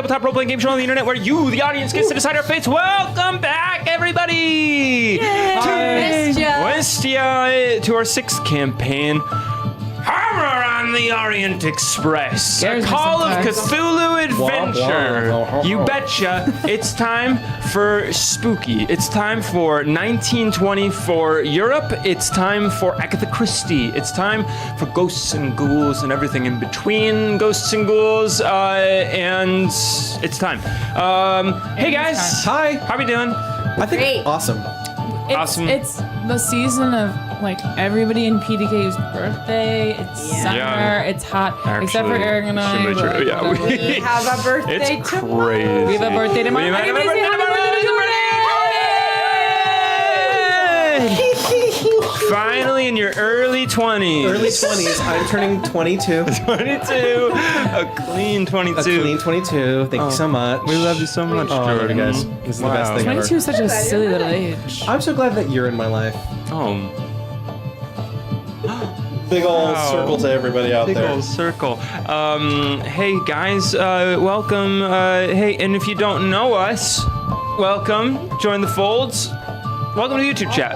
tabletop role-playing game show on the internet where you, the audience, gets to decide our fates. Welcome back, everybody! Missed ya! To our 6th campaign, Horror on the Orient Express, a Call of Cthulhu adventure. You betcha. It's time for spooky. It's time for 1924 Europe. It's time for Agatha Christie. It's time for ghosts and ghouls and everything in between ghosts and ghouls. And it's time. Hey guys. Hi. How we doing? I think Great. awesome. Awesome. It's the season of like everybody in PDKU's birthday. It's summer. It's hot. Except for Eric and I. We have a birthday It's tomorrow. crazy. We have a birthday tomorrow. Everybody say happy birthday to Jordan! Finally in your early 20s. Early 20s. I'm turning 22. 22. A clean 22. A clean 22. Thank you so much. We love you so much, Oh, I love you Jordan. guys. This is the best thing ever. 22 is such a silly little age. I'm so glad that you're in my life. Oh, Big old Wow. circle to everybody out big there. old circle. Hey guys, welcome. Hey, and if you don't know us, welcome. Join the folds. Welcome to YouTube chat.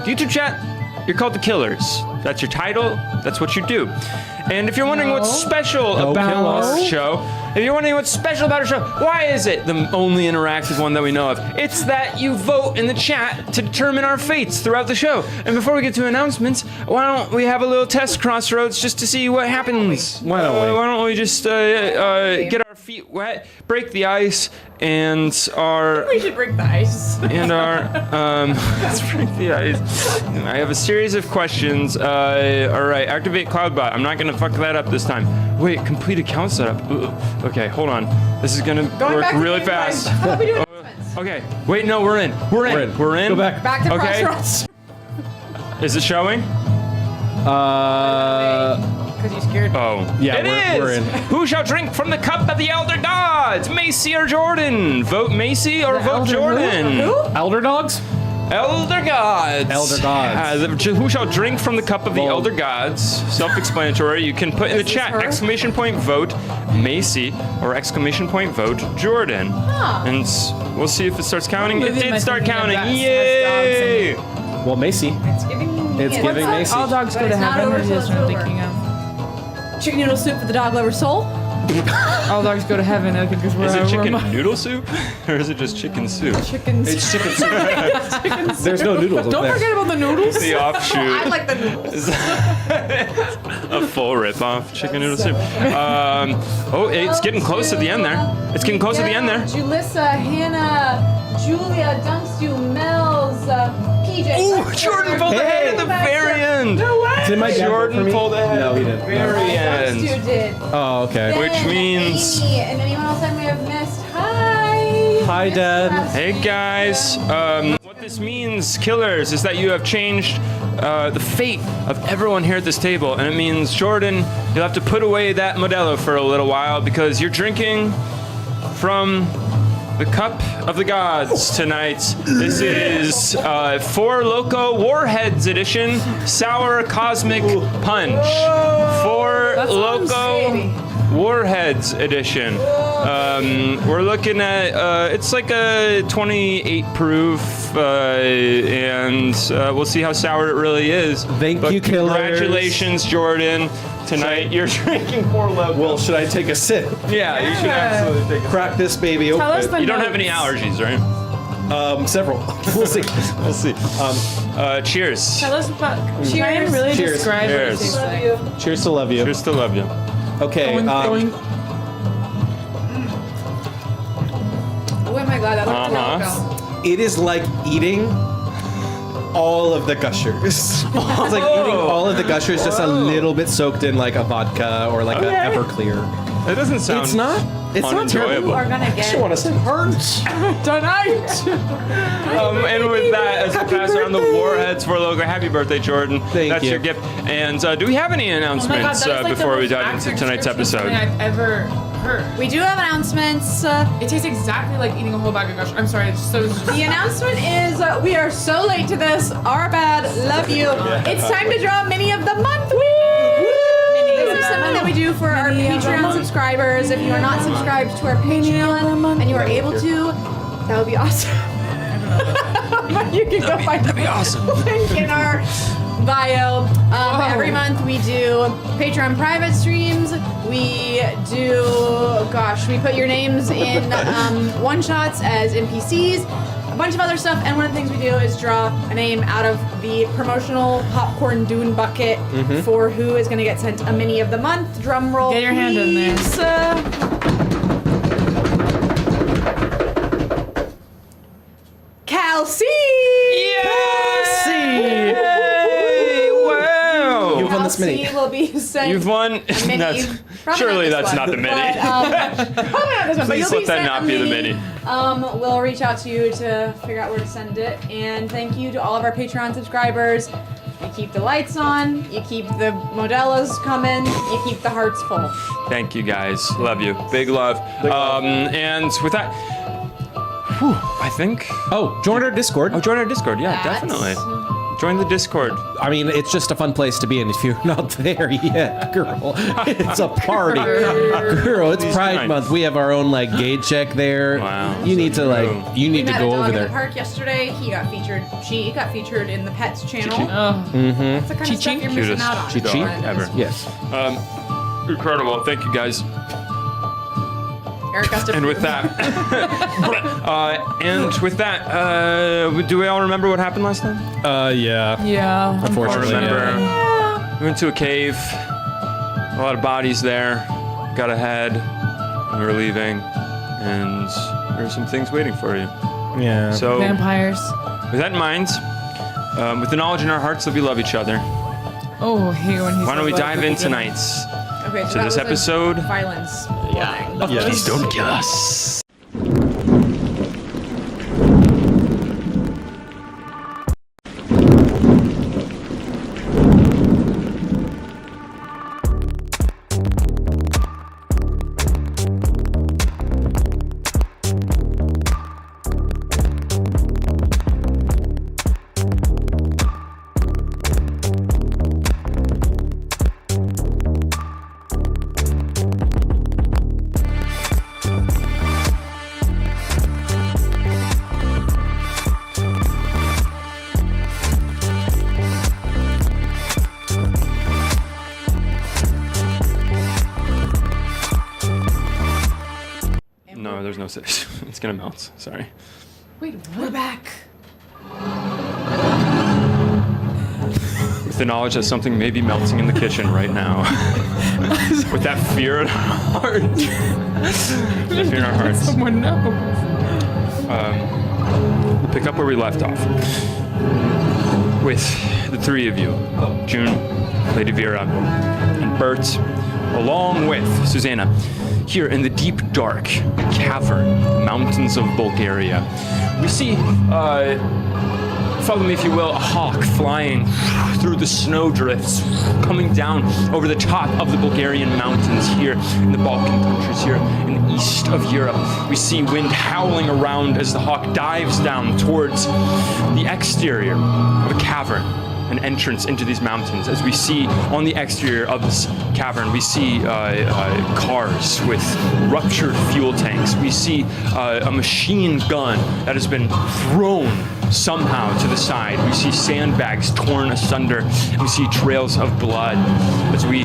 YouTube chat, you're called the Killers. That's your title. That's what you do. And if you're wondering what's special about our show, if you're wondering what's special about our show, why is it the only interactive one that we know of? It's that you vote in the chat to determine our fates throughout the show. And before we get to announcements, why don't we have a little test crossroads just to see what happens? Why don't we? Why don't we just get our feet wet, break the ice, and our We should break the ice. and our let's break the ice. I have a series of questions. All right, activate CloudBot. I'm not gonna fuck that up this time. Wait, complete account setup. Ugh. Okay, hold on. This is gonna work back to really game fast. time. How about we do announcements? Okay, wait, no, we're in. We're in. We're in. Go back. Back to Okay. Crossroads. Is it showing? Because you're scared. Oh, Yeah, it we're is. in. Who shall drink from the cup of the elder gods? Macy or Jordan? Vote Macy or vote elder Jordan. Who? Elder dogs? Elder gods. Elder gods. Who shall drink from the cup of the elder gods? Self-explanatory. You can put in the chat her? exclamation point vote Macy or exclamation point vote Jordan. And we'll see if it starts counting. It movie am did I start thinking of counting. that has Yay! dogs Well, Macy. It's giving. It's giving Macy. All dogs But go to it's not heaven. over Or till just it's what I'm over. thinking of. Chicken noodle soup for the dog lover soul. All dogs go to heaven. I think is where Is it we're chicken mo- noodle soup or is it just chicken soup? Chicken soup. It's chicken soup. There's no noodles. Don't forget about the noodles. The offshoot. I like the noodles. A full rip-off chicken noodle soup. Oh, it's getting close to the end there. It's getting close to the end there. Julissa, Hannah, Julia, Dunkstu, Mel's, PJ. Ooh, Jordan pulled ahead at the very end. Did my dad vote for Jordan me? pulled ahead No, at he the didn't. very end. Dunkstu did. Oh, okay. Which Ben, means- Amy, and anyone else I may have missed. Hi. Hi, Dad. Hey guys, what this means, Killers, is that you have changed the fate of everyone here at this table, and it means, Jordan, you'll have to put away that Modelo for a little while because you're drinking from the cup of the gods tonight. This is Four Loko Warheads edition, sour cosmic punch. Four Loko Warheads edition. We're looking at, it's like a 28 proof, and we'll see how sour it really is. Thank you, Killers. Congratulations, Jordan. Tonight you're drinking Four Loko. Well, should I take a sip? Yeah, you should absolutely take a Crack this baby open. Tell us the You don't have any notes. allergies, right? Several. We'll see. We'll see. Cheers. Tell us about. Try and really Cheers. describe what it Cheers. tastes Love like. you. Cheers to love you. Cheers to love you. Okay. Going. Oh my god, that looks Uh-huh. It is like eating all of the gushers. It's like eating all of the gushers, just a little bit soaked in like a vodka or like Okay. a Everclear. That doesn't sound. It's not terrible. unenjoyable. are gonna I just get. want to say hurts. Tonight. And with that, as we Happy pass around the birthday. Warheads for Logo, happy birthday, Jordan. Thank That's you. your gift. And do we have any Oh my God, announcements that is like before the we most dive into accurate tonight's description of episode? something I've ever heard. We do have announcements. It tastes exactly like eating a whole bag of gush. I'm sorry, it's so. The announcement is we are so late to this. Our bad. Love you. It's time to draw Mini of the Month. This is something that we do for our Patreon subscribers. If you are not subscribed to our Patreon and you are able to, that would be awesome. You can go find That'd be awesome. the link in our bio. Every month we do Patreon private streams. We do, we put your names in one-shots as NPCs. A bunch of other stuff, and one of the things we do is draw a name out of the promotional popcorn dune bucket for who is going to get sent a mini of the month. Drum roll, Get your hand in there. please. Cal C. Yay! Wow! You've won this Cal mini. C will be sent. You've won. a mini. That's, Probably surely not this that's one, not the mini. But, probably not this one, but Please you'll let be that sent not a be the mini. We'll reach out to you to figure out where to send it. And thank you to all of our Patreon subscribers. You keep the lights on, you keep the modellas coming, you keep the hearts full. Thank you guys. Love you. Big love. And with that, I think. Oh, join our Discord. Oh, join our Discord. Yeah, That's- definitely. Join the Discord. I mean, it's just a fun place to be in if you're not there yet, girl. It's a party. Girl, it's Pride fine. Month. We have our own, like, gate check there. Wow, You need to, so like, true. you We need to met a go dog over in the there. park yesterday. She got featured in the Pets channel. Oh, That's the kind of stuff Chi-Chi? you're missing Cutest out on. Chi-Chi? But ever. Yes. Incredible. Thank you guys. Eric has to And with that, do we all remember what happened last time? Yeah. yeah. I Unfortunately, remember. yeah. We went to a cave. A lot of bodies there. Got ahead. And we were leaving. And there were some things waiting for you. Yeah. So, Vampires. with that in mind, with the knowledge in our hearts that we love each other, Oh, I hate when he why don't we says that dive at the in beginning. tonight Okay, so to that this was a episode? Violence. warning. Yes. Please don't kill us. No, there's no sedation. It's gonna melt. Sorry. Wait, we're back. With the knowledge that something may be melting in the kitchen right now. With that fear in our heart. That fear in our hearts. Someone knows. We'll pick up where we left off. With the three of you, June, Lady Vera, and Bert, along with Susanna, here in the deep, dark cavern mountains of Bulgaria. We see, follow me if you will, a hawk flying through the snow drifts, coming down over the top of the Bulgarian mountains here in the Balkan countries here in the east of Europe. We see wind howling around as the hawk dives down towards the exterior of a cavern, an entrance into these mountains. As we see on the exterior of this cavern, we see cars with ruptured fuel tanks. We see a machine gun that has been thrown somehow to the side. We see sandbags torn asunder. And we see trails of blood as we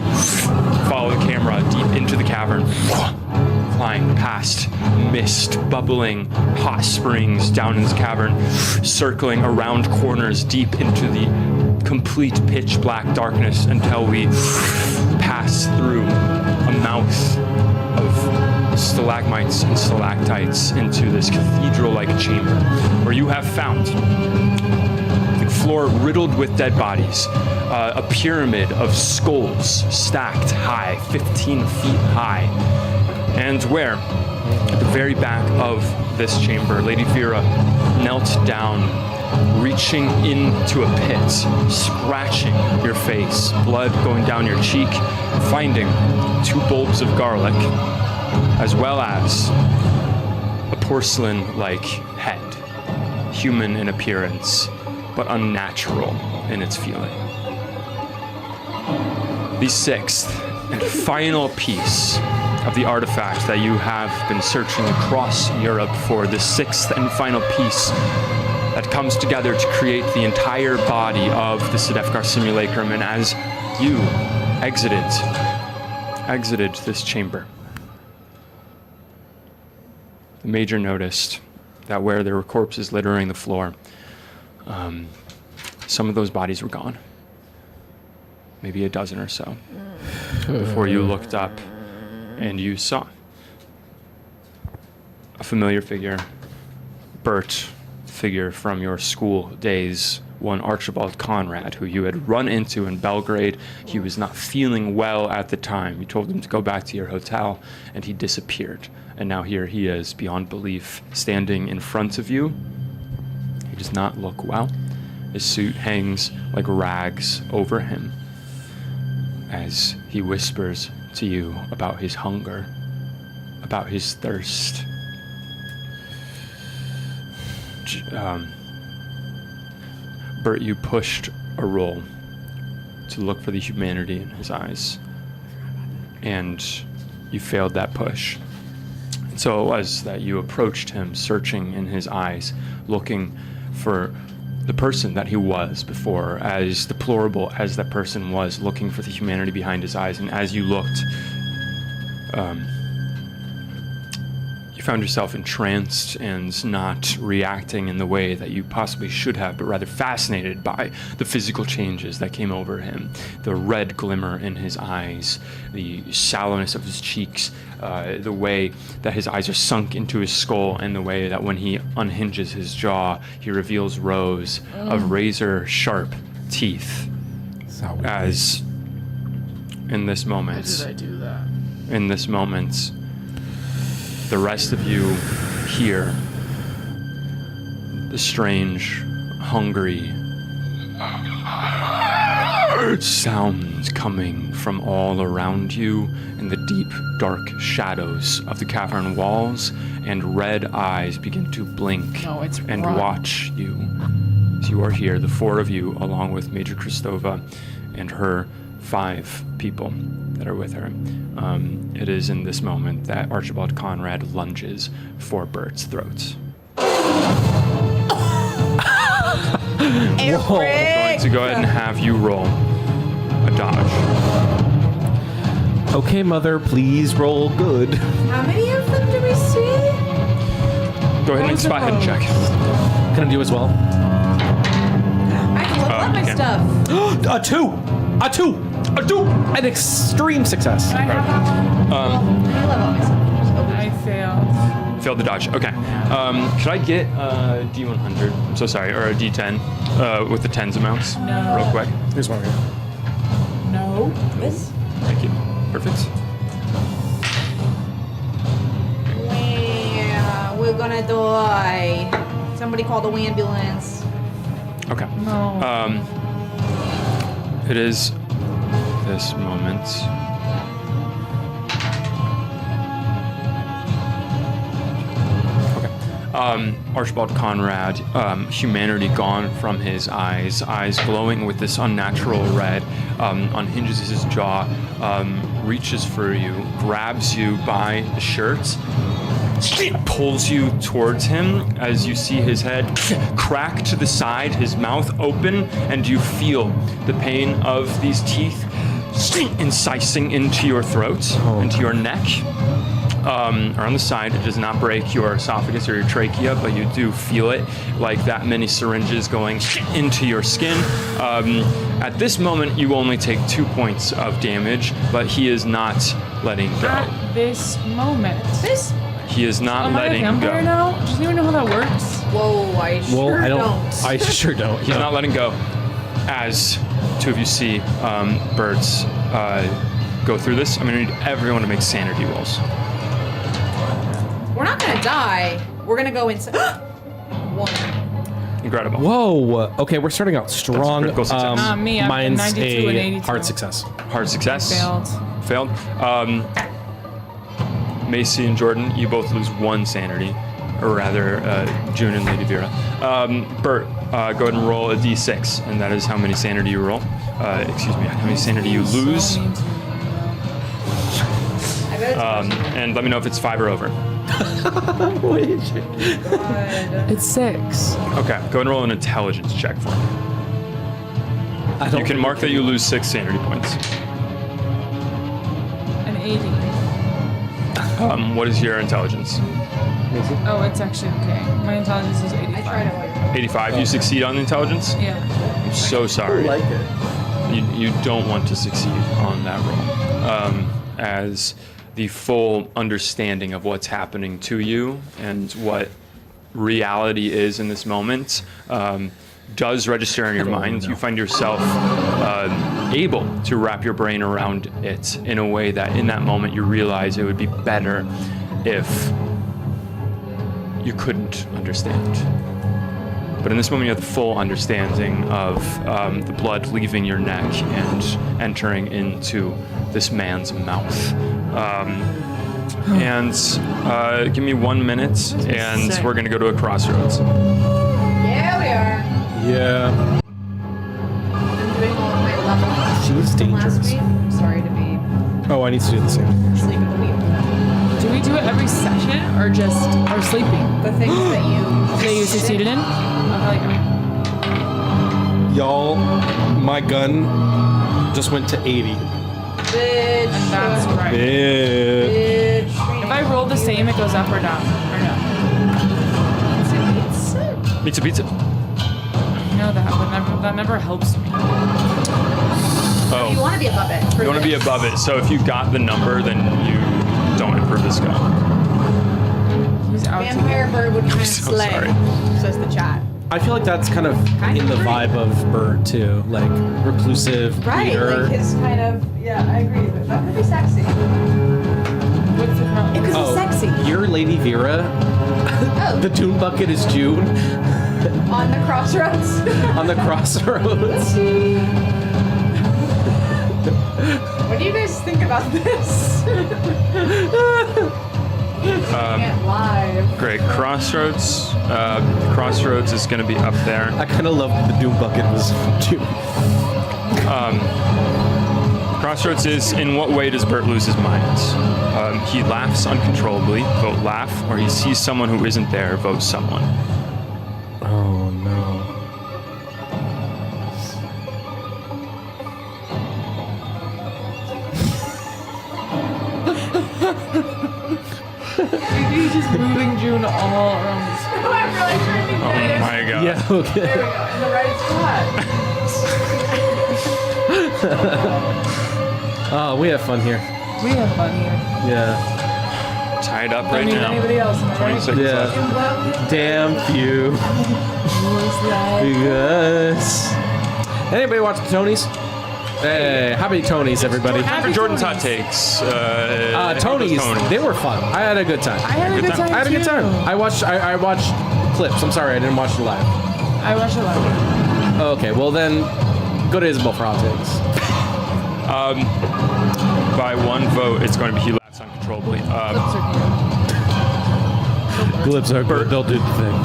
follow the camera deep into the cavern. Flying past mist, bubbling hot springs down in this cavern, circling around corners deep into the complete pitch black darkness until we pass through a mouth of stalagmites and stalactites into this cathedral-like chamber where you have found the floor riddled with dead bodies, a pyramid of skulls stacked high, 15 feet high, and where at the very back of this chamber, Lady Vera knelt down, reaching into a pit, scratching your face, blood going down your cheek, finding 2 bulbs of garlic, as well as a porcelain-like head, human in appearance, but unnatural in its feeling. The 6th and final piece of the artifact that you have been searching across Europe for, the sixth and final piece that comes together to create the entire body of the Sedefkar Simulacrum. And as you exited this chamber, the Major noticed that where there were corpses littering the floor, some of those bodies were gone. Maybe a dozen or so. Before you looked up and you saw a familiar figure, Bert, figure from your school days, one Archibald Conrad, who you had run into in Belgrade. He was not feeling well at the time. You told him to go back to your hotel, and he disappeared. And now here he is, beyond belief, standing in front of you. He does not look well. His suit hangs like rags over him as he whispers to you about his hunger, about his thirst. Bert, you pushed a roll to look for the humanity in his eyes, and you failed that push. And so it was that you approached him, searching in his eyes, looking for the person that he was before, as deplorable as that person was, looking for the humanity behind his eyes. And as you looked, you found yourself entranced and not reacting in the way that you possibly should have, but rather fascinated by the physical changes that came over him. The red glimmer in his eyes, the sallowness of his cheeks, the way that his eyes are sunk into his skull, and the way that when he unhinges his jaw, he reveals rows of razor-sharp teeth. As in this moment, Why did I do that? in this moment, the rest of you hear the strange, hungry sounds coming from all around you in the deep, dark shadows of the cavern walls, and red eyes begin to blink and watch you. As you are here, the four of you, along with Major Kristova and her 5 people that are with her. It is in this moment that Archibald Conrad lunges for Bert's throat. I'm going to go ahead and have you roll a dodge. Okay, Mother, please roll good. How many of them do we see? Go ahead and make a spot hidden check. Can I do as well? I can look up my you can. stuff. A 2! An extreme success. I have that I love all my stuff. one. I failed. Failed the dodge. Okay. Should I get a D100? I'm so sorry, or a D10 with the tens amounts? No. Real quick. Here's one here. No. This? Thank you. Perfect. We're gonna die. Somebody call the ambulance. Okay. No. It is this moment. Okay. Archibald Conrad, humanity gone from his eyes glowing with this unnatural red, unhinges his jaw, reaches for you, grabs you by the shirt, pulls you towards him as you see his head crack to the side, his mouth open, and you feel the pain of these teeth incising into your throat, into your neck. Around the side, it does not break your esophagus or your trachea, but you do feel it like that many syringes going into your skin. At this moment, you only take 2 points of damage, but he is not letting go. At this moment. He is not Am I a letting vampire go. now? Does anyone know how that works? Whoa, I sure don't. I sure don't. He's not letting go. As 2 of you see Bert's go through this, I'm going to need everyone to make sanity rolls. We're not gonna die. We're gonna go inside. 1. Incredible. Whoa. Okay, we're starting out strong. critical success. Me, I've got Mine's 92 and a 82. hard success. Hard success. Failed. Macy and Jordan, you both lose 1 sanity, or rather, June and Lady Vera. Bert, go ahead and roll a d6, and that is how many sanity you roll. How many sanity you lose. And let me know if it's 5 or over. It's 6. Okay, go ahead and roll an intelligence check for me. You can mark that you lose 6 sanity points. An 80. What is your intelligence? Oh, it's actually okay. My intelligence is 85. I tried it while 85. You succeed on intelligence? Yeah. I'm so sorry. I like it. You don't want to succeed on that roll. As the full understanding of what's happening to you and what reality is in this moment does register in your mind. You find yourself able to wrap your brain around it in a way that in that moment you realize it would be better if you couldn't understand. But in this moment you have the full understanding of the blood leaving your neck and entering into this man's mouth. Give me 1 minute and we're gonna go to a crossroads. Yeah, we are. Yeah. I'm doing all of my level up She's from last dangerous. week. I'm sorry to be Oh, I need to do the same. asleep at the wheel. Do we do it every session or just or sleeping? The things that you That you succeeded in? Okay. Y'all, my gun just went to 80. Bitch. And that's right. Yeah. Bitch. If I roll the same, it goes up or down, or no? Pizza, pizza. No, that never helps me. You Oh, want to be above it. you want to be above it. So if you got the number, then you don't improve this gun. He's out to Vampire get. bird would kind of so slay, sorry. says the chat. I feel like that's kind of in the vibe of Bird too, like reclusive, Right, leader. like his kind of, yeah, I agree, but that could be sexy. What's the problem? Because it's sexy. You're Lady Vera. Oh, The Dune Bucket is June on the crossroads. on the crossroads. What do you guys think about this? Can't live. Great. Crossroads. Crossroads is going to be up there. I kind of love that the Dune Bucket was June. Crossroads is, in what way does Bert lose his mind? He laughs uncontrollably, vote laugh, or he sees someone who isn't there, vote someone. Oh no. He's just moving June all around the I'm really trying to Oh get it. my god. Yeah. Okay. There we go, in the right spot. Oh, we have fun here. We have fun here. Yeah. Tied up Don't right need now. anybody else, am I right? 20 seconds Yeah. left. Damn few. Because. Anybody watch the Tonys? Hey, happy Tonys, everybody. Time for Jordan's hot takes. Tonys, they were fun. I had a good time. I had a good time. I had a good too. time. I watched clips. I'm sorry, I didn't watch it live. I watched a lot. Okay, well then, go to Isabel for hot takes. By one vote, it's going to be he laughs uncontrollably. Clips are good. They'll do the thing.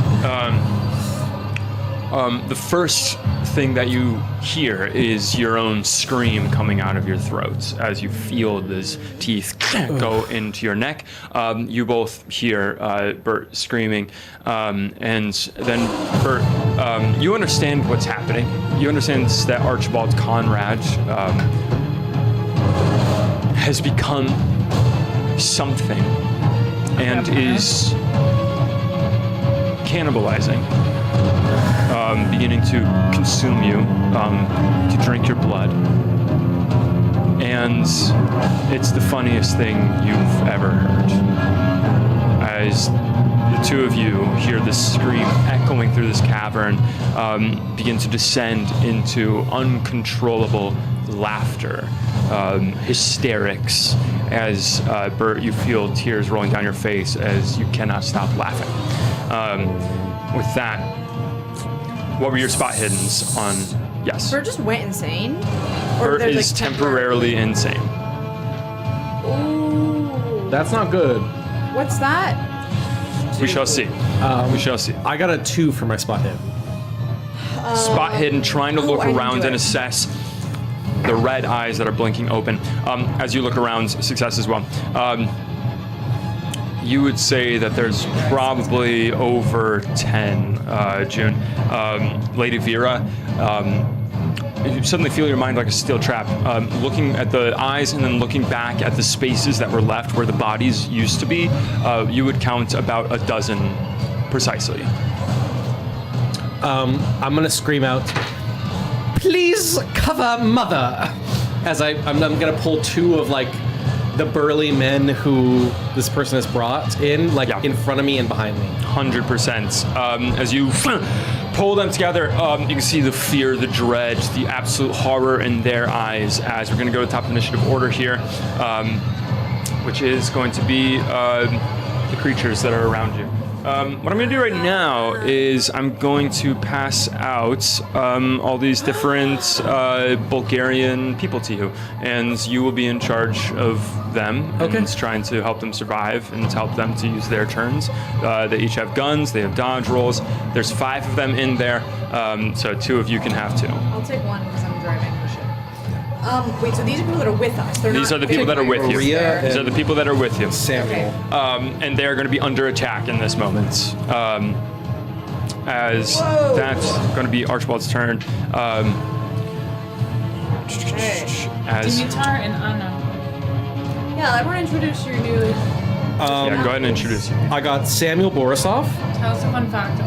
The first thing that you hear is your own scream coming out of your throats as you feel these teeth go into your neck. You both hear Bert screaming, and then Bert, you understand what's happening. You understand that Archibald Conrad has become something and is cannibalizing. Beginning to consume you, to drink your blood. And it's the funniest thing you've ever heard. As the two of you hear this scream echoing through this cavern, begin to descend into uncontrollable laughter, hysterics, as Bert, you feel tears rolling down your face as you cannot stop laughing. With that, what were your spot hiddens on? Yes. Bert just went insane? Bert there's, is temporarily insane. Ooh. That's not good. What's that? We shall see. We shall see. I got a 2 for my spot hit. Spot hidden, trying to look I didn't around do and it. assess the red eyes that are blinking open. As you look around, success as well. you would say that there's probably over 10, June. Lady Vera, you suddenly feel your mind like a steel trap. Looking at the eyes and then looking back at the spaces that were left where the bodies used to be, you would count about a dozen precisely. I'm gonna scream out, "Please cover mother!" As I'm gonna pull two of like the burly men who this person has brought in, in front of me and behind me. 100%. As you pull them together, you can see the fear, the dread, the absolute horror in their eyes. As we're going to go to the top of initiative order here, which is going to be the creatures that are around you. What I'm going to do right now is I'm going to pass out all these different Bulgarian people to you, and you will be in charge of them. Okay. And trying to help them survive and to help them to use their turns. They each have guns. They have dodge rolls. There's 5 of them in there, so 2 of you can have 2. I'll take one because I'm driving the ship. Wait, so these are people that are with us. These are the people that are with you. Maria These are the people that are with you. Samuel. And they're going to be under attack in this moment. As that's going to be Archibald's turn. As Dimitar and Anna. Yeah, everyone introduce your new... yeah, go ahead and introduce you. I got Samuel Borisov. Tell us a fun fact.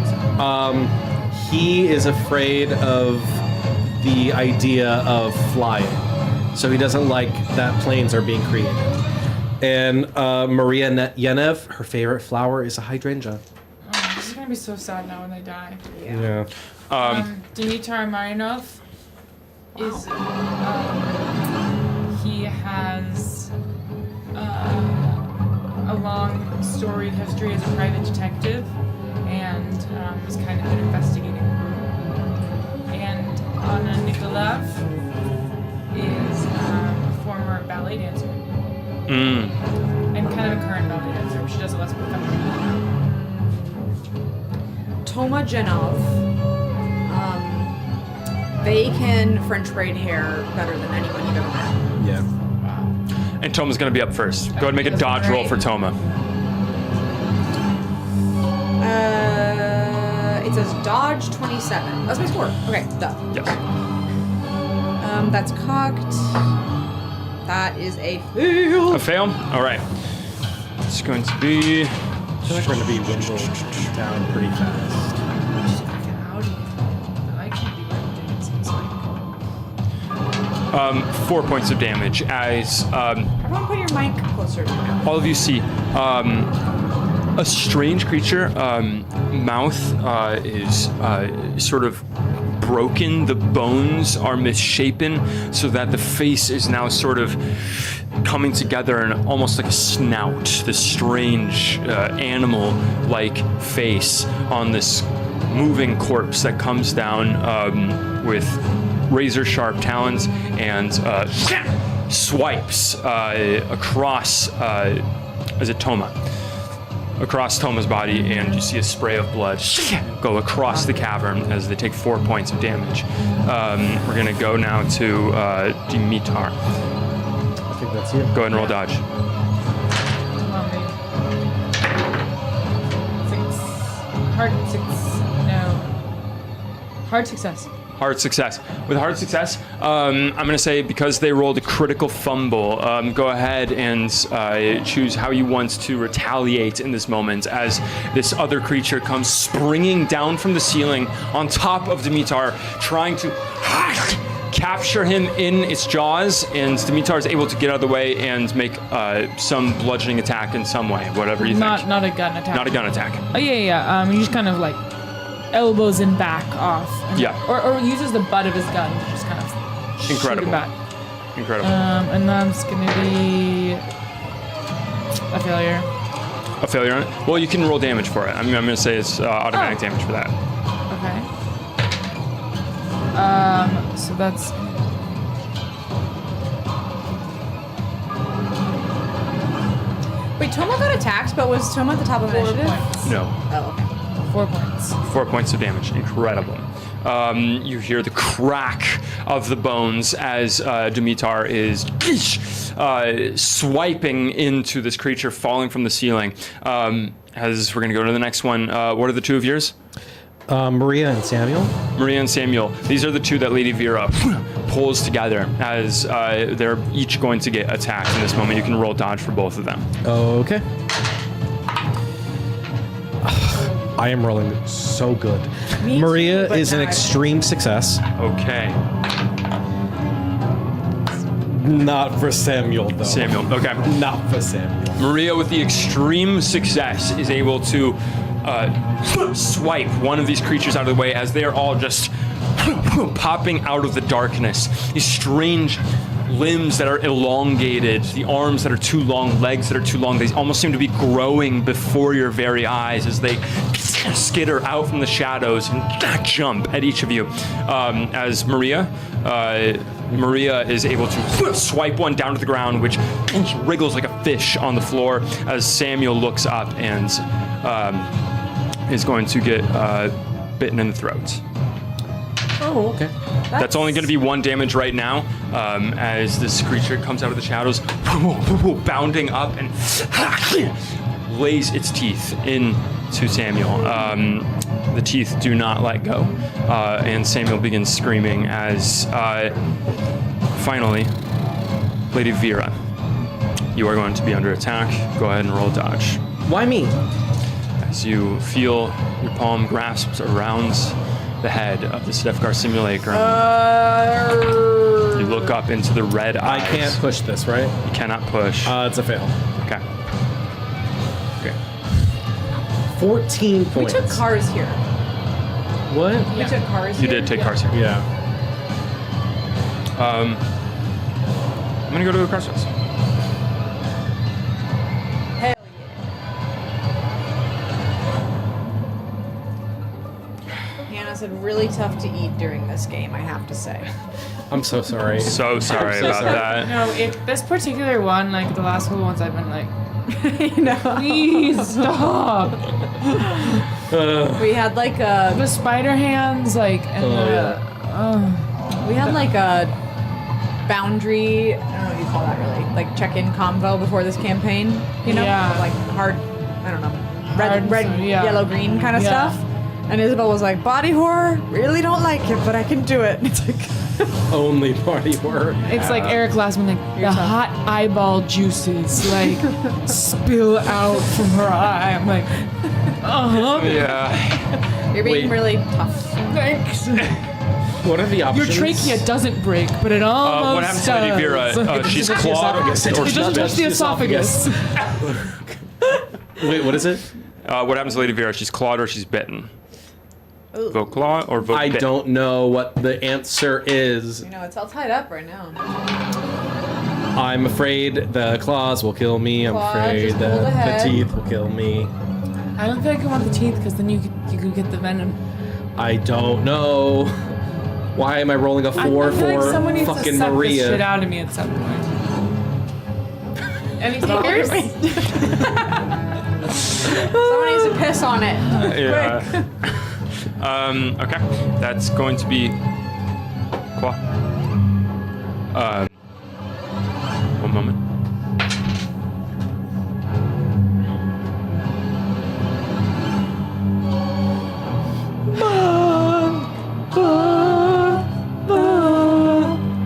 He is afraid of the idea of flying, so he doesn't like that planes are being created. And Maria Yenev, her favorite flower is a hydrangea. Oh, this is gonna be so sad now when they die. Yeah. Dimitar Marinov is he has a long storied history as a private detective, and has kind of been investigating the group. And Anna Nikolaev is a former ballet dancer. And kind of a current ballet dancer. She does it less professionally. Toma Genov. They can French braid hair better than anyone you've ever met. Yeah. And Toma's going to be up first. Go ahead and make a dodge roll for Toma. It says dodge 27. That's my score. Okay, duh. Yes. That's cocked. That is a fail. A fail? All right. It's going to be... I feel like we're going to be windowed down pretty fast. I can't be right. 4 points of damage as Everyone put your mic closer to me. all of you see a strange creature. Mouth is sort of broken. The bones are misshapen so that the face is now sort of coming together in almost like a snout. This strange animal-like face on this moving corpse that comes down with razor-sharp talons and swipes across Toma. Across Toma's body, and you see a spray of blood go across the cavern as they take 4 points of damage. We're going to go now to Dimitar. I think that's you. Go ahead and roll dodge. Hard success. Hard success. With hard success, I'm going to say because they rolled a critical fumble, go ahead and choose how you want to retaliate in this moment as this other creature comes springing down from the ceiling on top of Dimitar, trying to capture him in its jaws, and Dimitar is able to get out of the way and make some bludgeoning attack in some way, whatever you think. Not a gun attack. Not a gun attack. Oh, yeah. You just kind of like elbows and back off. And or uses the butt of his gun to just kind of Incredible. shoot him back. Incredible. And that's going to be a failure. A failure on it? Well, you can roll damage for it. I'm going to say it's automatic damage for that. Okay. So that's... Wait, Toma got attacked, but was Toma at the top of 4 initiative? points. No. Oh, okay. 4 points. 4 points of damage. Incredible. You hear the crack of the bones as Dimitar is swiping into this creature falling from the ceiling. As we're going to go to the next one, what are the two of yours? Maria and Samuel. Maria and Samuel. These are the two that Lady Vera pulls together as they're each going to get attacked in this moment. You can roll dodge for both of them. Okay. I am rolling so good. Me Maria too, but is an now I- extreme success. Okay. Not for Samuel, though. Samuel, okay. Not for Samuel. Maria, with the extreme success, is able to swipe one of these creatures out of the way as they are all just popping out of the darkness. These strange limbs that are elongated, the arms that are too long, legs that are too long, they almost seem to be growing before your very eyes as they skitter out from the shadows and jump at each of you. As Maria is able to swipe one down to the ground, which wriggles like a fish on the floor as Samuel looks up and is going to get bitten in the throat. Oh, okay. That's only going to be 1 damage right now, as this creature comes out of the shadows, bounding up and lays its teeth into Samuel. The teeth do not let go, and Samuel begins screaming as finally, Lady Vera, you are going to be under attack. Go ahead and roll dodge. Why me? As you feel your palm grasps around the head of the Sedefkar Simulacrum. You look up into the red eyes. I can't push this, right? You cannot push. It's a fail. Okay. Okay. 14 We points. took cars here. What? We took cars You here. did take cars here. Yeah. I'm gonna go to the crossroads. Hell yeah. Hannah said really tough to eat during this game, I have to say. I'm so sorry. So sorry I'm so about sorry. that. No, this particular one, like the last couple ones, I've been like, please stop. We had like a The spider hands, like, and we had like a boundary, I don't know what you call that really, like check-in convo before this campaign, you know? Yeah. Like hard, I don't know, red, Hard, yeah. yellow, green kind of Yeah. stuff. And Isabel was like, body horror, really don't like it, but I can do it. And it's like, Only party word. it's like Eric last one, like the tough. hot eyeball juices like spill out from her eye. I'm like, Yeah. you're being Wait. really tough. thanks. What are the Your options? trachea doesn't break, but it almost What happens to Lady does. Vera? She's touch the clawed. esophagus. It or It doesn't touch the esophagus. Wait, what is it? what happens to Lady Vera? She's clawed or she's bitten. Vote claw or vote I bit? don't know what the answer is. You know, it's all tied up right now. I'm afraid the claws will kill me. I'm Claws, afraid just pull the the head. teeth will kill me. I don't think I want the teeth because then you could get the venom. I don't know. Why am I rolling a 4 I feel for like someone needs to fucking suck this shit Maria? out of me at some point. Any takers? Someone needs to piss on it. Yeah. Okay. That's going to be claw. One moment.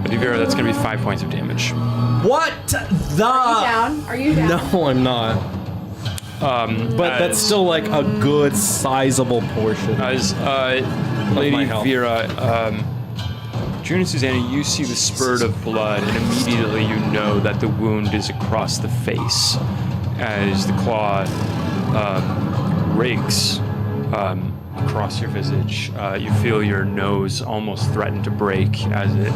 Lady Vera, that's going to be 5 points of damage. What the? Down? Are you down? No, I'm not. But that's still like a good sizable portion. As Lady my health. Vera, June and Susanna, you see the spurt of blood, and immediately you know that the wound is across the face. As the claw rakes across your visage, you feel your nose almost threaten to break as it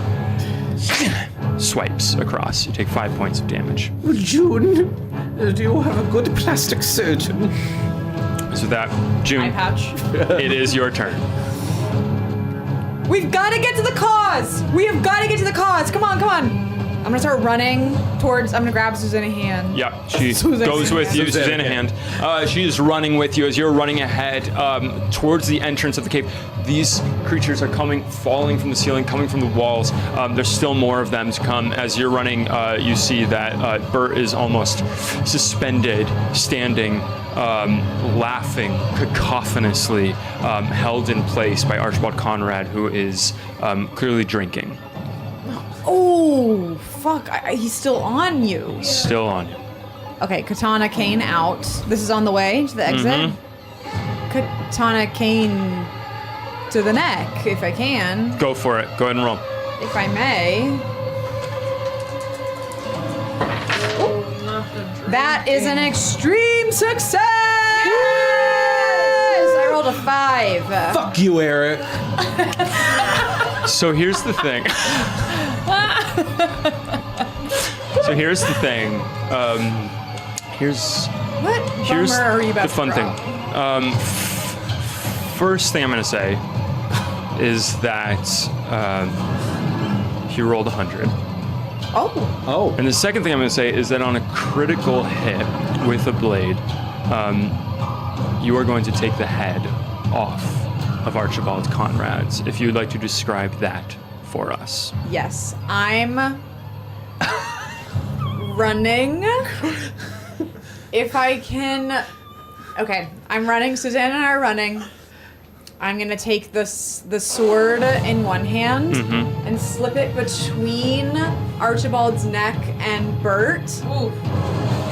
swipes across. You take 5 points of damage. June, do you have a good plastic surgeon? So that, June, Eye pouch. it is your turn. We've got to get to the cause. We have got to get to the cause. Come on, come on. I'm gonna start running towards. I'm gonna grab Susanna's hand. Yeah, she Susanna goes with hand. you, Susanna hand. She is running with you as you're running ahead towards the entrance of the cave. These creatures are falling from the ceiling, coming from the walls. There's still more of them to come. As you're running, you see that Bert is almost suspended, standing, laughing cacophonously, held in place by Archibald Conrad, who is clearly drinking. Oh, fuck. He's still on you. Still on you. Okay, katana cane out. This is on the way to the exit. Katana cane to the neck, if I can. Go for it. Go ahead and roll. If I may. That is an extreme success! I rolled a 5. Fuck you, Eric. So here's the thing. Here's What here's bummer are you about the fun to thing. drop? First thing I'm gonna say is that he rolled 100. Oh. And the second thing I'm going to say is that on a critical hit with a blade, you are going to take the head off of Archibald Conrad's. If you would like to describe that for us. Yes, I'm running. If I can. Okay, I'm running. Susanna and I are running. I'm gonna take the sword in one hand and slip it between Archibald's neck and Bert. Ooh.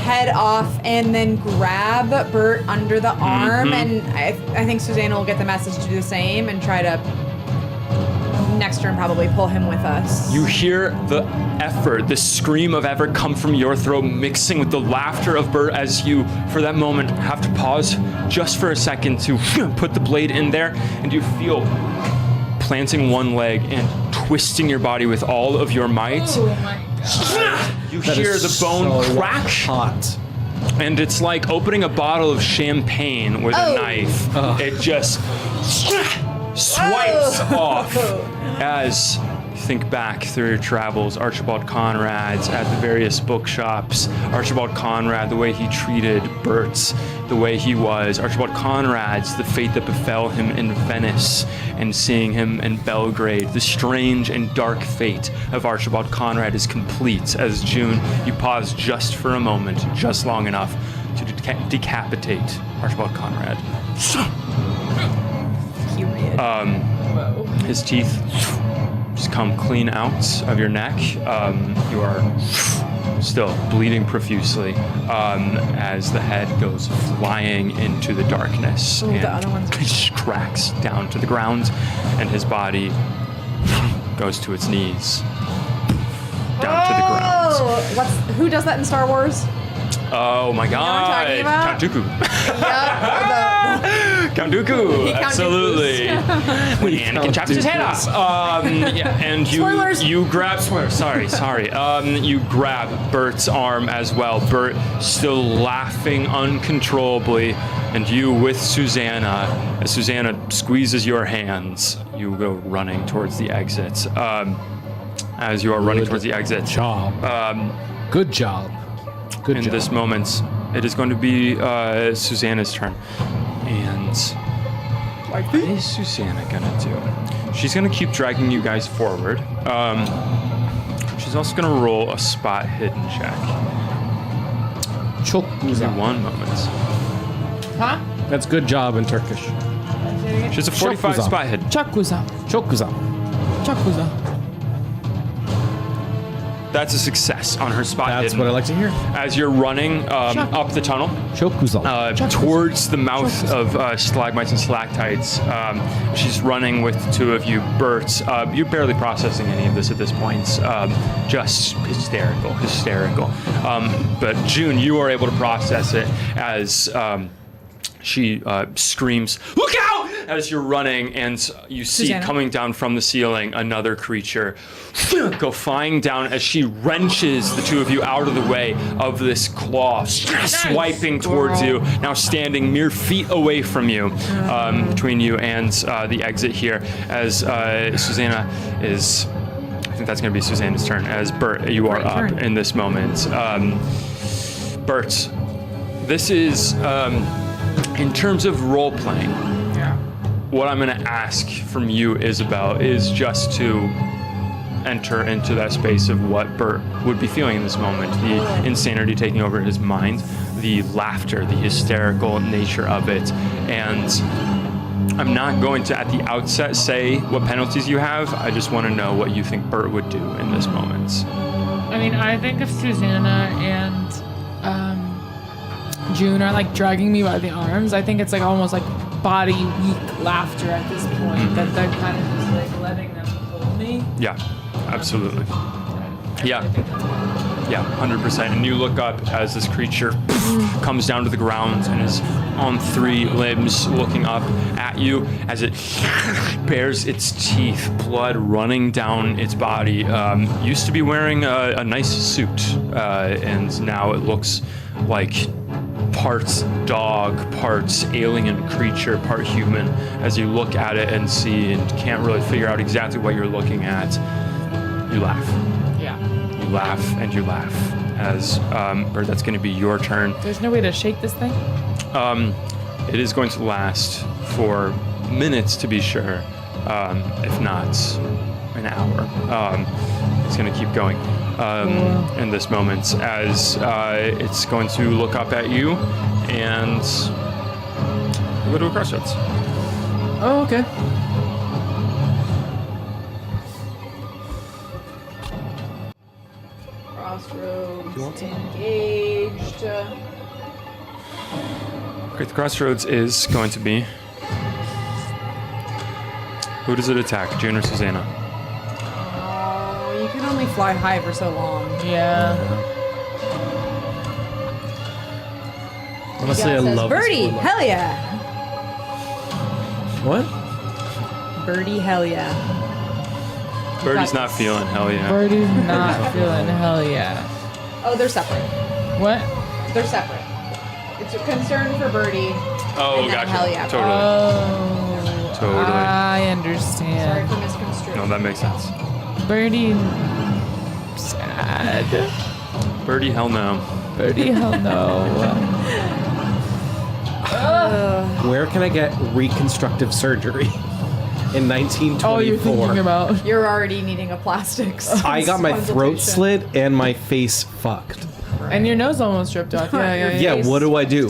Head off, and then grab Bert under the arm. And I think Susanna will get the message to do the same and try to next turn probably pull him with us. You hear the effort, the scream of effort come from your throat, mixing with the laughter of Bert as you, for that moment, have to pause just for a second to put the blade in there, and you feel planting one leg and twisting your body with all of your might. Oh my god. You That hear is the bone so crack, hot. and it's like opening a bottle of champagne with a knife. It just swipes off as you think back through your travels. Archibald Conrad's at the various bookshops. Archibald Conrad, the way he treated Bert's, the way he was. Archibald Conrad's, the fate that befell him in Venice and seeing him in Belgrade. The strange and dark fate of Archibald Conrad is complete as June, you pause just for a moment, just long enough to decapitate Archibald Conrad. Period. Whoa. His teeth just come clean out of your neck. You are still bleeding profusely as the head goes flying into the darkness Ooh, and the other one's- cracks down to the ground, and his body goes to its knees, down to the ground. Who does that in Star Wars? Oh my what I'm God! talking about? Count Dooku. Yep. Count Dooku, Count absolutely. When Anakin chops his head off. Yeah, and Spoilers. you grab. Sorry. You grab Bert's arm as well. Bert still laughing uncontrollably, and you with Susanna. As Susanna squeezes your hands, you go running towards the exit. As you are running towards the exit, Good job. Good in job. this moment, it is going to be Susanna's turn. And what is Susanna gonna do? She's gonna keep dragging you guys forward. She's also gonna roll a spot hidden check. Çok Give me güzel. 1 moment. Huh? That's good job in Turkish. She has a 45 güzel. spot hidden. Çok güzel. Çok güzel. Çok güzel. That's a success on her spot That's hidden. what I like to hear. As you're running up the tunnel, Çok güzel. towards the mouth of stalagmites and stalactites. She's running with the two of you. Bert, you're barely processing any of this at this point. Just hysterical. But June, you are able to process it as she screams, "Look out!" as you're running, and you see Susanna. coming down from the ceiling another creature go flying down as she wrenches the two of you out of the way of this claw, swiping towards you, now standing mere feet away from you, between you and the exit here, as Susanna is I think that's going to be Susanna's turn. As Bert, you are Great up turn. in this moment. Bert, this is, in terms of role playing, Yeah. what I'm going to ask from you, Isabel, is just to enter into that space of what Bert would be feeling in this moment. The insanity taking over his mind, the laughter, the hysterical nature of it. And I'm not going to, at the outset, say what penalties you have. I just want to know what you think Bert would do in this moment. I mean, I think if Susanna and June are like dragging me by the arms, I think it's like almost like body weak laughter at this point, that they're kind of just like letting them hold me. Yeah, absolutely. Yeah. Yeah, 100%. And you look up as this creature comes down to the ground and is on 3 limbs looking up at you as it bares its teeth, blood running down its body. Used to be wearing a nice suit, and now it looks like parts dog, parts alien creature, part human. As you look at it and see and can't really figure out exactly what you're looking at, you laugh. Yeah. You laugh and you laugh. As Bert, that's going to be your turn. There's no way to shake this thing? It is going to last for minutes to be sure, if not an hour. It's going to keep going in this moment as it's going to look up at you and go to a crossroads. Oh, okay. Crossroads engaged. Great, the crossroads is going to be. Who does it attack, June or Susanna? Oh, you can only fly high for so long. Yeah. Honestly, I Says, love this Birdie, blue hell yeah. What? Birdie, hell yeah. Birdie's not feeling hell yeah. Birdie's not feeling hell yeah. Oh, they're separate. What? They're separate. It's a concern for Birdie. Oh, and then gotcha. hell yeah. Totally. Oh. Totally. I Sorry understand. for misconstruing. No, that makes sense. Birdie sad. Birdie, hell no. Birdie hell no. Where can I get reconstructive surgery? In 1924. Oh, you're thinking about. You're already needing a plastics. I got my throat consultation. slit and my face fucked. And your nose almost ripped off. Yeah. Yeah, what do I do?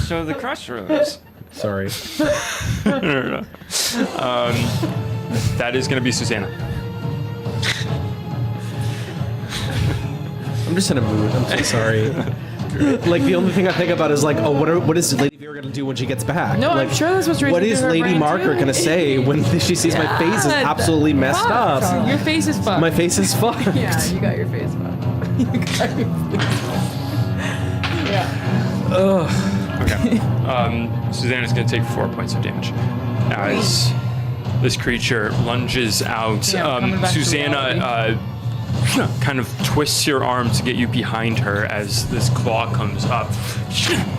So the crossroads. Sorry. That is going to be Susanna. I'm just in a mood. I'm so sorry. Like, the only thing I think about is like, oh, what is Lady Vera gonna do when she gets back? No, I'm like, sure that's what's racing what through is her Lady brain, Margaret too. gonna say when she sees my face is absolutely messed up? Your face is fucked. My face is fucked. Yeah, you got your face fucked. Yeah. Okay. Susanna's going to take 4 points of damage as this creature lunges out. Yeah, coming back to Susanna kind of twists your arm to get you behind her as this claw comes up.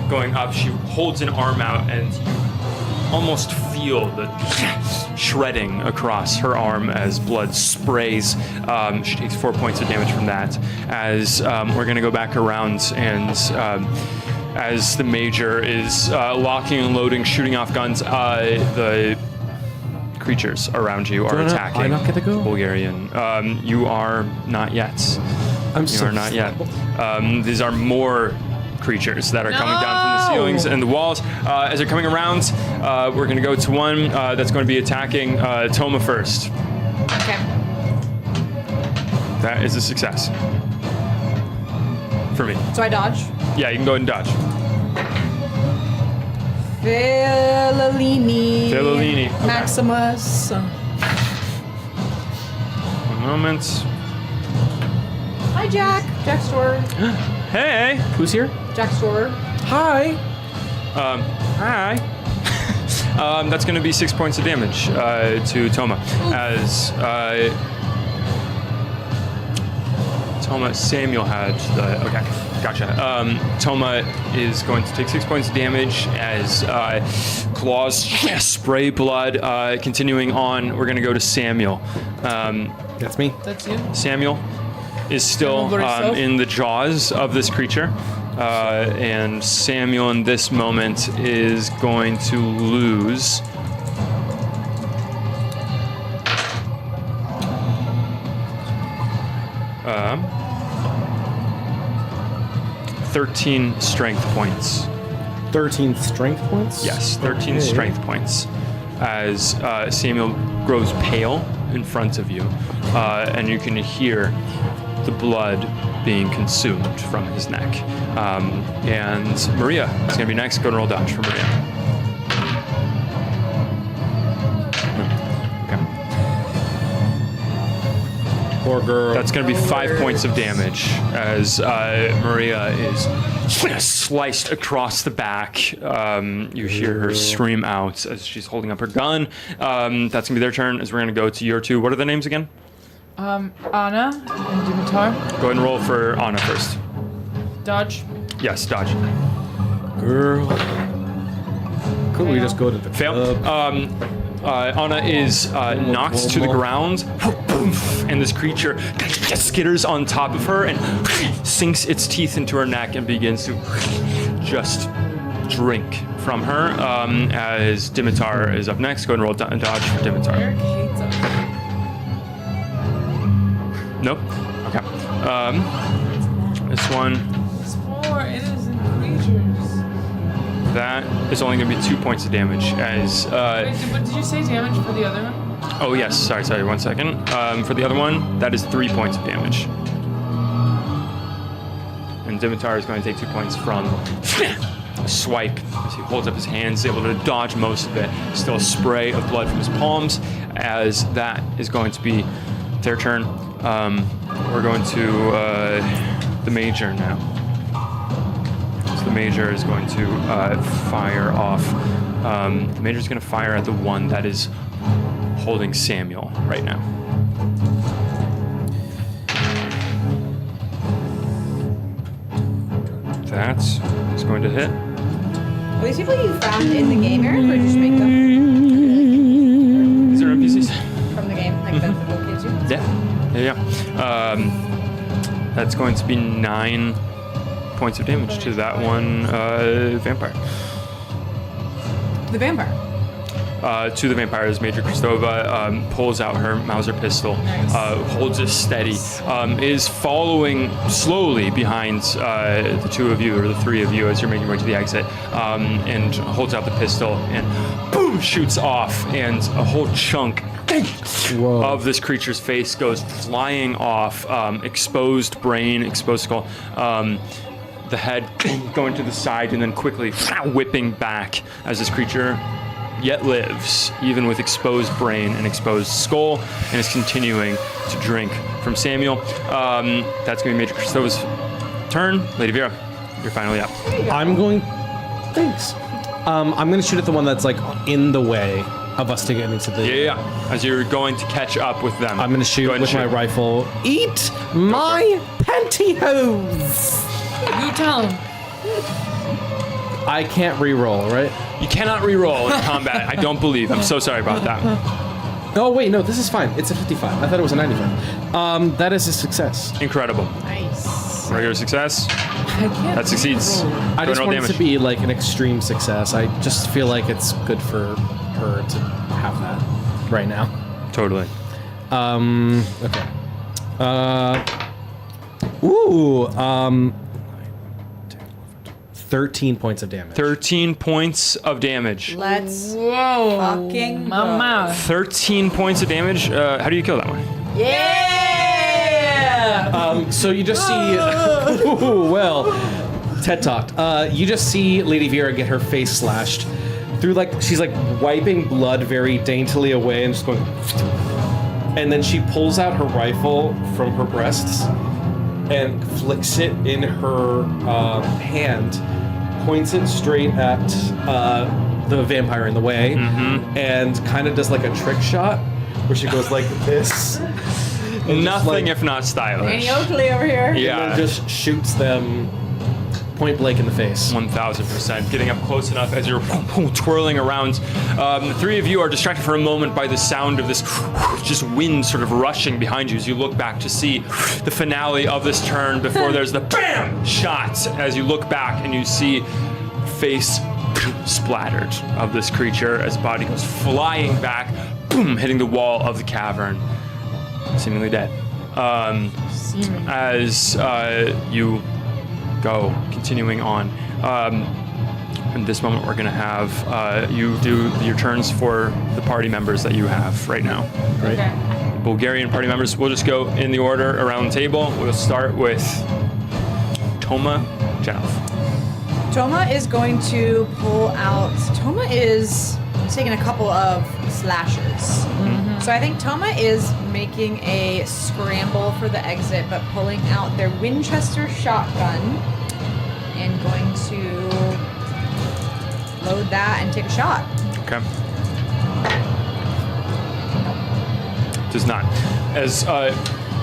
Going up, she holds an arm out and you almost feel the shredding across her arm as blood sprays. She takes 4 points of damage from that. As we're going to go back around and as the major is locking and loading, shooting off guns, the creatures around you are attacking. I'm not gonna go? Bulgarian. You are not yet. I'm You so are not yet. These are more creatures that are coming down from the ceilings and the walls. As they're coming around, we're going to go to one that's going to be attacking Toma first. Okay. That is a success. For me. So I dodge. Yeah, you can go ahead and dodge. Fellini. Fellini, okay. Maximus. One moment. Hi, Jack. Jack Storer. Hey! Who's here? Jack Storer. Hi. Hi. That's going to be 6 points of damage to Toma. As Toma, Samuel had the... Okay. Gotcha. Toma is going to take 6 points of damage as claws spray blood. Continuing on, we're going to go to Samuel. That's me. That's you. Samuel is still in the jaws of this creature. And Samuel in this moment is going to lose 13 strength points. 13 strength points? Yes, 13 Okay. strength points as Samuel grows pale in front of you, and you can hear the blood being consumed from his neck. And Maria is going to be next. Go and roll dodge for Maria. Okay. Poor girl. That's going to be 5 points of damage as Maria is sliced across the back. You hear her scream out as she's holding up her gun. That's going to be their turn as we're going to go to your two. What are the names again? Anna and Dimitar. Go ahead and roll for Anna first. Dodge. Yes, dodge. Girl. Could we just go to the Fail. club? Anna is knocked to the ground, and this creature skitters on top of her and sinks its teeth into her neck and begins to just drink from her. As Dimitar is up next, go ahead and roll dodge for Dimitar. Eric hates us. Nope. Okay. This one, It's for innocent creatures. that is only going to be 2 points of damage. As Wait, but did you say damage for the other one? oh yes, sorry, 1 second. For the other one, that is 3 points of damage. And Dimitar is going to take 2 points from a swipe as he holds up his hands, able to dodge most of it. Still a spray of blood from his palms. As that is going to be their turn. We're going to the Major now. So the Major is going to fire off. The Major is going to fire at the one that is holding Samuel right now. That is going to hit. Are these people you found in the game, Eric, or did you just make them These are NPCs. from the game? Like the little kids you? Yeah. That's going to be 9 points of damage to that one vampire. The vampire. To the vampire, as Major Kristova pulls out her Mauser pistol, holds it steady, is following slowly behind the two of you, or the three of you, as you're making your way to the exit, and holds out the pistol and boom, shoots off, and a whole chunk of this creature's face goes flying off, exposed brain, exposed skull, the head going to the side, and then quickly whipping back as this creature yet lives, even with exposed brain and exposed skull, and is continuing to drink from Samuel. That's going to be Major Christova's turn. Lady Vera, you're finally up. I'm going. Thanks. I'm going to shoot at the one that's like in the way of us to get into the. Yeah. As you're going to catch up with them. I'm going to shoot Go ahead with and my rifle. Eat my pantyhose! You tell him. I can't re-roll, right? You cannot re-roll in combat. I don't believe. I'm so sorry about that. Oh wait, no, this is fine. It's a 55. I thought it was a 95. That is a success. Incredible. Nice. Regular success. I can't. That succeeds. I Go just and roll want it damage. to be like an extreme success. I just feel like it's good for her to have that right now. Totally. Okay. 13 points of damage. 13 points of damage. Let's Whoa. fucking My go. mouth. 13 points of damage. How do you kill that one? Yeah! So you just see, well, TED Talked. You just see Lady Vera get her face slashed through, like, she's like wiping blood very daintily away and just going, and then she pulls out her rifle from her breasts and flicks it in her hand, points it straight at the vampire in the way, and kind of does like a trick shot where she goes like this. and just, Nothing like, if not stylish. Danny Oakley over here. Yeah. and then just shoots them point blank in the face. 1,000%. Getting up close enough as you're twirling around. The three of you are distracted for a moment by the sound of this just wind sort of rushing behind you as you look back to see the finale of this turn before there's the BAM! Shot as you look back and you see face splattered of this creature as the body goes flying back, boom, hitting the wall of the cavern, seemingly dead. As you go, continuing on. In this moment, we're going to have you do your turns for the party members that you have right now. Right? Okay. Bulgarian party members. We'll just go in the order around the table. We'll start with Toma Janov. Toma is going to pull out. Toma is taking a couple of slashers. So I think Toma is making a scramble for the exit, but pulling out their Winchester shotgun and going to load that and take a shot. Okay. Does not. As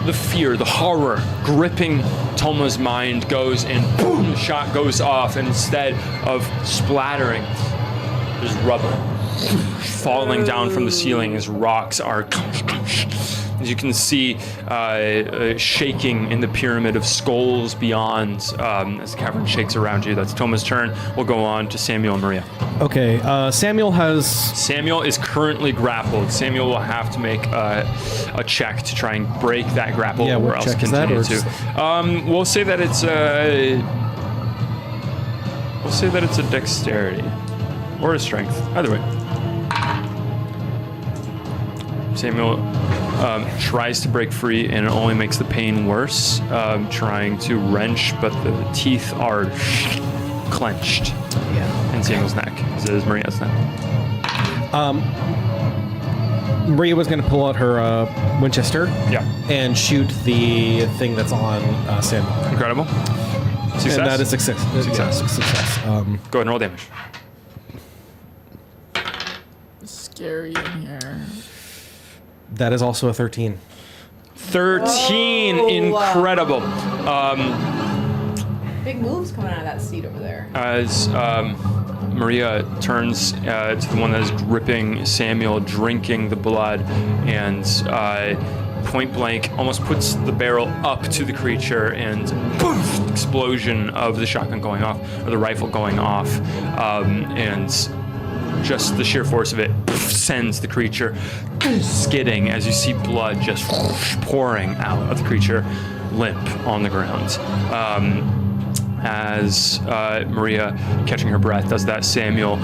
the fear, the horror gripping Toma's mind goes and boom, the shot goes off, and instead of splattering, there's rubble falling down from the ceiling as rocks are, as you can see, shaking in the pyramid of skulls beyond as the cavern shakes around you. That's Toma's turn. We'll go on to Samuel and Maria. Okay, Samuel is currently grappled. Samuel will have to make a check to try and break that grapple, Yeah, or what else check is that, continue or to. We'll say that it's a dexterity or a strength. Either way. Samuel tries to break free, and it only makes the pain worse, trying to wrench, but the teeth are clenched in Samuel's neck, as it is Maria's neck. Maria was going to pull out her Winchester and shoot the thing that's on Samuel. Incredible. Success? And that is success. Success. Yeah, success. Go ahead and roll damage. Scary in here. That is also a 13. 13. Incredible. Big moves coming out of that seat over there. As Maria turns to the one that is gripping Samuel, drinking the blood, and point blank almost puts the barrel up to the creature, and poof, explosion of the shotgun going off, or the rifle going off, and just the sheer force of it sends the creature skidding as you see blood just pouring out of the creature, limp on the ground. As Maria, catching her breath, does that, Samuel,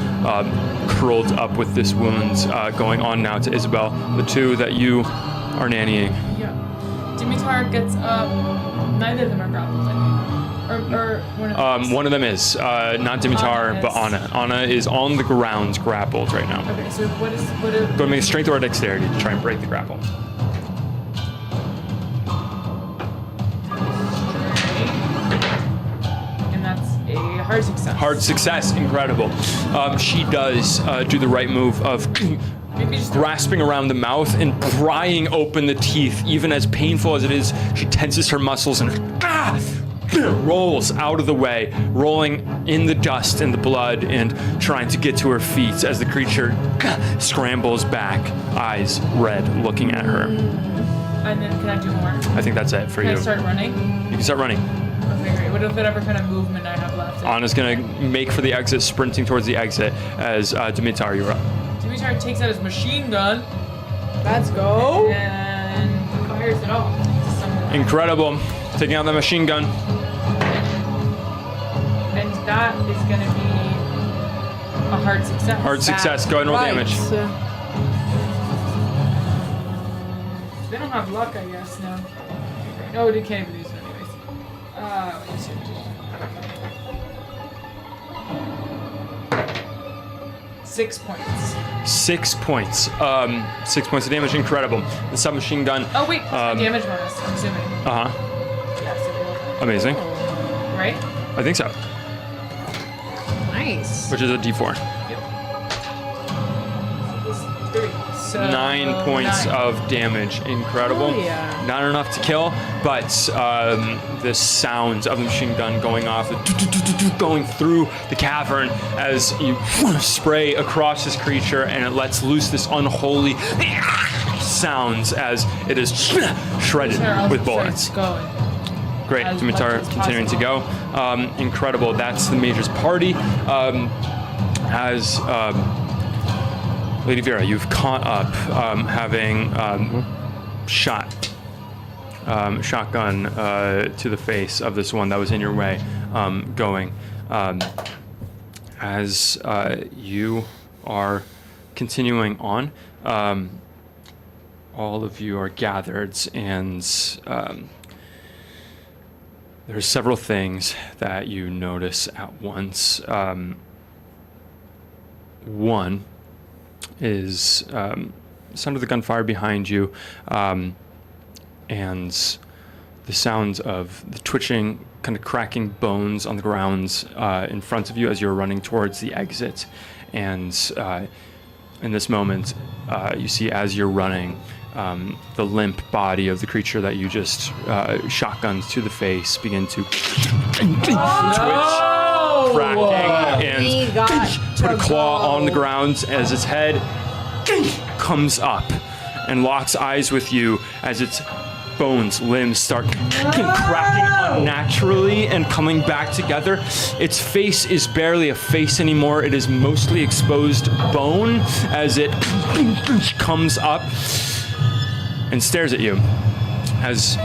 curled up with this wound, going on now to Isabel, the two that you are nannying. Yeah. Dimitar gets up. Neither of them are grappled, I think. Or one of them. One of them is not Dimitar, Anna but is. Anna. Anna is on the ground, grappled right now. Okay, so what is Go ahead and make a strength or a dexterity to try and break the grapple. And that's a hard success. Hard success, incredible. She does do the right move of Maybe just grasping around the mouth and prying open the teeth. Even as painful as it is, she tenses her muscles and rolls out of the way, rolling in the dust and the blood and trying to get to her feet as the creature scrambles back, eyes red, looking at her. And then can I do more? I think that's it for Can you. I start running? You can start running. Okay, great. Whatever kind of movement I have left. Anna's gonna make for the exit, sprinting towards the exit as Dimitar, you're up. Dimitar takes out his machine gun Let's go. and fires it off to someone. Incredible. Taking out the machine gun. And that is going to be a hard success. Hard success. Go ahead and roll damage. They don't have luck, I guess, no. No, they can't even use it anyways. What is it? 6 points. 6 points. 6 points of damage. Incredible. The submachine gun. Oh, wait, plus my damage bonus, I'm assuming. Uh-huh. Yeah, so roll that. Amazing. Right? I think so. Nice. Which is a D4. Yep. So this 3. So 9 points 9. of damage. Incredible. Oh, yeah. Not enough to kill, but the sounds of the machine gun going off, going through the cavern as you spray across this creature, and it lets loose this unholy sounds as it is shredded with bullets. Going. Great, as Dimitar much as continuing to go. Incredible. That's the Major's party. As Lady Vera, you've caught up, having shotgun to the face of this one that was in your way, going. As you are continuing on, all of you are gathered, and there's several things that you notice at once. One is sound of the gunfire behind you, and the sounds of the twitching, kind of cracking bones on the ground in front of you as you're running towards the exit. And in this moment, you see as you're running, the limp body of the creature that you just shotgunned to the face begin to twitch, cracking, and put a claw on the ground as its head comes up and locks eyes with you as its bones, limbs start cracking unnaturally and coming back together. Its face is barely a face anymore. It is mostly exposed bone as it comes up and stares at you as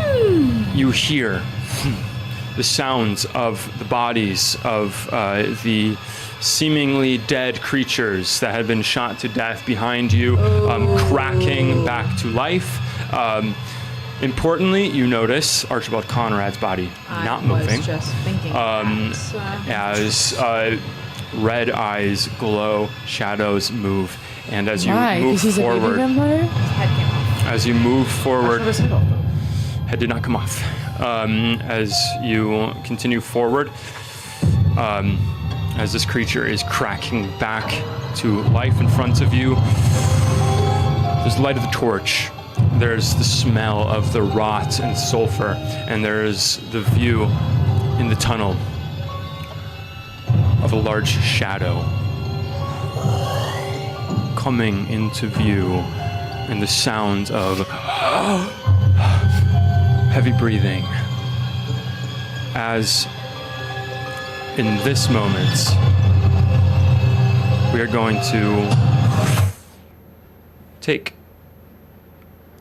you hear the sounds of the bodies of the seemingly dead creatures that had been shot to death behind you, cracking back to life. Importantly, you notice Archibald Conrad's body not moving. I was just thinking as red eyes glow, shadows move, and as you move forward, as you move forward, head did not come off. As you continue forward, as this creature is cracking back to life in front of you, there's the light of the torch. There's the smell of the rot and sulfur, and there's the view in the tunnel of a large shadow coming into view, and the sound of heavy breathing. As in this moment, we are going to take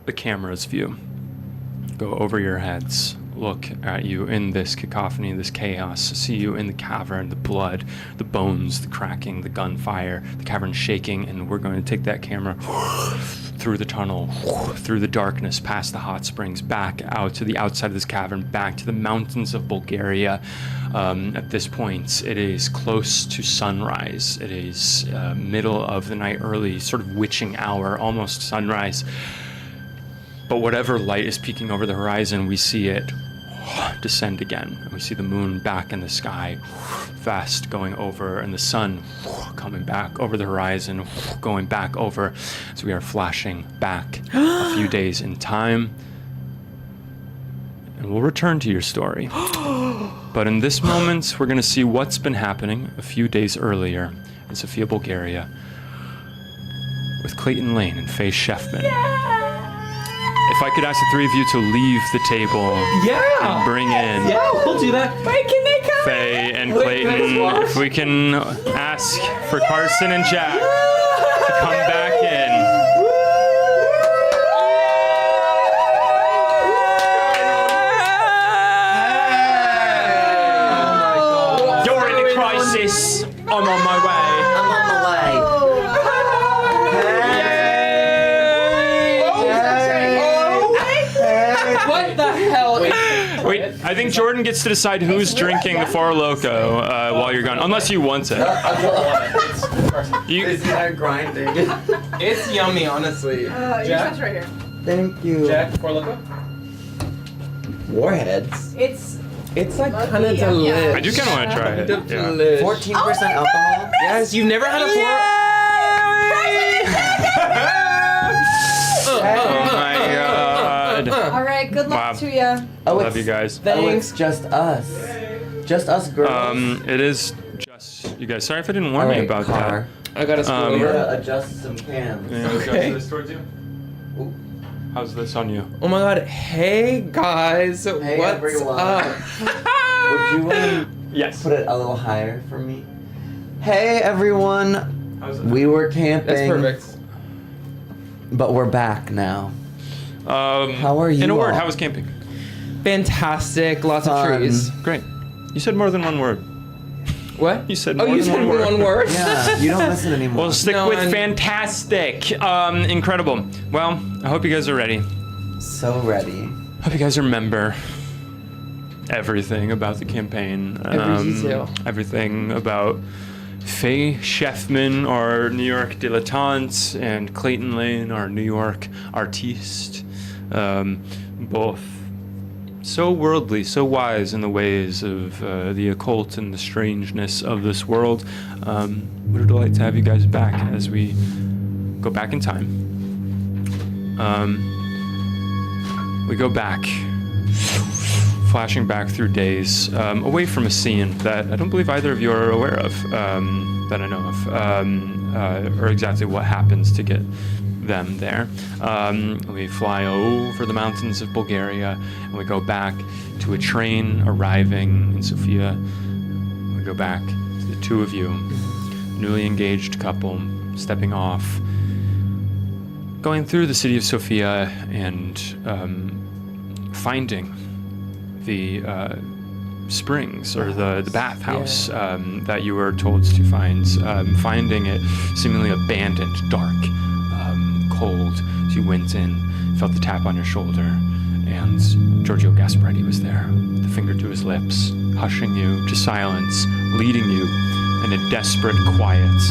the camera's view, go over your heads, look at you in this cacophony, this chaos, see you in the cavern, the blood, the bones, the cracking, the gunfire, the cavern shaking, and we're going to take that camera through the tunnel, through the darkness, past the hot springs, back out to the outside of this cavern, back to the mountains of Bulgaria. At this point, it is close to sunrise. It is middle of the night, early, sort of witching hour, almost sunrise. But whatever light is peeking over the horizon, we see it descend again. And we see the moon back in the sky, fast going over, and the sun coming back over the horizon, going back over. So we are flashing back a few days in time. And we'll return to your story. But in this moment, we're going to see what's been happening a few days earlier in Sofia, Bulgaria, with Clayton Lane and Faye Sheffman. If I could ask the three of you to leave the table and bring in we'll do that. Wait, can they come? Faye and Clayton, if we can ask for Carson and Jack to come back in. You're in a crisis. I'm on my way. I'm on my way. What the hell? Wait, I think Jordan gets to decide who's drinking the Four Loko while you're gone, unless you want it. Is that grinding? It's yummy, honestly. Your Jack? stuff's right here. Thank you. Jack, Four Loko? Warheads. It's like kind of Yeah. delicious. I do kind of want to try it. Yeah. Delish. 14% alcohol. Yes, you've never had a four. To ya. Oh, Love you guys. Oh, it's just us. Just us girls. It is just you guys. Sorry if I didn't warn All you right, about car. I gotta scroll We over. gotta adjust some cams. that. Okay. This towards you? Ooh. How's this on you? Oh my god. Hey guys. Hey, What's everyone. up? Would you Yes. put it a little higher for me? Hey everyone. How's it? We were camping. That's perfect. But we're back now. How are you In a word, all? how was camping? Fantastic. Lots of Fun. trees. Great. You said more than one word. What? You said Oh, more you than said one word. one word? Yeah, you don't listen anymore. We'll stick No, with I'm- fantastic. Incredible. Well, I hope you guys are ready. So ready. Hope you guys remember everything about the campaign. Every detail. Everything about Faye Sheffman, our New York dilettante, and Clayton Lane, our New York artiste. Both so worldly, so wise in the ways of the occult and the strangeness of this world. What a delight to have you guys back as we go back in time. We go back, flashing back through days, away from a scene that I don't believe either of you are aware of, that I know of, or exactly what happens to get them there. We fly over the mountains of Bulgaria, and we go back to a train arriving in Sofia. We go back to the two of you, newly engaged couple, stepping off, going through the city of Sofia and finding the springs or the bathhouse that you were told to find, finding it seemingly abandoned, dark, cold. As you went in, felt the tap on your shoulder, and Giorgio Gasparetti was there, with the finger to his lips, hushing you to silence, leading you in a desperate quiet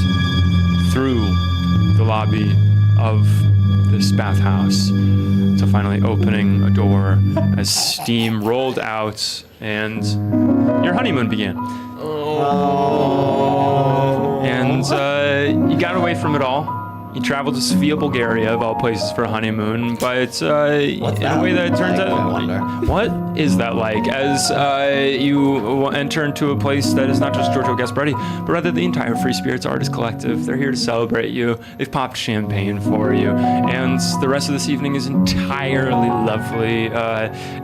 through the lobby of this bathhouse, to finally opening a door as steam rolled out and your honeymoon began. And you got away from it all. You traveled to Sofia, Bulgaria, of all places, for a honeymoon, but in a way that turns like, I out, wonder? what is that like? As you enter into a place that is not just Giorgio Gasparetti, but rather the entire Free Spirits Artist Collective. They're here to celebrate you. They've popped champagne for you, and the rest of this evening is entirely lovely.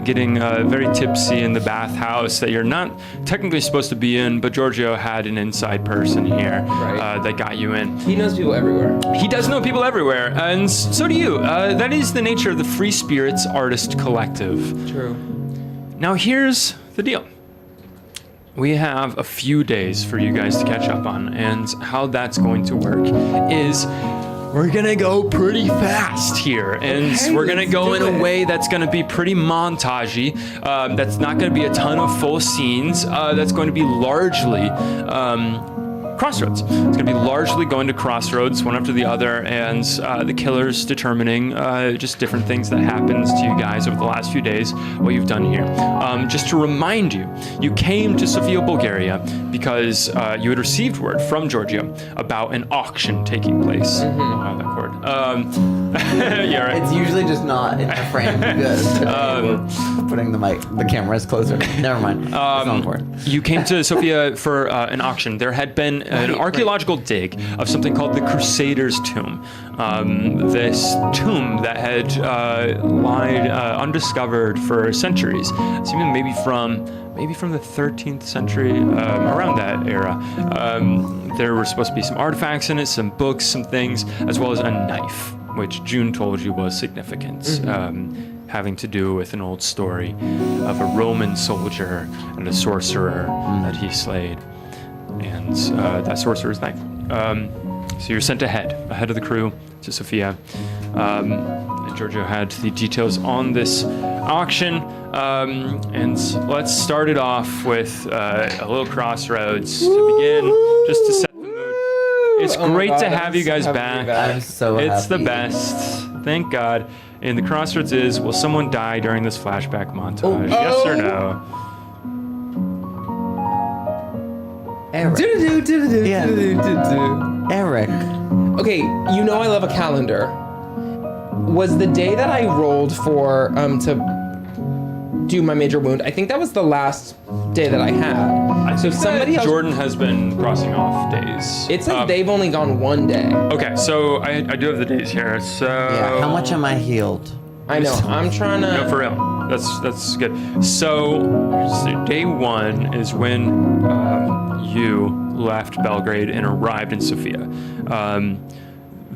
Getting very tipsy in the bathhouse that you're not technically supposed to be in, but Giorgio had an inside person here that got you in. He knows people everywhere. He does know people everywhere, and so do you. That is the nature of the Free Spirits Artist Collective. True. Now here's the deal. We have a few days for you guys to catch up on, and how that's going to work is we're gonna go pretty fast here, and we're gonna go in a way that's gonna be pretty montagey. That's not gonna be a ton of full scenes. That's going to be largely crossroads. It's going to be largely going to crossroads, one after the other, and the killers determining just different things that happened to you guys over the last few days, what you've done here. Just to remind you, you came to Sofia, Bulgaria, because you had received word from Giorgio about an auction taking place. Wow, that chord. Yeah, right. It's usually just not in the frame. Good. Putting the cameras closer. Never mind. It's not important. You came to Sofia for an auction. There had been an archaeological dig of something called the Crusaders' Tomb. This tomb that had lied undiscovered for centuries, seeming maybe from the 13th century, around that era. There were supposed to be some artifacts in it, some books, some things, as well as a knife, which June told you was significant, having to do with an old story of a Roman soldier and a sorcerer that he slayed. And that sorcerer's knife. So you're sent ahead of the crew to Sofia. And Giorgio had the details on this auction. And let's start it off with a little crossroads to begin, just to set the mood. It's great to have you guys back. I'm so happy. It's the best. Thank God. And the crossroads is, will someone die during this flashback montage? Yes or no? Eric. Yeah. Eric. Okay, you know I love a calendar. Was the day that I rolled for to do my major wound. I think that was the last day that I had. So somebody else. Jordan has been crossing off days. It says they've only gone 1 day. Okay, so I do have the days here. So Yeah. How much am I healed? I know. I'm trying to. No, for real. That's good. So day 1 is when you left Belgrade and arrived in Sofia.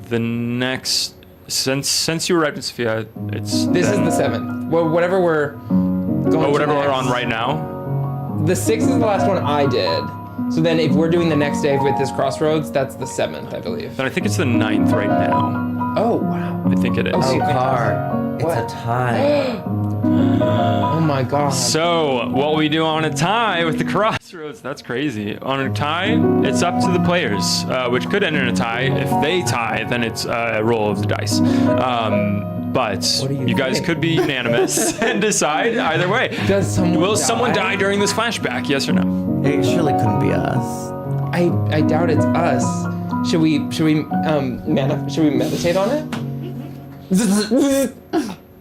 The next since you arrived in Sofia, it's This is the 7th. Well, whatever we're going. whatever to we're next. on right now. The 6th is the last one I did. So then, if we're doing the next day with this crossroads, that's the 7th, I believe. Then I think it's the 9th right now. Oh wow. I think it is. Oh, Oh, okay. Car. It's What? a tie. Oh my god. So, what we do on a tie with the crossroads, that's crazy. On a tie, it's up to the players, which could end in a tie. If they tie, then it's a roll of the dice. But What do you you guys think? could be unanimous and decide either way. Does someone Will someone die? die during this flashback, yes or no? It surely couldn't be us. I doubt it's us. Should we meditate on it?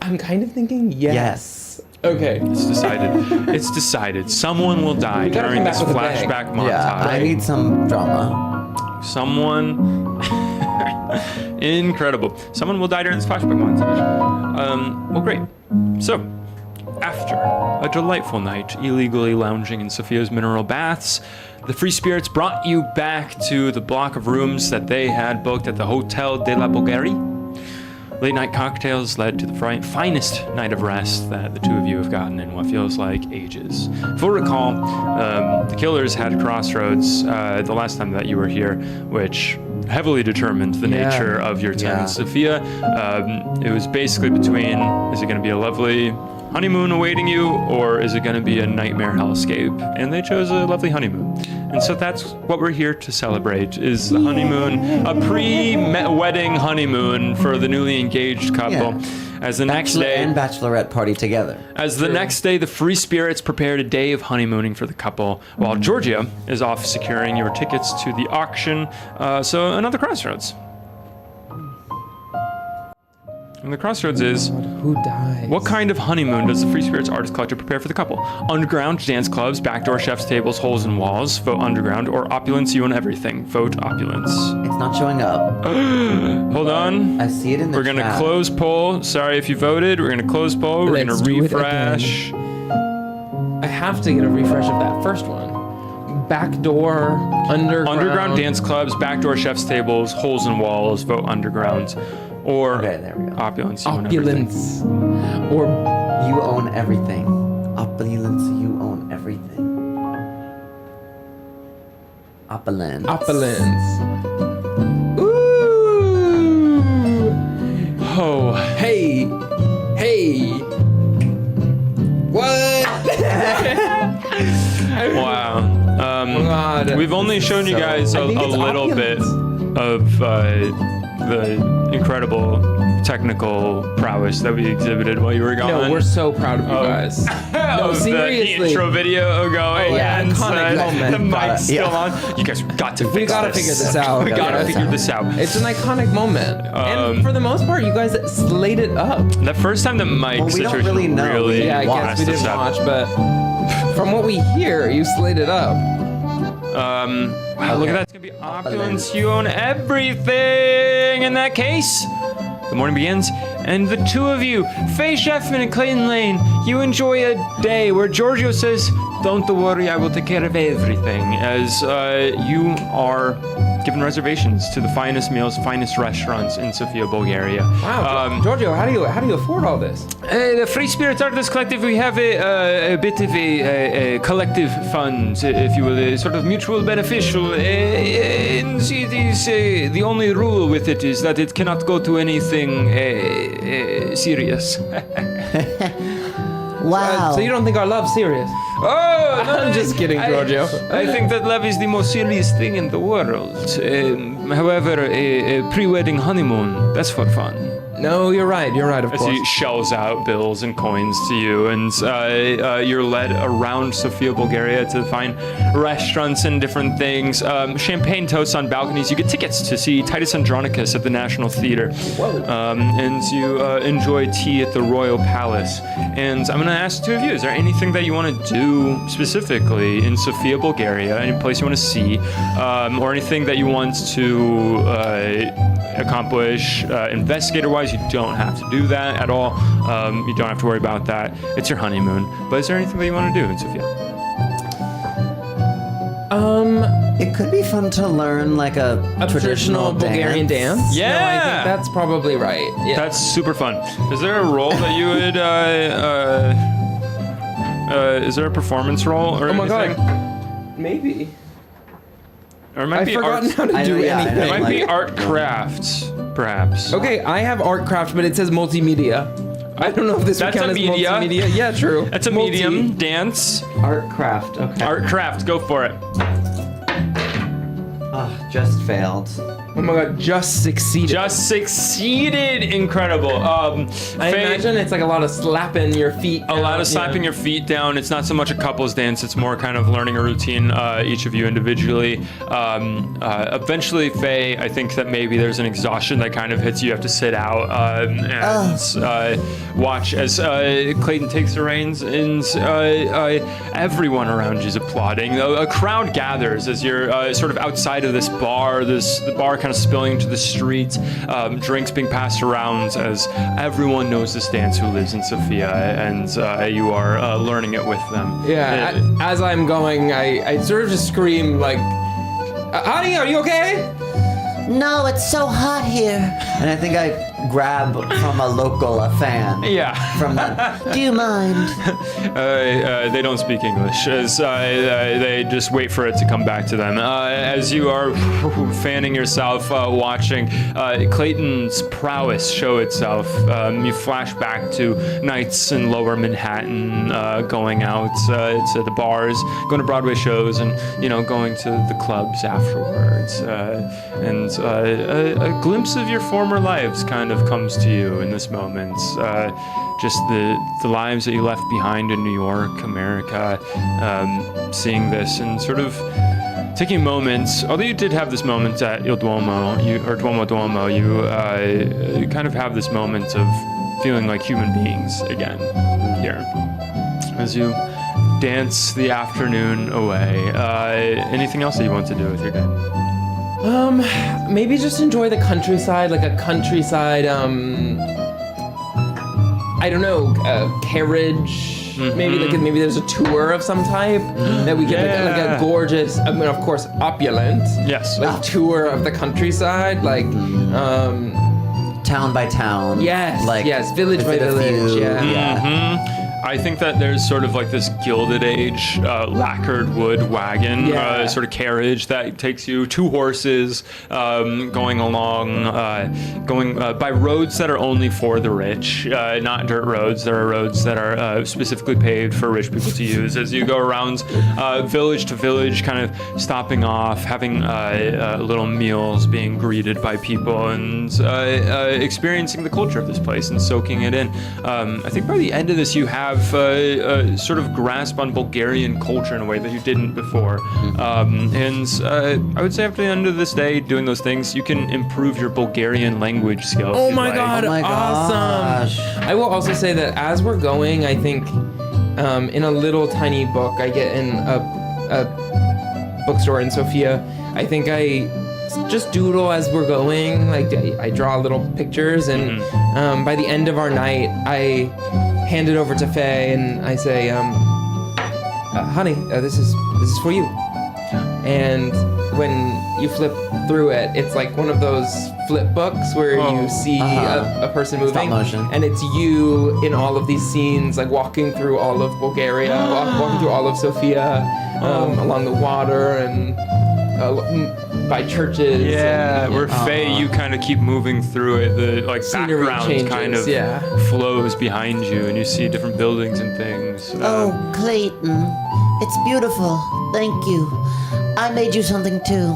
I'm kind of thinking yes. Okay. It's decided. It's decided. Someone will die We gotta during come this back with a bang. flashback montage. Yeah, I need some drama. Someone incredible. Someone will die during this flashback montage. Well, great. So, after a delightful night illegally lounging in Sofia's mineral baths, the free spirits brought you back to the block of rooms that they had booked at the Hotel de la Bulgaria. Late night cocktails led to the finest night of rest that the two of you have gotten in what feels like ages. If you'll recall, the killers had crossroads the last time that you were here, which heavily determined the Yeah. nature of your time Yeah. in Sofia. It was basically between, is it going to be a lovely honeymoon awaiting you, or is it going to be a nightmare hellscape? And they chose a lovely honeymoon. And so that's what we're here to celebrate, is the honeymoon, a pre-wedding honeymoon for the newly engaged couple. Yeah. As the next Bachelor day, and bachelorette party together. as the next day, the free spirits prepared a day of honeymooning for the couple, while Georgia is off securing your tickets to the auction. So another crossroads. And the crossroads is, Who dies? what kind of honeymoon does the Free Spirits Artist Collective prepare for the couple? Underground dance clubs, backdoor chef's tables, holes in walls, vote underground, or opulence, you own everything, vote opulence. It's not showing up. Hold on. I see it in the We're gonna chat. close poll. Sorry if you voted. We're gonna close poll. We're Let's gonna do it refresh. I have to get a refresh of that first one. Backdoor, Underground dance clubs, backdoor chef's tables, holes in walls, vote underground, or Okay, there we go. opulence. You own everything. Opulence. Or You own everything. Opulence, you own everything. Opulence. opulence. Ooh. Oh, Hey. Hey. What? wow. God. We've only shown you guys a I think it's little bit opulence. of the incredible technical prowess that we exhibited while you were gone. No, we're so proud of you guys. No, Of seriously. The intro video going. yeah, and iconic moment. The mic's still Yeah. on. You guys got to fix We gotta figure this out. We gotta guys. figure this out. It's an iconic moment. and for the most part, you guys slayed it up. The first time the mic Well, we don't situation really know. really Yeah, I guess messed we us didn't up. watch, but from what we hear, you slayed it up. Wow, look at that. It's gonna be opulence. You own everything in that case. The morning begins, and the two of you, Faye Sheffman and Clayton Lane, you enjoy a day where Giorgio says, "Don't worry, I will take care of everything," as you are given reservations to the finest meals, finest restaurants in Sofia, Bulgaria. Wow, Giorgio, how do you afford all this? The Free Spirits Artist Collective, we have a bit of a collective fund, if you will, a sort of mutual beneficial. And it is, the only rule with it is that it cannot go to anything serious. Wow. So you don't think our love's serious? Oh, no, I'm just kidding, Giorgio. I think that love is the most serious thing in the world. However, a pre-wedding honeymoon, that's for fun. No, you're right, of As course. he shells out bills and coins to you, and you're led around Sofia, Bulgaria to find restaurants and different things. Champagne toasts on balconies. You get tickets to see Titus Andronicus at the National Theater. Whoa. And you enjoy tea at the Royal Palace. And I'm going to ask the two of you, is there anything that you want to do specifically in Sofia, Bulgaria, any place you want to see, or anything that you want to accomplish investigator-wise? You don't have to do that at all. You don't have to worry about that. It's your honeymoon. But is there anything that you want to do in Sofia? It could be fun to learn like a traditional Bulgarian dance? Yeah. No, I think that's probably right. Yeah. That's super fun. Is there a role that you would, is there a performance role or Oh my anything? god. Maybe. Or it might I've be forgotten art. how to I do know, yeah, I anything. know. It might be Like- art crafts, perhaps. Okay, I have art craft, but it says multimedia. I don't know if this would That's count a as media. multimedia. Yeah, true. That's a Multi. medium. Dance. Art craft. Okay. Art craft. Go for it. Just failed. Oh my god, just succeeded. Just succeeded. Incredible. I Faye, imagine it's like a lot of slapping your feet. a lot of slapping your feet down. It's not so much a couples dance. It's more kind of learning a routine, each of you individually. Eventually, Faye, I think that maybe there's an exhaustion that kind of hits you. You have to sit out and watch as Clayton takes the reins, and everyone around you is applauding. A crowd gathers as you're sort of outside of this bar. The bar kind of spilling into the street. Drinks being passed around as everyone knows this dance who lives in Sofia, and you are learning it with them. Yeah, as I'm going, I sort of just scream like, honey, are you okay? No, it's so hot here. And I think I grab from a local a fan. Yeah. From that. Do you mind? They don't speak English, as they just wait for it to come back to them. As you are fanning yourself, watching Clayton's prowess show itself, you flash back to nights in Lower Manhattan, going out to the bars, going to Broadway shows, and going to the clubs afterwards. And a glimpse of your former lives kind of comes to you in this moment. Just the lives that you left behind in New York, America, seeing this and sort of taking moments. Although you did have this moment at Il Duomo, Duomo, you kind of have this moment of feeling like human beings again here. As you dance the afternoon away. Anything else that you want to do with your day? Maybe just enjoy the countryside, like a countryside, I don't know, carriage. Maybe there's a tour of some type that we get like a gorgeous, I mean, of course, opulent. Yes. Like tour of the countryside, like, Town by town. yes, village by with a village, few- yeah. I think that there's sort of like this Gilded Age lacquered wood wagon sort of carriage that takes you, 2 horses going along, going by roads that are only for the rich, not dirt roads. There are roads that are specifically paved for rich people to use. As you go around village to village, kind of stopping off, having little meals, being greeted by people, and experiencing the culture of this place and soaking it in. I think by the end of this, you have a sort of grasp on Bulgarian culture in a way that you didn't before. And I would say after the end of this day, doing those things, you can improve your Bulgarian language skills. Oh my god, Oh my awesome. gosh. I will also say that as we're going, I think in a little tiny book I get in a bookstore in Sofia, I think I just doodle as we're going, like I draw little pictures, and by the end of our night I hand it over to Faye and I say, honey, this is for you. And when you flip through it, it's like one of those flip books where you see a person moving, Stop motion. and it's you in all of these scenes, like walking through all of Bulgaria, walking through all of Sofia, along the water and by churches. Yeah, and, where Faye, you kind of keep moving through it. The like Scenery background changes, kind of flows behind you, and you see different buildings and things. Oh, Clayton, it's beautiful. Thank you. I made you something too.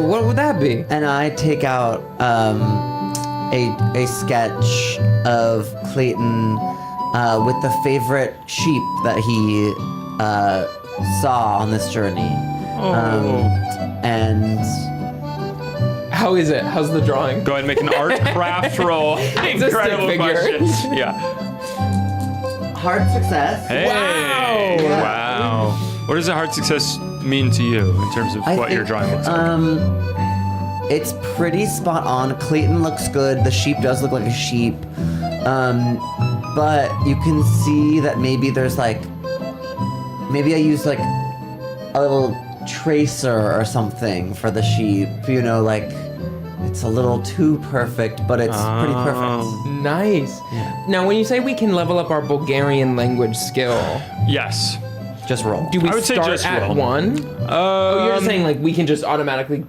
What would that be? And I take out a sketch of Clayton with the favorite sheep that he saw on this journey. And How is it? How's the drawing? Go ahead and make an art craft roll. Incredible stick figure. question. Yeah. hard success. Hey. Wow. What does a hard success mean to you in terms of what your drawing looks like? It's pretty spot on. Clayton looks good. The sheep does look like a sheep. But you can see that maybe there's maybe I used a little tracer or something for the sheep. You know, it's a little too perfect, but it's pretty perfect. Nice. Yeah. Now, when you say we can level up our Bulgarian language skill, Yes. Just roll. do we I would say start just at roll. 1? You're just saying we can just automatically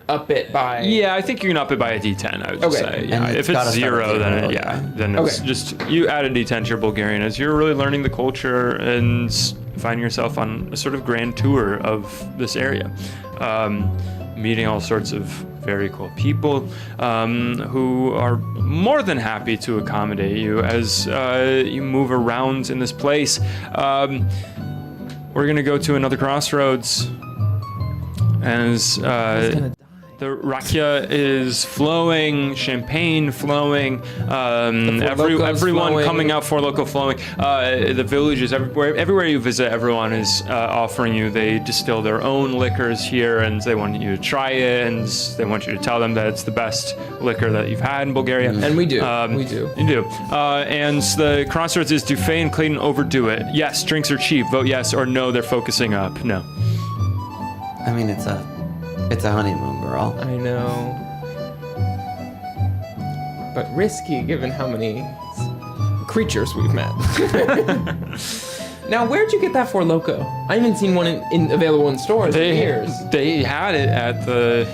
up it by. Yeah, I think you can up it by a D10. I would Okay. say. Yeah. And If gotta it's start 0, with then 0, then it's Okay. just you add a D10 to your Bulgarian as you're really learning the culture and finding yourself on a sort of grand tour of this area, meeting all sorts of very cool people who are more than happy to accommodate you as you move around in this place. We're gonna go to another crossroads as the rakia is flowing, champagne flowing, everyone flowing. coming out, Four Loko flowing. The villages, everywhere you visit, everyone is offering you. They distill their own liquors here, and they want you to try it, and they want you to tell them that it's the best liquor that you've had in Bulgaria. And we do. We do. You do. And the crossroads is: do Faye and Clayton overdo it? Yes, drinks are cheap. Vote yes, or no, they're focusing up. No. I mean, it's a honeymoon, girl. I know. But risky given how many creatures we've met. Now, where'd you get that for Loco? I haven't seen one available in stores in years. They had it at the.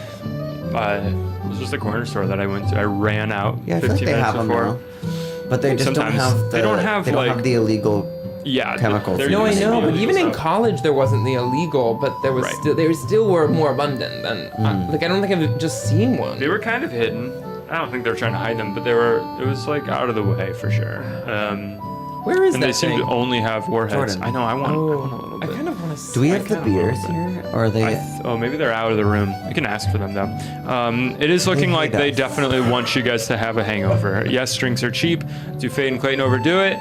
It was just the corner store that I went to. I ran out Yeah, I feel 15 like they minutes have them before. now. But they just don't Sometimes have they don't have, the illegal. Yeah, chemicals. they're No, I know, but even in stuff. college there wasn't the illegal, but there was Right. they still were more abundant than I don't think I've just seen one. They were kind of hidden. I don't think they were trying to hide them, but it was out of the way for sure. Where is And that they seem thing? to only have warheads. Jordan. I know. I want a Oh, little I bit. kind of want to. Do we have the kinda beers love it. here, or are they? Maybe they're out of the room. You can ask for them though. It is looking like they us. definitely want you guys to have a hangover. Yes, drinks are cheap. Do Faye and Clayton overdo it?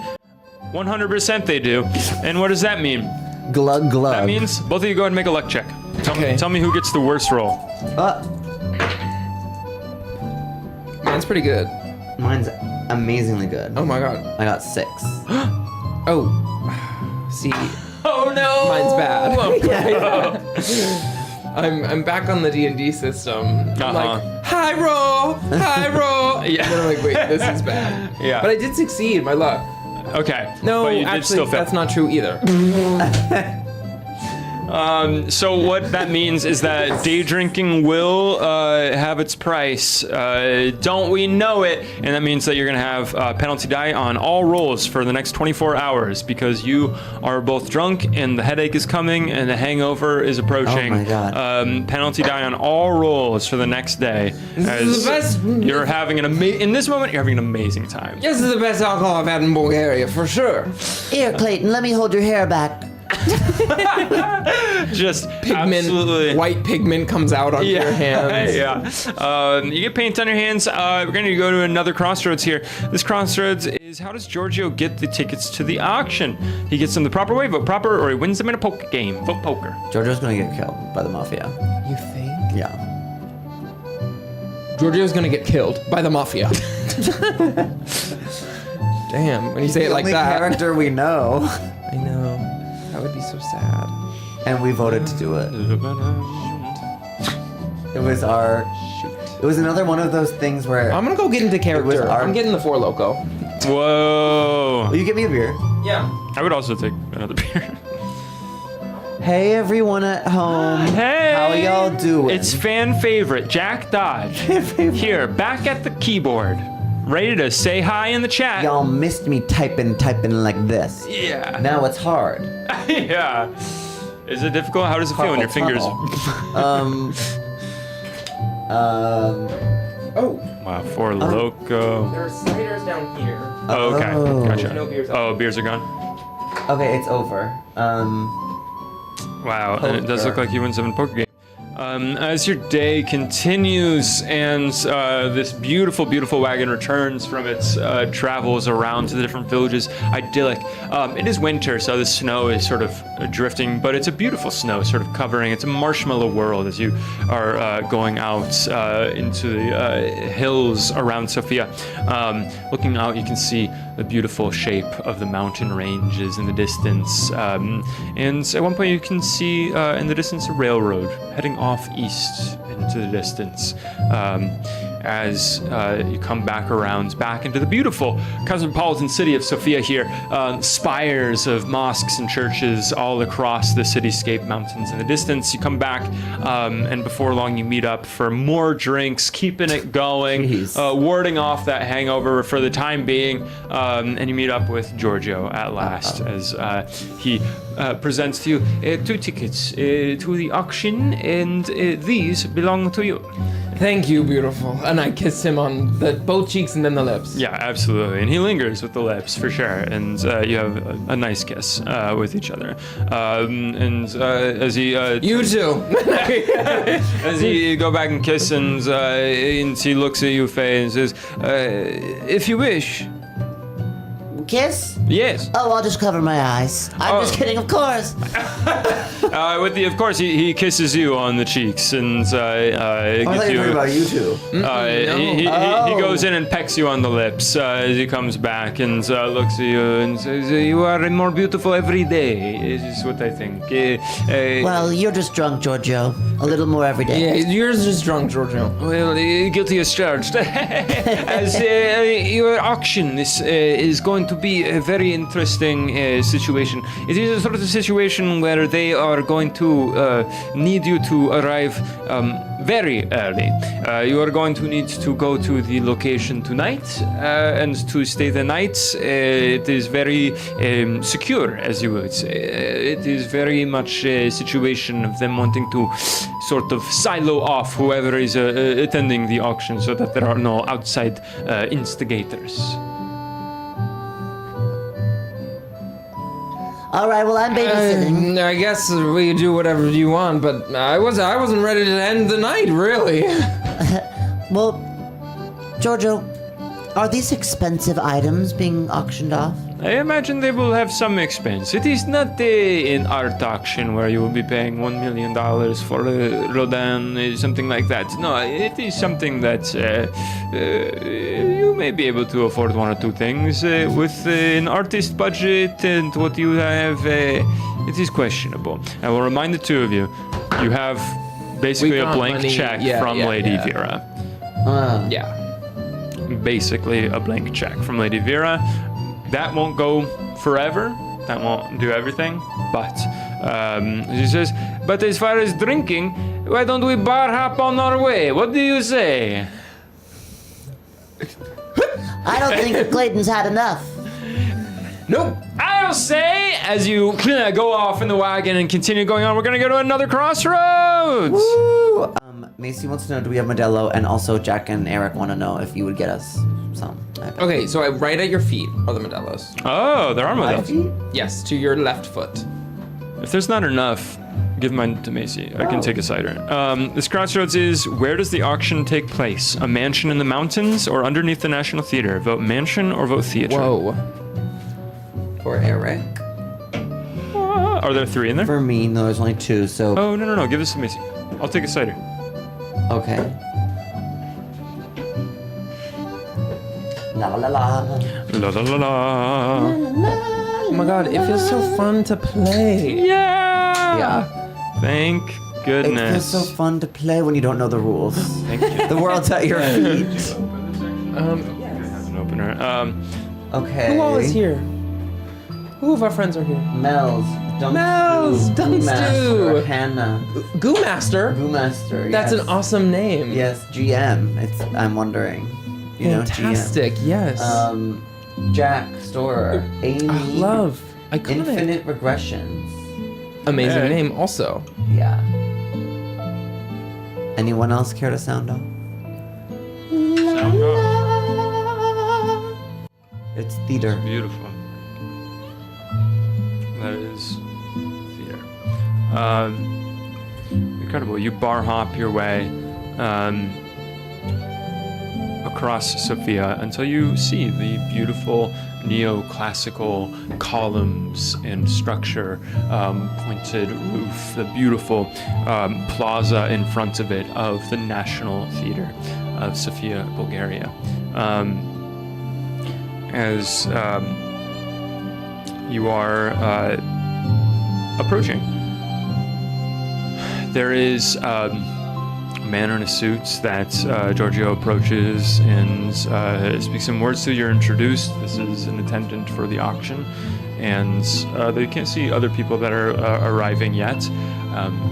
100% they do. And what does that mean? Glug glug. That means both of you go ahead and make a luck check. Tell me who gets the worst roll. Mine's pretty good. Mine's amazingly good. Oh my god. I got 6. Oh. See, Oh no! mine's bad. I'm back on the D&D system. I'm like, hi roll, hi roll. Yeah. And then I'm like, wait, this is bad. Yeah. But I did succeed. My luck. Okay. No, but you did actually, still fail. that's not true either. So what that means is that day drinking will have its price. Don't we know it? And that means that you're going to have penalty die on all rolls for the next 24 hours because you are both drunk and the headache is coming and the hangover is approaching. Oh my God. Penalty die on all rolls for the next day. This is the best. You're having in this moment, you're having an amazing time. This is the best alcohol I've had in Bulgaria, for sure. Here, Clayton, let me hold your hair back. Just Pigment, absolutely. white pigment comes out onto your hands. Yeah. You get paint on your hands. We're going to go to another crossroads here. This crossroads is how does Giorgio get the tickets to the auction? He gets them the proper way, vote proper, or he wins them in a poker game. Vote poker. Giorgio's gonna get killed by the mafia. You think? Yeah. Giorgio's gonna get killed by the mafia. Damn, when you say it like the only that. character we know, I know. That would be so sad. and we voted to do it. It was our. It was another one of those things where. I'm gonna go get into character. our- I'm getting the Four Loco. Whoa. Will you get me a beer? Yeah. I would also take another beer. Hey everyone at home. Hey. How y'all doing? It's fan favorite, Jack Dodge. Here, back at the keyboard. Ready to say hi in the chat. Y'all missed me typing like this. Yeah. Now it's hard. Yeah. Is it difficult? How does it feel when your fingers? Oh. Wow, 4 Loco. There are ciders down here. Oh, okay. Oh. Gotcha. No beers. Oh, beers are gone? Okay, it's over. Wow, and it does look Poker. like you win 7 poker game. As your day continues and this beautiful, beautiful wagon returns from its travels around to the different villages, idyllic. It is winter, so the snow is sort of drifting, but it's a beautiful snow sort of covering. It's a marshmallow world as you are going out into the hills around Sofia. Looking out, you can see the beautiful shape of the mountain ranges in the distance. And at one point you can see in the distance a railroad heading off east into the distance. As you come back into the beautiful cosmopolitan city of Sofia here, spires of mosques and churches all across the cityscape, mountains in the distance. You come back, and before long you meet up for more drinks, keeping it going, warding off that hangover for the time being, and you meet up with Giorgio at last as he presents to you 2 tickets to the auction, and these belong to you. Thank you, beautiful. And I kiss him on both cheeks and then the lips. Yeah, absolutely. And he lingers with the lips for sure. And you have a nice kiss with each other. And as he You too. as you go back and kiss, and he looks at you, Faye, and says, "If you wish." Kiss? Yes. Oh, I'll just cover my eyes. I'm just kidding, of course. Of course, he kisses you on the cheeks and I thought gets you were you. talking about you two. He goes in and pecks you on the lips as he comes back and looks at you and says, "You are more beautiful every day." Is what I think. Well, you're just drunk, Giorgio. A little more every day. Yeah, yours is drunk, Giorgio. Well, guilty as charged. As your auction, this is going to be a very interesting situation. It is a sort of situation where they are going to need you to arrive very early. You are going to need to go to the location tonight and to stay the night. It is very secure, as you would say. It is very much a situation of them wanting to sort of silo off whoever is attending the auction so that there are no outside instigators. All right, well, I'm babysitting. I guess we do whatever you want, but I wasn't ready to end the night, really. Well, Giorgio, are these expensive items being auctioned off? I imagine they will have some expense. It is not an art auction where you will be paying $1 million for a Rodin, something like that. No, it is something that you may be able to afford 1 or 2 things. With an artist budget and what you have, it is questionable. I will remind the 2 of you, you have basically We a got blank money. check Yeah, from yeah, Lady yeah. Vera. Yeah. Basically a blank check from Lady Vera. That won't go forever. That won't do everything. But she says, but as far as drinking, why don't we bar hop on our way? What do you say? I don't think Clayton's had enough. Nope. I'll say, as you go off in the wagon and continue going on, we're gonna go to another crossroads. Woo! Macy wants to know, do we have Modelo? And also Jack and Eric want to know if you would get us some. Okay, so right at your feet are the Modelos. Oh, there are models. Yes, to your left foot. If there's not enough, give mine to Macy. I can take a cider. This crossroads is, where does the auction take place? A mansion in the mountains or underneath the National Theater? Vote mansion or vote theater. Whoa. For Eric. Are there 3 in there? For me, no, there's only 2, so... Oh, no. Give this to Macy. I'll take a cider. Okay. La la la. La la la la. Oh my god, it feels so fun to play. Yeah! Yeah. Thank It feels goodness. so fun to play when you don't know the rules. Thank you. The world's at your feet. Has an opener. Okay. Who all is here? Who of our friends are here? Mel's. Mel's, Dunk Stew. Hannah. Goo Master. Master. That's yes. an awesome name. Yes, GM. I'm wondering. You Fantastic, yes. know, GM. Jack, Storer, Amy. Love. Iconic. Infinite Regressions. Amazing Yeah. name also. Yeah. Anyone else care to sound off? Sound theater. Beautiful. That is theater. Incredible. You bar hop your way across Sofia until you see the beautiful neoclassical columns and structure, pointed roof, the beautiful plaza in front of it of the National Theater of Sofia, Bulgaria. As you are approaching, there is a man in a suit that Giorgio approaches and speaks some words to. You're introduced. This is an attendant for the auction, and they can't see other people that are arriving yet.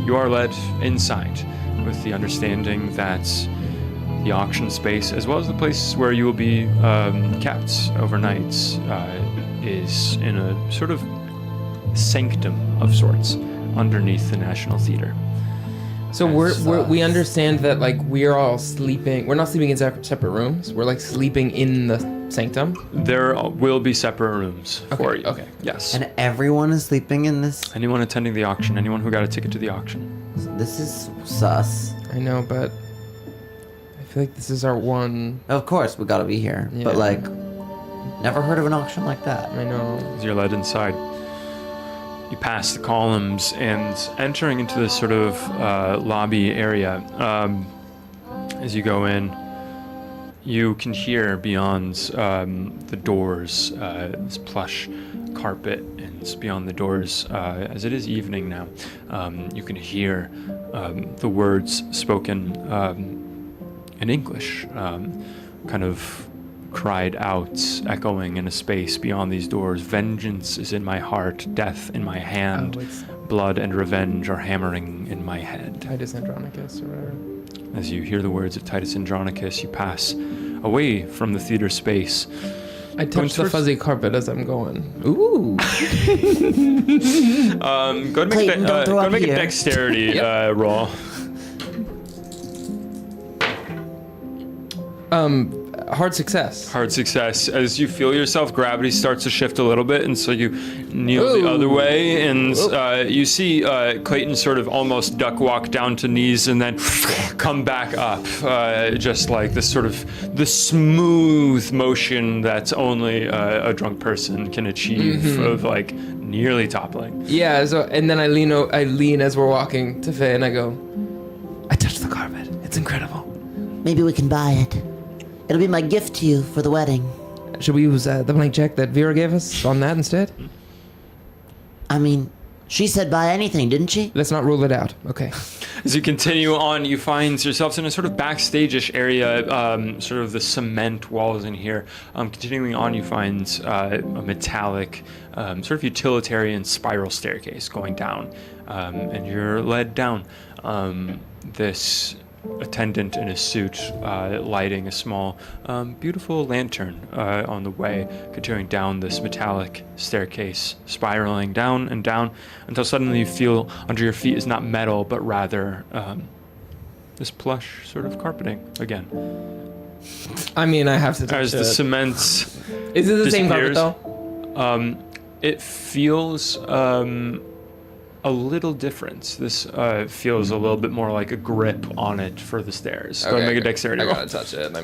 You are led inside with the understanding that the auction space, as well as the place where you will be kept overnight, is in a sort of sanctum of sorts underneath the National Theater. So we understand that like we are all sleeping. We're not sleeping in separate rooms. We're like sleeping in the sanctum. There will be separate rooms for you. Okay. Yes. And everyone is sleeping in this? Anyone attending the auction, anyone who got a ticket to the auction. This is sus. I know, but I feel like this is our one. Of course, we gotta be here. Yeah. But like, never heard of an auction like that. I know. As you're led inside, you pass the columns and entering into this sort of lobby area. As you go in, you can hear beyond the doors this plush carpet, and beyond the doors, as it is evening now, you can hear the words spoken in English, kind of cried out, echoing in a space beyond these doors. Vengeance is in my heart, death in my hand, blood and revenge are hammering in my head. Titus Andronicus or whatever. As you hear the words of Titus Andronicus, you pass away from the theater space. I touch the fuzzy carpet as I'm going. Ooh. Go ahead and Clayton, don't throw up make a here. dexterity roll. Hard success. Hard success. As you feel yourself, gravity starts to shift a little bit, and so you kneel the other way, and you see Clayton sort of almost duck walk down to knees and then come back up, just like this sort of the smooth motion that only a drunk person can achieve, of like nearly toppling. Yeah. So and then I lean as we're walking to Faye, and I go, I touched the carpet. It's incredible. Maybe we can buy it. It'll be my gift to you for the wedding. Should we use the blank check that Vera gave us on that instead? I mean, she said buy anything, didn't she? Let's not rule it out. Okay. As you continue on, you find yourselves in a sort of backstage-ish area, sort of the cement walls in here. Continuing on, you find a metallic, sort of utilitarian spiral staircase going down, and you're led down this attendant in a suit lighting a small, beautiful lantern on the way, continuing down this metallic staircase, spiraling down and down until suddenly you feel under your feet is not metal, but rather this plush sort of carpeting again. I mean, I have to touch As the cement Is it the same carpet disappears, though? it feels a little different. This feels a little bit more like a grip on it for the stairs. Go ahead and make a dexterity roll. I gotta touch it.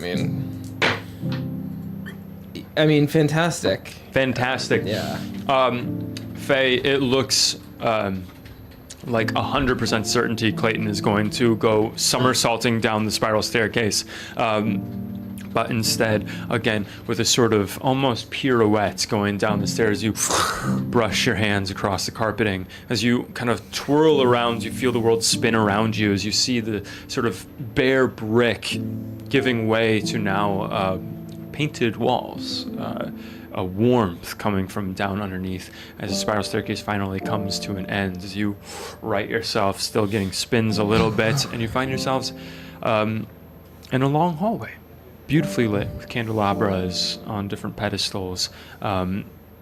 I mean, fantastic. Fantastic. Yeah. Faye, it looks like 100% certainty Clayton is going to go somersaulting down the spiral staircase. But instead, again, with a sort of almost pirouette going down the stairs, you brush your hands across the carpeting. As you kind of twirl around, you feel the world spin around you as you see the sort of bare brick giving way to now painted walls. A warmth coming from down underneath as the spiral staircase finally comes to an end. As you right yourself, still getting spins a little bit, and you find yourselves in a long hallway. Beautifully lit with candelabras on different pedestals,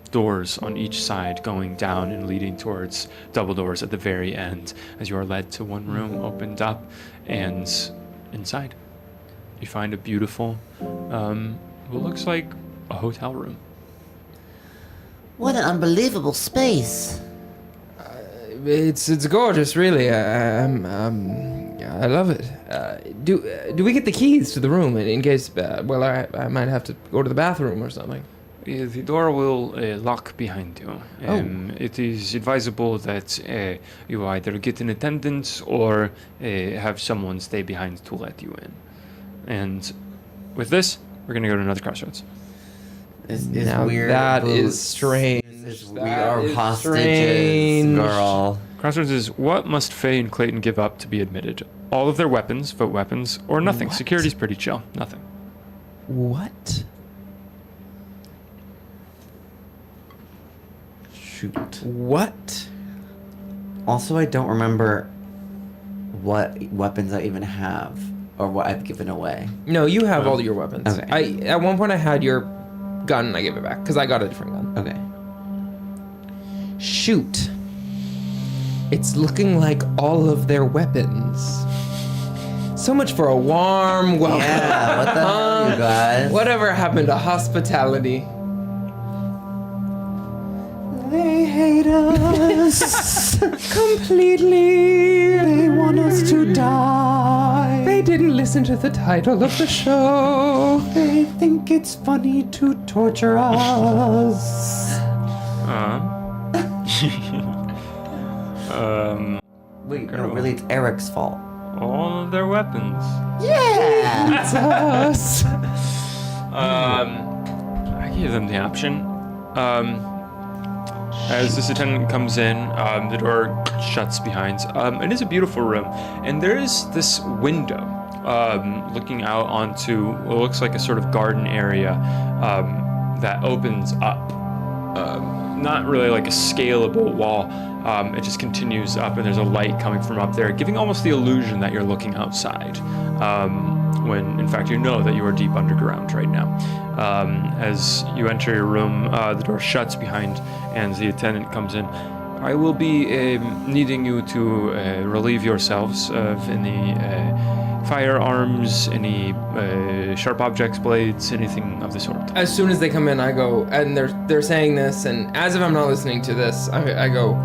doors on each side going down and leading towards double doors at the very end as you are led to one room opened up, and inside you find a beautiful, what looks like a hotel room. What an unbelievable space. It's gorgeous, really. I love it. Do we get the keys to the room in case? I might have to go to the bathroom or something. The door will lock behind you. It is advisable that you either get an attendant or have someone stay behind to let you in. And with this, we're going to go to another crossroads. Is Now weird that boots. is strange. We That are is hostages, strange. girl. Crossroads is what must Faye and Clayton give up to be admitted? All of their weapons, vote weapons, or nothing. What? Security's pretty chill. Nothing. What? Shoot. What? Also, I don't remember what weapons I even have or what I've given away. No, you have all your weapons. Okay. At one point I had your gun and I gave it back because I got a different gun. Okay. Shoot. It's looking like all of their weapons. So much for a warm welcome. Yeah, what the hell, you guys? Whatever happened to hospitality? They hate us. Completely. They want us to die. They didn't listen to the title of the show. They think it's funny to torture us. Wait, no, really, it's Eric's fault. All of their weapons. Yeah. It's us. I gave them the option. As this attendant comes in, the door shuts behind. It is a beautiful room, and there is this window looking out onto what looks like a sort of garden area that opens up. Not really like a scalable wall. It just continues up, and there's a light coming from up there, giving almost the illusion that you're looking outside, when in fact you know that you are deep underground right now. As you enter your room, the door shuts behind, and the attendant comes in. I will be needing you to relieve yourselves of any firearms, any sharp objects, blades, anything of the sort. As soon as they come in, I go, and they're saying this, and as if I'm not listening to this, I go,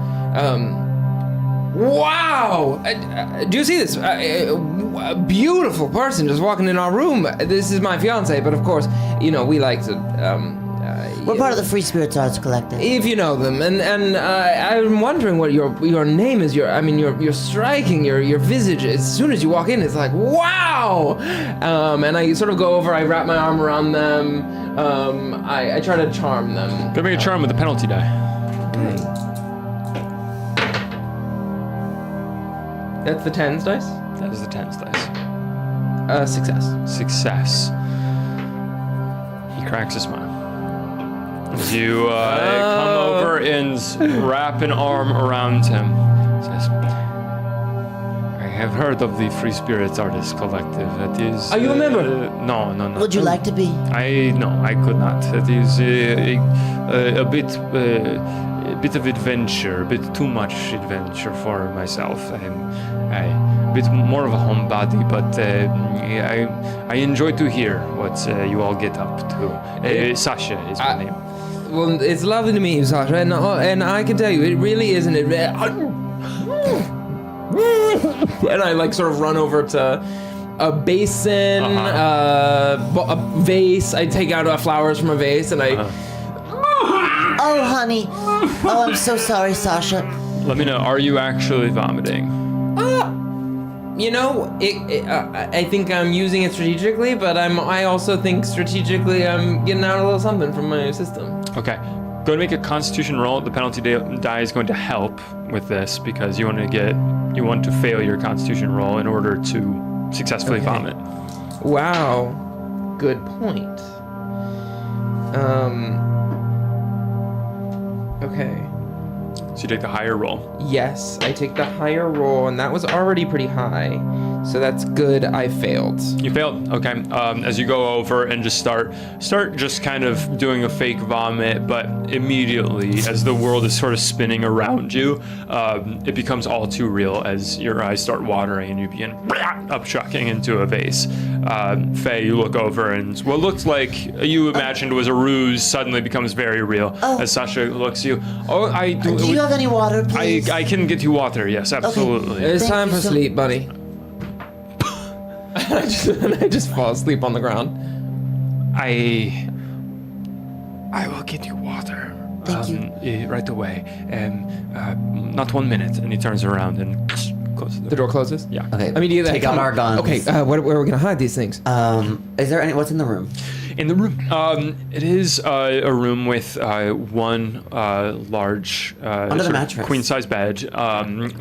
wow! Do you see this? A beautiful person just walking in our room. This is my fiance, but of course, you know, we like to, We're part of the Free Spirits Arts Collective. if you know them, and I'm wondering what your name is. You're striking. Your visage. As soon as you walk in, it's like wow. And I sort of go over. I wrap my arm around them. I try to charm them. Go make a charm with the penalty die. Okay. That's the tens dice. That is the 10s dice. Success. Success. He cracks a smile. As you come over and wrap an arm around him, says, I have heard of the Free Spirits Artists Collective. That is... Are you a member? No. Would you like to be? I could not. That is a bit of adventure, a bit too much adventure for myself. I'm a bit more of a homebody, but I enjoy to hear what you all get up to. Sasha is my name. Well, it's lovely to meet you, Sasha, and I can tell you, it really isn't. And I like sort of run over to a basin, a vase. I take out flowers from a vase, and I. Oh, honey. Oh, I'm so sorry, Sasha. Let me know. Are you actually vomiting? You know, I think I'm using it strategically, but I also think strategically I'm getting out a little something from my system. Okay. Go and make a Constitution roll. The penalty die is going to help with this because you want to fail your Constitution roll in order to successfully vomit. Wow, good point. Okay. So you take the higher roll. Yes, I take the higher roll, and that was already pretty high, so that's good. I failed. You failed. Okay. As you go over and just start just kind of doing a fake vomit, but immediately as the world is sort of spinning around you, it becomes all too real as your eyes start watering and you begin upchucking into a vase. Faye, you look over, and what looked like you imagined was a ruse suddenly becomes very real as Sasha looks at you. Oh, Do you have any water, please? I can get you water. Yes, absolutely. It's Thank time you for so- sleep, buddy. I just fall asleep on the ground. I will get you water. Thank you. Right away. Not 1 minute. And he turns around and closes The door closes? Yeah. Okay. Immediately take out our guns. Okay, where are we gonna hide these things? Is there what's in the room? In the room, it is a room with one large Under the mattress. queen-size bed.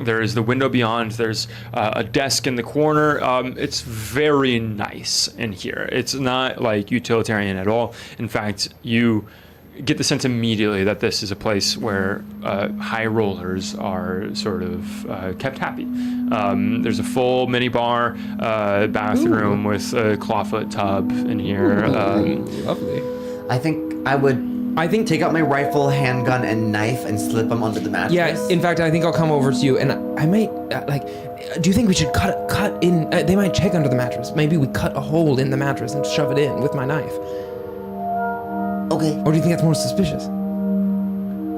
There is the window beyond. There's a desk in the corner. It's very nice in here. It's not like utilitarian at all. In fact, you get the sense immediately that this is a place where high rollers are sort of kept happy. There's a full mini bar, bathroom with a clawfoot tub in here. Lovely. I think I would take out my rifle, handgun, and knife and slip them under the mattress. Yeah, in fact, I think I'll come over to you and I might, do you think we should cut in, they might check under the mattress. Maybe we cut a hole in the mattress and shove it in with my knife. Okay. Or do you think that's more suspicious?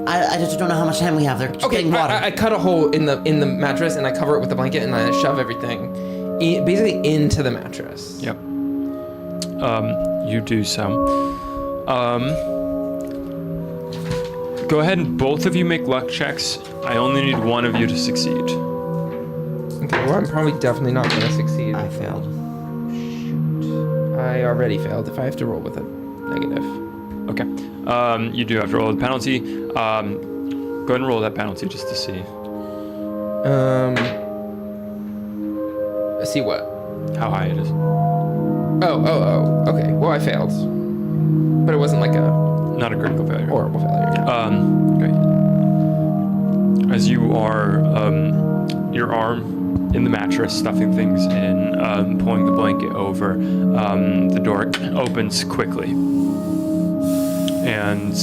I just don't know how much time we have. They're just getting water. I cut a hole in the mattress and I cover it with the blanket and I shove everything basically into the mattress. Yep. You do so. Go ahead and both of you make luck checks. I only need one of you to succeed. Okay, well, I'm probably definitely not going to succeed. I failed. I already failed if I have to roll with a negative. Okay. You do have to roll the penalty. Go ahead and roll that penalty just to see. See what? How high it is. Oh. Okay. Well, I failed. But it wasn't like a Not a critical failure. horrible failure. Great. As you are, your arm in the mattress, stuffing things in, pulling the blanket over, the door opens quickly. And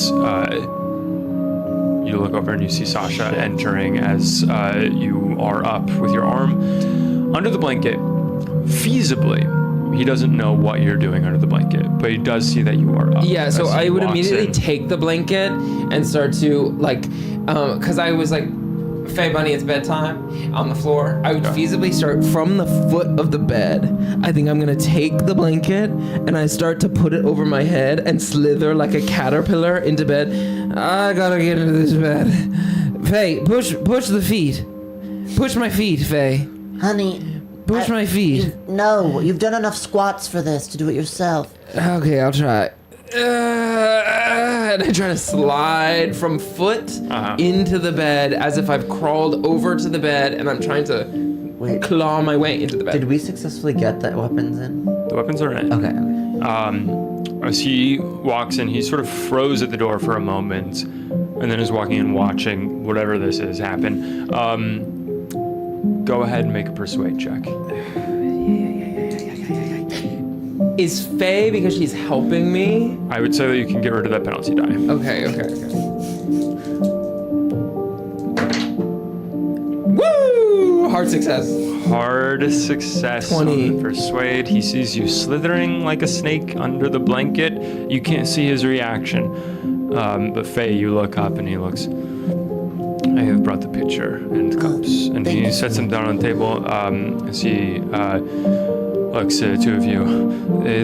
you look over and you see Sasha entering as you are up with your arm under the blanket. Feasibly, he doesn't know what you're doing under the blanket, but he does see that you are up. Yeah, so as he I would walks immediately in. take the blanket and start to because I was like, Faye Bunny, it's bedtime on the floor. I would feasibly start from the foot of the bed. I think I'm gonna take the blanket and I start to put it over my head and slither like a caterpillar into bed. I gotta get into this bed. Faye, push the feet. Push my feet, Faye. Honey. Push my feet. No, you've done enough squats for this to do it yourself. Okay, I'll try. And I try to slide from foot into the bed as if I've crawled over to the bed and I'm trying to claw my way into the bed. Did we successfully get the weapons in? The weapons are in. Okay. As he walks in, he sort of froze at the door for a moment, and then is walking in, watching whatever this is happen. Go ahead and make a persuade check. Is Faye because she's helping me? I would say that you can get rid of that penalty die. Okay. Woo! Hard success. Hard success 20. on persuade. He sees you slithering like a snake under the blanket. You can't see his reaction. But Faye, you look up and he looks. I have brought the pitcher and cups. And he sets them down on the table. As he looks at the two of you.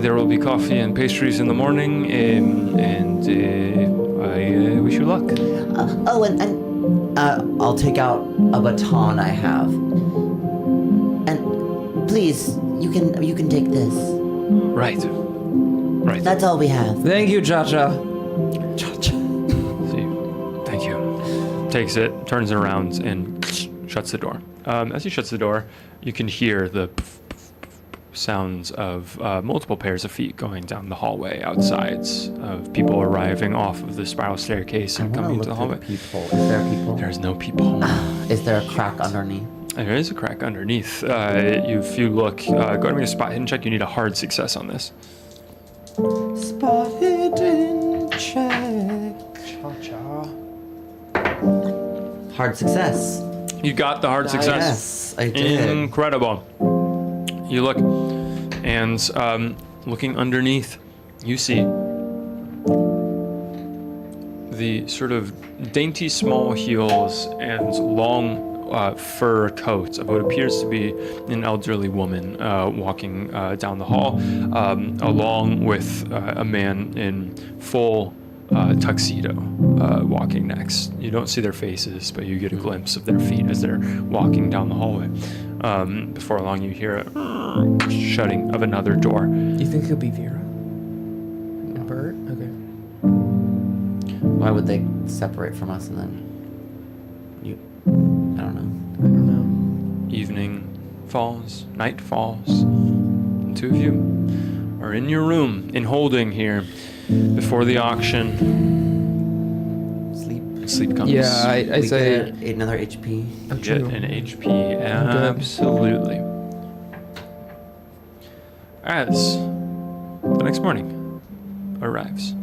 There will be coffee and pastries in the morning. And I wish you luck. I'll take out a baton I have. And please, you can take this. Right. That's all we have. Thank you, Cha-Cha. Thank you. Takes it, turns it around, and shuts the door. As he shuts the door, you can hear the sounds of multiple pairs of feet going down the hallway outside, of people arriving off of the spiral staircase and coming into the hallway. People. Is there people? There's no people. Is there a crack underneath? There is a crack underneath. If you look, go ahead and make a spot hidden check. You need a hard success on this. Spot hidden check. Cha-Cha. Hard success. You got the hard success. Yes, I did. Incredible. You look, And looking underneath, you see the sort of dainty small heels and long fur coat of what appears to be an elderly woman walking down the hall, along with a man in full tuxedo walking next. You don't see their faces, but you get a glimpse of their feet as they're walking down the hallway. Before long, you hear a shutting of another door. You think it'll be Vera? And Bert? Okay. Why would they separate from us and then you? I don't know. Evening falls, night falls. The two of you are in your room, in holding here, before the auction. Sleep comes. Yeah, I say get another HP. Get an HP, absolutely. As the next morning arrives.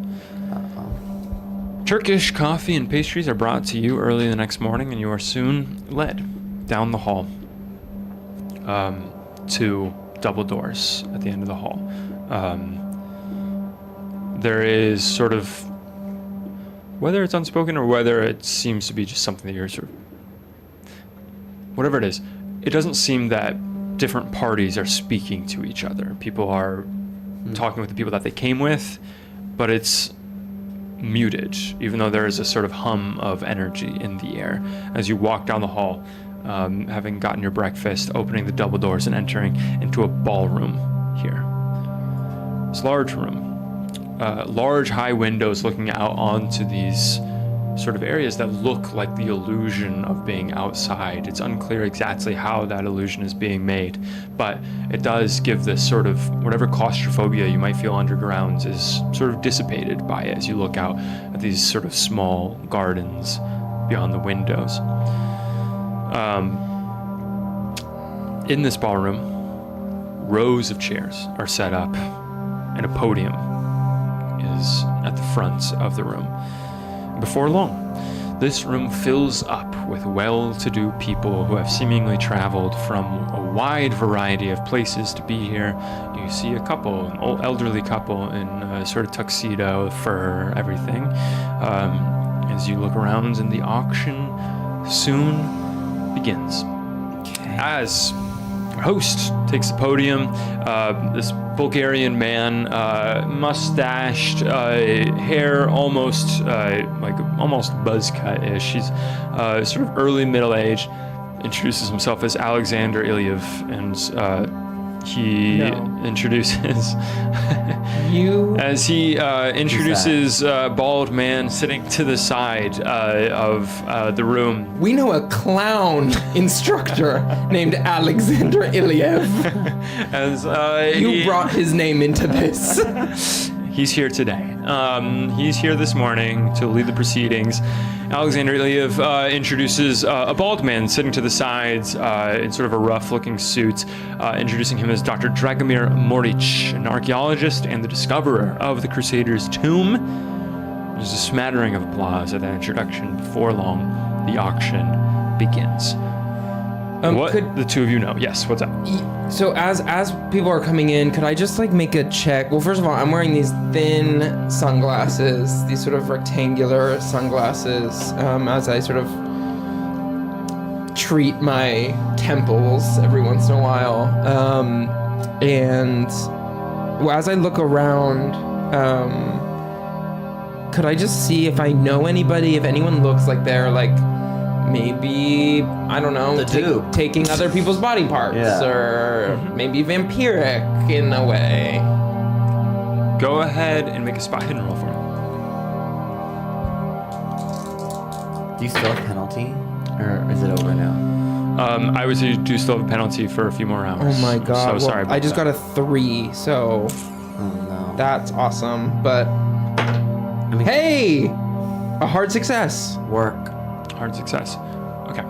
Turkish coffee and pastries are brought to you early the next morning, and you are soon led down the hall to double doors at the end of the hall. There is sort of, whether it's unspoken or whether it seems to be just something that you're sort of, whatever it is, it doesn't seem that different parties are speaking to each other. People are talking with the people that they came with, but it's muted, even though there is a sort of hum of energy in the air as you walk down the hall, having gotten your breakfast, opening the double doors and entering into a ballroom here. It's a large room, large high windows looking out onto these sort of areas that look like the illusion of being outside. It's unclear exactly how that illusion is being made, but it does give this sort of, whatever claustrophobia you might feel underground is sort of dissipated by it as you look out at these sort of small gardens beyond the windows. In this ballroom, rows of chairs are set up and a podium is at the front of the room. Before long, this room fills up with well-to-do people who have seemingly traveled from a wide variety of places to be here. You see a couple, an old elderly couple in a sort of tuxedo, fur, everything. As you look around, and the auction soon begins. As our host takes the podium, this Bulgarian man, mustached, hair almost almost buzz cut-ish. He's sort of early middle age. Introduces himself as Alexander Ilyev, and he introduces as he introduces a bald man sitting to the side of the room. we know a clown instructor named Alexander Ilyev. As You brought his name into this. He's here today. He's here this morning to lead the proceedings. Alexander Ilyev introduces a bald man sitting to the sides in sort of a rough-looking suit, introducing him as Dr. Dragomir Moric, an archaeologist and the discoverer of the Crusaders' tomb. There's a smattering of applause at that introduction. Before long, the auction begins. What the two of you know? Yes, what's up? So as people are coming in, could I just like make a check? Well, first of all, I'm wearing these thin sunglasses, these sort of rectangular sunglasses, as I sort of treat my temples every once in a while. And as I look around, could I just see if I know anybody, if anyone looks like they're like maybe, I don't know, taking other people's body parts, or maybe vampiric in a way. Go ahead and make a spot hidden roll for me. Do you still have penalty, or is it over now? I would say you do still have a penalty for a few more hours. Oh my god. So sorry about I just that. got a 3, so Oh no. that's awesome. But hey! A hard success. Work. Hard success. Okay.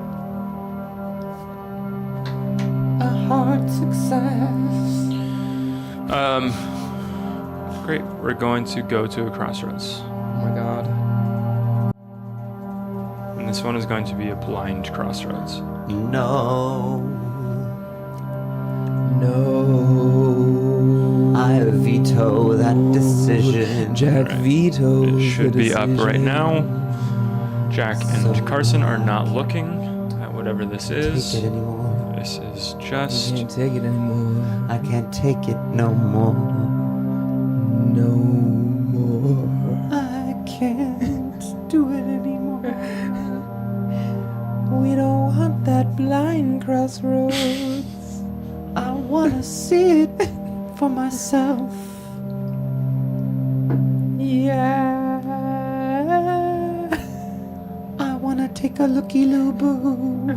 A hard success. Great. We're going to go to a crossroads. Oh my god. And this one is going to be a blind crossroads. No. No. Jack vetoes. It should the be up right decision. now. Jack and Carson are not looking at whatever this is. Take it anymore. This is I just. can't take it anymore. I can't take it no more. No more. I can't do it anymore. We don't want that blind crossroads. I wanna see it for myself. Yeah. I wanna take a looky-loo-boo.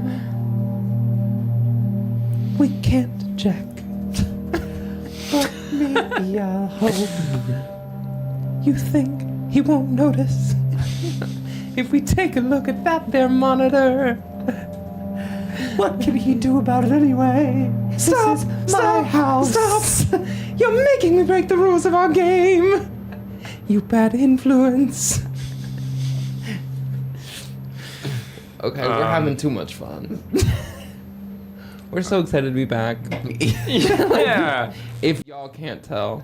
We can't, Jack. But maybe I'll hope. You think he won't notice? If we take a look at that there monitor. What can he do about it anyway? Stop! This is Stop! my house. Stop! You're making me break the rules of our game. You bad influence. Okay, we're having too much fun. We're so excited to be back. Yeah. If y'all can't tell.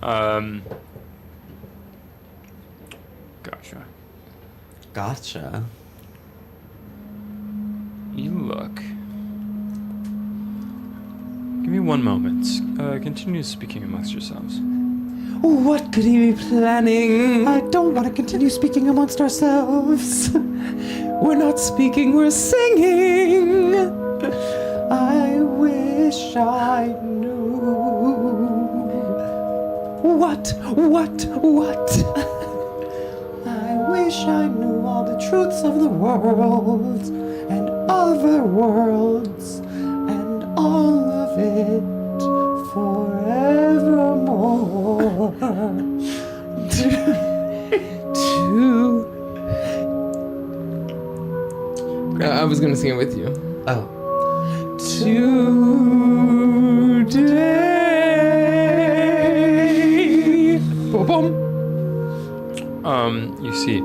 Gotcha. Gotcha. You look. Give me one moment. Continue speaking amongst yourselves. What could he be planning? I don't want to continue speaking amongst ourselves. We're not speaking, we're singing. I wish I knew. What? I wish I knew all the truths of the world and other worlds and all of it forevermore. I was gonna sing it with you. Oh. Today. Boom. You see.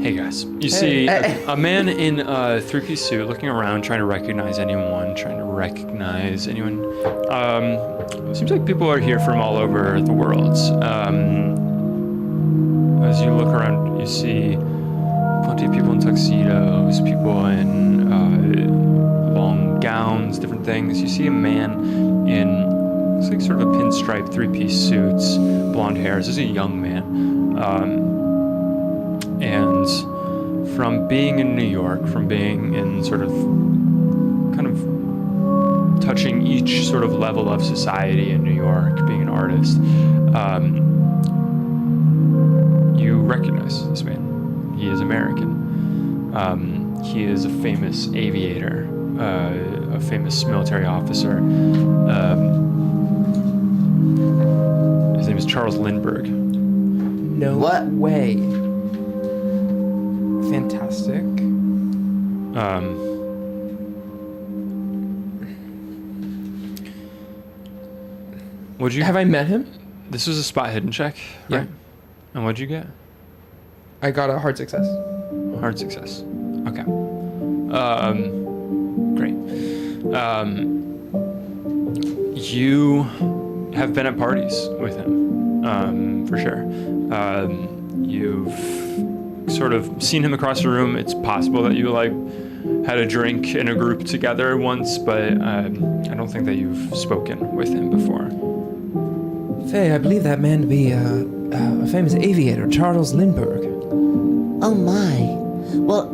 Hey guys. You see a man in a three-piece suit looking around, trying to recognize anyone. Seems like people are here from all over the world. As you look around, you see plenty of people in tuxedos, people in long gowns, different things. You see a man in looks like sort of a pinstripe three-piece suits, blonde hair. This is a young man. And from being in New York, from being in sort of kind of touching each sort of level of society in New York, being an artist, you recognize this man. He is American. He is a famous aviator, a famous military officer. His name is Charles Lindbergh. No way. Fantastic. What'd you Have I met him? This was a spot hidden check, Yeah. right? And what'd you get? I got a hard success. Hard success. Okay. Great. You have been at parties with him, for sure. You've sort of seen him across the room. It's possible that you had a drink in a group together once, but I don't think that you've spoken with him before. Faye, I believe that man to be a famous aviator, Charles Lindbergh. Oh my. Well,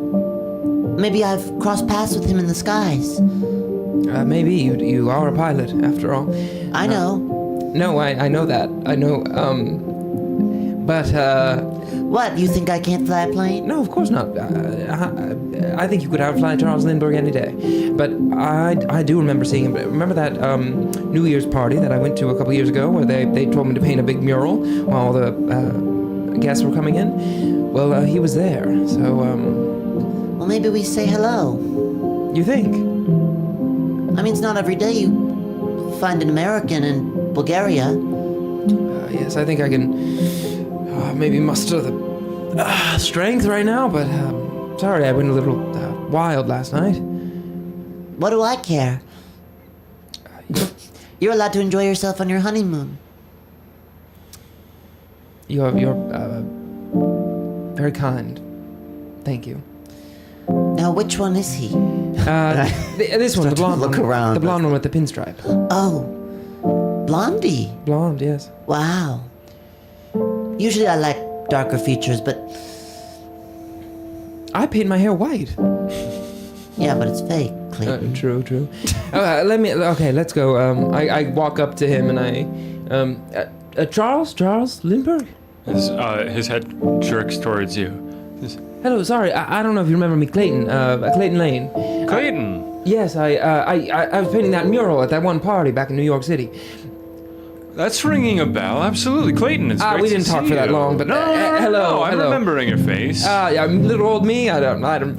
maybe I've crossed paths with him in the skies. Maybe you are a pilot, after all. I know. No, I know that. I know, but, What, you think I can't fly a plane? no, of course not. I think you could outfly Charles Lindbergh any day. But I do remember seeing him. Remember that New Year's party that I went to a couple years ago where they told me to paint a big mural while the guests were coming in? Well, he was there, so, Well, maybe we say hello. you think? I mean, it's not every day you find an American in Bulgaria. Yes, I think I can maybe muster the strength right now, but sorry, I went a little wild last night. What do I care? You're allowed to enjoy yourself on your honeymoon. You're very kind. Thank you. Now, which one is he? This one, the Start to blonde look one. around. The blonde one with the pinstripe. Oh, Blondie. Blonde, yes. Wow. Usually I like darker features, but I paint my hair white. yeah, but it's fake, Clayton. True. Let's go. I walk up to him and Charles Lindbergh? His head jerks towards you. Hello, sorry, I don't know if you remember me, Clayton, Clayton Lane. Clayton! Yes, I was painting that mural at that one party back in New York City. That's ringing a bell. Absolutely, Clayton. It's great We didn't to talk see for that you. long, but no, hello. I'm remembering your face. Yeah, little old me. I don't.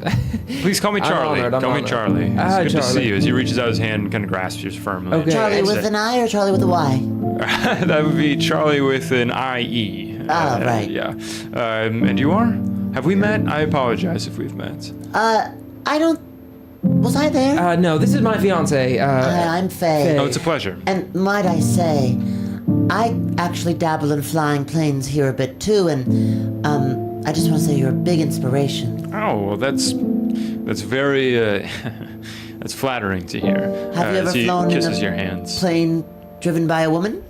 Please call me I'm Charlie. honored, I'm Call me honored. Charlie. It's Hi, good to see Charlie. you. As he reaches out his hand and kind of grasps yours firmly. Okay. Charlie And with say- an I or Charlie with a Y? That would be Charlie with an IE. Right. Yeah. And you are? Have we met? I apologize if we've met. I don't... Was I there? No, this is my fiance. Hi, I'm Faye. Oh, it's a pleasure. And might I say, I actually dabble in flying planes here a bit too, and I just want to say you're a big inspiration. Oh, well, that's very that's flattering to hear. Have you ever as he flown in kisses a your hands. plane driven by a woman?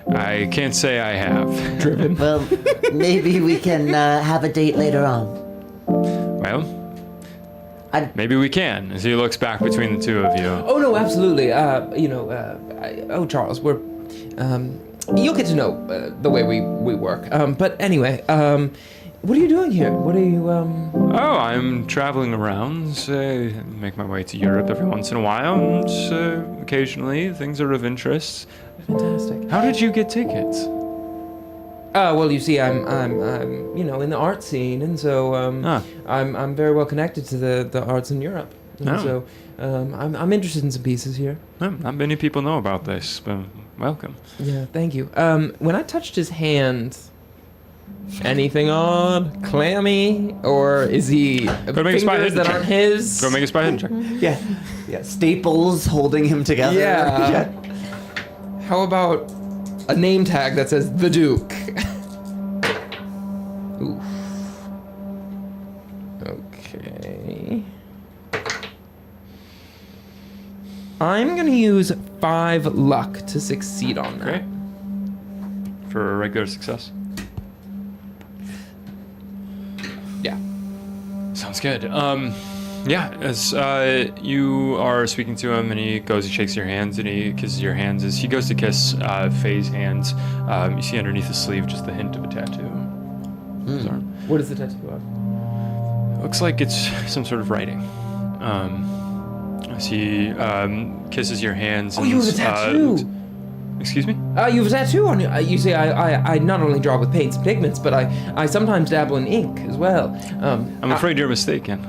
I can't say I have. driven. Well, maybe we can have a date later on. Well, I'd- maybe we can. As he looks back between the two of you. Oh no, absolutely. Charles, we're. You'll get to know the way we work. But anyway, what are you doing here? What are you? Oh, I'm traveling around. Make my way to Europe every once in a while, and occasionally things are of interest. Fantastic. How did you get tickets? Well, you see, I'm in the art scene, and so I'm very well connected to the arts in Europe. And Oh. so I'm interested in some pieces here. Not many people know about this, but welcome. Yeah, thank you. When I touched his hand, anything odd, clammy, or is he make a spy fingers hidden that check. aren't his? Go make a spy hidden check. Yeah. Staples holding him together. Yeah. How about a name tag that says the Duke? Oof. Okay. I'm gonna use 5 luck to succeed on that. Great. For a regular success. Yeah. Sounds good. Yeah, as you are speaking to him, and he shakes your hands, and he kisses your hands. As he goes to kiss Faye's hands, you see underneath his sleeve just the hint of a tattoo. His arm. What is the tattoo of? Looks like it's some sort of writing. As he kisses your hands. Oh, and, you have a tattoo! Excuse me? You have a tattoo on you. You see, I not only draw with paints and pigments, but I sometimes dabble in ink as well. I'm afraid you're mistaken.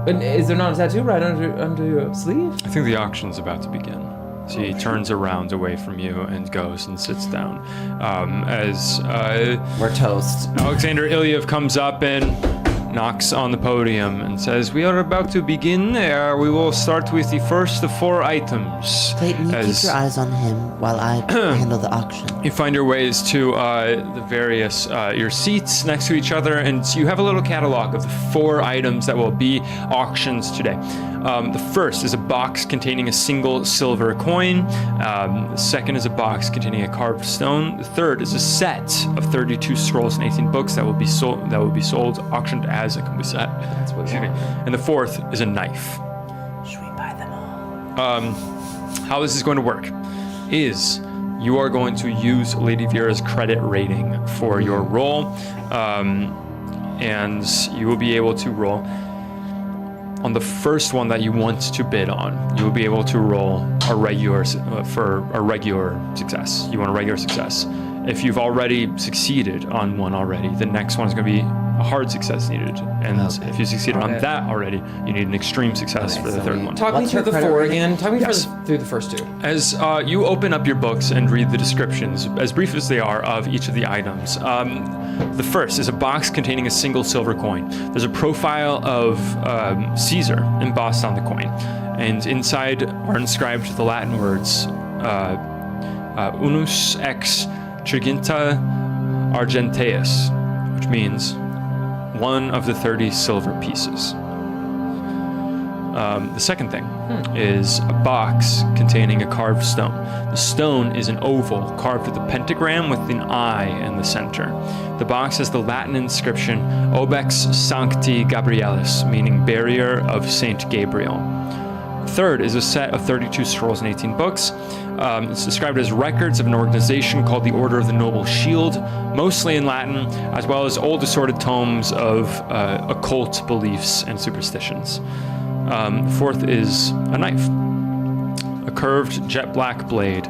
And is there not a tattoo right under your sleeve? I think the auction's about to begin. So he turns around away from you and goes and sits down. As We're toast. Alexander Ilyev comes up and knocks on the podium and says, "We are about to begin. We will start with the first of 4 items." Clayton, you As keep your eyes on him while I handle the auction. you find your ways to the various your seats next to each other, and you have a little catalog of the 4 items that will be auctions today. The first is a box containing a single silver coin. The second is a box containing a carved stone. The third is a set of 32 scrolls and 18 books that will be sold, auctioned as a complete set. That's what. Excuse me. And the fourth is a knife. Should we buy them all? How this is going to work is you are going to use Lady Vera's credit rating for your roll, and you will be able to roll on the first one that you want to bid on. You will be able to roll a regular success. You want a regular success. If you've already succeeded on one already, the next one is going to be a hard success needed. And if you succeeded on that already, you need an extreme success for the third one. Talk me What's through her the credit 4 rating? again. Talk me Yes. through the first 2. As you open up your books and read the descriptions, as brief as they are, of each of the items, the first is a box containing a single silver coin. There's a profile of Caesar embossed on the coin, and inside are inscribed the Latin words unus ex Triginta Argenteus, which means one of the 30 silver pieces. The second thing is a box containing a carved stone. The stone is an oval carved with a pentagram with an eye in the center. The box has the Latin inscription Obex Sancti Gabrielis, meaning barrier of Saint Gabriel. Third is a set of 32 scrolls and 18 books. It's described as records of an organization called the Order of the Noble Shield, mostly in Latin, as well as old assorted tomes of occult beliefs and superstitions. Fourth is a knife, a curved jet black blade,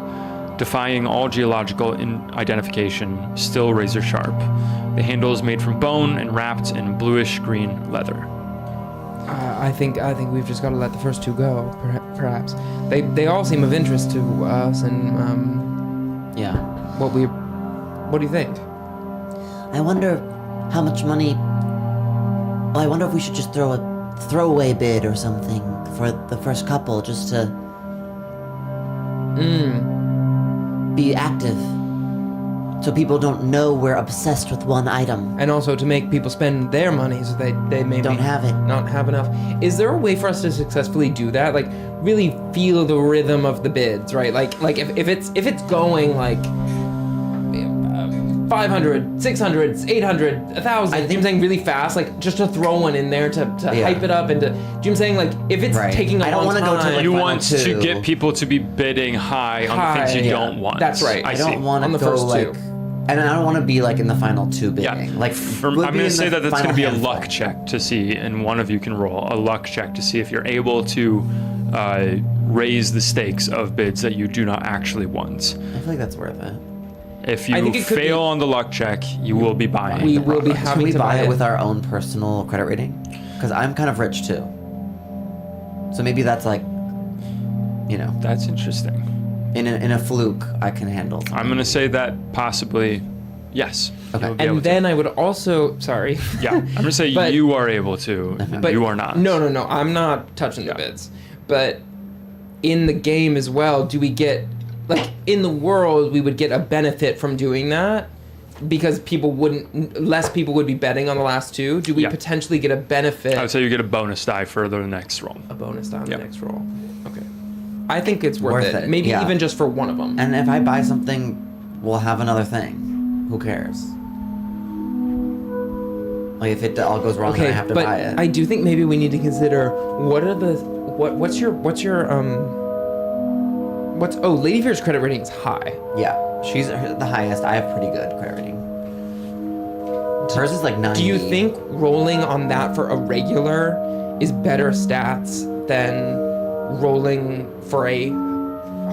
defying all geological identification, still razor sharp. The handle is made from bone and wrapped in bluish green leather. I think we've just got to let the first two go, perhaps. They all seem of interest to us, and Yeah. what do you think? I wonder how much money. Well, I wonder if we should just throw a throwaway bid or something for the first couple, just to be active, so people don't know we're obsessed with one item. And also to make people spend their money so they maybe Don't have it. not have enough. Is there a way for us to successfully do that? Like really feel the rhythm of the bids, right? Like if it's going like 500, 600, 800, 1,000. I think- I'm saying really fast, like just to throw one in there to Yeah. hype it up and to. Do you know what I'm saying? Like if it's Right. taking a I don't long wanna time. go to, like, You final want to two. get people to be bidding high on the things you High, don't want. That's right. I I see. don't want On to the go first like, two. and I don't want to be like in the final two Yeah. bidding. Like I'm we'll going be to in say the that that's going to final be a handful. luck check to see, and one of you can roll a luck check to see if you're able to raise the stakes of bids that you do not actually want. I feel like that's worth it. If I you think it could fail be- on the luck check, you will be buying. We the will be product. having Can we to buy it it with our own personal credit rating? Because I'm kind of rich too. So maybe that's like, you know, That's interesting. in a fluke, I can handle. something. I'm going to say that possibly, yes. Okay. You'll be able And to. then I would also, sorry. Yeah, I'm going to say But- you are able to. But you are not. No, I'm not touching the bids. But in the game as well, do we get like in the world we would get a benefit from doing that? Because less people would be betting on the last two. Do we Yeah. potentially get a benefit? I would say you get a bonus die for the next roll. A bonus on Yeah. the next roll. Okay. I think it's worth, Worth it. it, Maybe yeah. even just for one of them. And if I buy something, we'll have another thing. Who cares? Like if it all goes wrong and I have to but buy it. I do think maybe we need to consider what's your Lady Fear's credit rating is high. Yeah, she's the highest. I have pretty good credit rating. Hers is like 90. Do you think rolling on that for a regular is better stats than rolling for a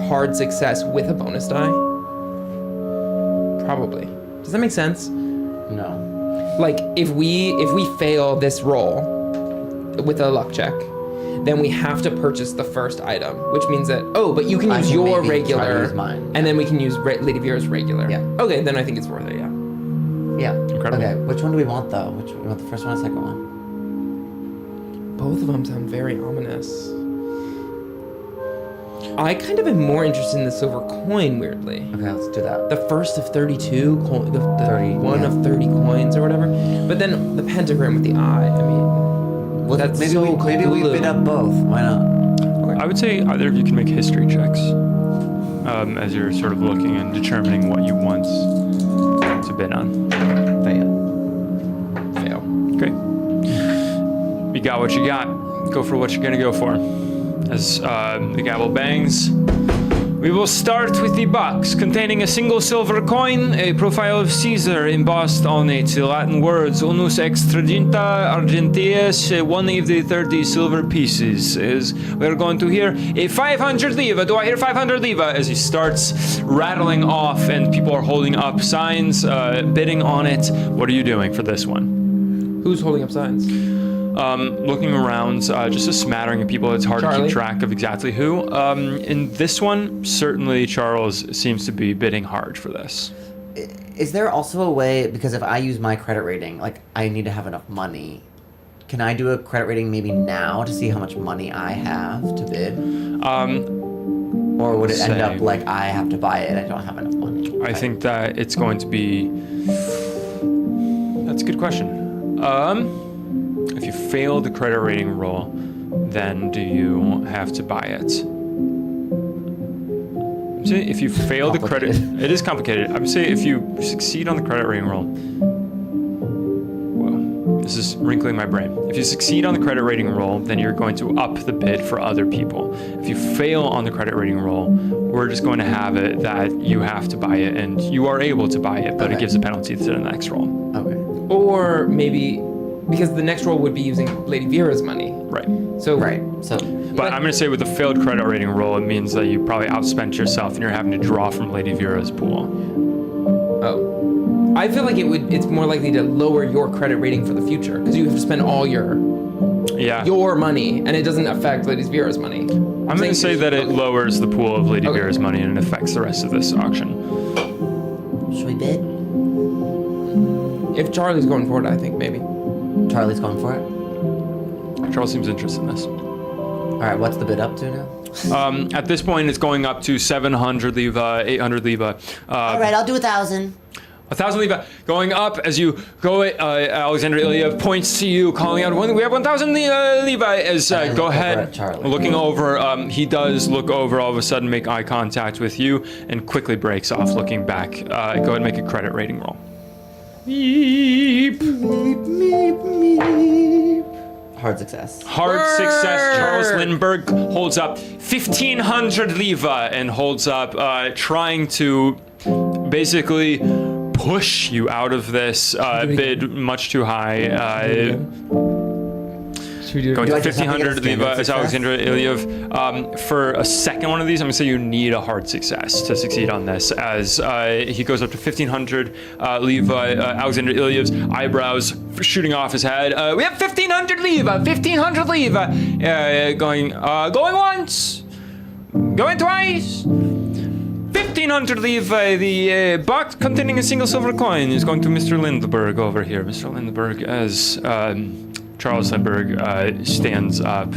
hard success with a bonus die? Probably. Does that make sense? No. Like if we fail this roll with a luck check, then we have to purchase the first item, which means that but you can I use can your maybe try to regular, use mine, and then we can use Lady Vera's regular. Yeah. Okay, then I think it's worth it. Yeah. Yeah. Incredible. Okay, which one do we want though? Which we want the first one or second one? Both of them sound very ominous. I kind of am more interested in the silver coin, weirdly. Okay, let's do that. The first of 32, the 30, one yeah. of 30 coins or whatever. But then the pentagram with the eye, I mean, Well, that's maybe so we Cthulhu. bid up both. Why not? I would say either of you can make history checks as you're sort of looking and determining what you want to bid on. Fail. Great. You got what you got. Go for what you're going to go for. As the gavel bangs, we will start with the box containing a single silver coin, a profile of Caesar embossed on it, the Latin words Unus extraginta argenteus, one of the 30 silver pieces. As we're going to hear a 500 leva. Do I hear 500 leva? As he starts rattling off and people are holding up signs, bidding on it. What are you doing for this one? Who's holding up signs? Looking around, just a smattering of people. It's hard to Charlie? keep track of exactly who. In this one, certainly Charles seems to be bidding hard for this. Is there also a way, because if I use my credit rating, like I need to have enough money, can I do a credit rating maybe now to see how much money I have to bid? Or would it end say- up like I have to buy it? I don't have enough money. I think that it's going to be. That's a good question. If you fail the credit rating roll, then do you have to buy it? See, if you fail the credit, it is complicated. I would say if you succeed on the credit rating roll. Whoa, this is wrinkling my brain. If you succeed on the credit rating roll, then you're going to up the bid for other people. If you fail on the credit rating roll, we're just going to have it that you have to buy it, and you are able to buy it, but it gives a penalty to the next roll. Okay. Or maybe because the next roll would be using Lady Vera's money. Right. So Right. So But I'm going to say with the failed credit rating roll, it means that you probably outspent yourself and you're having to draw from Lady Vera's pool. I feel like it's more likely to lower your credit rating for the future because you have to spend all your Yeah. money and it doesn't affect Lady Vera's money. I'm going to say that it lowers the pool of Lady Vera's money and it affects the rest of this auction. Should we bid? If Charlie's going for it, I think maybe. Charlie's going for it. Charles seems interested in this. all right, what's the bid up to now? At this point, it's going up to 700 leva, 800 leva. All right, I'll do 1,000. 1,000 leva going up as you go. Alexander Ilyev points to you, calling out, "We have 1,000 leva." As I go look over ahead, at Charlie. looking over. He does look over. All of a sudden, make eye contact with you, and quickly breaks off, looking back. Go ahead and make a credit rating roll. Beep. Hard success. Hard success. Charles Lindbergh holds up 1,500 leva and holds up, trying to basically push you out of this bid much too high. Going to Do I just have to get a 1,500 leva standard as success? Alexander Ilyev. For a second one of these, I'm going to say you need a hard success to succeed on this. As he goes up to 1,500 leva, Alexander Ilyev's eyebrows shooting off his head. We have 1,500 leva, 1,500 leva. Going once, going twice. 1,500 leva, the box containing a single silver coin is going to Mr. Lindbergh over here. Mr. Lindbergh, as Charles Lindbergh stands up,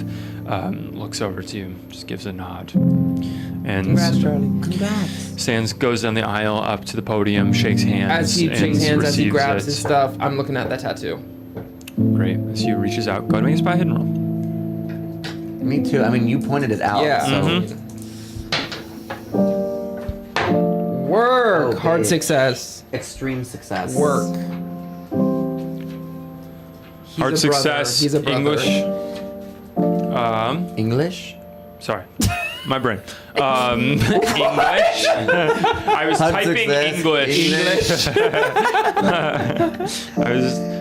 looks over to you, just gives a nod, and Congrats, Charlie. Congrats. goes down the aisle up to the podium, shakes hands. As he and shakes hands, as he receives grabs it. his stuff, I'm looking at that tattoo. Great. As he reaches out, go ahead and make a spy hidden roll. Me too. I mean, you pointed it out. Yeah. So Work. Oh, Hard babe. success. extreme success. Work. He's Hard a brother. success. He's a brother. English. English. Sorry, my brain. English. I was Hard typing success. English.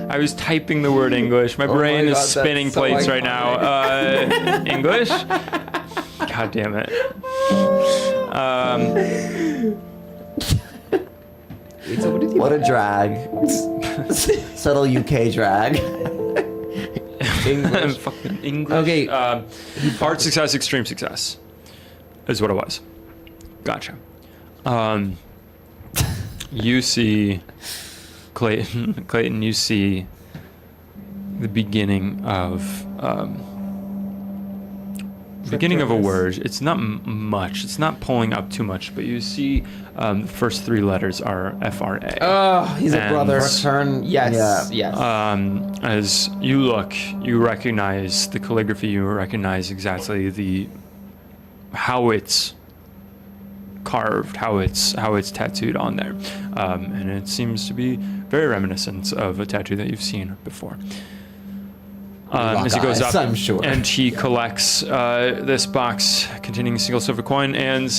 I was typing the word English. My brain my is God, spinning that's so plates right now. English. God damn it. What a drag. Subtle UK drag. English. Fucking English. Okay. Hard success, extreme success, is what it was. Gotcha. You see, Clayton. Clayton, you see the beginning of a word. It's not much. It's not pulling up too much, but you see the first three letters are FRA. Oh, he's a And- brother. Return. Yes. Yeah. Yes. As you look, you recognize the calligraphy. You recognize exactly how it's carved, how it's tattooed on there, and it seems to be very reminiscent of a tattoo that you've seen before. As he goes eyes, up, I'm sure. and he collects this box containing a single silver coin, and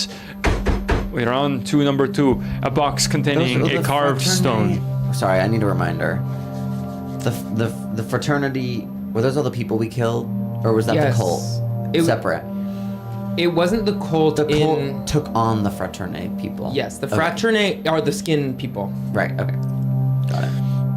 we're on to number 2, a box containing Those are a the carved fraternity- stone. Sorry, I need a reminder. The fraternity, were those all the people we killed? Or was that Yes. the cult? It- Separate. It wasn't the cult The cult in. took on the fraternity people. Yes, the Okay. fraternate are the skin people, Right, okay. Got it.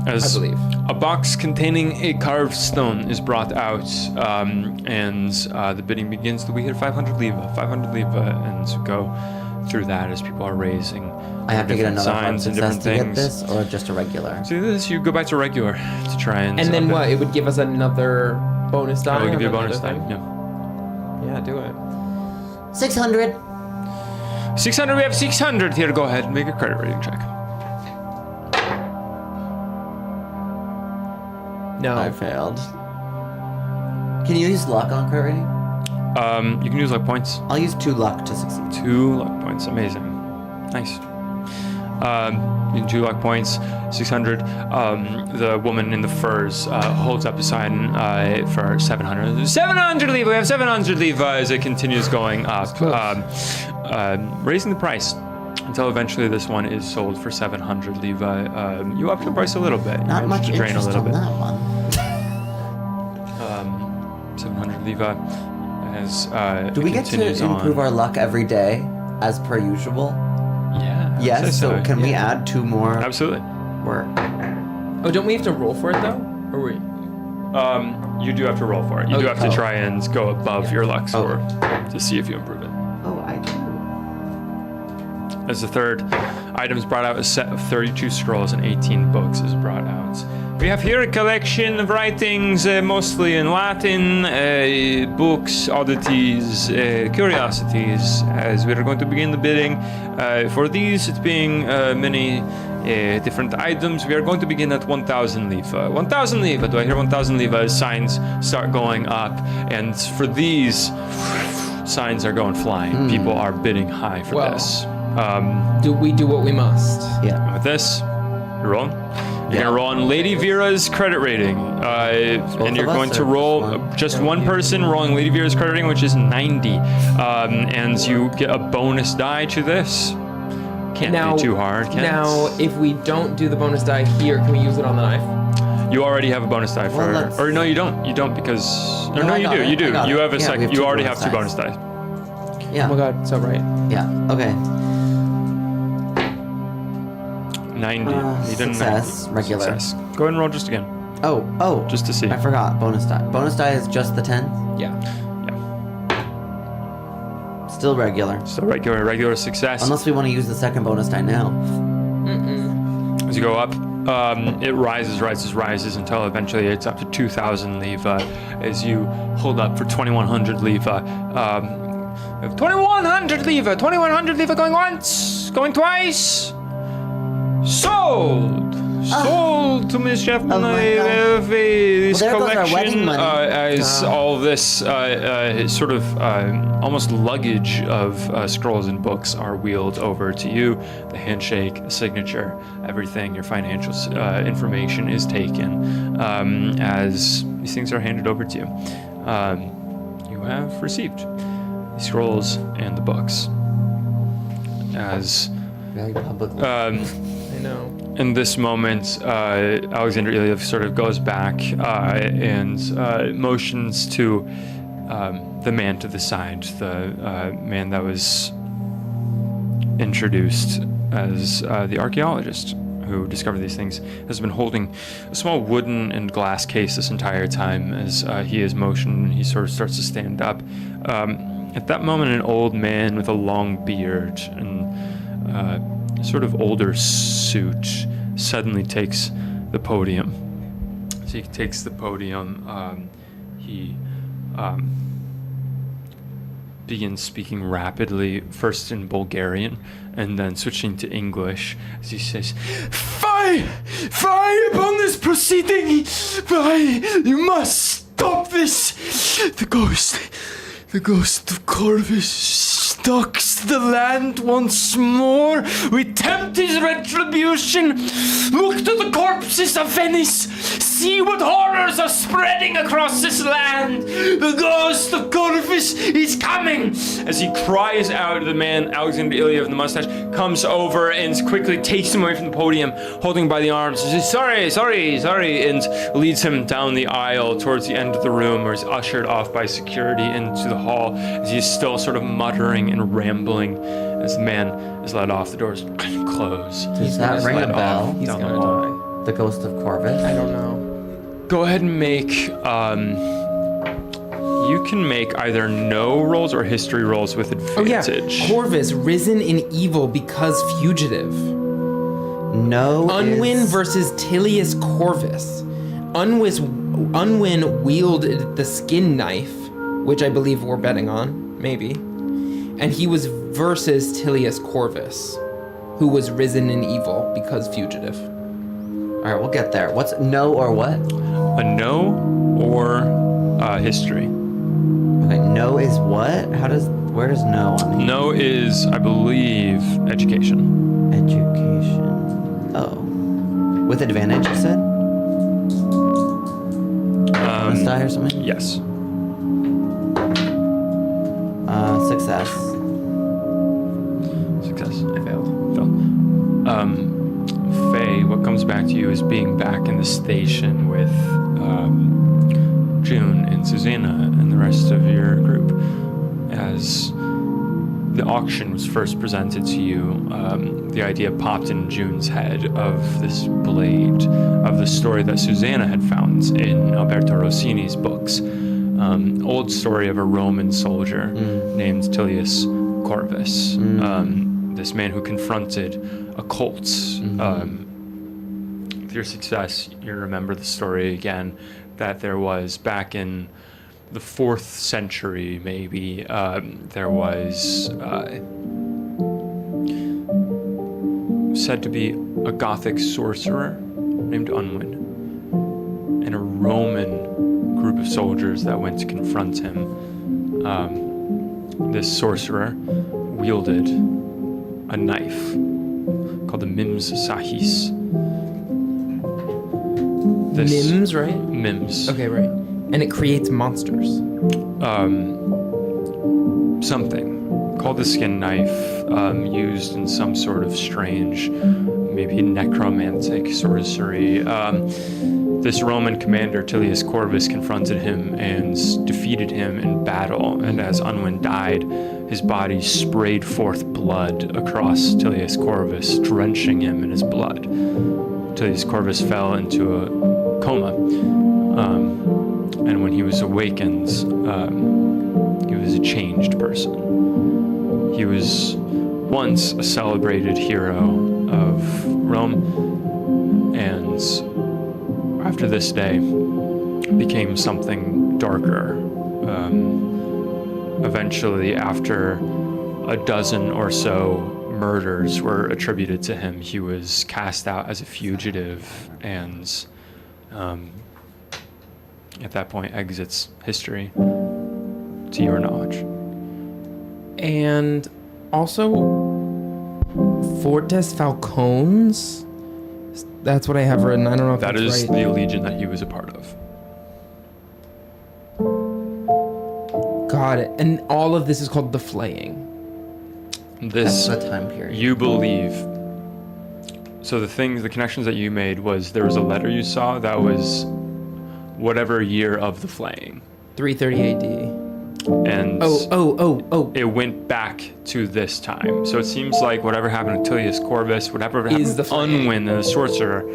As I believe. a box containing a carved stone is brought out, and the bidding begins. We hit 500 leva, and to go through that as people are raising. I have to get different another hard signs and success different to get things. this, or just a regular? So this, you go back to regular to try and. and then okay. what? It would give us another bonus die. I will give you a on bonus die. another Yeah. thing? Yeah, do it. 600. 600, we have 600. Here, go ahead and make a credit rating check. No. I failed. Can you use luck on credit rating? You can use luck points. I'll use 2 luck to succeed. 2 luck points. Amazing. Nice. You can 2 luck points. 600. The woman in the furs holds up a sign for 700. 700 leva. We have 700 leva as it continues going up, raising the price until eventually this one is sold for 700 leva. You up the price a little bit. Not You much managed to drain a interest little on bit. that one. 700 leva. As Do we get to improve our luck every day, as per usual? Yeah. I would say Yes. So can we add 2 more? Absolutely. Work. Oh, don't we have to roll for it though? Or we? You do have to roll for it. You do have to try and go above your luck score to see if you improve it. Oh, I do. As the third item is brought out, a set of 32 scrolls and 18 books is brought out. We have here a collection of writings, mostly in Latin, books, oddities, curiosities. As we are going to begin the bidding for these, it being many different items, we are going to begin at 1,000 leva. 1,000 leva. Do I hear 1,000 leva? As signs start going up, and for these, signs are going flying. People are bidding high for this. Do we do what we must? Yeah. With this, you're rolling. You're gonna roll on Lady Vera's credit rating, and you're of us going to or roll one? just one person rolling Lady Vera's credit rating, which is 90, and you get a bonus die to this. Can't be too hard, can Now, it? if we don't do the bonus die here, can we use it on the knife? You already have a bonus die for, let's- or no, you don't. You don't because, or no, I you got do. it, You I do. got You it. have a Yeah, second. we have You 2 already bonus have 2 dice. bonus die. Yeah. Oh my god, so right. Yeah. Okay. 90. You didn't Success. 90. Regular. Success. Go ahead and roll just again, Oh. just to see. I forgot. Bonus die. Bonus die is just the 10. Yeah. Still regular. So regular success. Unless we want to use the second bonus die now. As you go up, it rises until eventually it's up to 2,000 leva as you hold up for 2,100 leva. 2,100 leva! 2,100 leva going once! Going twice! Sold! Sold to Miss Chefman. Oh my God. This Well, there goes our collection, wedding money. as all this sort of almost luggage of scrolls and books are wheeled over to you. The handshake, the signature, everything, your financial information is taken as these things are handed over to you. You have received the scrolls and the books. As Very publicly. I know. in this moment, Alexander Ilyev sort of goes back and motions to the man to the side, the man that was introduced as the archaeologist who discovered these things, has been holding a small wooden and glass case this entire time. As he is motioned, he sort of starts to stand up. At that moment, an old man with a long beard and sort of older suit suddenly takes the podium. So he takes the podium. He begins speaking rapidly, first in Bulgarian and then switching to English, as he says, "Fie! Fie upon this proceeding! Fie! You must stop this! The ghost of Corvus stalks the land once more. We tempt his retribution. Look to the corpses of Venice. See what horrors are spreading across this land. The ghost of Corvus is coming." As he cries out, the man, Alexander Ilyev, the mustache, comes over and quickly takes him away from the podium, holding by the arms. He says, sorry, and leads him down the aisle towards the end of the room, where he's ushered off by security into the hall, as he's still sort of muttering and rambling as the man is led off. The doors close. Does that ring a led bell? off He's down the gonna hall. die. The ghost of Corvus? I don't know. Go ahead and make, you can make either no rolls or history rolls with Oh yeah, advantage. Corvus, risen in evil because fugitive. No. Unwin is- versus Tilius Corvus. Unwin wielded the skin knife, which I believe we're betting on, maybe. And he was versus Tilius Corvus, who was risen in evil because fugitive. All right, we'll get there. What's no or what? A no or history. Okay, no is what? Where does no on here? No is, I believe, education. Education. Oh. With advantage, you said? Must die or something? Yes. Success. Success. I failed. Faye, what comes back to you is being back in the station with June and Susanna and the rest of your group. As the auction was first presented to you, the idea popped in June's head of this blade, of the story that Susanna had found in Alberto Rossini's books. Old story of a Roman soldier named Tilius Corvus. This man who confronted occults. With your success, you remember the story again, that there was back in the 4th century, maybe, there was said to be a Gothic sorcerer named Unwin, and a Roman group of soldiers that went to confront him. This sorcerer wielded a knife called the Mims Sahis. Mims, right? Mims. Okay, right. And it creates monsters. Something called the skin knife, used in some sort of strange, maybe necromantic sorcery. This Roman commander, Tilius Corvus, confronted him and defeated him in battle. And as Unwin died, his body sprayed forth blood across Tilius Corvus, drenching him in his blood. Tilius Corvus fell into a coma. And when he was awakened, he was a changed person. He was once a celebrated hero of Rome, and after this day, became something darker. Eventually, after a dozen or so murders were attributed to him, he was cast out as a fugitive, and at that point exits history, to your knowledge. And also, Fortes Falcones? That's what I have written. I don't know if That that's is right. the legion that he was a part of. Got it. And all of this is called the flaying. This, That's the time period. you believe. So the connections that you made was there was a letter you saw that was whatever year of the flaying. 330 AD. And Oh. it went back to this time. So it seems like whatever happened to Tilius Corvus, whatever happened Is the to flaying. Unwin and the sorcerer,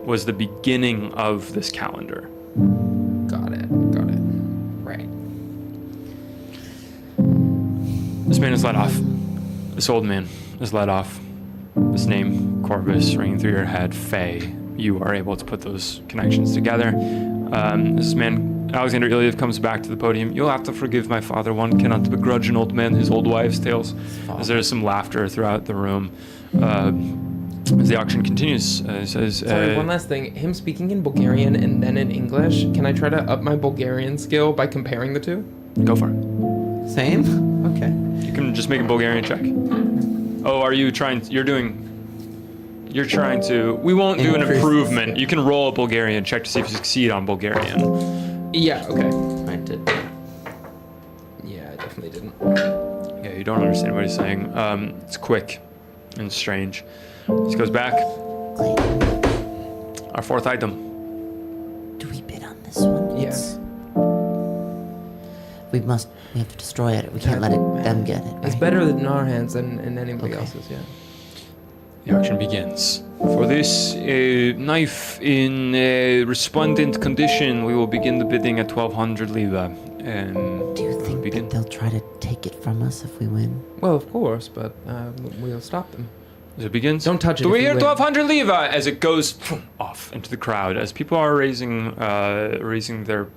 was the beginning of this calendar. Got it. Right. This man is let off. This old man is let off. This name, Corvus, ringing through your head, Faye. You are able to put those connections together. This man, Alexander Iliev, comes back to the podium. You'll have to forgive my father. One cannot begrudge an old man his old wives' tales. As there's some laughter throughout the room. As the auction continues, it says... Sorry, one last thing. Him speaking in Bulgarian and then in English, can I try to up my Bulgarian skill by comparing the two? Go for it. Same? Okay. You can just make a Bulgarian check. Oh, are you trying... You're trying to... We won't do an Increase. improvement. You can roll a Bulgarian check to see if you succeed on Bulgarian. Yeah, okay. I did. Yeah, I definitely didn't. Yeah, you don't understand what he's saying. It's quick and strange. This goes back. Our 4th item. Do we bid on this one? Yes. We have to destroy it. We can't let them get it. It's right? better in our hands than in anybody Okay. else's, yeah. The auction begins. For this knife in resplendent condition, we will begin the bidding at 1,200 leva. Do you think that they'll try to take it from us if we win? Well, of course, but we'll stop them. As it begins, Don't touch it Do if we you hear win. 1,200 leva as it goes off into the crowd? As people are raising their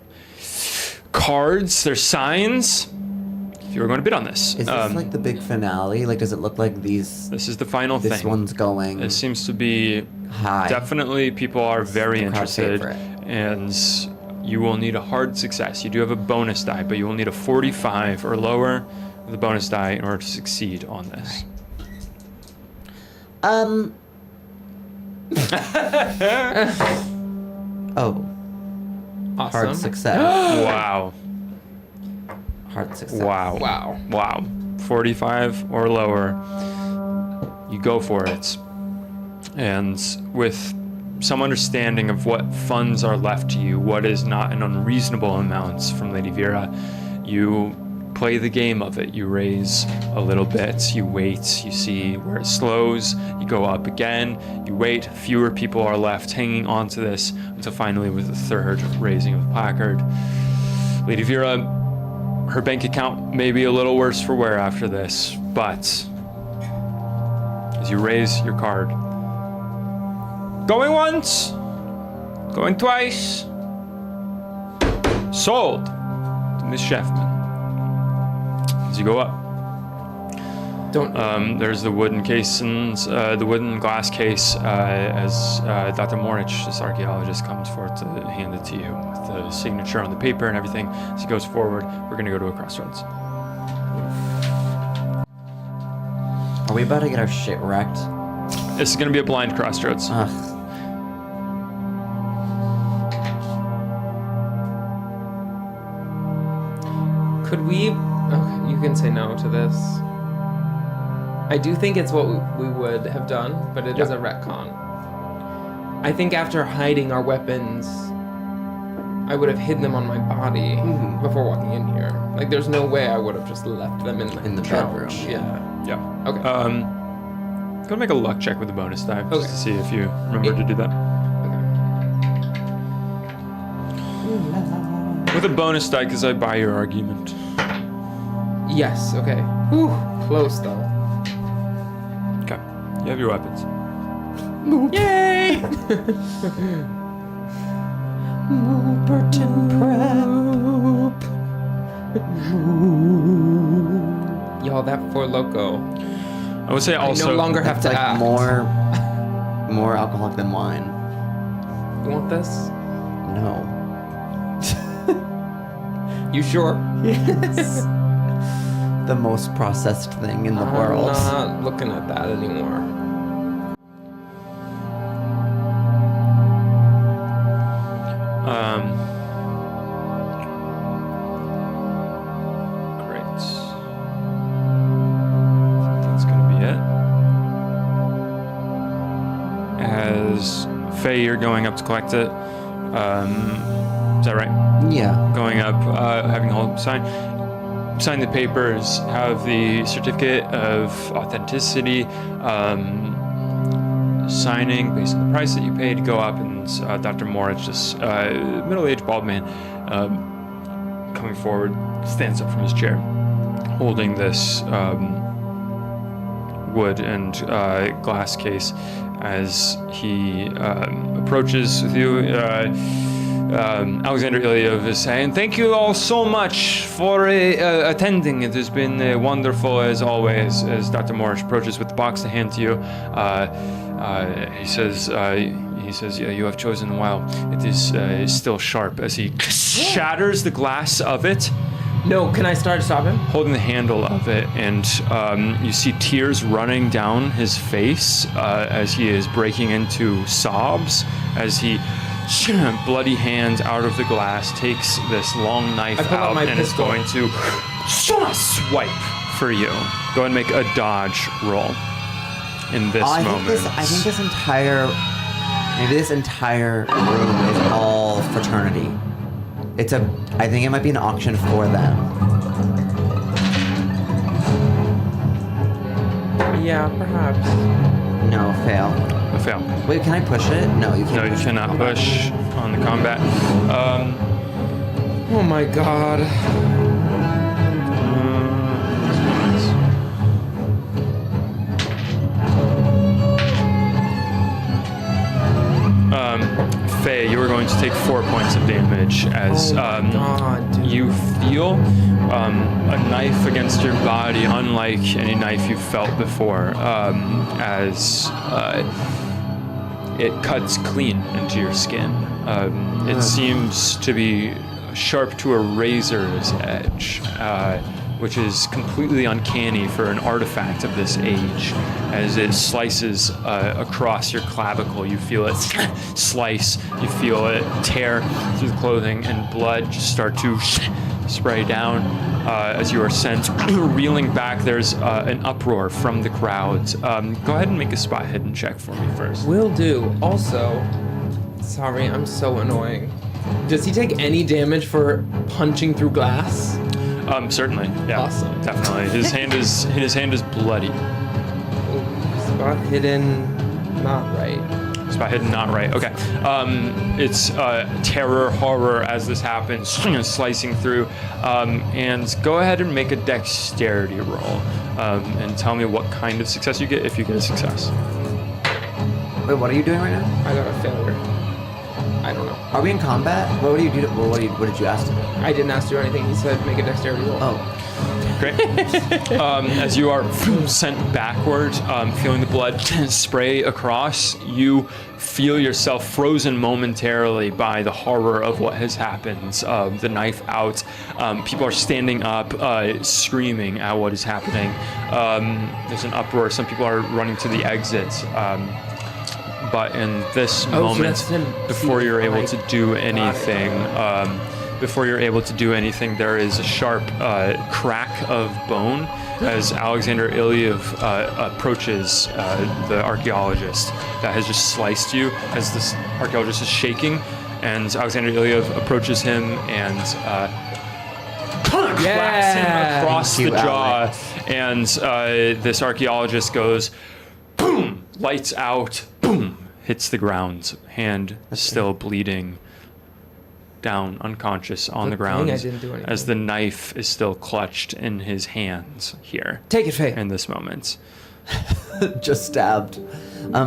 cards, their signs. if you were going to bid on this. Is this like the big finale? Like, does it look like these? This is the final thing. This one's going. It seems to be high. Definitely, people are very the crowd interested, favorite. and you will need a hard success. You do have a bonus die, but you will need a 45 or lower with a bonus die in order to succeed on this. Oh, Awesome. hard success. Wow. Hard success. Wow. Wow. Wow. 45 or lower. You go for it. And with some understanding of what funds are left to you, what is not an unreasonable amount from Lady Vera, you play the game of it. You raise a little bit, you wait, you see where it slows, you go up again, you wait, fewer people are left hanging on to this until finally with the third raising of the placard. Lady Vera, her bank account may be a little worse for wear after this, but as you raise your card, going once, going twice, sold to Miss Sheffman. As you go up, there's the wooden case and the wooden glass case as Dr. Morich, this archaeologist, comes forward to hand it to you with the signature on the paper and everything. As he goes forward, we're going to go to a crossroads. Are we about to get our shit wrecked? This is going to be a blind crossroads. Ugh. Could we... Okay, you can say no to this. I do think it's what we would have done, but it is a retcon. I think after hiding our weapons, I would have hidden them on my body before walking in here. Like, there's no way I would have just left them in the bedroom. Yeah. Yeah. Okay. Go make a luck check with the bonus die just Okay. to see if you remember to do that. Okay. With a bonus die, because I buy your argument. Yes, okay. Whew, close though. Okay. You have your weapons. Yay! Y'all, that Four Loko. I would say also I no longer have It's to like act. more alcoholic than wine. You want this? No. You sure? The most processed thing in the I'm world. not looking at that anymore. Great. That's gonna be it. As Faye, you're going up to collect it. Is that right? Yeah. Going up, having hold sign the papers, have the certificate of authenticity, signing based on the price that you paid, go up, and Dr. Moritz, this middle-aged bald man, coming forward, stands up from his chair, holding this wood and glass case as he approaches with you. Alexander Ilyev is saying, "Thank you all so much for attending. It has been wonderful as always." As Dr. Morris approaches with the box to hand to you, he says, "Yeah, you have chosen well. It is still sharp." As he shatters the glass of it, No, can I stop him? holding the handle of it, and you see tears running down his face as he is breaking into sobs as he bloody hand out of the glass, takes this long knife I pull out out my and pistol. is going to swipe for you. Go ahead and make a dodge roll in this moment. I think this entire room is all fraternity. I think it might be an auction for them. Yeah, perhaps. No, fail. A fail. Wait, can I push it? No, you can't. No, you push cannot it. push on the combat. Oh my god. Faye, you are going to take 4 points of damage as God, dude. you feel a knife against your body, unlike any knife you've felt before, as it cuts clean into your skin. It seems to be sharp to a razor's edge, which is completely uncanny for an artifact of this age. As it slices across your clavicle, you feel it slice, you feel it tear through the clothing, and blood just start to spray down as you are sent reeling back. There's an uproar from the crowds. Go ahead and make a spot hidden check for me first. Will do. Also, sorry, I'm so annoying. Does he take any damage for punching through glass? Certainly, yeah. Awesome. Definitely. His hand is bloody. Spot hidden, not right. Spot hidden, not right. Okay. It's terror, horror as this happens, slicing through. And go ahead and make a dexterity roll, and tell me what kind of success you get if you get a success. Wait, what are you doing right now? I got a failure. I don't know. Are we in combat? What do you do? What did you ask to do? I didn't ask to do anything. He said make a dexterity roll. Oh. Great. As you are sent backward, feeling the blood spray across, you feel yourself frozen momentarily by the horror of what has happened. The knife out. People are standing up, screaming at what is happening. There's an uproar. Some people are running to the exits. But in this moment, before you're able to do anything, there is a sharp crack of bone as Alexander Ilyev approaches the archaeologist that has just sliced you. As this archaeologist is shaking, and Alexander Ilyev approaches him and claps him across the jaw, and this archaeologist goes, boom, lights out, boom, hits the ground, hand still bleeding, down unconscious on the ground, I didn't do anything. as the knife is still clutched in his hands here. Take it, Faye. In this moment. Just stabbed.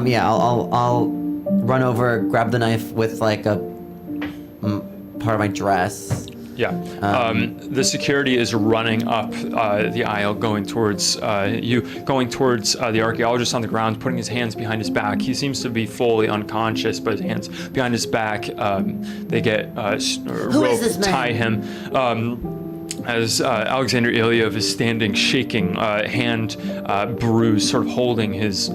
Yeah, I'll run over, grab the knife with like a part of my dress. Yeah. The security is running up the aisle, going towards the archaeologist on the ground, putting his hands behind his back. He seems to be fully unconscious, but his hands behind his back. They get rope, tie him. As Alexander Ilyev is standing, shaking, hand bruised, sort of holding his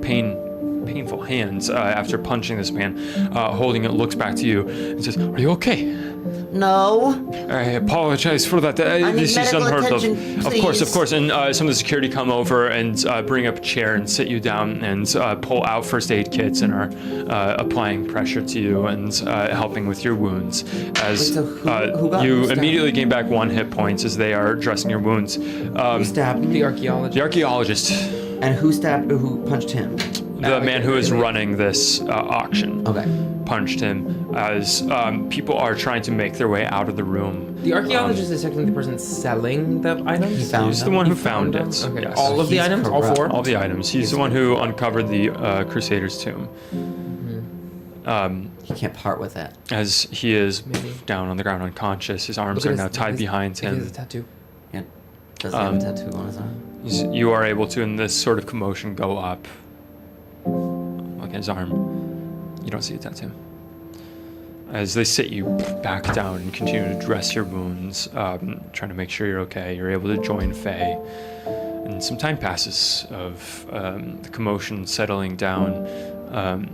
painful hands after punching this man, holding it, looks back to you and says, "Are you okay?" No. I apologize for that. This is unheard of. Of course. And some of the security come over and bring up a chair and sit you down and pull out first aid kits and are applying pressure to you and helping with your wounds. As who got you stabbed? immediately gain back 1 hit points as they are dressing your wounds. Who stabbed me? The archaeologist. The archaeologist, And who punched him? the man who is running this auction. Okay. Punched him as people are trying to make their way out of the room. The archaeologist is technically the person selling the items? He found He's the them. one who found it. Okay. Yes. All of the He's items? All corrupt. 4? All the items. He's the one who uncovered the Crusader's tomb. He can't part with it. As he is Maybe. down on the ground unconscious, his arms Look are at now his- tied his- behind He has a him. tattoo. Yeah. Does he have a tattoo on his arm? You are able to, in this sort of commotion, go up. Look at his arm. You don't see a tattoo. As they sit you back down and continue to dress your wounds, trying to make sure you're okay, you're able to join Faye. And some time passes of the commotion settling down.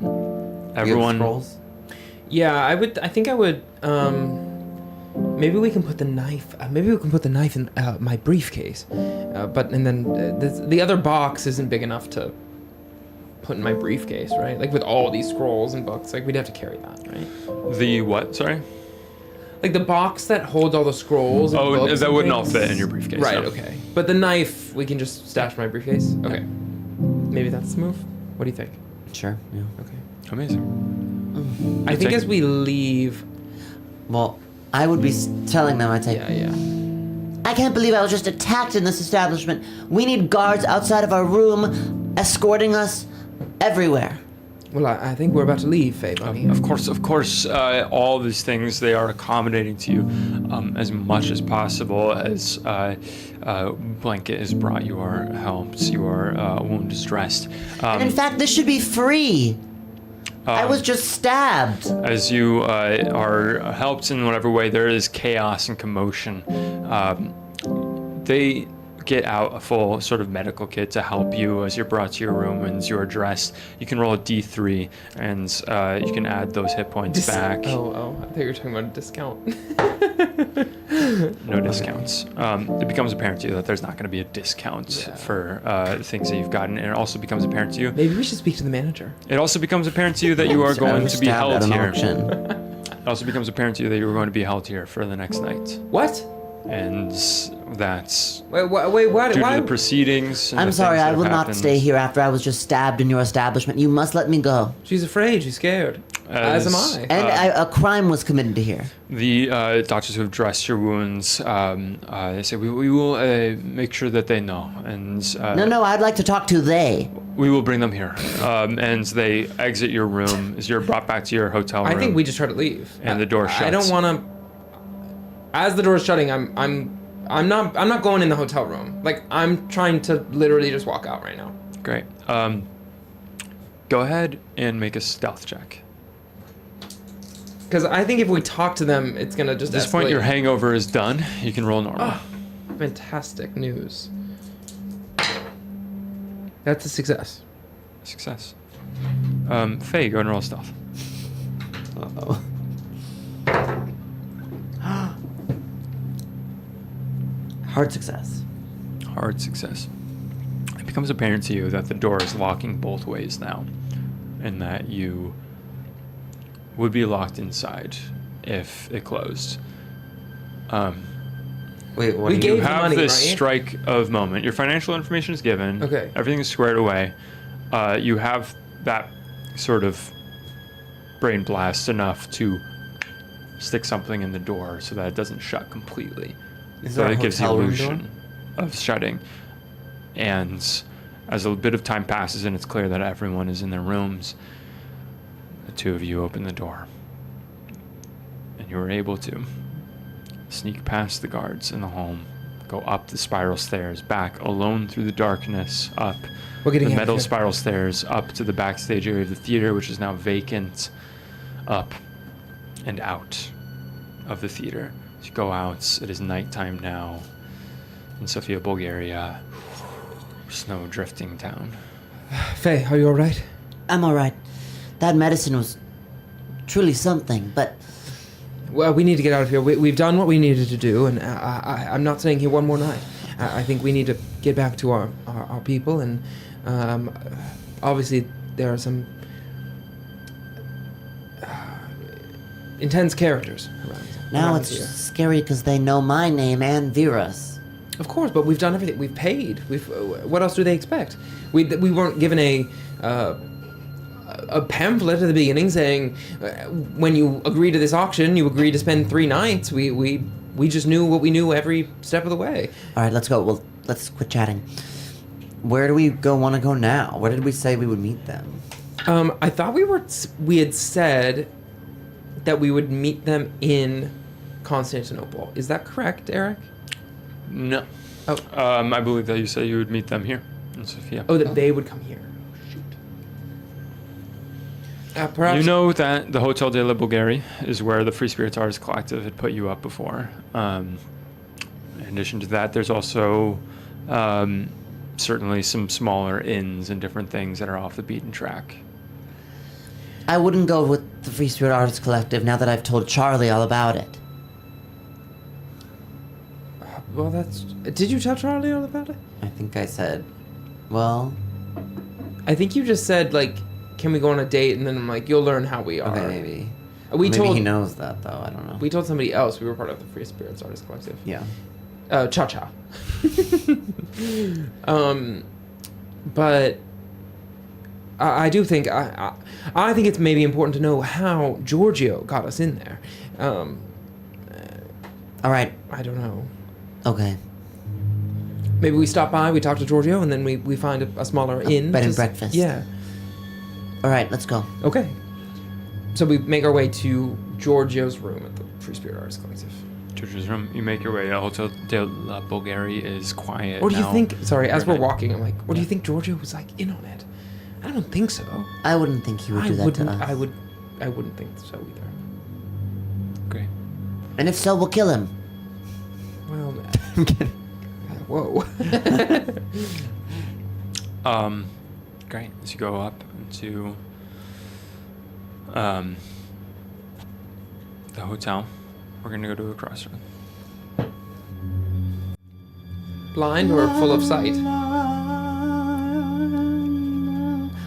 You have Everyone. scrolls? Yeah, I think I would. Maybe we can put the knife. Maybe we can put the knife in my briefcase. And then the other box isn't big enough to put in my briefcase, right? Like with all these scrolls and books, like we'd have to carry that, right? The what? Sorry. Like the box that holds all the scrolls. And Oh, books that and wouldn't all things? fit in your briefcase. Right. no. Okay. But the knife, we can just stash in my briefcase. Okay. Maybe that's the move. What do you think? Sure. Yeah. Okay. Amazing. I think think- as we leave. Well, I would be telling them, I'd say, Yeah. I can't believe I was just attacked in this establishment. We need guards outside of our room escorting us everywhere. Well, I think we're about to leave, Faye. Bunny. Of course. All these things, they are accommodating to you as much as possible. As Blanket has brought your helps, your wound is dressed. And in fact, this should be free. I was just stabbed. As you are helped in whatever way, there is chaos and commotion. They get out a full sort of medical kit to help you as you're brought to your room and as you're dressed. You can roll a D3 and you can add those hit points back. Oh, I thought you were talking about a discount. No discounts. It becomes apparent to you that there's not going to be a discount for things that you've gotten. And it also becomes apparent to you. Maybe we should speak to the manager. It also becomes apparent to you that you are going to be held here. Auction. It also becomes apparent to you that you are going to be held here for the next night. What? And that's Wait, why? due to the proceedings. And I'm the sorry, things that I have will not happened. stay here after I was just stabbed in your establishment. You must let me go. She's afraid. She's scared. As am I. And a crime was committed here. The doctors who have dressed your wounds, they say, we will make sure that they know. And No, I'd like to talk to they. we will bring them here. And they exit your room as you're brought back to your hotel room. I think we just try to leave. And the door I don't shuts. want to. As the door's shutting, I'm not going in the hotel room. Like, I'm trying to literally just walk out right now. Great. Go ahead and make a stealth check. Because I think if we talk to them, it's gonna just. At this point, escalate. your hangover is done. You can roll normal. Fantastic news. That's a success. Success. Faye, go and roll stealth. Uh-oh. Hard success. Hard success. It becomes apparent to you that the door is locking both ways now, and that you would be locked inside if it closed. Wait, what We do gave You you the have money, this right? strike of moment. Your financial information is given. Okay. Everything is squared away. You have that sort of brain blast enough to stick something in the door so that it doesn't shut completely. Is So there a it gives the hotel room illusion of shutting. And as a bit of time passes and it's clear that everyone is in their rooms, the two of you open the door. And you are able to sneak past the guards in the home, go up the spiral stairs, back alone through the darkness, up We're getting the out of metal here. spiral stairs, up to the backstage area of the theater, which is now vacant, up and out of the theater. As you go out, it is nighttime now in Sofia, Bulgaria. Snow drifting down. Faye, are you all right? I'm all right. That medicine was truly something, but Well, we need to get out of here. We've done what we needed to do, and I'm not staying here one more night. I think we need to get back to our people, and obviously there are some intense characters around. now around it's here. scary because they know my name and Vera's. Of course, but we've done everything. We've paid. What else do they expect? We weren't given a pamphlet at the beginning saying when you agree to this auction, you agree to spend 3 nights. We just knew what we knew every step of the way. All right, let's go. Well, let's quit chatting. Where do we want to go now? Where did we say we would meet them? I thought we had said that we would meet them in Constantinople. Is that correct, Eric? No. Oh. I believe that you said you would meet them here in Sofia. Oh, that they would come here. Shoot. Perhaps. You know that the Hotel de la Bulgaria is where the Free Spirits Artists Collective had put you up before. In addition to that, there's also certainly some smaller inns and different things that are off the beaten track. I wouldn't go with the Free Spirit Artists Collective now that I've told Charlie all about it. Well, that's. Did you tell Charlie all about it? I think I said, well, I think you just said like, "Can we go on a date?" And then I'm like, "You'll learn how we are." okay, maybe. We Maybe told he knows that, though. I don't know. we told somebody else we were part of the Free Spirits Artists Collective. Yeah. Cha Cha. But I do think I think it's maybe important to know how Giorgio got us in there. All right. I don't know. Okay. Maybe we stop by, we talk to Giorgio, and then we find a smaller inn. bed and to breakfast. Yeah. All right, let's go. Okay. So we make our way to Giorgio's room at the Free Spirit Arts Collective. George's room. You make your way. Hotel de la Bulgaria is quiet. What do you now. think? Sorry, as we're Right. walking, I'm like, what do you think Giorgio was like in on it? I don't think so. I wouldn't think he would do that to us. I wouldn't think so either. Great. And if so, we'll kill him. Well, I'm kidding. Whoa. Great. As you go up into the hotel, we're gonna go to a crossroad. Blind or full of sight?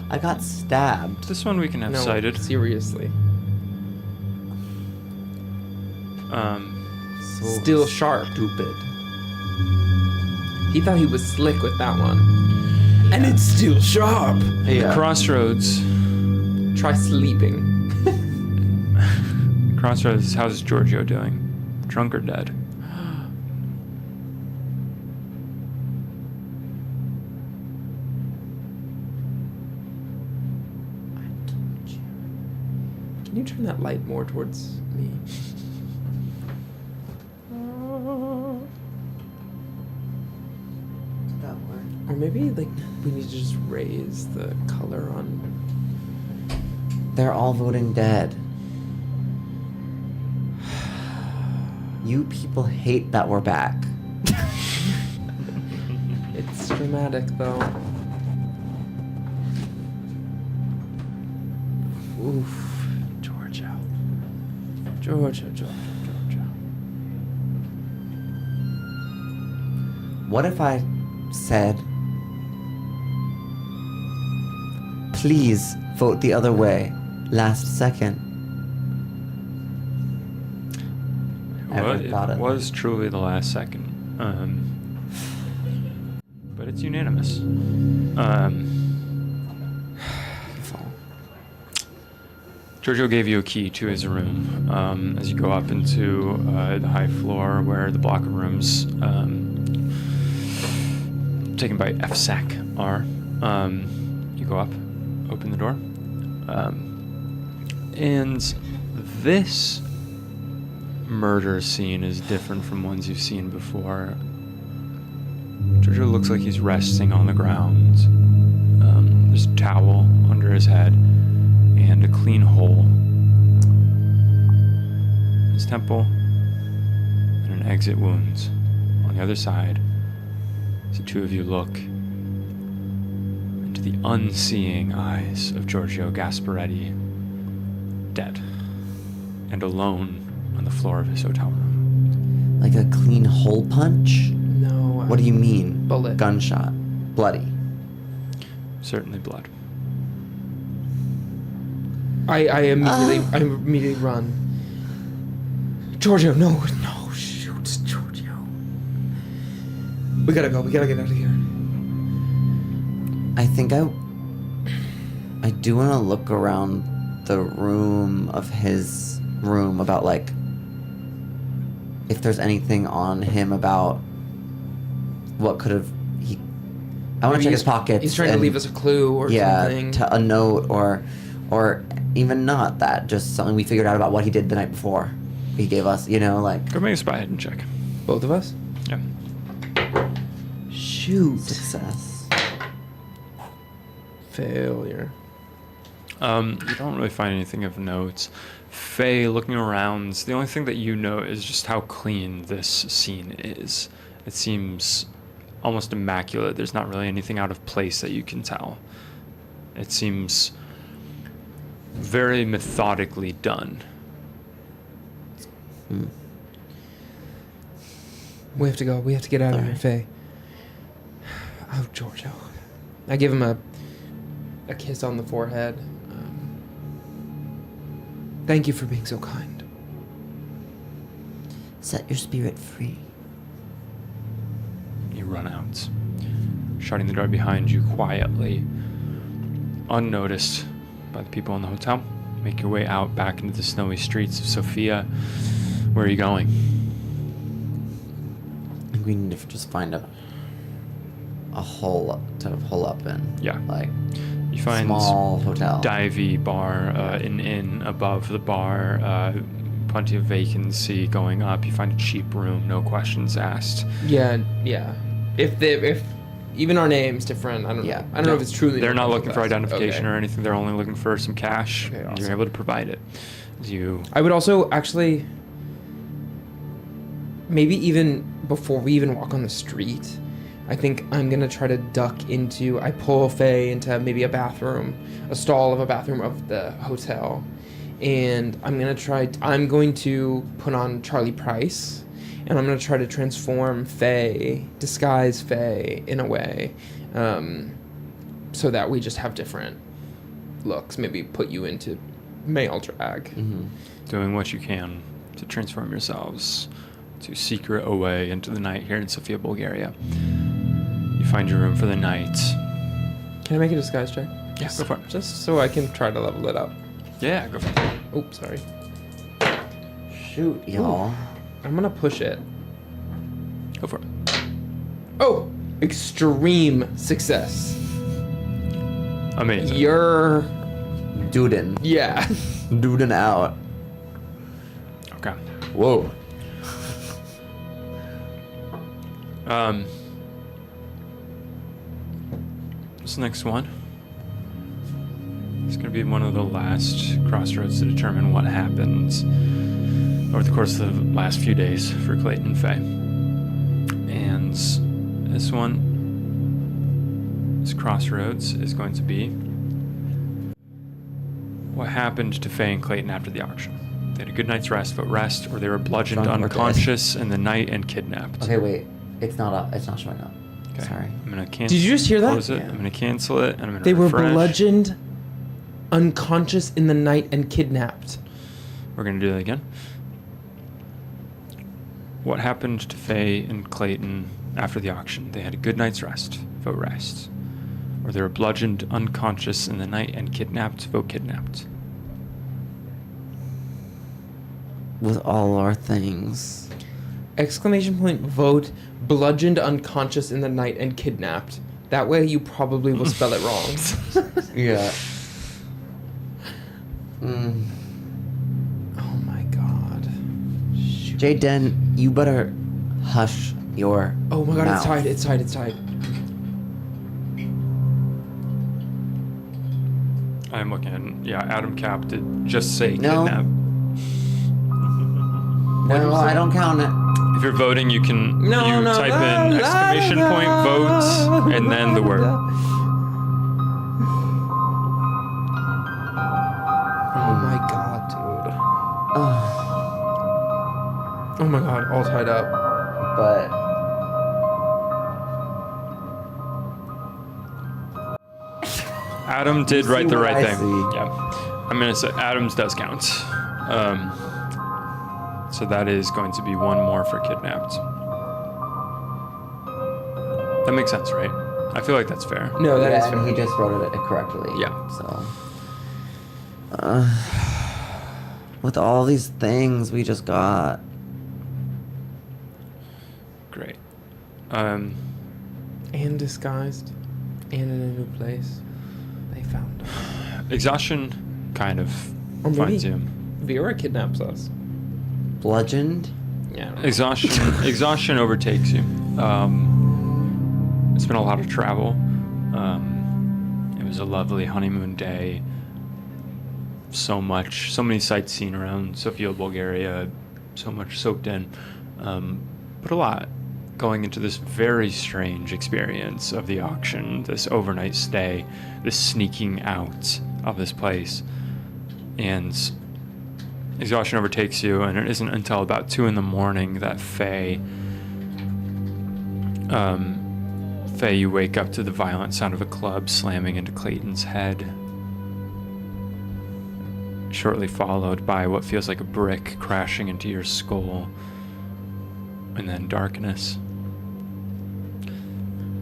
I got stabbed. This one we can have No, sighted. seriously. So Still sharp. Stupid. He thought he was slick with that one. And it's still sharp. Yeah. Crossroads. Try sleeping. Crossroads. How's Giorgio doing? Drunk or dead? Can you turn that light more towards me? Or maybe like we need to just raise the color on. They're all voting dead. You people hate that we're back. It's dramatic though. Oof, Giorgio. Giorgio. What if I said, please vote the other way, last second? Well, Ever thought it of was truly the last second. But it's unanimous. Giorgio gave you a key to his room as you go up into the high floor where the block of rooms taken by FSAC are. You go up, open the door, and this murder scene is different from ones you've seen before. Giorgio looks like he's resting on the ground. There's a towel under his head and a clean hole in his temple and an exit wound. On the other side, as the two of you look into the unseeing eyes of Giorgio Gasparetti, dead and alone on the floor of his hotel room. Like a clean hole punch? No. What do you mean? Bullet. Gunshot. Bloody. Certainly blood. I immediately run. Giorgio, no, shoot, Giorgio. We gotta go. We gotta get out of here. I think I do want to look around the room of his room about like if there's anything on him about what could have I want to check his pockets. He's trying to leave us a clue or something. To a note or even not that, just something we figured out about what he did the night before. He gave us, like Go make a spy hidden check. Both of us? Yeah. Shoot. success. Failure. You don't really find anything of note. Faye, looking around, the only thing that you know is just how clean this scene is. It seems almost immaculate. There's not really anything out of place that you can tell. It seems very methodically done. We have to go. We have to get out of here, Faye. Oh, Giorgio. I give him a kiss on the forehead. Thank you for being so kind. Set your spirit free. You run out, shutting the door behind you quietly, unnoticed by the people in the hotel. Make your way out back into the snowy streets of Sofia. Where are you going? I think we need to just find a hole to hole up in. Yeah. Like, You find small hotel. divey bar, an inn above the bar, plenty of vacancy going up. You find a cheap room, no questions asked. Yeah. If even our name's different, I don't know. I don't know if it's truly. They're not looking for us. identification Okay. or anything. They're only looking for some cash. Okay, And awesome. you're able to provide it. I would also actually, maybe even before we even walk on the street, I think I'm gonna try to duck into. I pull Faye into maybe a bathroom, a stall of a bathroom of the hotel, and I'm going to put on Charlie Price, and I'm gonna try to transform Faye, disguise Faye in a way, so that we just have different looks. Maybe put you into male drag. doing what you can to transform yourselves to secret away into the night here in Sofia, Bulgaria. You find your room for the night. Can I make a disguise check? Yeah, go for it. Just so I can try to level it up. Yeah, go for it. Oops, sorry. Shoot, y'all. I'm gonna push it. Go for it. Oh, extreme success. Amazing. You're Dudin. yeah. Dudin out. Okay. Whoa. This next one is going to be one of the last crossroads to determine what happens over the course of the last few days for Clayton and Faye. And this one, this crossroads, is going to be what happened to Faye and Clayton after the auction. They had a good night's rest, but rest, or they were bludgeoned Drunk or dead. unconscious in the night and kidnapped. Okay, wait. It's not up. It's not showing up. Okay. Sorry. I'm gonna cancel. Did you just hear that? Close it. Yeah. I'm gonna cancel it, and I'm gonna They were refresh. bludgeoned, unconscious in the night, and kidnapped. We're gonna do that again. What happened to Faye and Clayton after the auction? They had a good night's rest. Vote rest. Or they were bludgeoned unconscious in the night and kidnapped. Vote kidnapped. With all our things. Exclamation point vote bludgeoned unconscious in the night and kidnapped. That way you probably will spell it wrong. Yeah. Oh my god. Shoot. Jayden, you better hush your Oh my god, mouth. it's tied. I'm looking. Yeah, Adam Cap did just say No. kidnap. No, I don't count it. If you're voting, you can type in exclamation point vote and then the word. Oh my god, dude. Oh my god, all tied up. But Adam did write the what right I thing. see. Yeah. I'm gonna say Adam's does count. So that is going to be one more for kidnapped. That makes sense, right? I feel like that's fair. No, that is yeah, and fair. he just wrote it correctly. Yeah. So, with all these things we just got, Great. And disguised. And in a new place. They found us. Exhaustion kind of Or maybe finds you. Vera kidnaps us. bludgeoned. Yeah. Exhaustion overtakes you. It's been a lot of travel. It was a lovely honeymoon day. So many sights seen around Sofia, Bulgaria. So much soaked in. But a lot going into this very strange experience of the auction, this overnight stay, this sneaking out of this place. And exhaustion overtakes you, and it isn't until about 2 a.m. that Faye, you wake up to the violent sound of a club slamming into Clayton's head, shortly followed by what feels like a brick crashing into your skull, and then darkness.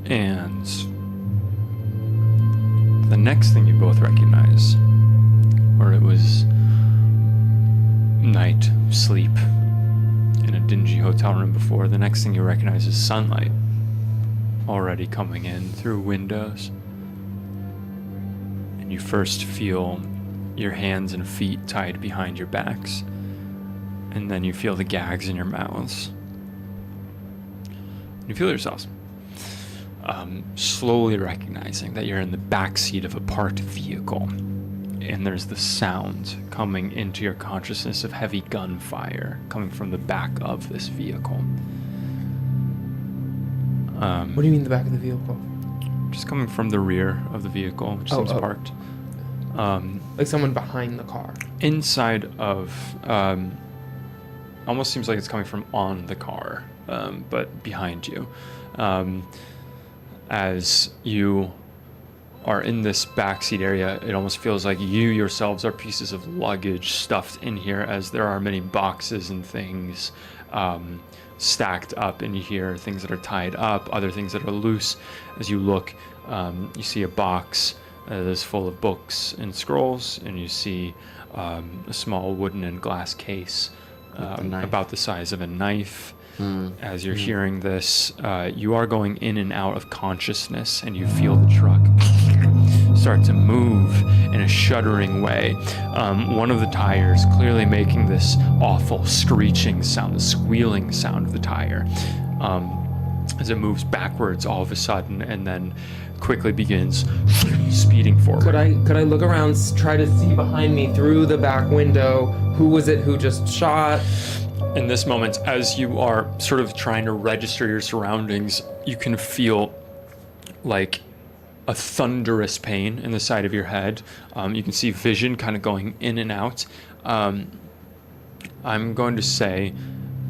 And the next thing you both recognize, or it was night, sleep in a dingy hotel room before, the next thing you recognize is sunlight already coming in through windows. you first feel your hands and feet tied behind your backs, and then you feel the gags in your mouths. You feel yourselves slowly recognizing that you're in the back seat of a parked vehicle, and there's the sound coming into your consciousness of heavy gunfire coming from the back of this vehicle. What do you mean the back of the vehicle? Just coming from the rear of the vehicle, which seems parked. Like someone behind the car. Inside of, almost seems like it's coming from on the car, but behind you. As you are in this backseat area, it almost feels like you yourselves are pieces of luggage stuffed in here, as there are many boxes and things stacked up in here, things that are tied up, other things that are loose. As you look, you see a box that is full of books and scrolls, and you see a small wooden and glass case about the size of a knife. As you're hearing this, you are going in and out of consciousness, and you feel the truck start to move in a shuddering way. One of the tires clearly making this awful screeching sound, the squealing sound of the tire, as it moves backwards all of a sudden, and then quickly begins speeding forward. Could I look around, try to see behind me through the back window? Who was it who just shot? In this moment, as you are sort of trying to register your surroundings, you can feel like a thunderous pain in the side of your head. You can see vision kind of going in and out. I'm going to say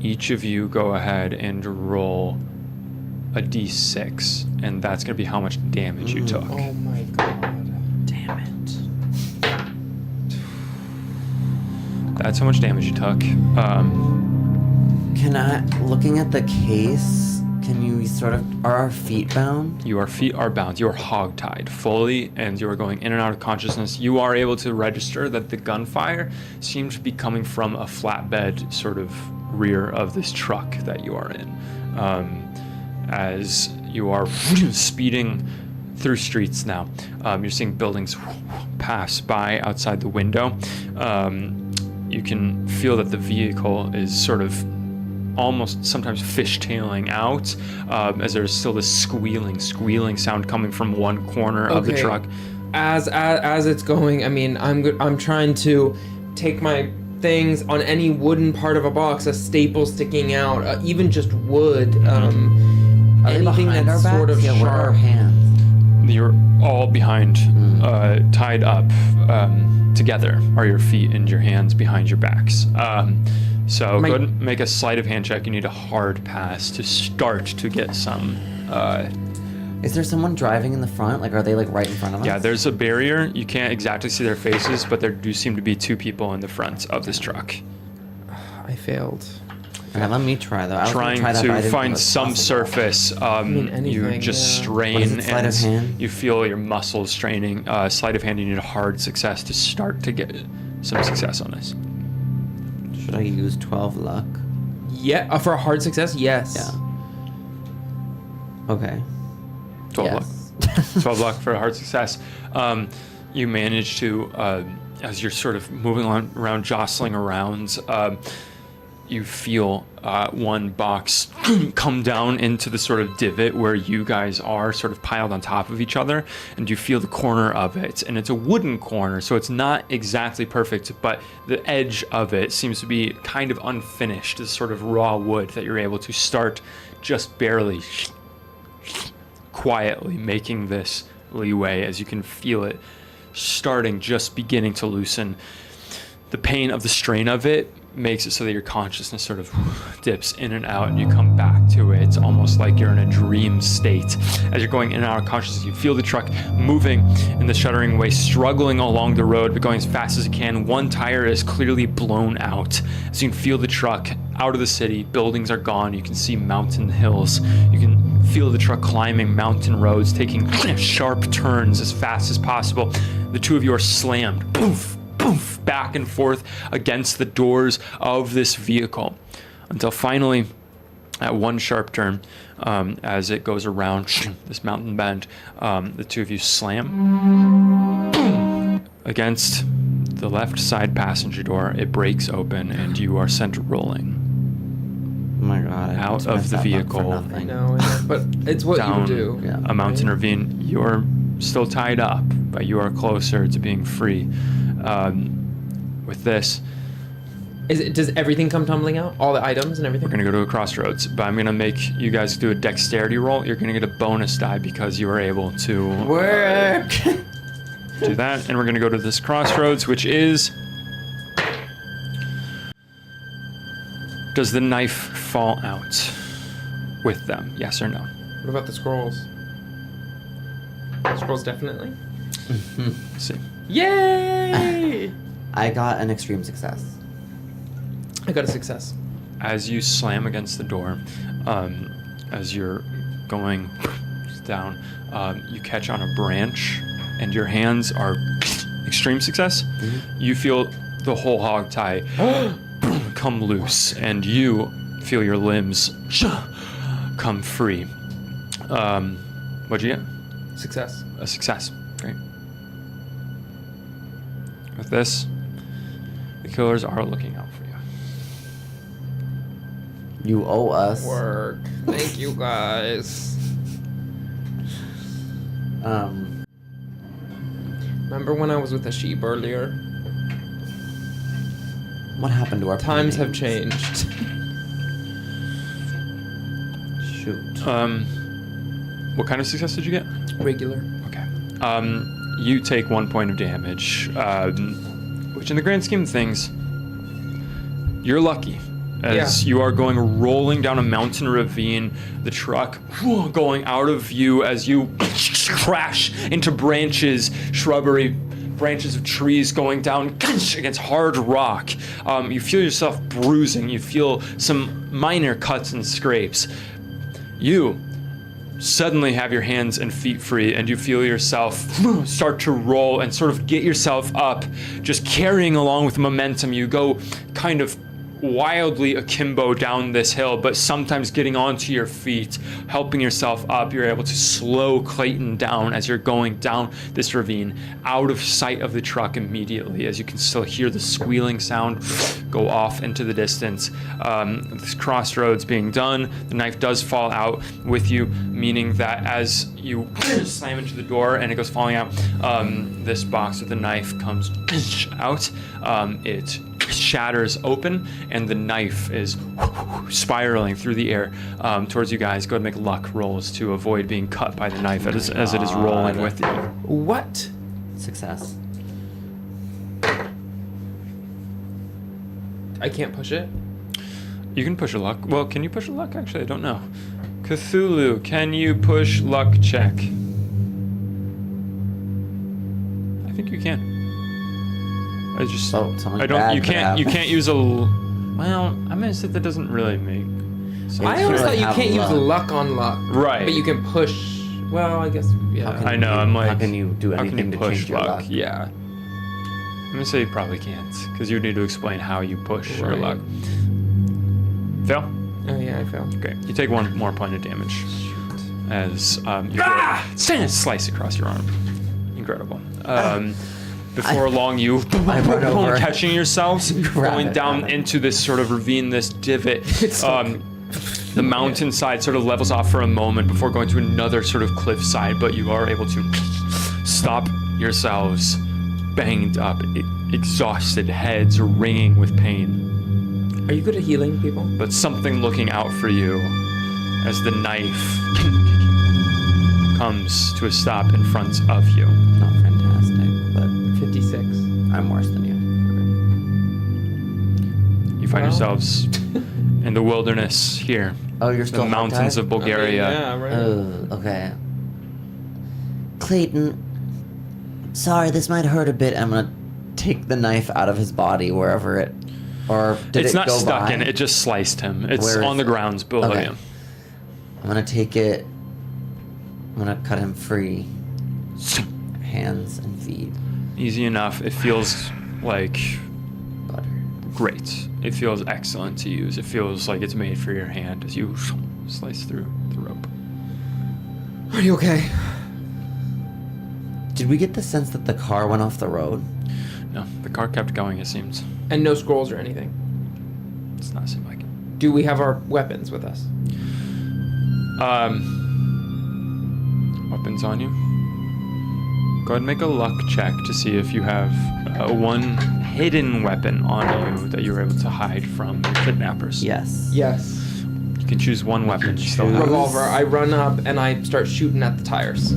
each of you go ahead and roll a d6, and that's going to be how much damage you took. Oh my god. Damn it. That's how much damage you took. Can I, looking at the case, can you sort of, are our feet bound? Your feet are bound. You are hogtied fully, and you are going in and out of consciousness. You are able to register that the gunfire seems to be coming from a flatbed sort of rear of this truck that you are in. As you are speeding through streets now, you're seeing buildings pass by outside the window. You can feel that the vehicle is sort of almost sometimes fishtailing out, as there's still this squealing sound coming from one corner of the truck. As it's going, I mean, I'm trying to take my things on any wooden part of a box, a staple sticking out, even just wood, anything that's sort of where are our sharp. hands? You're all behind, tied up together are your feet and your hands behind your backs. So go ahead and make a sleight of hand check. You need a hard pass to start to get some. Is there someone driving in the front? Like, are they like right in front of us? Yeah, there's a barrier. You can't exactly see their faces, but there do seem to be two people in the front of this truck. I failed. Okay, let me try though. I was gonna Trying try that, but I to didn't find think it was some possible. surface. mean, You anything, just yeah. strain What is it, sleight of and hand? you feel your muscles straining. Sleight of hand, you need a hard success to start to get some success on this. Should I use 12 luck? Yeah, for a hard success, yes. Yeah. Okay. 12 Yes. luck. 12 luck for a hard success. You manage to, as you're sort of moving around, jostling around, you feel one box come down into the sort of divot where you guys are sort of piled on top of each other, and you feel the corner of it, and it's a wooden corner, so it's not exactly perfect, but the edge of it seems to be kind of unfinished, this sort of raw wood that you're able to start just barely quietly making this leeway, as you can feel it starting, just beginning to loosen. The pain of the strain of it makes it so that your consciousness sort of dips in and out, and you come back to it. It's almost like you're in a dream state. As you're going in and out of consciousness, you feel the truck moving in the shuddering way, struggling along the road, but going as fast as it can. One tire is clearly blown out. As you can feel the truck out of the city, buildings are gone. You can see mountain hills. You can feel the truck climbing mountain roads, taking sharp turns as fast as possible. The two of you are slammed, poof, poof, back and forth against the doors of this vehicle, until finally, at one sharp turn, as it goes around this mountain bend, the two of you slam against the left side passenger door. It breaks open, and you are sent rolling Oh my god. I out just of messed the that up for vehicle. nothing. No, but it's what Down you do. Yeah. a mountain ravine. You're still tied up, but you are closer to being free. With this, Does everything come tumbling out? All the items and everything? we're gonna go to a crossroads, but I'm gonna make you guys do a dexterity roll. You're gonna get a bonus die because you were able to Work. do that, and we're gonna go to this crossroads, which is. Does the knife fall out with them? Yes or no? What about the scrolls? Scrolls definitely. Let's see. Yay! I got an extreme success. I got a success. As you slam against the door, as you're going down, you catch on a branch, and your hands are extreme success. You feel the whole hog tie come loose, and you feel your limbs come free. What'd you get? Success. A success. Great. With this, the killers are looking out for you. You owe us. Work. Thank you guys. Remember when I was with the sheep earlier? What happened to our Times have paintings? changed. Shoot. What kind of success did you get? Regular. Okay. You take 1 point of damage, which in the grand scheme of things, you're lucky. As you are going rolling down a mountain ravine, the truck going out of view as you crash into branches, shrubbery, branches of trees going down against hard rock. You feel yourself bruising. You feel some minor cuts and scrapes. You suddenly have your hands and feet free, and you feel yourself start to roll and sort of get yourself up, just carrying along with momentum. You go kind of wildly akimbo down this hill, but sometimes getting onto your feet, helping yourself up. You're able to slow Clayton down as you're going down this ravine, out of sight of the truck immediately, as you can still hear the squealing sound go off into the distance. This crossroads being done, the knife does fall out with you, meaning that as you slam into the door and it goes falling out, this box with the knife comes out. It shatters open, and the knife is spiraling through the air towards you guys. Go ahead and make luck rolls to avoid being cut by the knife as it is rolling with you. What? Success. I can't push it? You can push a luck. Well, can you push a luck? Actually, I don't know. Cthulhu, can you push luck check? I think you can. I just. Something I don't. bad You could can't. You happen. can't use a. Well, I'm gonna say that doesn't really make sense. I always really thought you have can't use luck. luck on luck. Right. But you can push. Well, I guess, yeah. How can I know. I'm like. How can you do how can anything you to push change your luck? Yeah. I'm gonna say you probably can't, because you need to explain how you push your Right. luck. Fail. Oh, yeah, I failed. Great. You take 1 more point of damage as you slice across your arm. Incredible. Before long, you I run over. catching yourselves, Grab going it, down grab it. into this sort of ravine, this divot. It's so The mountainside sort of levels off for a moment before going to another sort of cliffside, but you are able to stop yourselves, banged up, exhausted heads ringing with pain. Are you good at healing people? But something looking out for you as the knife comes to a stop in front of you. Not fantastic, but 56. I'm worse than you. You find Wow. yourselves in the wilderness here, Oh, you're still the mountains of Bulgaria. Yeah, right. Okay. Clayton, sorry, this might hurt a bit. I'm gonna take the knife out of his body wherever it, or did It's it not go stuck by? in, it just sliced him. It's Where is on the it? grounds below Okay. you. I'm gonna take it. I'm gonna cut him free. Hands and feet. Easy enough. It feels like Butter. great. It feels excellent to use. It feels like it's made for your hand as you slice through the rope. Are you okay? Did we get the sense that the car went off the road? No, the car kept going, it seems. And no scrolls or anything. It's not seem like it. Do we have our weapons with us? Weapons on you. Go ahead and make a luck check to see if you have one hidden weapon on you that you were able to hide from your kidnappers. Yes. Yes. You can choose one weapon. You still have. Revolver. I run up and I start shooting at the tires.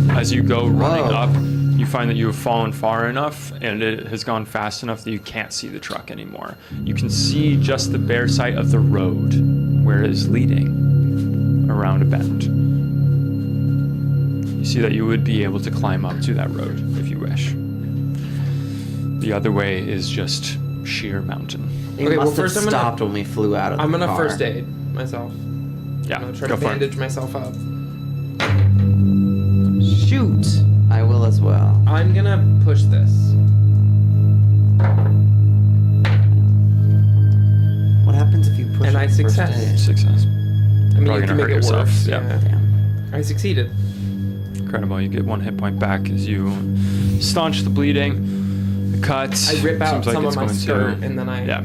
As you go running Whoa. up, you find that you have fallen far enough and it has gone fast enough that you can't see the truck anymore. You can see just the bare sight of the road where it is leading around a bend. You see that you would be able to climb up to that road if you wish. The other way is just sheer mountain. It Okay, well, must have first I'm gonna- stopped when we flew out of I'm the gonna car. first aid myself. Yeah, I'm gonna try go to for bandage it. myself up. Shoot! I will as well. I'm gonna push this. What happens if you push And it I first success. aid? Success. I mean, Probably you can gonna make hurt it yourself, worse. yeah. Damn. I succeeded. Incredible. You get 1 hit point back as you staunch the bleeding. The cut. I rip out seems like some it's of my going skirt to, and then I Yeah.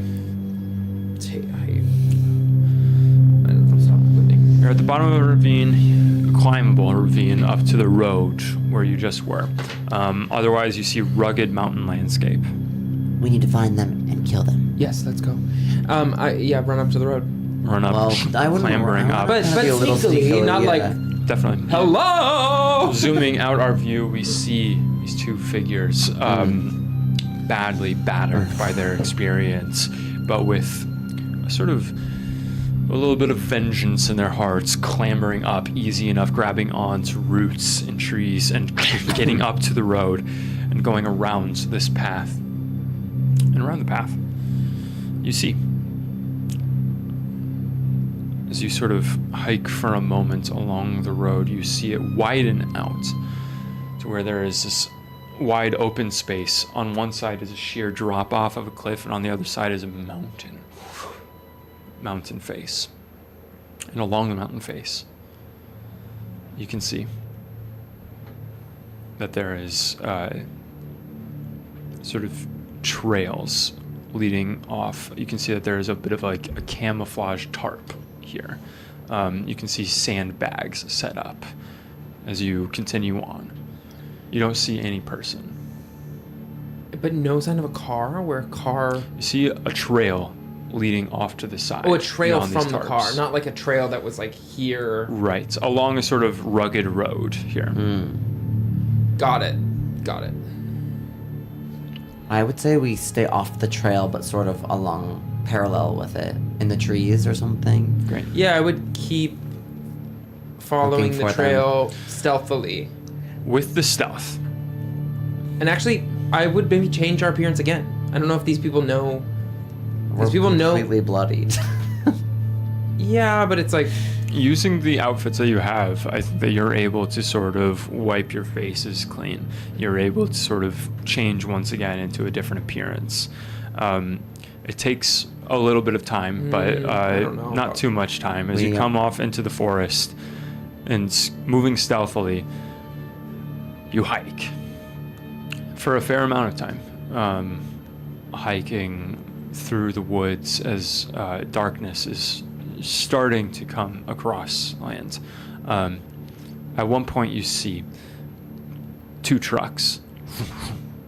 I don't stop bleeding. You're at the bottom of a ravine, a climbable ravine up to the road where you just were. Otherwise, you see rugged mountain landscape. We need to find them and kill them. Yes, let's go. Run up to the road. Run up, Well, I wouldn't clambering I up. But Be a little sneakily, sneakily, not yeah. like Definitely. hello. Zooming out our view, we see these two figures badly battered by their experience, but with a little bit of vengeance in their hearts, clambering up easy enough, grabbing onto roots and trees and getting up to the road and going around this path. And around the path, you see, as you sort of hike for a moment along the road, you see it widen out to where there is this wide open space. On one side is a sheer drop off of a cliff, and on the other side is a mountain face. And along the mountain face, you can see that there is sort of trails leading off. You can see that there is a bit of like a camouflage tarp here. You can see sandbags set up as you continue on. You don't see any person. But no sign of a car? Where a car... You see a trail leading off to the side. Oh, a trail beyond these from the tarps. car, not like a trail that was like here. Right, along a sort of rugged road here. Got it. I would say we stay off the trail, but sort of along parallel with it, in the trees or something. Great. Yeah, I would keep following Looking the for trail stealthily. With the stealth, And actually, I would maybe change our appearance again. I don't know if these people know. We're These people know. completely bloodied. Yeah, but it's like using the outfits that you have, I think that you're able to sort of wipe your faces clean. You're able to sort of change once again into a different appearance. It takes a little bit of time, but I don't know not about- too much time. As you We, come off into the forest and moving stealthily, you hike for a fair amount of time, hiking through the woods as darkness is starting to come across land. At one point you see 2 trucks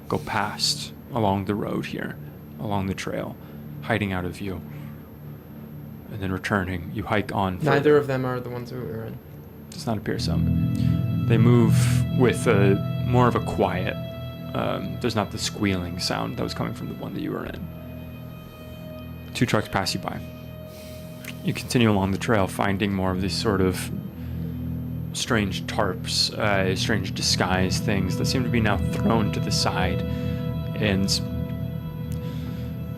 go past along the road here, along the trail, hiding out of view. And then returning, you hike on further. neither of them are the ones who we were in. Does not appear so. They move with more of a quiet. There's not the squealing sound that was coming from the one that you were in. 2 trucks pass you by. You continue along the trail, finding more of these sort of strange tarps, strange disguise things that seem to be now thrown to the side. And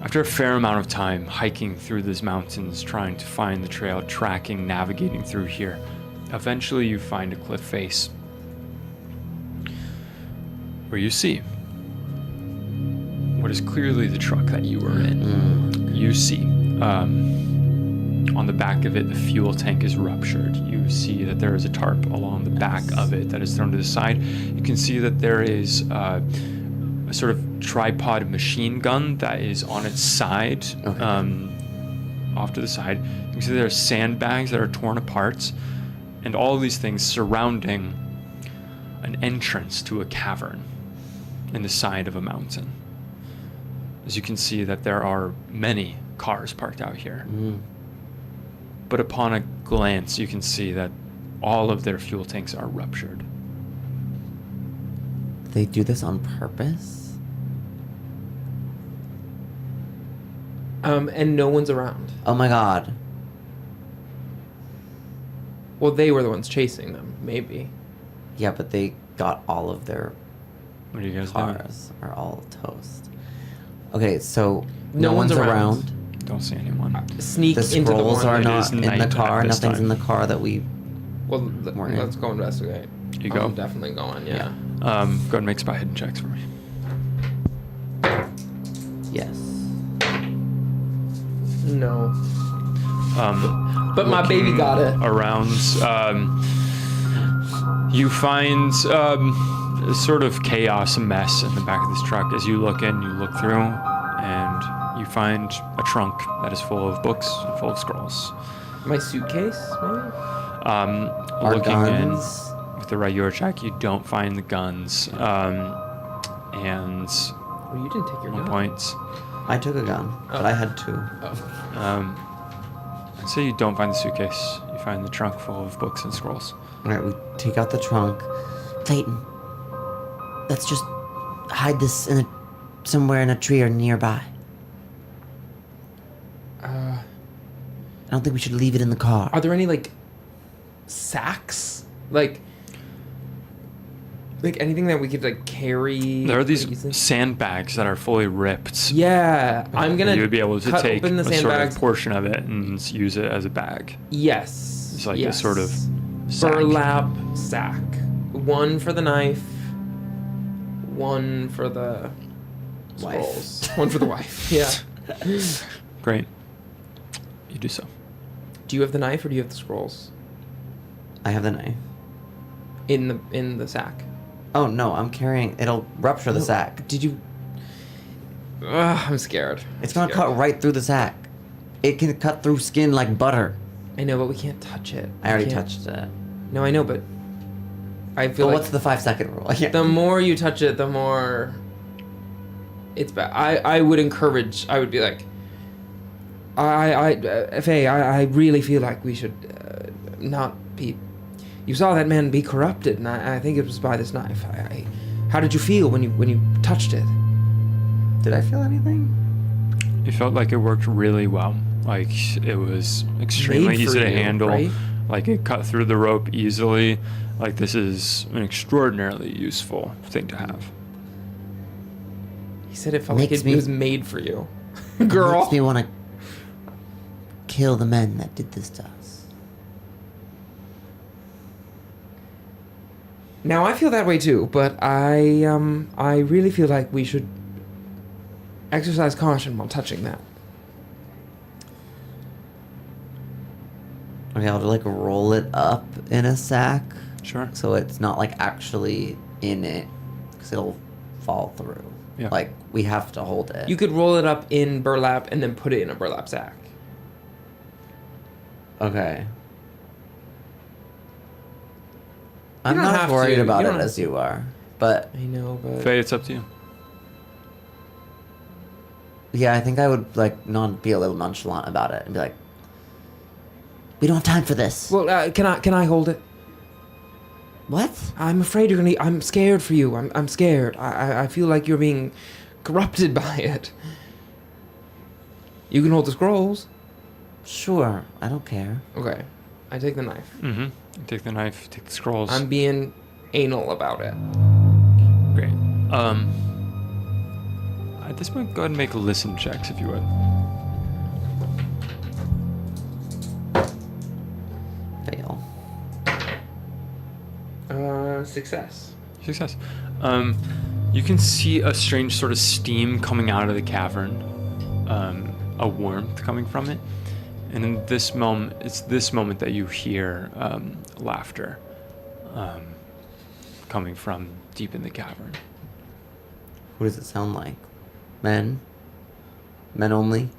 after a fair amount of time hiking through these mountains, trying to find the trail, tracking, navigating through here, eventually you find a cliff face where you see what is clearly the truck that you were in. You see on the back of it, the fuel tank is ruptured. You see that there is a tarp along the back of it that is thrown to the side. You can see that there is a sort of tripod machine gun that is on its side, off to the side. You can see there are sandbags that are torn apart, and all of these things surrounding an entrance to a cavern in the side of a mountain. As you can see that there are many cars parked out here. But upon a glance, you can see that all of their fuel tanks are ruptured. They do this on purpose? And no one's around. Oh my god. Well, they were the ones chasing them, maybe. Yeah, but they got all of their What are you guys doing? cars are all toast. Okay, so No no one's one's around. around. Don't see anyone. Sneak The into the scrolls one. are It not is in the night car. at this Nothing's in time. the car that we. Well, We're in. let's go investigate. You go. I'm definitely going, yeah. Go ahead and make spot hidden checks for me. Yes. No. But my baby looking got it. Around, you find a sort of chaos, a mess in the back of this truck. As you look in, you look through, and you find a trunk that is full of books and full of scrolls. My suitcase, maybe? Our Looking guns. in with the regular check, you don't find the guns. And Well, you didn't take your one gun. point, I took a gun, but I had two. I'd say you don't find the suitcase. You find the trunk full of books and scrolls. All right, we take out the trunk. Clayton, let's just hide this somewhere in a tree or nearby. I don't think we should leave it in the car. Are there any, like, sacks? Like anything that we could, like, carry? There are these easily? sandbags that are fully ripped. Yeah, I'm gonna You would be able to cut take open the a sort sandbags. of portion of it and use it as a bag. Yes. It's like yes. a sort of sack. burlap sack. One for the knife. One for the scrolls. One for the wife. Yeah. Great. You do so. Do you have the knife or do you have the scrolls I have the knife. in the sack? Oh no, I'm carrying. It'll rupture the sack. Did you? Ugh, I'm scared. It's gonna Scared. cut right through the sack. It can cut through skin like butter. I know, but we can't touch it. I already We can't- touched it. No, I know, but I feel But like what's the 5-second rule? Yeah. the more you touch it, the more it's bad. I would encourage. I would be like, Faye, I really feel like we should not be. You saw that man be corrupted, and I think it was by this knife. How did you feel when you touched it? Did I feel anything? You felt like it worked really well. Like it was extremely Made for easy to you, handle. right? Like it cut through the rope easily. Like this is an extraordinarily useful thing to have. He said it felt Makes like me- it was made for you, It girl. makes me want to kill the men that did this to us. Now I feel that way too, but I really feel like we should exercise caution while touching that. Okay, I'll like roll it up in a sack Sure. so it's not like actually in it, because it'll fall through. Yeah. Like we have to hold it. You could roll it up in burlap and then put it in a burlap sack. Okay. You I'm don't not have worried to. about You it don't- as you are, but I know, but Faye, it's up to you. yeah, I think I would like not be a little nonchalant about it and be like, We don't have time for this. well, can I hold it? What? I'm afraid you're gonna. I'm scared for you. I'm scared. I feel like you're being corrupted by it. You can hold the scrolls. sure, I don't care. Okay, I take the knife. Mm-hmm. You take the knife, you take the scrolls. I'm being anal about it. Great. At this point, go ahead and make listen checks if you would. Fail. Success. Success. You can see a strange sort of steam coming out of the cavern, a warmth coming from it, and in this moment, it's this moment that you hear laughter coming from deep in the cavern. What does it sound like? Men? Men only?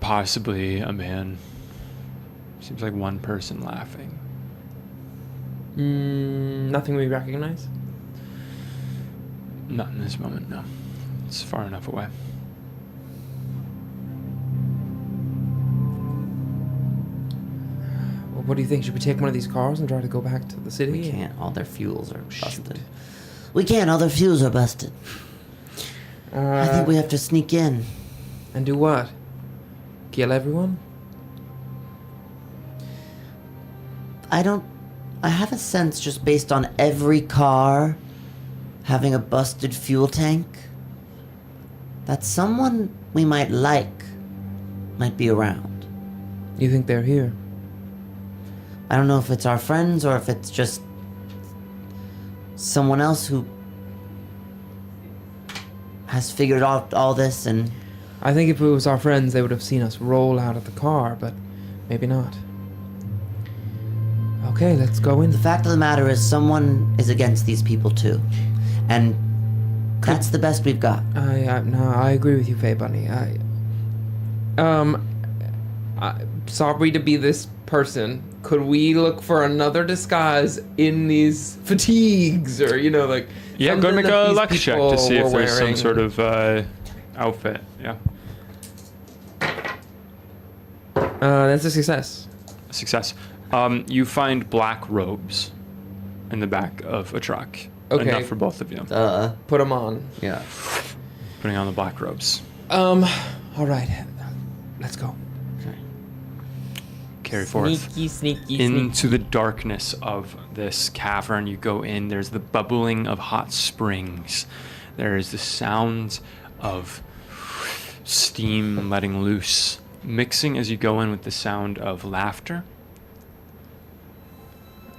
Possibly a man. Seems like one person laughing. Nothing we recognize? Not in this moment, no. It's far enough away. Well, what do you think? Should we take one of these cars and try to go back to the city? We can't. All their fuels are busted. We can't. All their fuels are busted. I think we have to sneak in. And do what? Kill everyone? I have a sense just based on every car having a busted fuel tank that someone we might like might be around. You think they're here? I don't know if it's our friends or if it's just someone else who has figured out all this and... I think if it was our friends, they would have seen us roll out of the car, but maybe not. Okay, let's go in. The fact of the matter is someone is against these people too. And that's the best we've got. I agree with you, Faye Bunny. Sorry to be this person. Could we look for another disguise in these fatigues, or like? Yeah, go make a luck check to see if there's some wearing? sort of outfit. Yeah, That's a success. success. You find black robes in the back of a truck. Okay. Enough for both of you. Put them on. Yeah. Putting on the black robes. All right, let's go. Carry forth. Sneaky. Into the darkness of this cavern you go in. There's the bubbling of hot springs. There is the sound of steam letting loose, mixing as you go in with the sound of laughter,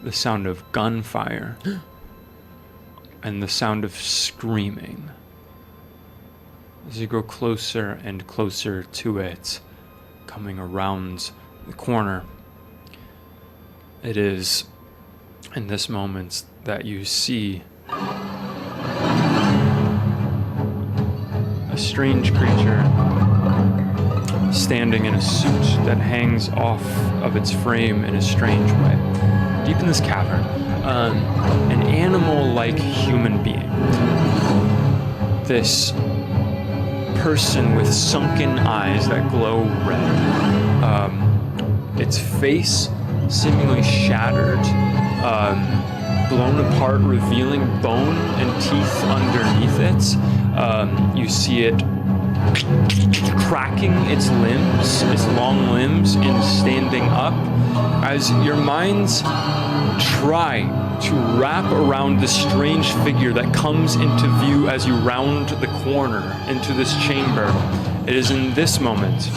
the sound of gunfire, and the sound of screaming. As you grow closer and closer to it, coming around the corner, it is in this moment that you see a strange creature standing in a suit that hangs off of its frame in a strange way. Deep in this cavern, an animal-like human being. This person with sunken eyes that glow red. Its face seemingly shattered, blown apart, revealing bone and teeth underneath it. You see it cracking its limbs, its long limbs, and standing up as your minds try to wrap around this strange figure that comes into view as you round the corner into this chamber. It is in this moment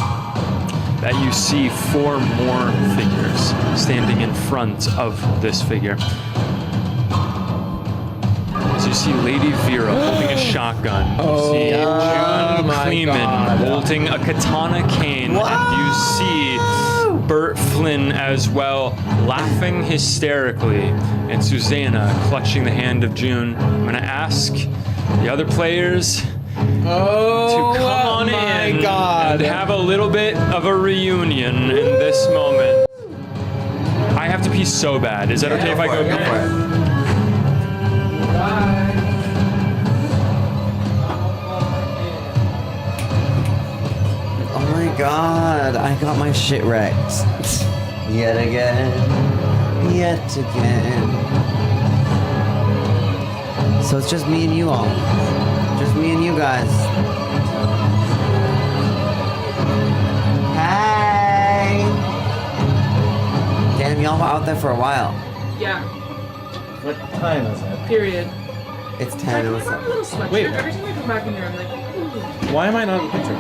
that you see 4 more figures standing in front of this figure. As you see Lady Vera holding a shotgun, you see June Kleeman holding a katana cane, and you see Bert Flynn as well, laughing hysterically, and Susanna clutching the hand of June. I'm going to ask the other players to come on in and have a little bit of a reunion in this moment. I have to pee so bad. Is that okay if I go pee? Oh my god, I got my shit wrecked. Yet again. So it's just me and you all. Just me and you guys. Hey! Damn, y'all were out there for a while. Yeah. What time is it? Period. It's I 10. wear a little sweatshirt. Wait. Every time I come back in here, I'm like, ooh. Why am I not in the picture?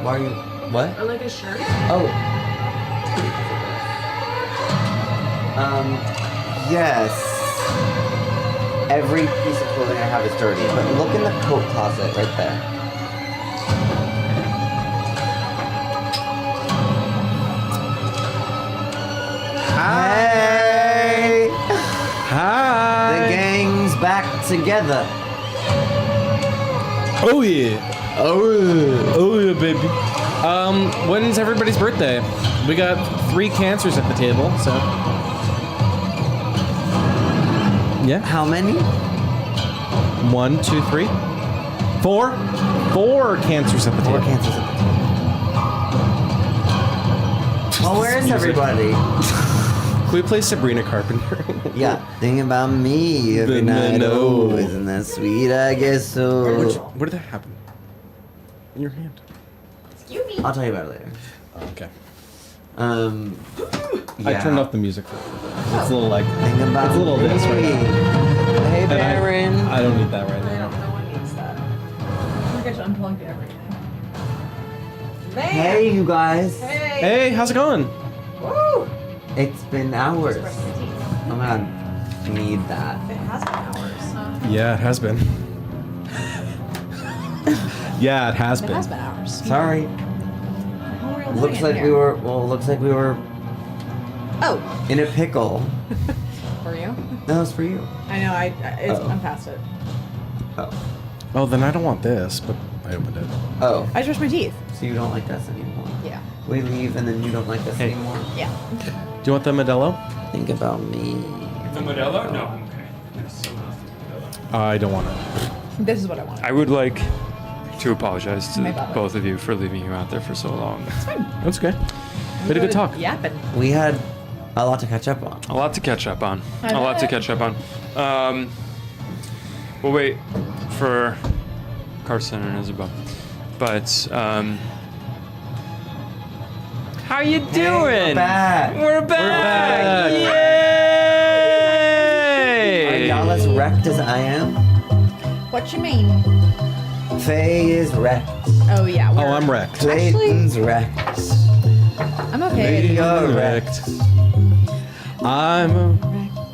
Why are you... What? I like a shirt. Oh. Yes. Every piece of clothing I have is dirty, but look in the coat closet right there. Hey! Hi! The gang's back together. Oh yeah. Oh yeah, baby. When's everybody's birthday? We got 3 cancers at the table, so. Yeah. How many? 1, 2, 3, 4. 4 cancers at the Four table. cancers at the table. Well, where is everybody? Can we play Sabrina Carpenter? Yeah. Think about me every The night. no. Oh, isn't that sweet? I guess so. Where did that happen? In your hand. I'll tell you about it later. Okay. Yeah. I turned off the music. It's a little like. Think about It's a little this right now. Hey, And Baron. I don't need that right now. No one needs that. I think I should unplug everything. Hey, you guys. Hey, how's it going? Woo! It's been hours. Brush my teeth. I'm gonna need that. It has been hours. Yeah, it has been. Yeah, it has It been. has been hours. Sorry. How are we all doing Looks it like here? we were. Well, looks like we were Oh, in a pickle. for you? That was for you. I know. Uh-oh. I'm past it. Oh. Oh, then I don't want this, but I opened it. Oh. I just brushed my teeth. So you don't like us anymore? Yeah. We leave and then you don't like us Hey. anymore? Yeah. Do you want the Modelo? Think about me. The Modelo? No. Okay. I don't want it. This is what I wanted. I would like to apologize to My bad. both of you for leaving you out there for so long. It's fine. That's okay. We had a good talk. Yapping. We had a lot to catch up on. A lot to catch up on. I A lot to bet. catch up on. We'll wait for Carson and Isabel. But, how you doing? We're back. We're back! back. Are Yay! y'all as wrecked as I am? What you mean? Faye is wrecked. Oh yeah. Oh, we're- I'm wrecked. Clayton's wrecked. I'm okay. You're wrecked. I'm a...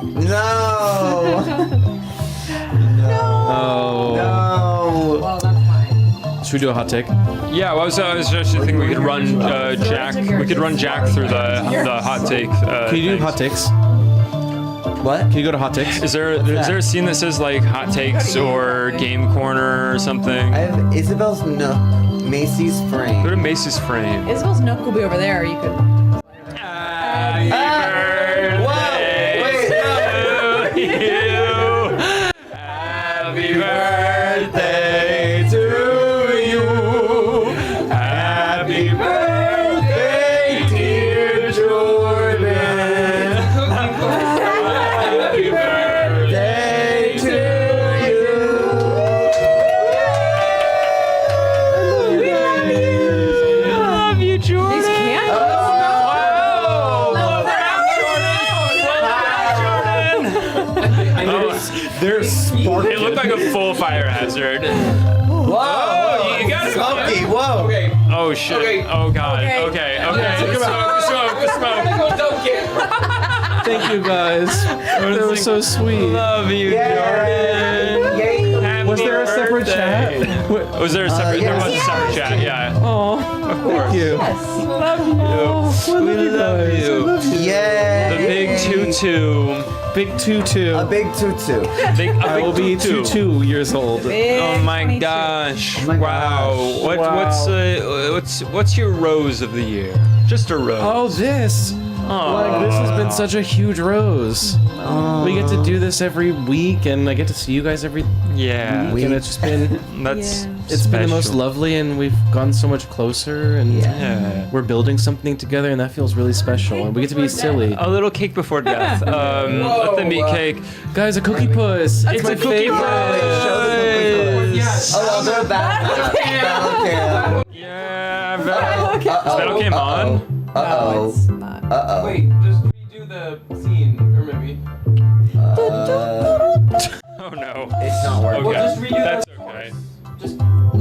No! Oh. No! Well, that's fine. Should we do a hot take? Yeah, well, I was just thinking we could run Jack. We could run Jack through the hot take. Can you do things. hot takes? What? Can you go to hot takes? Is there a scene that says like hot takes or game corner or something? I have Isabel's nook, Macy's frame. Go to Macy's frame. Isabel's nook will be over there. You could. Happy Whoa! birthday to you. Happy birthday to you. Happy birthday, dear Jordan. Happy birthday to you. Love you, Jordan. These candles. They're sparking. It looked like a full fire hazard. Whoa! You got it. Smoky, whoa! Okay. Oh shit. Okay. Oh god. Okay. Okay. Smoke. Thank you guys. That was so sweet. Love you, Jordan. Yay! Happy Was there a separate birthday. chat? Was there a separate? There yes. was a separate chat. Yeah. Oh, Of course. thank you. We love you. Yay! The big tutu. Big tutu. A big tutu. I will be 22 years old. Oh my gosh! my Wow. gosh. What's your rose of the year? Just a rose. Oh, this. Like, this has been such a huge rose. We get to do this every week, and I get to see you guys every Yeah. week, and it's just been That's it's been the most special. lovely, and we've gone so much closer, and Yeah. we're building something together, and that feels really special. And we get to be silly. A little cake before death. Let them eat cake. Guys, a cookie puss. It's a my cookie favorite. puss. Show the cookie puss. Oh, I'll do a battle cam. Yeah. Is that okay, Mon? Uh-oh. It's not. Uh-oh. Wait, just redo the scene, or maybe. Oh no. It's not working. Okay. just redo That's okay.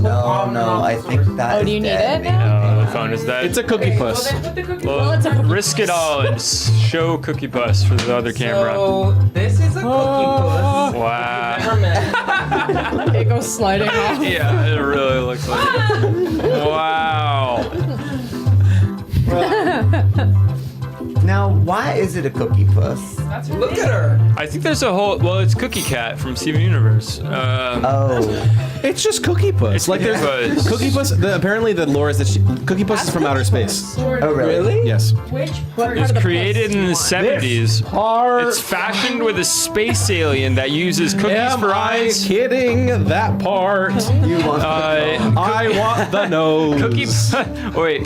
No, I think that Oh, is do you need dead. it now? The phone is dead. It's a cookie puss. Put the cookie. Well, it's a cookie risk it all and show Cookie Puss for the other camera. So this is a cookie puss. Wow. Never met. It goes sliding off. Yeah, it really looks like it. Wow. Now, why is it a cookie puss? That's her Look name. at her. I think there's a whole. Well, it's Cookie Cat from Steven Universe. Oh, It's just Cookie Puss. It's Like there's Cookie Puss. Cookie Puss. Apparently the lore is that Cookie Puss is from outer space. oh really? Yes. Which What It was part of the created puss in you the want? 70s. Part. It's fashioned with a space alien that uses cookies Am for I eyes. kidding? That part. You want I want the nose.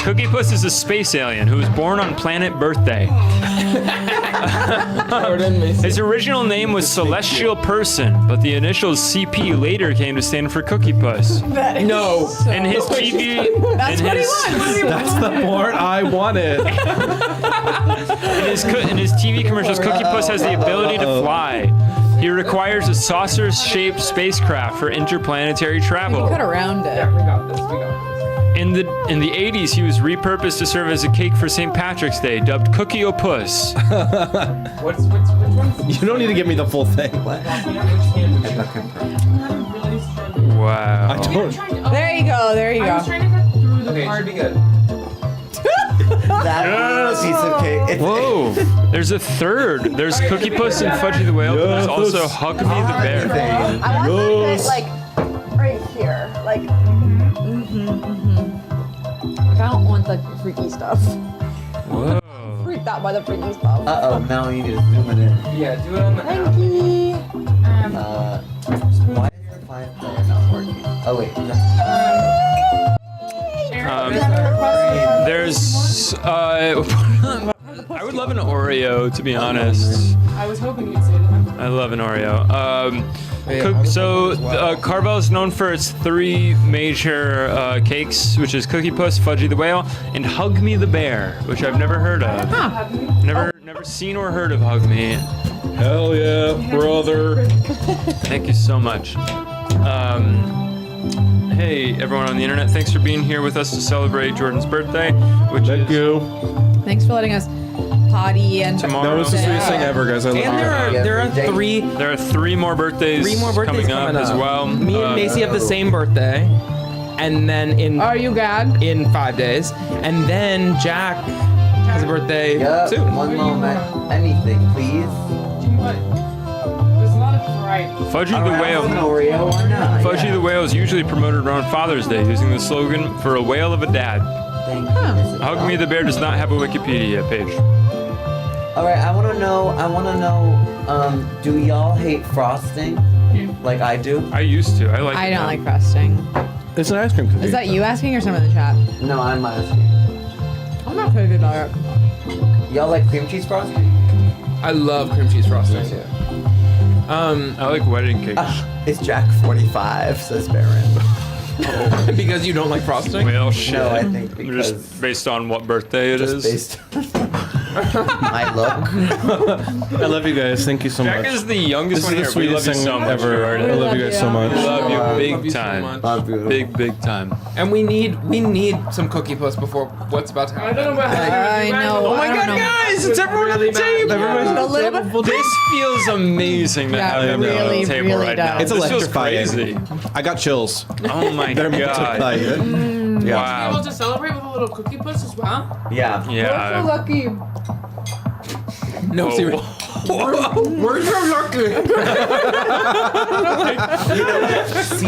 Cookie Puss is a space alien who was born on planet Birthday. His original name was Celestial Person, but the initials CP later came to stand for Cookie Puss. No. And his TV, That's in what he his, wants. That's the part I wanted. in his TV commercials, Cookie Puss has the ability to fly. He requires a saucer-shaped spacecraft for interplanetary travel. Cut around it. We got this. We got this. In the 80s, he was repurposed to serve as a cake for St. Patrick's Day, dubbed Cookie O Puss. Which one's You don't need to give me the full thing. Wow. I don't. There you go. There you I was go. trying to cut through the Okay, it part. should be good. that piece of cake? It's, Whoa. There's a third. There's Cookie Puss and Fudgy the Whale, but there's also Hug Me the Bear. I want that bit, like right here. Like. I don't want the freaky stuff. Whoa. Freaked out by the freaky stuff. Uh-oh, now you need to zoom it in. Yeah, do it on the app. Why is the 5-player not working? Oh wait, There's, I would love an Oreo, to be honest. I was hoping you'd say that. I love an Oreo. Carvel is known for its 3 major cakes, which is Cookie Puss, Fudgy the Whale, and Hug Me the Bear, which I've never heard of. Never seen or heard of Hug Me. Hell yeah, brother. Thank you so much. Hey, everyone on the internet, thanks for being here with us to celebrate Jordan's birthday, which Thank is you. Thanks for letting us potty and tomorrow. That was the sweetest thing ever, guys. I love And you. there are three There are 3 more birthdays, coming up as well. Me and Macy have the same birthday, and then Are you gagged? in 5 days, and then Jack has a birthday Yep, soon. one moment. Anything, please. What? There's a lot of variety. Fudgy the An Whale. Oreo, why not? Fudgy the Whale is usually promoted around Father's Day using the slogan, "For a whale of a dad." Thank you, Mrs. Hug Me the Bear does not have a Wikipedia page. All right, I want to know, do y'all hate frosting? Like I do? I used to. I like I it don't now. like frosting. It's an ice cream cookie. Is that you asking or someone in the chat? No, I'm asking. I'm not crazy about it. Y'all like cream cheese frosting? I love cream cheese frosting. I like wedding cakes. It's Jack 45, says Baron. Because you don't like frosting? Well, shit. No, I think because Just based on what birthday it is. based my look. I love you guys. Thank you so Jack much. is the youngest This one is the here. We love sweetest you thing so much. ever. Gerard. I love you guys so much. We love you Love big you so time. much. Love you. Big time. And we need some Cookie Puss before what's about to happen. I don't know about I know. Oh my I don't god, know. guys! It's everyone at the table! A little bit. This feels amazing to Yeah, have it everyone on really, the table really right now. does. It's This feels electrifying. crazy. I got chills. Oh my They're god. multiplying. Able Wow. to celebrate with a little cookie puss as well. Yeah. Yeah. lucky. No, Oh. seriously. We're so lucky.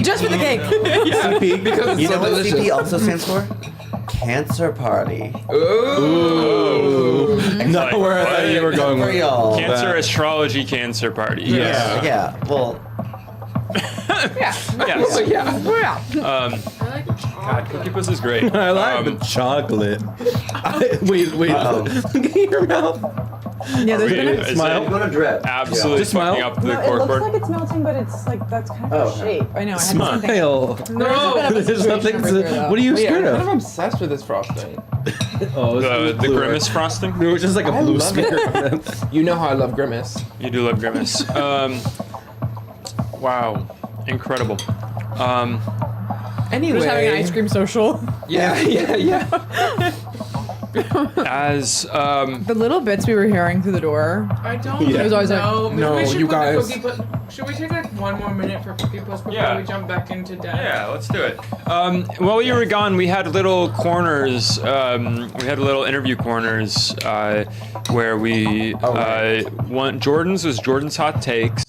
Just for the cake. CP. Because it's You so know what delicious. CP also stands for? Cancer Party. Ooh. Not where I thought you were going For with y'all. Cancer astrology cancer party. Yeah, yeah. Well, Yes. Yeah. I like the chocolate. God, Cookie Puss is great. I like the chocolate. Wait. Uh-oh. Look at your mouth. Yeah, there's been a Is Smile. it gonna drip. absolutely Just smile. fucking up the No, it looks corkboard? like it's melting, but it's like that's kind of Oh, the okay. shape. I know. I had the same thing. Smile. There's a bit of a There's situation nothing. over here, though. What are you Wait, I'm scared kind of of? obsessed with this frosting. Oh, The grimace frosting? It was just like a blue love sphere. You know how I love Grimace. You do love grimace. Wow, incredible. Anyway. Just having an ice cream social. Yeah. as The little bits we were hearing through the door. I don't Yeah. It was always like, know. Maybe No, we should you put guys- The cookie should we take like one more minute for Cookie Puss before Yeah. we jump back into death? yeah, let's do it. While you were gone, we had little corners. We had little interview corners where we Jordan's was Jordan's hot takes.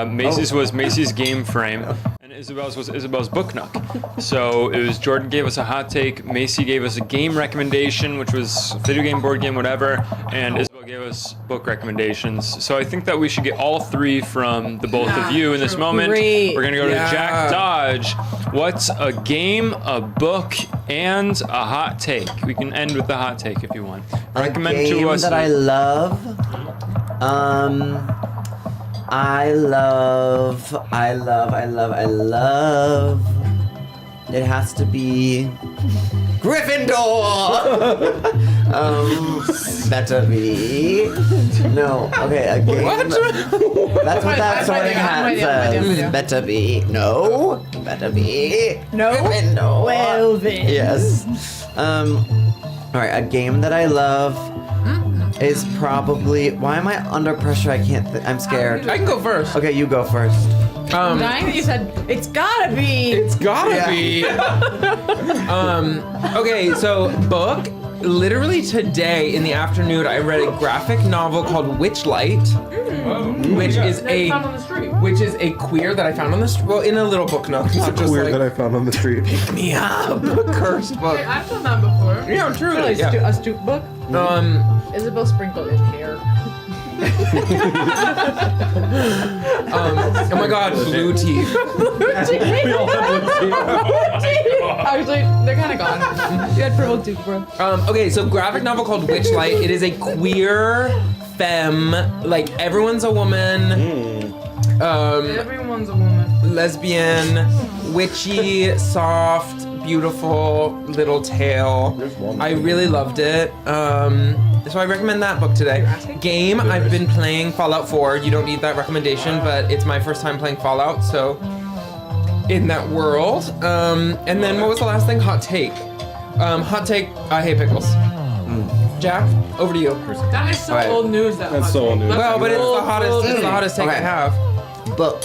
Macy's was Macy's game frame. And Isabel's was Isabel's book nook. So it was Jordan gave us a hot take, Macy gave us a game recommendation, which was a video game, board game, whatever, and Isabel gave us book recommendations. So I think that we should get all three from the both of you in this moment. Great. We're gonna go Yeah. to Jack Dodge. What's a game, a book, and a hot take? We can end with the hot take if you want. Recommend a game to us. that I love. I love. It has to be Gryffindor. Better be. No. Okay. A game. That's what that sorting hat says. Better be. No. Better be. no. Gryffindor. Well then. Yes. All right. A game that I love is probably. Why am I under pressure? I can't. I'm scared. I can go first. Okay, you go first. Dying that you said, it's gotta be. It's gotta Yeah. be. Okay, so book. Literally today in the afternoon, I read a graphic novel called Witchlight, which is That's found on the street. which is a queer that I found on the street. Well, in a little book nook. Not just Weird like, that I found on the street. me up, cursed book. Hey, I've done that before. Yeah, truly. Really, Yeah. a stoop book? Isabel sprinkled in hair. Oh my god, blue teeth. Actually, they're kind of gone. You had purple tooth, bro. Okay, so graphic novel called Witchlight. It is a queer femme, like everyone's a woman. Everyone's a woman. Lesbian, witchy, soft, beautiful little tale. I really loved it. So I recommend that book today. Game, I've been playing Fallout 4. You don't need that recommendation, but it's my first time playing Fallout, so in that world. And then what was the last thing? Hot take. Hot take, I hate pickles. Jack, over to you. That is so Alright. old news. That's so old news. Well, but it's the hottest take I Okay. have. Book.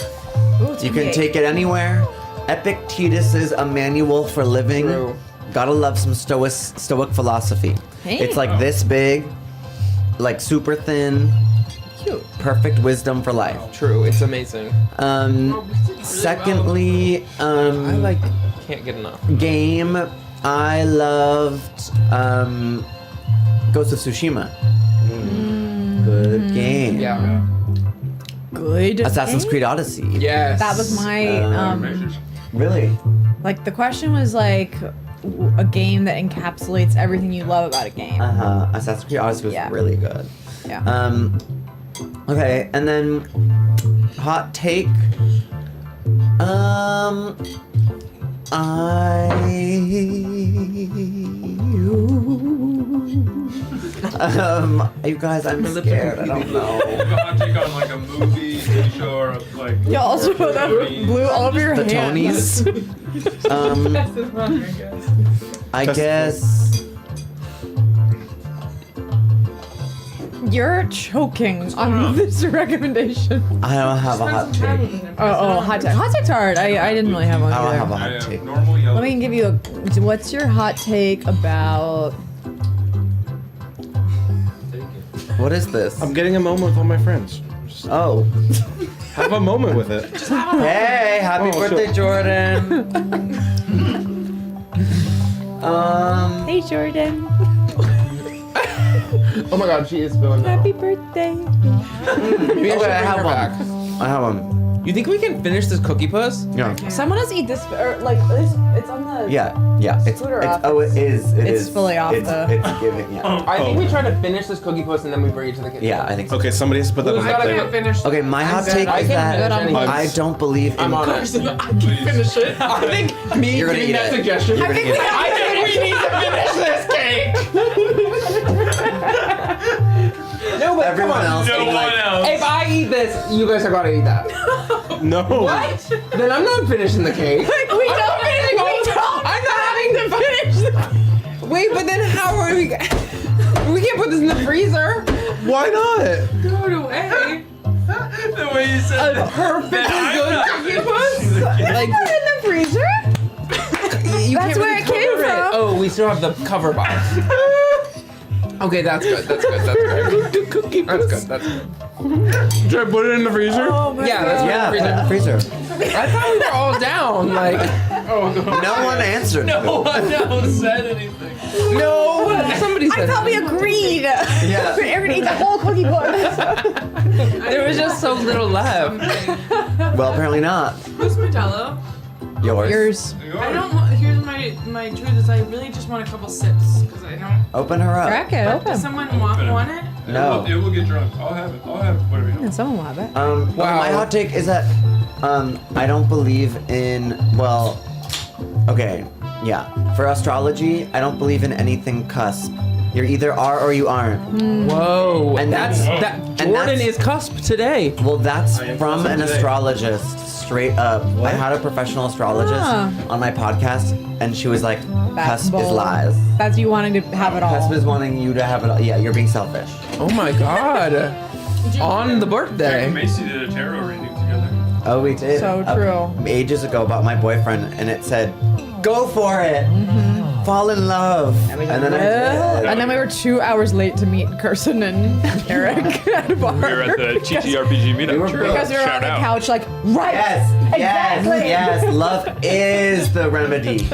You can take it anywhere. Epictetus's A Manual for Living. True. Gotta love some stoic philosophy. Hey. It's like this big, like super thin. Cute. Perfect wisdom for life. True, it's amazing. Secondly, Can't get enough. game. I loved Ghost of Tsushima. Good game. Yeah. Good. Assassin's Creed Odyssey. Yes. That was my, Really? like, the question was like, a game that encapsulates everything you love about a game. Assassin's Creed Odyssey was Yeah. really good. Yeah. Okay, and then hot take. You guys, I'm scared. I don't know. hot take on like a movie, TV show, or like. You also put that blue all over your The hands. Tonys. That's the wrong, I guess. I guess. You're choking on this recommendation. I don't have a hot Spend some time take. with him. Oh, hot take. Hot take's hard. I didn't really have one I don't either. have a hot take. Normal yellow. Let me give you a. What's your hot take about? What is this? I'm getting a moment with all my friends. Just Oh. have a moment with it. Hey, happy Oh, birthday, sure. Jordan. Hey, Jordan. Oh my god, she is spilling now. Happy birthday. Maybe I should Okay, I bring have her one. back. I have one. You think we can finish this cookie puss? Yeah. Someone else eat this, or like it's on the. Yeah. It's Food or off? oh, it is. It It's is. fully off, It's, though. it's giving. Yeah. I think we try to finish this cookie puss and then we bring it to the kitchen. Yeah, I think so. Okay, somebody has to put that Who's on my got a plate. Can't finish. Okay, my hot good. take I is can that do it. I don't believe in I'm on it. Finish it. I think me You're gonna giving eat that it. suggestion. You're gonna eat it. I think we need to finish this cake. No, but Everyone come on. else. No is like, one else. If I eat this, you guys are gonna eat that. No. Then I'm not finishing the cake. We don't. I'm not having to finish. Wait, but then how are we? We can't put this in the freezer. Why not? Throw it away. The way you said A perfectly good cookie puss. Like Put it in the freezer? you That's can't where really it came cover from. Oh, we still have the cover box. Okay, that's good. That's good. That's good. Cookie That's good. That's good. Should I put it in the freezer? Oh my Yeah, that's Yeah, put it in the freezer. I thought we were all down. Like, No one answered. no one else said anything. no, somebody I said. thought we agreed. Yeah. We're gonna eat the whole cookie puss. There was just so little left. Well, apparently not. Who's Modelo? Yours. I don't want. Here's my truth is I really just want a couple sips because I don't. Open her up. Crack it Does open. someone want it? No. It will get drunk. I'll have it. Whatever you Yeah, someone will have it. Wow. My hot take is that I don't believe in, well, okay, yeah. For astrology, I don't believe in anything cusp. You're either are or you aren't. Whoa, And that's that. and Jordan that's- is cusp today. Well, that's am from cusp an today. astrologist, straight up. I had a professional astrologist Ah. on my podcast, and she was like, That's cusp is bold. lies. That's you wanting to have it all. Cusp is wanting you to have it all. Yeah, you're being selfish. Oh my god. On the birthday. Macy did a tarot reading together. Oh, we did. So true. Ages ago about my boyfriend, and it said, "Go for it, fall in love," and then I did. And then we were 2 hours late to meet Kirsten and Eric at a bar. We were at the TTRPG meetup. We were Because we were on Shout the out. couch like, right, Yes, exactly. yes, yes. Love is the remedy.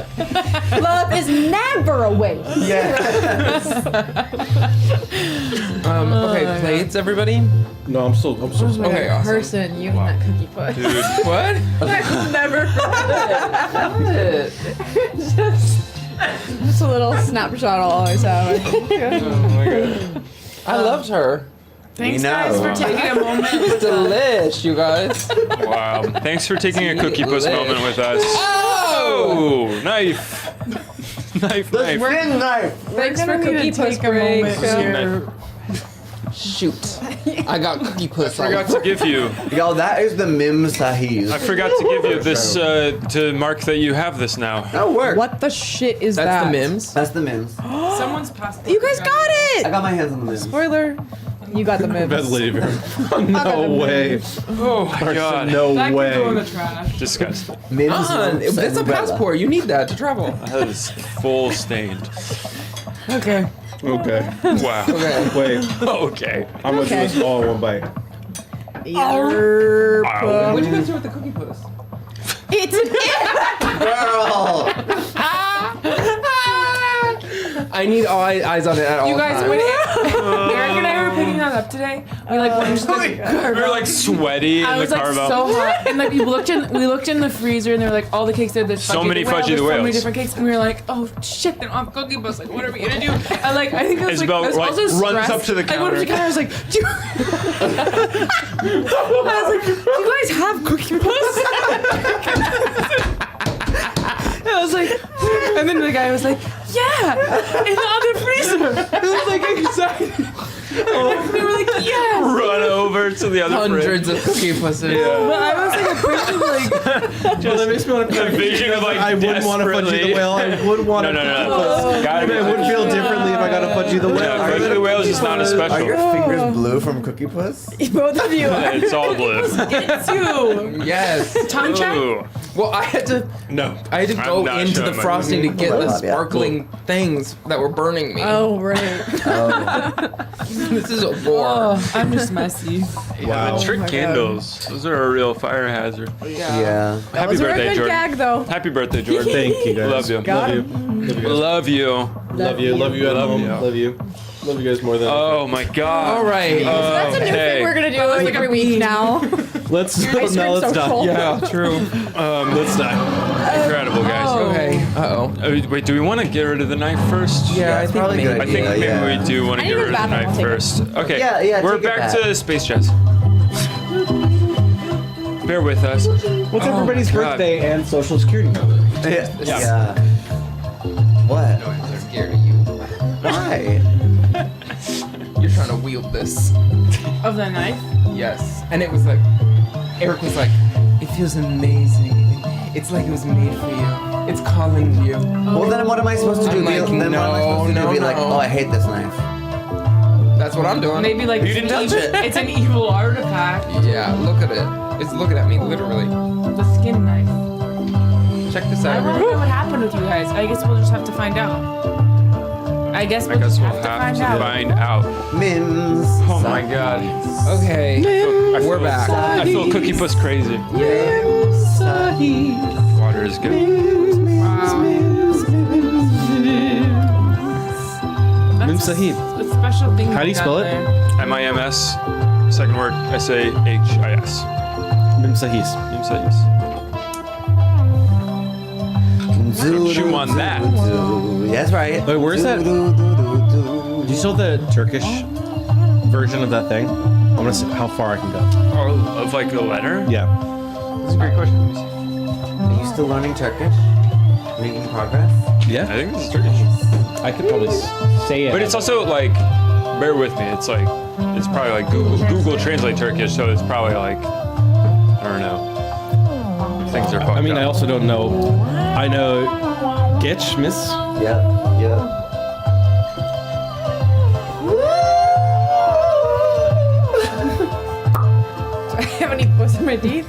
Love is never a waste. Yes. Okay, plates, everybody. No, I'm still. Okay, awesome. Person, you and that cookie puss. Dude, What? Never It. Just a little snapshot I'll always have. oh my god. I loved her. Thanks know. guys for taking a moment. Delish, you guys. Wow. Thanks for taking a cookie puss moment with us. Oh, knife. Knife. Ring knife. Thanks for cookie puss break. Shoot. I got cookie puss. I forgot to give you. Yo, that is the Mim Sahib. I forgot to give you this to mark that you have this now. That worked. What the shit is That's that? the Mims. That's the Mims. Someone's passport. You guys got I it! got my hands on the Mims. Spoiler. You got the Bad moves. lady. got the No way. Oh my god. No That can go in the way. trash. Disgusting. Mims. It's a Umbrella. passport. You need that to travel. That is full stained. Okay. Okay. Wow. Okay. Wait, Okay. I'm gonna do this all in one bite. Yerp. Wow. What'd you guys do with the cookie puss? It's an Girl. I need all eyes on it at all You guys, times. when Eric and I were picking that up today, we like went into the We were like sweaty in I the was like carvel. so hot, and like we looked in the freezer, and there were like all the cakes there. There's So Fudgy many the Whale, Fudgy the there's so many Whales. different cakes, and we were like, oh shit, they're on Cookie Bus. Like, what are we gonna do? And like, I think I was like, Isabel, I was like, also runs stressed. up to the I went up to the counter. counter. I was like, do you... I was like, do you guys have Cookie Bus? And I was like, and then the guy was like, yeah, in the other freezer. I was like excited. And we were like, yes. Run over to the other Hundreds of cookie pusses. But I was like, appreciative, like, Well, that makes me want to. The vision of like I wouldn't want to Fudgy desperately- the Whale. I would want No, to. no, no. Gotta be. I would feel differently if I got a Fudgy the Whale. Yeah, Fudgy the Whale is just not as Are your special. fingers blue from Cookie Puss? both of you. It's all blue. too. Yes. Tongue check? Ooh. Well, I had to No. go I'm not into the showing my- frosting to get the Yeah. sparkling things that were burning me. Oh, right. Oh. This is a war. Oh, I'm just messy. Wow. The trick my God. candles. Those are a real fire hazard. Yeah. Happy Those are a birthday, good Jordan. gag, though. Happy birthday, Jordan. Thank you guys. Love you. Got Love you. him. Love you guys. Love you. Love you at Love home. you. Love you. Love you guys more than. Oh my god. All right. That's a new thing we're gonna do every week now. Let's Ice cream now let's die. social. Yeah, true. Let's die. Incredible, guys. Okay. Uh-oh. Wait, do we want to get rid of the knife first? Yeah, I it's think probably maybe. good I think idea, maybe yeah. we do want I to get need rid a of the bathroom, knife I'll take it. first. Okay. Yeah, We're take it back back. to Space Chess. Bear with us. What's everybody's God. birthday and social security number? Yeah. What? I'm scared of you. Why? You're trying to wield this. Of the knife? Yes. And it was like, Eric was like, it feels amazing. It's like it was made for you. It's calling to you. Well, then what am I supposed to do? I'm like, Then what am I supposed to do? no, Be like, no. oh, I hate this knife. That's what I'm doing. Maybe like You didn't touch it. It's an evil artifact. Yeah, look at it. It's looking at me literally. The skin knife. Check this I out, wonder everyone. what happened with you guys. I guess we'll just have to find out. I guess we'll just have to find out. Mims. Oh my god. Okay, I we're feel- back. I feel Cookie Puss crazy. Water is good. Mim Sahib. A special thing. How do you spell it? MIMS. Second word SAHIS. Mim Sahis. Mim Sahis. Chew on that. That's right. Wait, where's that? Do you still have the Turkish version of that thing? I want to see how far I can go. Oh, of like the letter? Yeah. That's a great question. Let me see. Are you still learning Turkish? Making progress? I Yeah. think this is Turkish. I could probably say it. But it's also like, bear with me. It's like, it's probably like Google Translate Turkish, so it's probably like, I don't know. Things are fucked I mean, up. I also don't know. I know Getch, miss. Yeah. Do I have any puss in my teeth?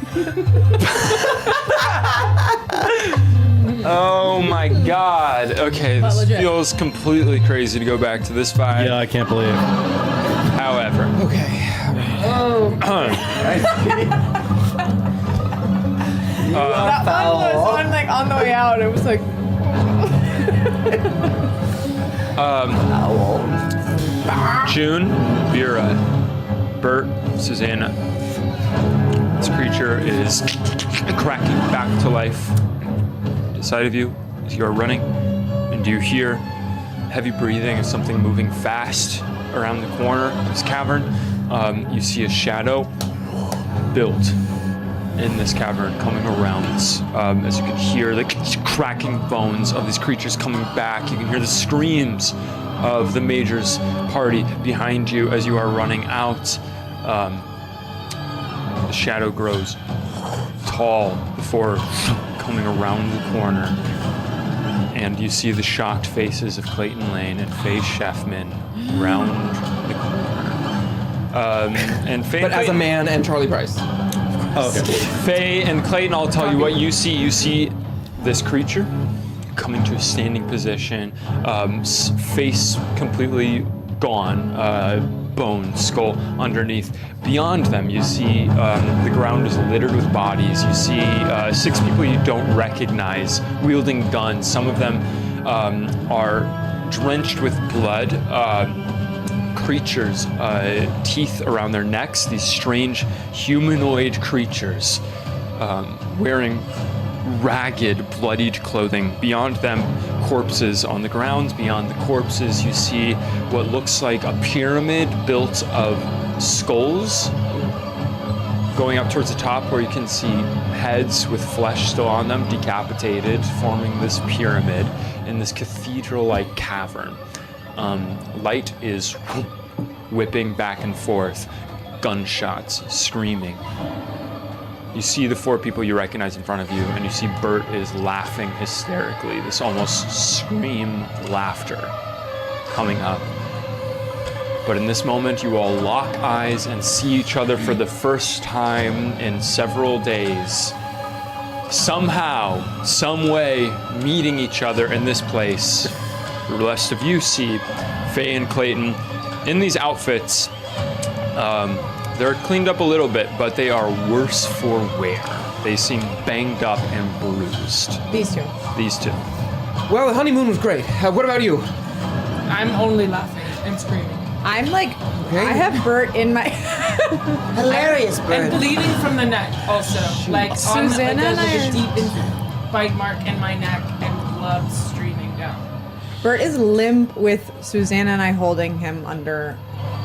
Oh my god. Okay, But this legit. feels completely crazy to go back to this vibe. Yeah, I can't believe it. However. Okay. That one was on like on the way out. It was like June, Vera, Bert, Susanna. This creature is cracking back to life. Inside of you, as you are running, and you hear heavy breathing of something moving fast around the corner of this cavern. You see a shadow built in this cavern coming around, as you can hear the cracking bones of these creatures coming back. You can hear the screams of the Major's party behind you as you are running out. The shadow grows tall before coming around the corner, and you see the shocked faces of Clayton Lane and Faye Sheffman round the corner. And Faye, But as a Clayton- man and Charlie Price. Oh, okay. Faye and Clayton, I'll tell you what you see. You see this creature coming to a standing position, face completely gone, bone, skull underneath. Beyond them, you see the ground is littered with bodies. You see 6 people you don't recognize wielding guns. Some of them are drenched with blood. Creatures, teeth around their necks, these strange humanoid creatures wearing ragged, bloodied clothing. Beyond them, corpses on the ground. Beyond the corpses, you see what looks like a pyramid built of skulls going up towards the top, where you can see heads with flesh still on them, decapitated, forming this pyramid in this cathedral-like cavern. Light is whipping back and forth, gunshots, screaming. You see the 4 people you recognize in front of you, and you see Bert is laughing hysterically, this almost scream laughter coming up. But in this moment, you all lock eyes and see each other for the first time in several days. Somehow, some way, meeting each other in this place. The rest of you see Faye and Clayton in these outfits. They're cleaned up a little bit, but they are worse for wear. They seem banged up and bruised. these two. These two. Well, the honeymoon was great. What about you? I'm only laughing and screaming. I'm like, I have Bert in my. Hilarious, And bird. bleeding from the neck also. Like on Susanna like and I a are- deep bite mark in my neck and blood streaming down. Bert is limp with Susanna and I holding him under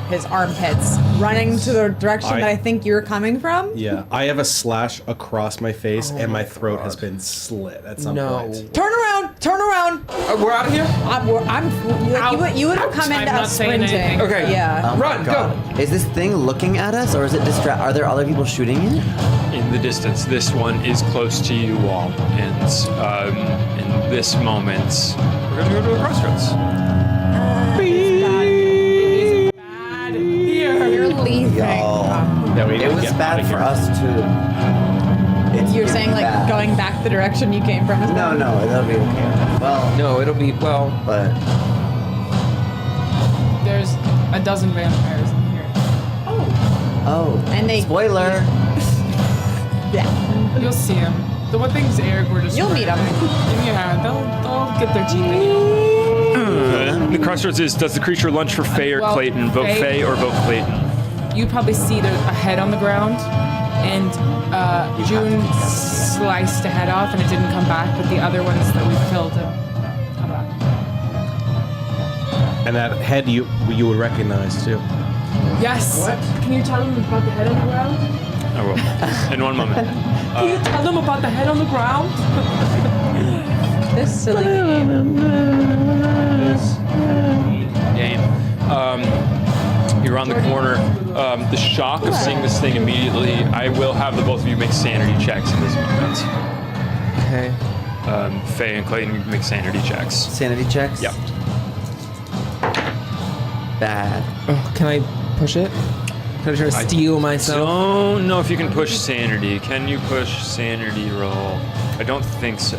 his armpits, running to the direction that I think you're coming from. Yeah, I have a slash across my face, and my throat has been slit at some point. Turn around! Turn around. We're out of here. You would have come I'm into not us saying sprinting. anything. Okay. Yeah. Oh my Run, go. God. Is this thing looking at us, or is it are there other people shooting it? In the distance, this one is close to you all, and in this moment, we're gonna go to a crossroads. Bad here. You're leaving. Yo, it was bad for us too. You're saying like bad. going back the direction you came from is No, bad? no, it'll be okay. Well, No, it'll be well. but There's a dozen vampires in here. oh, And they- spoiler. Yeah. You'll see them. The one things Eric were just. You'll meet 'em. Yeah, they'll get their teeth in you. The crossroads is: does the creature lunge for Faye or Well, Clayton? Vote Faye. Faye or vote Clayton. You probably see there's a head on the ground, and June sliced a head off, and it didn't come back. But the other ones that we've killed have come back. And that head you would recognize too. Yes. What? Can you tell them about the head on the ground? I will. In one moment. Can you tell them about the head on the ground? This silly game. Game. You're around the corner. The shock of seeing this thing immediately. I will have the both of you make sanity checks in this moment. Okay. Faye and Clayton, you can make sanity checks. Sanity checks. Yep. Bad. Oh, can I push it? Can I try to steal myself? Don't know if you can push sanity. Can you push sanity roll? I don't think so.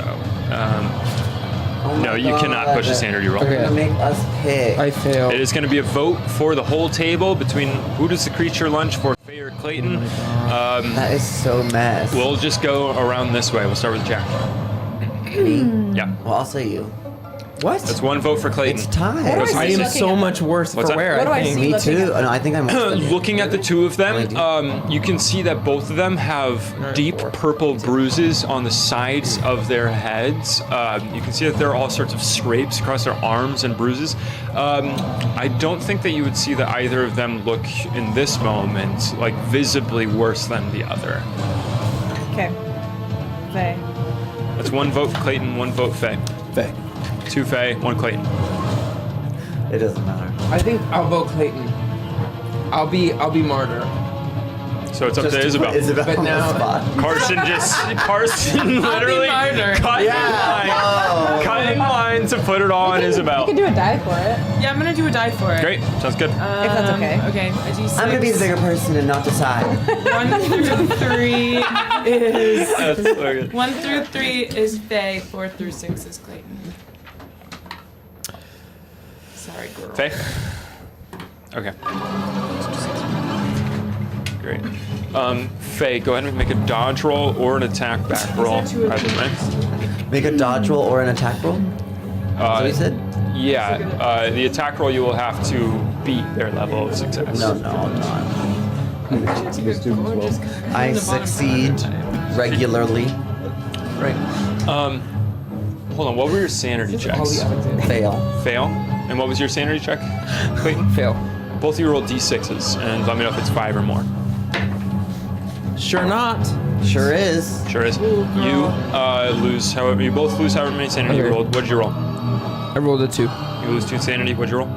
Oh my No, you cannot God. push a sanity roll. Okay. Gonna make us pick. I failed. It is going to be a vote for the whole table between who does the creature lunge for, Faye or Clayton. That is so mess. We'll just go around this way. We'll start with Jack. Yeah, Well, I'll say you. What? that's one vote for Clayton. It's tied. What do I am looking so at much worse What's for that? wear. What do I think. see? Me looking too. at- Oh, no, I think I'm. Looking at the two of them, you can see that both of them have deep purple bruises on the sides of their heads. You can see that there are all sorts of scrapes across their arms and bruises. I don't think that you would see that either of them look in this moment like visibly worse than the other. Okay. Faye. That's one vote for Clayton, one vote Faye. Faye. Two Faye, one Clayton. It doesn't matter. I think I'll vote Clayton. I'll be martyr. So it's up to Isabel. Isabel But on the now- spot. Carson literally martyr. cut in line to put it all on Isabel. You can do a die for it. Yeah, I'm gonna do a die for it. Great, sounds good. If that's okay. Okay, I do 6. I'm gonna be the bigger person and not decide. 1 through 3 is That's so good. 1 through 3 is Faye. 4 through 6 is Clayton. Sorry, girl. Faye? Okay. Great. Faye, go ahead and make a dodge roll or an attack back roll. Either way. Make a dodge roll or an attack roll. Is that what you said? Yeah, the attack roll you will have to beat their level of success. No, I'm not. I succeed regularly. Right. Hold on, what were your sanity checks? Fail. Fail. And what was your sanity check, Clayton? Fail. Both of you roll d6s and let me know if it's 5 or more. Sure not. Sure is. Sure is. You lose however you both lose however many sanity you Okay. rolled. What did you roll? I rolled a 2. You lose 2 sanity. What'd you roll?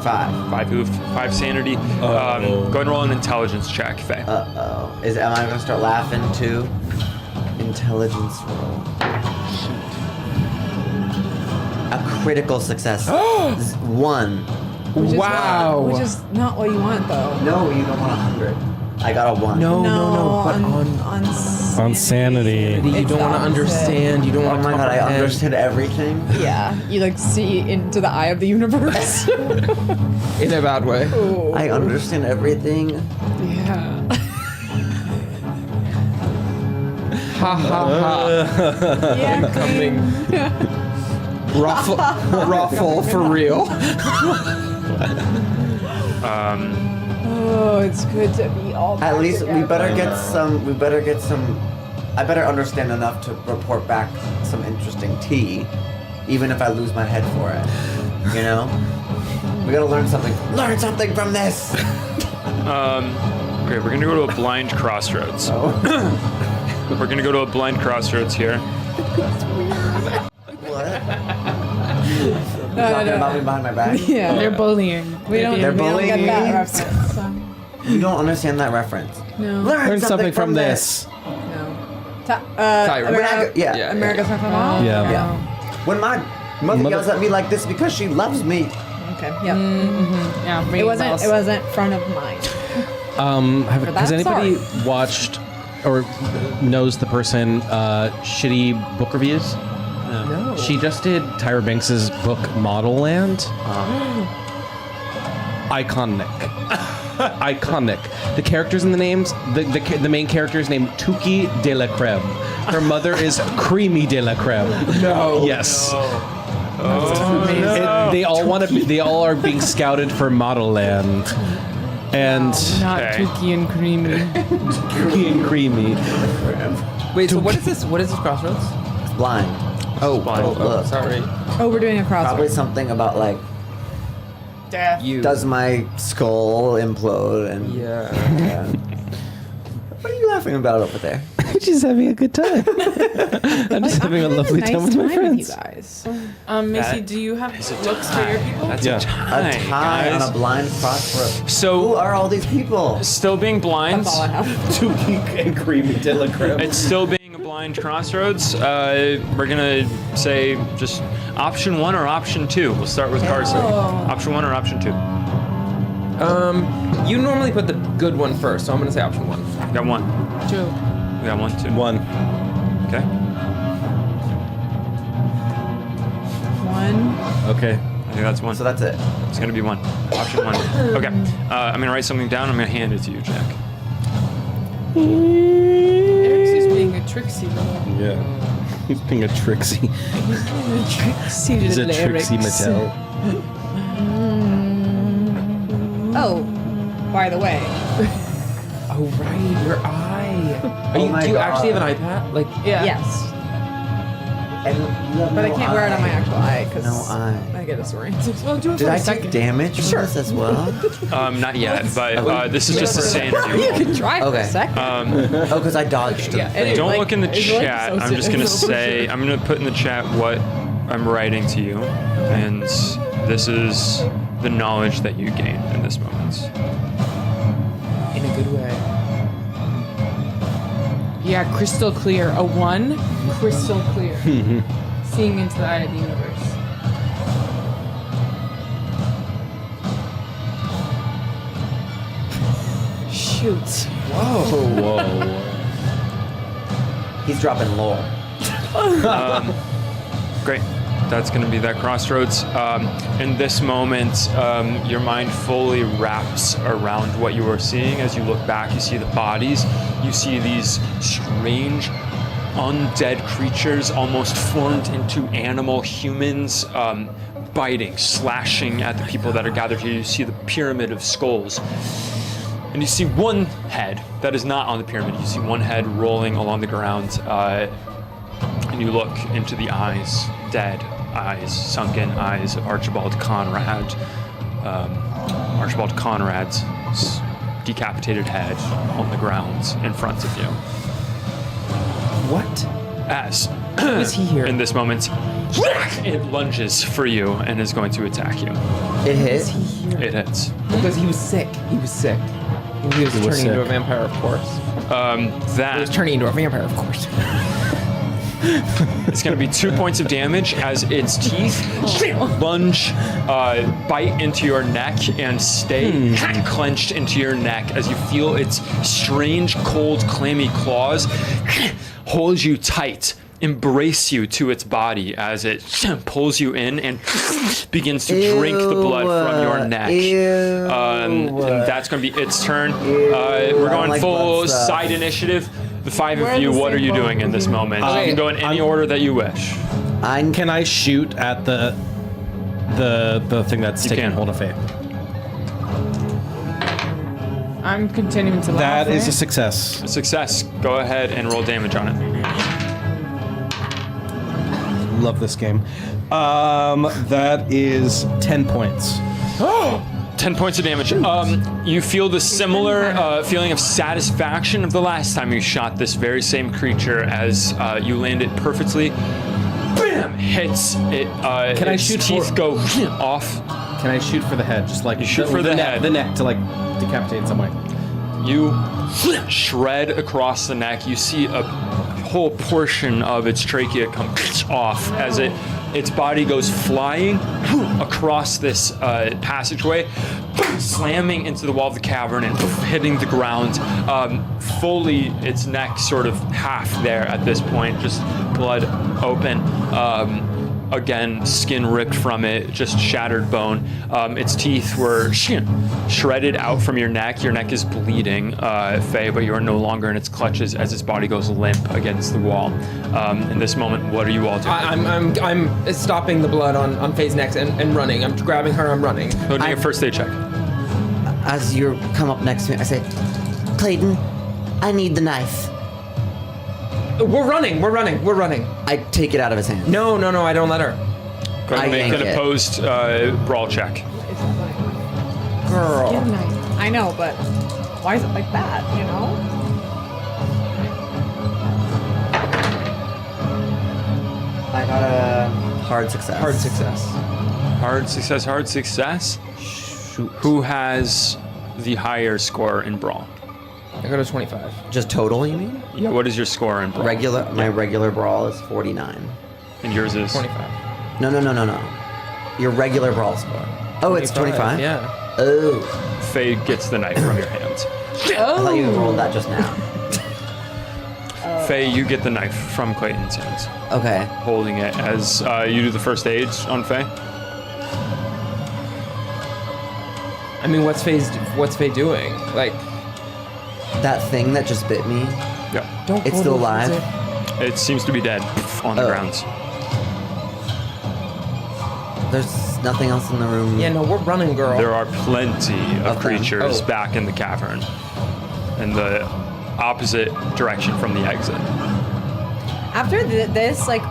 5. 5. You lose 5 sanity. Go ahead and roll an intelligence check, Faye. Uh-oh. Am I gonna start laughing too? Intelligence roll. A critical success. 1. Wow. Which is not what you want, though. No, you don't want 100. I got a 1. No. But On sanity. you It's don't the want to opposite. understand. You don't Oh want to my god, I comprehend. understood everything. Yeah, you like see into the eye of the universe. In a bad way. I understand everything. Yeah. Ha ha ha. Yeah. Coming. Ruffle for real. Oh, it's good to be all. At back least we together. better get some. I better understand enough to report back some interesting tea, even if I lose my head for it. You know, we gotta learn something. Learn something from this. Okay, we're gonna go to a blind crossroads. We're gonna go to a blind crossroads here. What? Talking about me behind my back. Yeah. They're bullying. We don't, They're we don't get that bullying. reference. So. You don't understand that reference. No. Learn something from this. No. Tyra. Yeah. America's Not From Home? Yeah. Yeah. When my mother Mother- yells at me like this because she loves me. Okay. Yeah. Yeah, It wasn't front of mind. For Has that, anybody sorry. watched or knows the person Shitty Book Reviews? No. She just did Tyra Banks's book Model Land. Iconic. Iconic. The characters and the names, the main character is named Tuki de la Creme. Her mother is Creamy de la Creme. No. Yes. They all want to. They all are being scouted for Model Land, and Not Okay. Tuki and Creamy. Tuki and Creamy. Wait, so what is this? What is this crossroads? It's blind. Oh, look. sorry. Oh, we're doing a Probably crossroads. something about like, You. does my skull implode? And Yeah. yeah. What are you laughing about over there? She's having a good time. I'm just having a lovely time with my you friends. guys. Missy, That do you have is a looks for your people? That's Yeah. a tie, A tie guys. on a blind crossroad. Who So, are all these people? still being blind. That's all I have. Tuki and Creamy de la Creme. It's still being a blind crossroads. We're gonna say just option 1 or option 2. We'll start with Carson. Option 1 or option 2. You normally put the good one first, so I'm gonna say option 1. Got 1. 2. We got 1, 2. One. Okay. One. Okay. I think that's 1. So that's it. It's gonna be 1. Option 1. Okay. I'm gonna write something down. I'm gonna hand it to you, Jack. Eric's just being a tricksy little. Yeah. He's being a Trixie. He's a Trixie Mattel. Oh, by the way. Oh right, your eye. Oh my do you God. actually have an iPad? Like, Yeah. Yes. And you have But I no can't wear it on my eye. actual eye because No eye. I get disoriented. Well, do it Did for I a take second. damage from this as well? Not yet, but this is just a sanity You roll. can try for Okay. a second. Oh, because I dodged him. Anyway, Don't like, look in the it's like chat. so I'm just gonna serious. say I'm gonna put in the chat what I'm writing to you, and this is the knowledge that you gain in this moment. in a good way. Yeah, crystal clear. A 1, crystal clear. Seeing into the eye of the universe. Shoot. Whoa. He's dropping lore. Great. That's going to be that crossroads. In this moment, your mind fully wraps around what you are seeing. As you look back, you see the bodies. You see these strange, undead creatures almost formed into animal humans, biting, slashing at the people that are gathered here. You see the pyramid of skulls. And you see one head that is not on the pyramid. You see one head rolling along the ground. And you look into the eyes, dead eyes, sunken eyes of Archibald Conrad. Archibald Conrad's decapitated head on the ground in front of you. What? As Is he here? in this moment, it lunges for you and is going to attack you. It hit. It hits. Because he was sick. He was sick. He was turning into a sick. vampire, of course. He was That turning into a vampire, of course. it's going to be 2 points of damage as its teeth lunge, bite into your neck and stay clenched into your neck as you feel its strange, cold, clammy claws hold you tight, embrace you to its body as it pulls you in and begins to drink the blood from your neck. And that's going to be its turn. We're going like full blood stuff. side initiative. The 5 We're of in you, the what same are you boat. doing in this moment? You can go in any order that you wish. Can I shoot at the thing that's taking can. hold of Faye? I'm continuing to laugh. That is a right? success. Success. Go ahead and roll damage on it. Love this game. That is 10 points. 10 points of damage. You feel the similar feeling of satisfaction of the last time you shot this very same creature as you landed perfectly wham, hits it. Can I its shoot teeth for- go off. Can I shoot for the head? Just like You shoot for the head. the neck to like decapitate in some way. You shred across the neck. You see a whole portion of its trachea come off as its body goes flying across this passageway, slamming into the wall of the cavern and hitting the ground. Fully, its neck sort of half there at this point, just blood open. Again, skin ripped from it, just shattered bone. Its teeth were shredded out from your neck. Your neck is bleeding, Faye, but you are no longer in its clutches as its body goes limp against the wall. In this moment, what are you all doing? I'm stopping the blood on Faye's neck and running. I'm grabbing her. I'm running. Go do your first aid check. As you come up next to me, I say, Clayton, I need the knife. We're running. I take it out of his hand. No, I don't let her. Go ahead and I make yank an it. opposed brawl check. Girl. I know, but why is it like that? You know? I got a hard success. Hard success. Hard success. Shoot. Who has the higher score in brawl? I got a 25. Just total, you mean? Yeah, what is your score in brawl? My regular brawl is 49. And yours is? 25. No. Your regular brawl score. Oh, it's 25? Yeah. Oh. Faye gets the knife from your hands. I thought you rolled that just now. Faye, you get the knife from Clayton's hands, Okay. holding it as you do the first aid on Faye. I mean, what's Faye doing? Like, That thing that just bit me, Yeah. don't. it's still alive? It seems to be dead on the Oh. grounds. There's nothing else in the room. Yeah, no, we're running, girl. There are plenty of Okay. creatures Oh. back in the cavern, in the opposite direction from the exit. After this, like,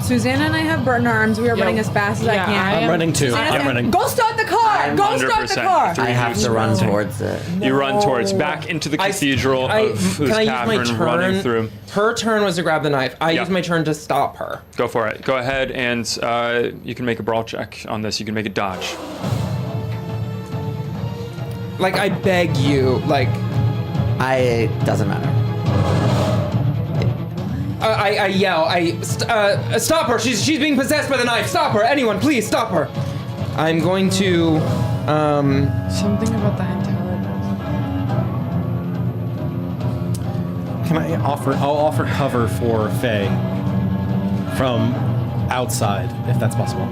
Susanna and I have burnt our arms. We are running as fast as I yeah, can. I am- I'm running too. Susanna's I'm saying, running. Go start the car! Go start the 100% car! three I have to run towards it. You run towards back into the cathedral of this can I use cavern, my turn? running through. Her turn was to grab the knife. I Yeah. use my turn to stop her. Go for it. Go ahead and you can make a brawl check on this. You can make a dodge. Like, I beg you, like, Doesn't matter. I yell, stop her! She's being possessed by the knife. Stop her! Anyone, please stop her! I'm going to, Something about the intelligence. Can I offer? I'll offer cover for Faye from outside, if that's possible.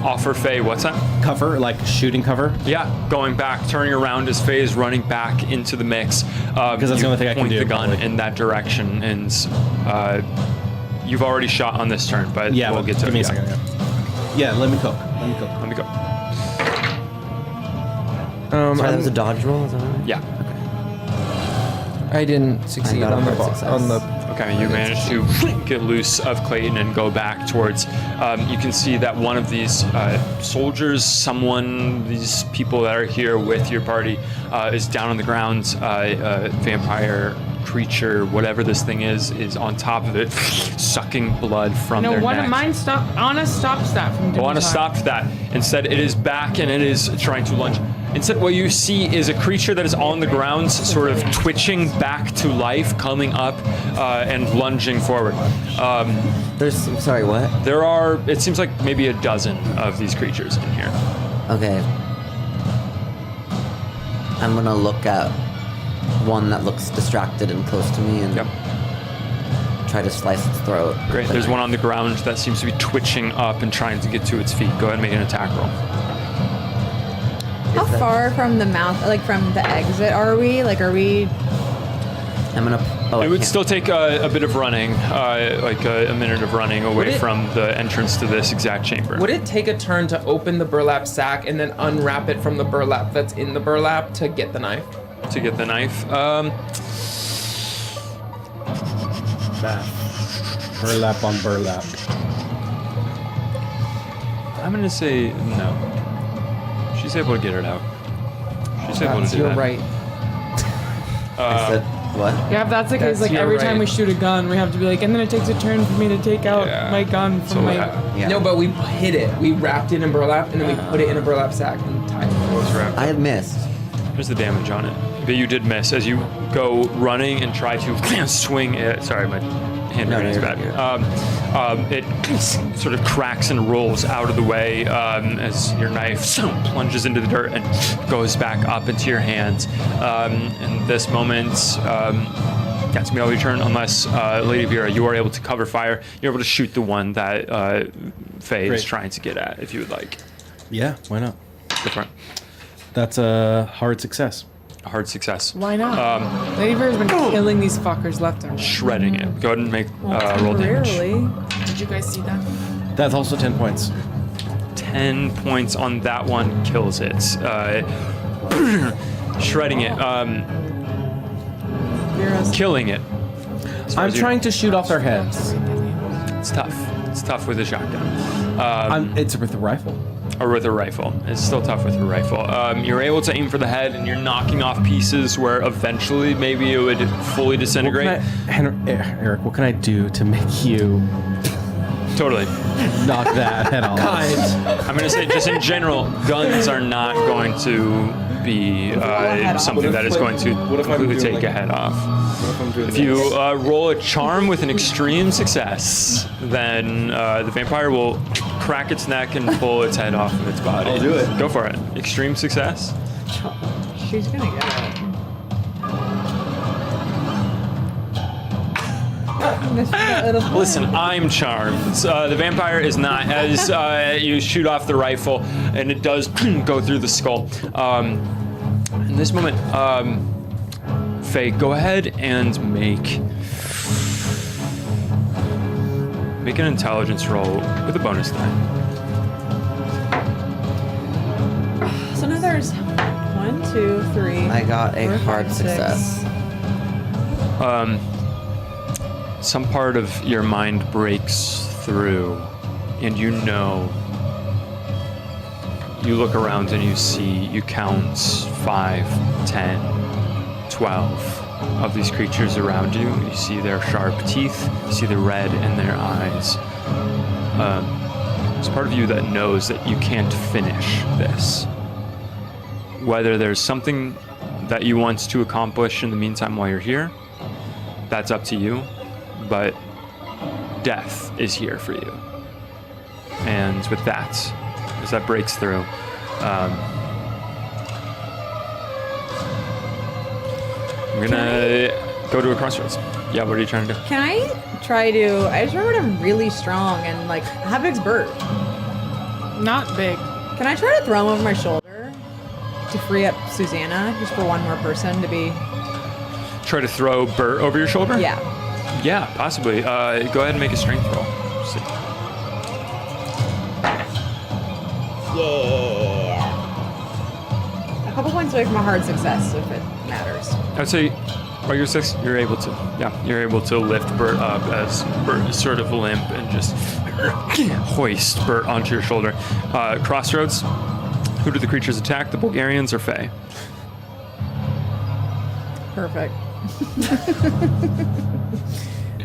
Offer Faye, what's that? Cover, like shooting cover. Yeah, going back, turning around as Faye is running back into the mix. Because that's the only thing I can point do, the gun probably. in that direction, and you've already shot on this turn, but Yeah, we'll get to give me it. a second. Yeah, let me cook. Let me go. Sorry, that was a dodge roll, is that right? Yeah. I didn't succeed got a on the hard ball, success. on the. Okay, you managed to get loose of Clayton and go back towards. You can see that one of these soldiers, these people that are here with your party, is down on the ground. A vampire creature, whatever this thing is on top of it, sucking blood from No, their one necks. of mine Anna stops that from doing Luana that. stopped that. Instead, it is back and it is trying to lunge. Instead, what you see is a creature that is on the ground, sort of twitching back to life, coming up and lunging forward. Sorry, what? There are, it seems like maybe a dozen of these creatures in here. Okay. I'm gonna look at one that looks distracted and close to me and Yep. try to slice its throat. Great. There's one on the ground that seems to be twitching up and trying to get to its feet. Go ahead and make an attack roll. How far from the mouth, like from the exit, are we? Like, are we? I'm gonna. Oh, I It would can't. still take a bit of running, like a minute of running away Would it- from the entrance to this exact chamber. Would it take a turn to open the burlap sack and then unwrap it from the burlap that's in the burlap to get the knife? To get the knife? That. Burlap on burlap. I'm gonna say no. She's able to get it out. She's able to do You're that. right. I said What? Yeah, if that's the case, That's like every time right. we shoot a gun, we have to be like, and then it takes a turn for me to take out Yeah. my gun from So, my. Yeah. No, but we hid it. We wrapped it in burlap and then we put it in a burlap sack and tied it. What's wrapped? I have missed. There's the damage on it. But you did miss as you go running and try to swing it. Sorry, my handwriting's you're bad. good. It sort of cracks and rolls out of the way as your knife plunges into the dirt and goes back up into your hands. In this moment, that's me all your turn, unless Lady Vera, you are able to cover fire. You're able to shoot the one that Faye is Great. trying to get at, if you would like. Yeah, why not? Go for it. That's a hard success. A hard success. Why not? Lady Bear's been killing these fuckers left and right. Shredding it. Go ahead and make roll damage. Temporarily. Did you guys see that? That's also 10 points. 10 points on that one kills it. Shredding it. Vera's Killing it. As far I'm as you- trying to shoot off their heads. It's tough. It's tough with a shotgun. It's with a rifle. Or with a rifle. It's still tough with a rifle. You're able to aim for the head and you're knocking off pieces where eventually maybe it would fully disintegrate. Eric, what can I do to make you Totally. knock that head off? I'm going to say, just in general, guns are not going to be something that is going to completely take a head off. If you roll a charm with an extreme success, then the vampire will crack its neck and pull its head off of its body. I'll do it. Go for it. Extreme success. she's gonna get it. Listen, I'm charmed. The vampire is not. As you shoot off the rifle, and it does go through the skull. In this moment, Faye, go ahead and make an intelligence roll with a bonus die. So now there's 1, 2, 3. I got a 4, hard 5, 6. success. Some part of your mind breaks through, and you look around and you count 5, 10, 12 of these creatures around you. You see their sharp teeth, you see the red in their eyes. There's part of you that knows that you can't finish this. Whether there's something that you want to accomplish in the meantime while you're here, that's up to you. But death is here for you. And with that, as that breaks through, I'm gonna go to a crossroads. Yeah, what are you trying to do? Can I try to? I just remembered I'm really strong and like, how big's Bert? Not big. Can I try to throw him over my shoulder to free up Susanna just for one more person to be? Try to throw Bert over your shoulder? Yeah. Yeah, possibly. Go ahead and make a strength roll. See. Yeah. A couple points away from a hard success, if it matters. I'd say, you're 6, you're able to. Yeah, you're able to lift Bert up as Bert is sort of limp and just hoist Bert onto your shoulder. Crossroads, who do the creatures attack? The Bulgarians or Fae? Perfect.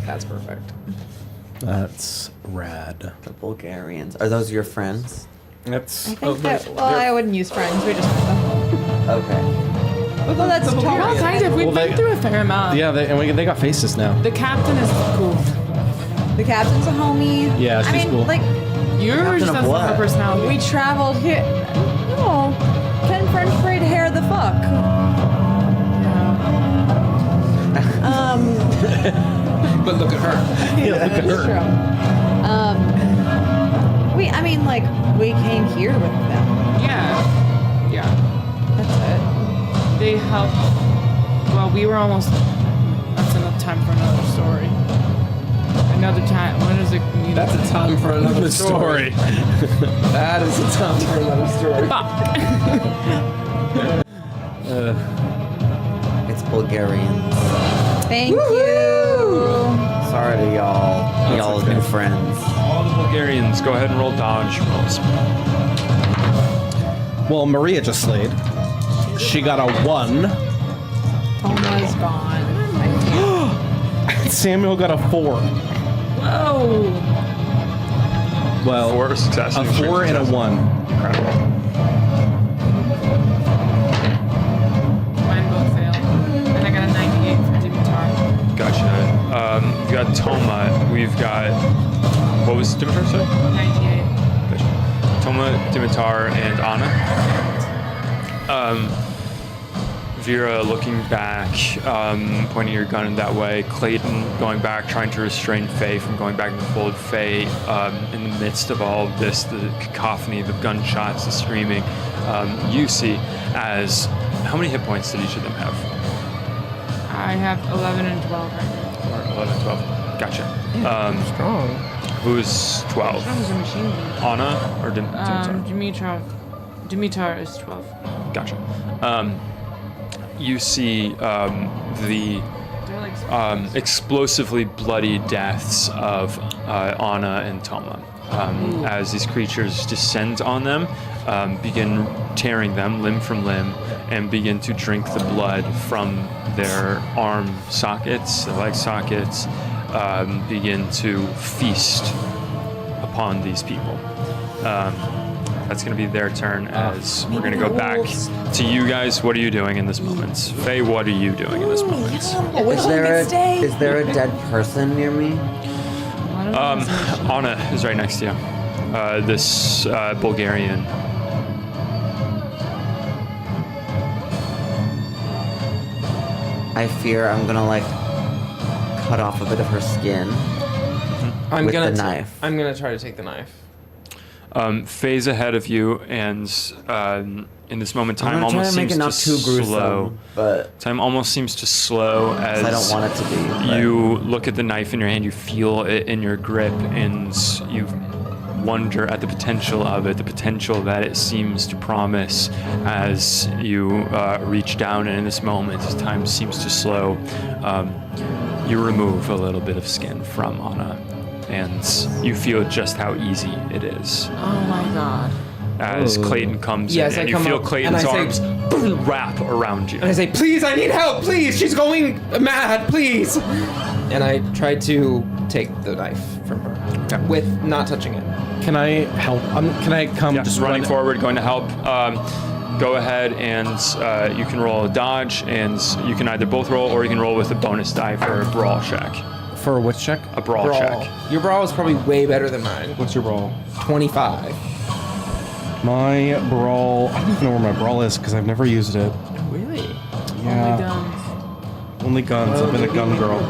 That's perfect. That's rad. The Bulgarians. Are those your friends? That's. I think that. Well, I wouldn't use friends. We just. Okay. Well, that's Well, totally. kind of. We've been through a fair amount. Yeah, they got faces now. The captain is cool. The captain's a homie. Yeah, she's I mean, cool. like, Yours Captain of doesn't what? have a personality. we traveled here. No, Ken French braid hair the fuck. But look at her. Yeah, look at That's her. true. I mean, like, we came here with them. Yeah. Yeah. That's They helped. Well, we were almost. That's enough time for another story. Another time. When is it? That's a time for another story. That is a time for another story. It's Bulgarians. it. Thank you. Sorry to y'all new friends. All the Bulgarians, go ahead and roll dodge rolls. Well, Maria just slayed. She got a 1. Toma's gone. Samuel got a 4. Whoa! Well, 4 successes. a 4 and a 1. Incredible. Mine both failed. And I got a 98 for Dimitar. Gotcha. We've got Toma. We've got. What was Dimitar, sorry? 98. Gotcha. Toma, Dimitar, and Anna. Vera looking back, pointing your gun in that way. Clayton going back, trying to restrain Faye from going back in the fold. Faye, in the midst of all of this, the cacophony, the gunshots, the screaming, you see as... How many hit points did each of them have? I have 11 and 12 right now. Or 11, 12. Gotcha. Strong. Who's 12? Strong as a machine gun. Anna or Dimitar? Dimitar is 12. Gotcha. You see the They're like explosively bloody deaths of Anna and Toma. As these creatures descend on them, begin tearing them limb from limb, and begin to drink the blood from their arm sockets, their leg sockets, begin to feast upon these people. That's going to be their turn as we're going to go back to you guys. What are you doing in this moment? Faye, what are you doing in this moment? Is there a dead person near me? Anna is right next to you. This Bulgarian. I fear I'm gonna like cut off a bit of her skin I'm with gonna the knife. I'm gonna try to take the knife. Faye's ahead of you, and in this moment, I'm time gonna try almost to make seems it not to too slow. gruesome, but Time almost seems to slow as I don't want it to be. but- you look at the knife in your hand, you feel it in your grip, and you wonder at the potential of it, the potential that it seems to promise as you reach down, and in this moment, as time seems to slow, you remove a little bit of skin from Anna, and you feel just how easy it is. Oh my god. As Clayton comes Yes, in, I and you come feel up, Clayton's and I arms wrap around you. And I say, please, I need help, please. She's going mad, please. And I try to take the knife from her with not touching it. Can I help? Can I come? Yeah, just running forward, going to help. Go ahead and you can roll a dodge, and you can either both roll or you can roll with a bonus die for a brawl check. For which check? A brawl check. Your brawl is probably way better than mine. What's your brawl? 25. My brawl. I don't even know where my brawl is because I've never used it. Really? Yeah. Only guns. I've been a gun girl.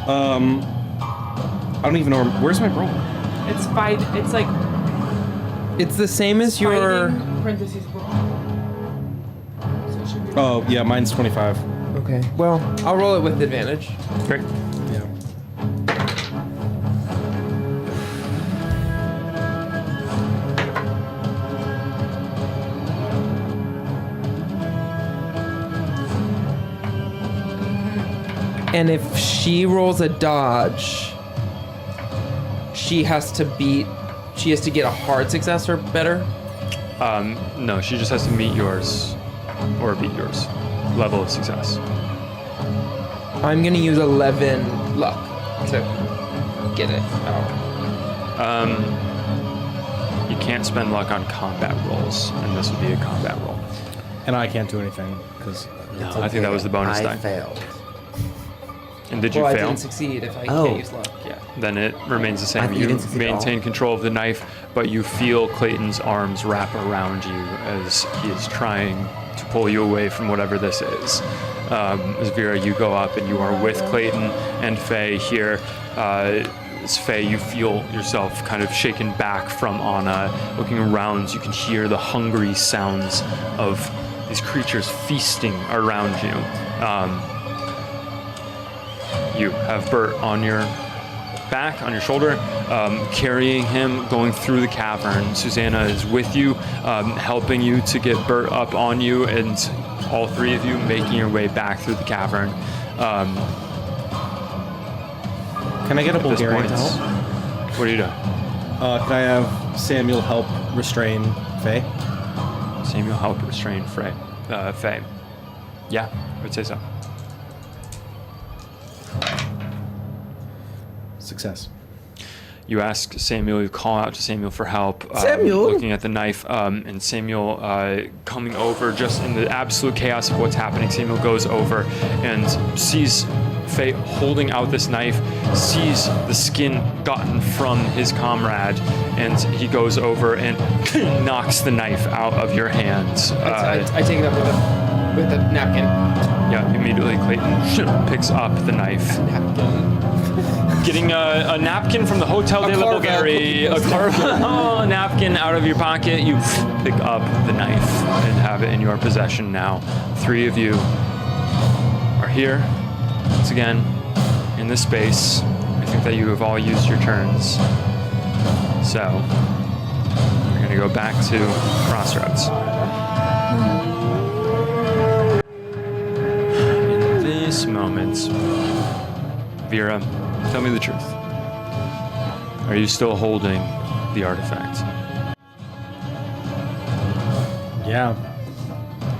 I don't even know where's my brawl. It's fight. It's like It's the same as your. fighting, parentheses brawl. So it should be. Oh yeah, mine's 25. Okay. Well, I'll roll it with advantage. Great. Yeah. And if she rolls a dodge, she has to get a hard success or better. No, she just has to meet yours or beat yours level of success. I'm gonna use 11 luck to get it out. You can't spend luck on combat rolls, and this would be a combat roll. And I can't do anything because. I think that was the bonus I die. failed. And did you Well, I fail? didn't succeed if I Oh. can't use luck. Yeah, then it remains the same. You You didn't succeed at all. maintain control of the knife, but you feel Clayton's arms wrap around you as he is trying to pull you away from whatever this is. As Vera, you go up and you are with Clayton and Faye here. As Faye, you feel yourself kind of shaken back from Anna. Looking around, you can hear the hungry sounds of these creatures feasting around you. You have Bert on your back, on your shoulder, carrying him, going through the cavern. Susanna is with you, helping you to get Bert up on you, and all three of you making your way back through the cavern. Can I get a At this Bulgarian point, to help? what are you doing? Can I have Samuel help restrain Faye? Samuel, help restrain Faye. Yeah, I would say so. Success. You ask Samuel, you call out to Samuel for help. Samuel? Looking at the knife, and Samuel coming over just in the absolute chaos of what's happening. Samuel goes over and sees Faye holding out this knife, sees the skin gotten from his comrade, and he goes over and knocks the knife out of your hands. I take it up with a napkin. Yeah, immediately Clayton picks up the knife. Getting a napkin from the Hotel de la Bulgaria, a Carvel napkin out of your pocket, you pick up the knife and have it in your possession now. 3 of you are here, once again, in this space. I think that you have all used your turns. So, we're going to go back to Crossroads. In this moment, Vera, tell me the truth. Are you still holding the artifact? Yeah.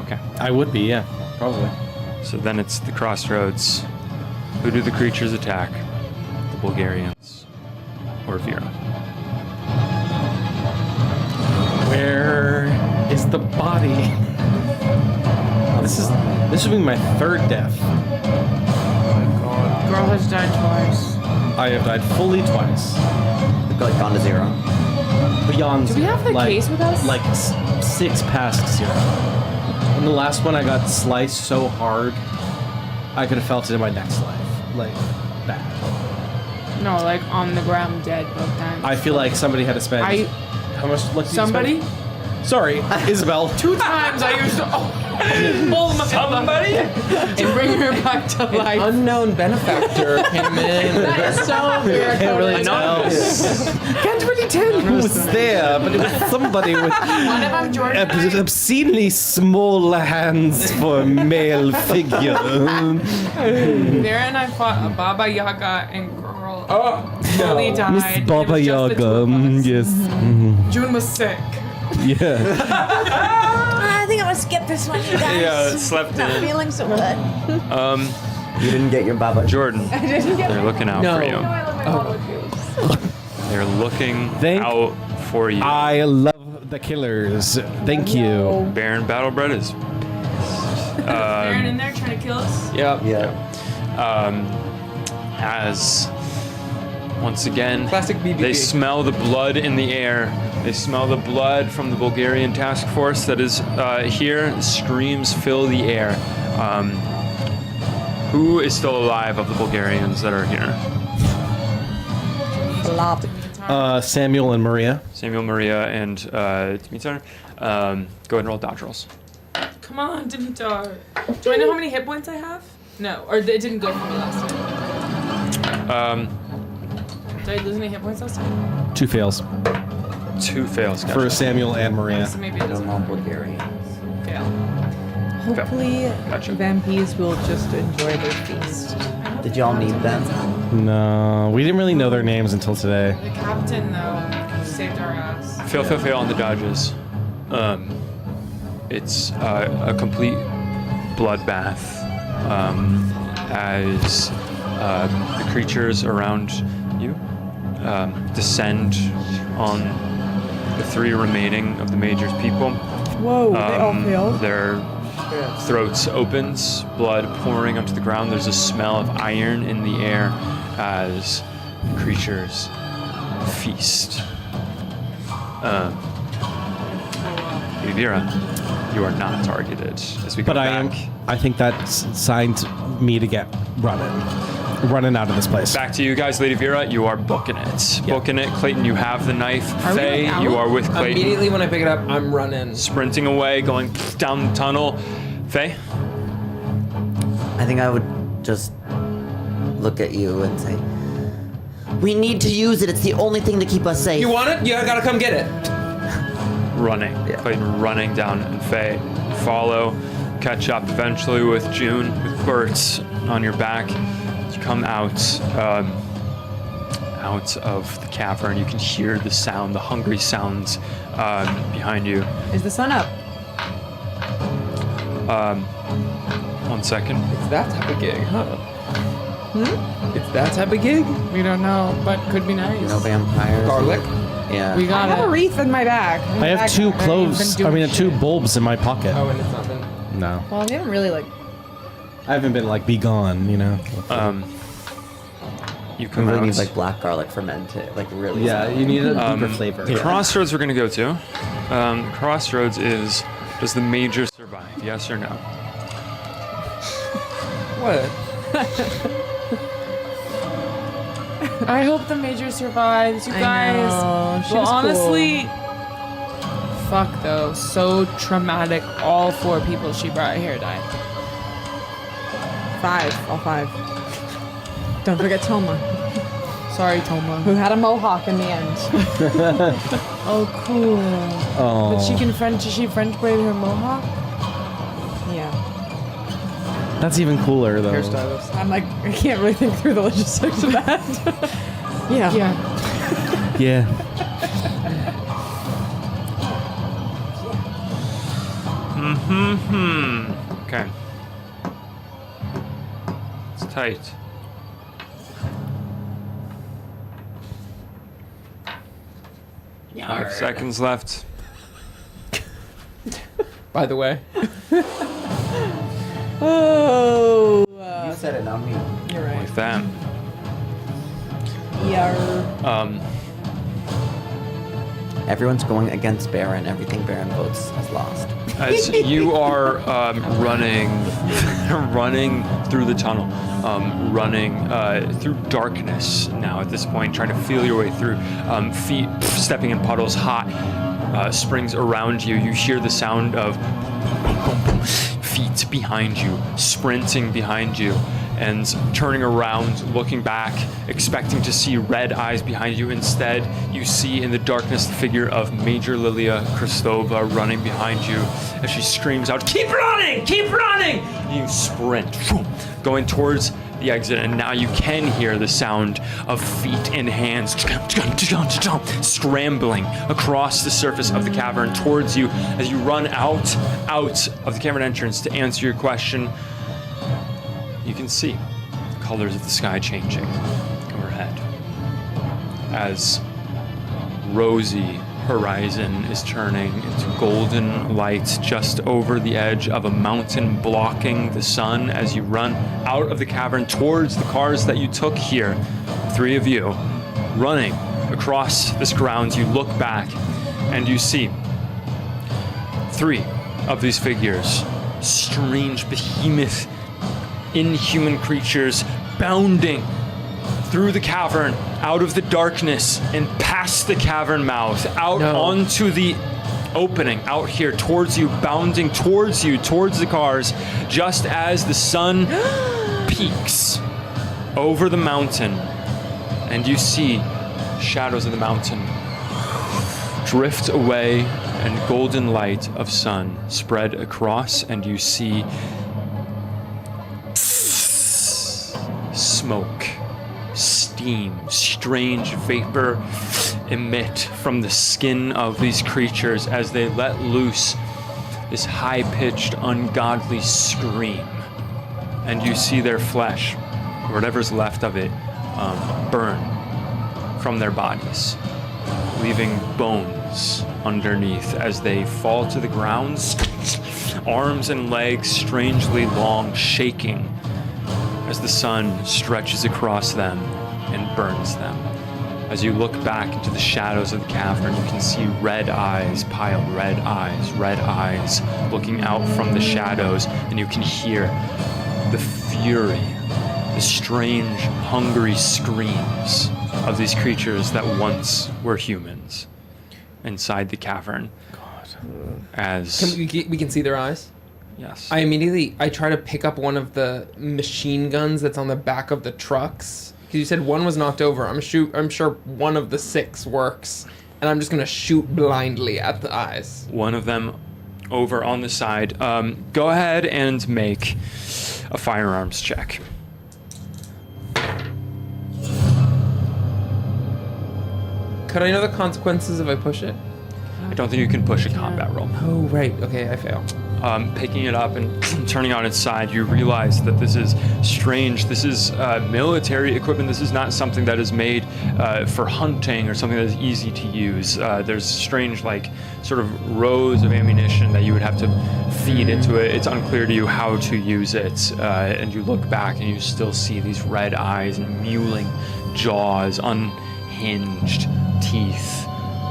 Okay. I would be, yeah. Probably. So then it's the Crossroads. Who do the creatures attack? The Bulgarians or Vera? Where is the body? This will be my 3rd death. Girl has died twice. I have died fully twice. Like gone to 0. Beyond Do we have the like, case with us? Like 6 past 0. And the last one I got sliced so hard, I could have felt it in my next life. Like, bad. No, like on the ground dead both times. I feel like somebody had to spend... How much luck did Somebody? you spend? Sorry, Isabel. 2 times I used to pull my somebody and bring her back to life. Unknown benefactor came in. That is so weird. Can't really tell. Can't really tell who was there, but it was somebody with One of them, Jordan. obscenely small hands for a male figure. Vera and I fought a Baba Yaga and girl. Fully died. Miss It Baba was just the 2 Yaga, of us. yes. June was sick. Yeah. I think I'm gonna skip this one, you guys. Yeah, it slept Not in. feeling so good. You didn't get your Baba. Jordan, I didn't get they're looking out for you. Oh. They're looking Thank- out for you. I love the killers. Thank you. Baron Battlebread is Aaron in there trying to kill us. Yep. Yeah. as once again Classic BBB. they smell the blood in the air. They smell the blood from the Bulgarian task force that is here. Screams fill the air. Who is still alive of the Bulgarians that are here? Flop. Samuel and Maria. Samuel, Maria, and Dimitar. Go ahead and roll dodge rolls. Come on, Dimitar. Do I know how many hit points I have? No, or it didn't go for me last time. Did I lose any hit points last time? 2 fails 2 fails. Gotcha. for Samuel and Maria. So maybe it doesn't Bulgarians. fail. Hopefully, Gotcha. vampirs will just enjoy their feast. Did y'all need them? No, we didn't really know their names until today. The captain, though, saved our ass. Fail on the dodges. It's a complete bloodbath as the creatures around you descend on the 3 remaining of the Major's people. Whoa, they all failed. Their throats opens, blood pouring onto the ground. There's a smell of iron in the air as the creatures feast. Vera, you are not targeted as we go But back. I think that's signed me to get running out of this place. Back to you guys, Lady Vera. You are booking it. Yeah. Booking it. Clayton, you have the knife. Are we Faye, like you out? are with Clayton. Immediately when I pick it up, I'm running. Sprinting away, going down the tunnel. Faye? I think I would just look at you and say, "We need to use it. It's the only thing to keep us safe." You want it? You gotta come get it. Running. Yeah. Clayton running down, and Faye follow, catch up eventually with June, with Bert on your back. You come out of the cavern. You can hear the sound, the hungry sounds behind you. Is the sun up? 1 second. It's that type of gig, huh? It's that type of gig. We don't know, but could be nice. No vampires. Garlic. Yeah. We I got have a it. wreath in my bag. I have 2 cloves. been doing Two shit. bulbs in my pocket. Oh, and it's not been. No, Well, we haven't really like. I haven't been like be gone. You We come really out. need like black garlic fermented, like really. Yeah, you need a deeper flavor. The crossroads we're going to go to. Crossroads is, does the major survive? Yes or no? What? I hope the major survives, you I guys. know, she Well, was cool. honestly, fuck though. So traumatic. All 4 people she brought here died. 5. All 5. Don't forget Toma, Sorry, Toma. who had a mohawk in the end. Oh, cool. Oh, But she can French. Is she French braid her mohawk? Yeah. that's even cooler though. Hairstylist. I'm like, I can't really think through the logistics of that. Yeah. Yeah. Yeah. Okay. It's tight. Five seconds left. By the way. Oh. You said it, not me. You're right. Like that. Yeah. Everyone's going against Baron. Everything Baron votes has lost. As you are running through the tunnel, running through darkness now at this point, trying to feel your way through, feet stepping in puddles, hot springs around you. You hear the sound of feet behind you, sprinting behind you, and turning around, looking back, expecting to see red eyes behind you. Instead, you see in the darkness the figure of Major Lilia Kristova running behind you as she screams out, "Keep running! Keep running!" And you sprint, going towards the exit, and now you can hear the sound of feet and hands scrambling across the surface of the cavern towards you as you run out of the cavern entrance. To answer your question, you can see the colors of the sky changing overhead as rosy horizon is turning into golden light just over the edge of a mountain, blocking the sun as you run out of the cavern towards the cars that you took here. 3 of you running across this grounds. You look back and you see 3 of these figures, strange behemoth inhuman creatures, bounding through the cavern, out of the darkness, and past the cavern mouth, out onto the opening, out here towards you, bounding towards you, towards the cars, just as the sun peaks over the mountain, and you see shadows of the mountain drift away, and golden light of sun spread across, and you see smoke, steam, strange vapor emit from the skin of these creatures as they let loose this high-pitched, ungodly scream. And you see their flesh, or whatever's left of it, burn from their bodies, leaving bones underneath as they fall to the ground, arms and legs strangely long, shaking as the sun stretches across them and burns them. As you look back into the shadows of the cavern, you can see red eyes, red eyes looking out from the shadows, and you can hear the fury, the strange, hungry screams of these creatures that once were humans inside the cavern. As we can see their eyes? yes. I try to pick up one of the machine guns that's on the back of the trucks. Because you said one was knocked over. I'm sure one of the 6 works. And I'm just going to shoot blindly at the eyes. One of them over on the side. Go ahead and make a firearms check. Could I know the consequences if I push it? I don't think you can push a combat roll. Oh, right. Okay, I fail. picking it up and turning on its side, you realize that this is strange. This is military equipment. This is not something that is made for hunting or something that is easy to use. There's strange, like, sort of rows of ammunition that you would have to feed into it. It's unclear to you how to use it. And you look back and you still see these red eyes and mewling jaws, unhinged teeth.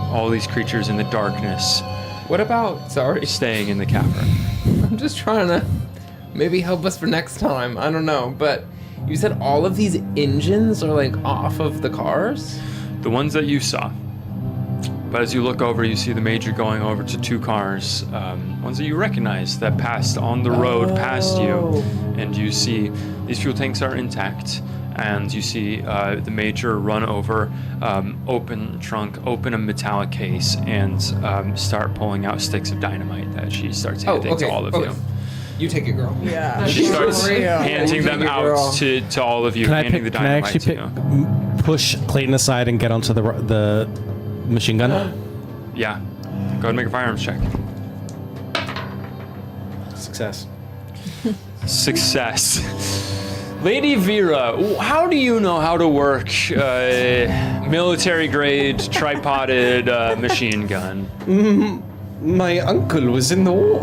All these creatures in the darkness. What about, sorry, Staying in the cavern. I'm just trying to maybe help us for next time. I don't know, but you said all of these engines are like off of the cars? The ones that you saw. But as you look over, you see the Major going over to 2 cars, ones that you recognize that passed on the road past you. And you see these fuel tanks are intact. And you see the Major run over, open trunk, open a metallic case, and start pulling out sticks of dynamite that she starts handing to all of you. You take it, girl. Yeah. She starts handing them Take it, girl. out to all of you, Can I handing pick? the Can I dynamite actually to pick, you. push Clayton aside and get onto the machine gun? Yeah. Go ahead and make a firearms check. Success. Success. Lady Vera, how do you know how to work military-grade tripoded machine gun? My uncle was in the war.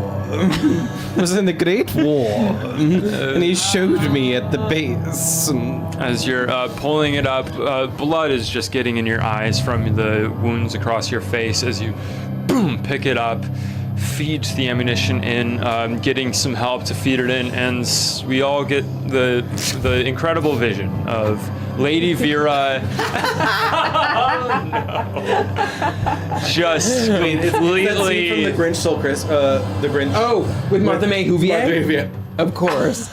Was in the Great War. And he showed me at the base. As you're pulling it up, blood is just getting in your eyes from the wounds across your face as you boom, pick it up, feed the ammunition in, getting some help to feed it in, and we all get the incredible vision of Lady Vera just completely. From the Grinch Soul Chris, the Grinch. Oh, with Martha May Huvier? Of course.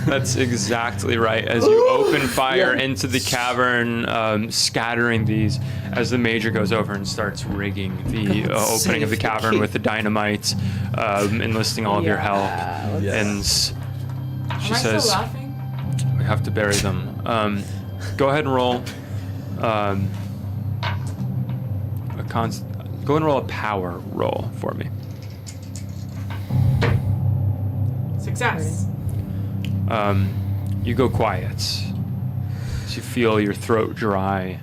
That's exactly right. As you open fire into the cavern, scattering these, as the Major goes over and starts rigging the opening of the cavern with the dynamite, enlisting all of your help. And she Am I says, still laughing? "We have to bury them." Go ahead and roll. Go ahead and roll a power roll for me. Success. You go quiet. As you feel your throat dry.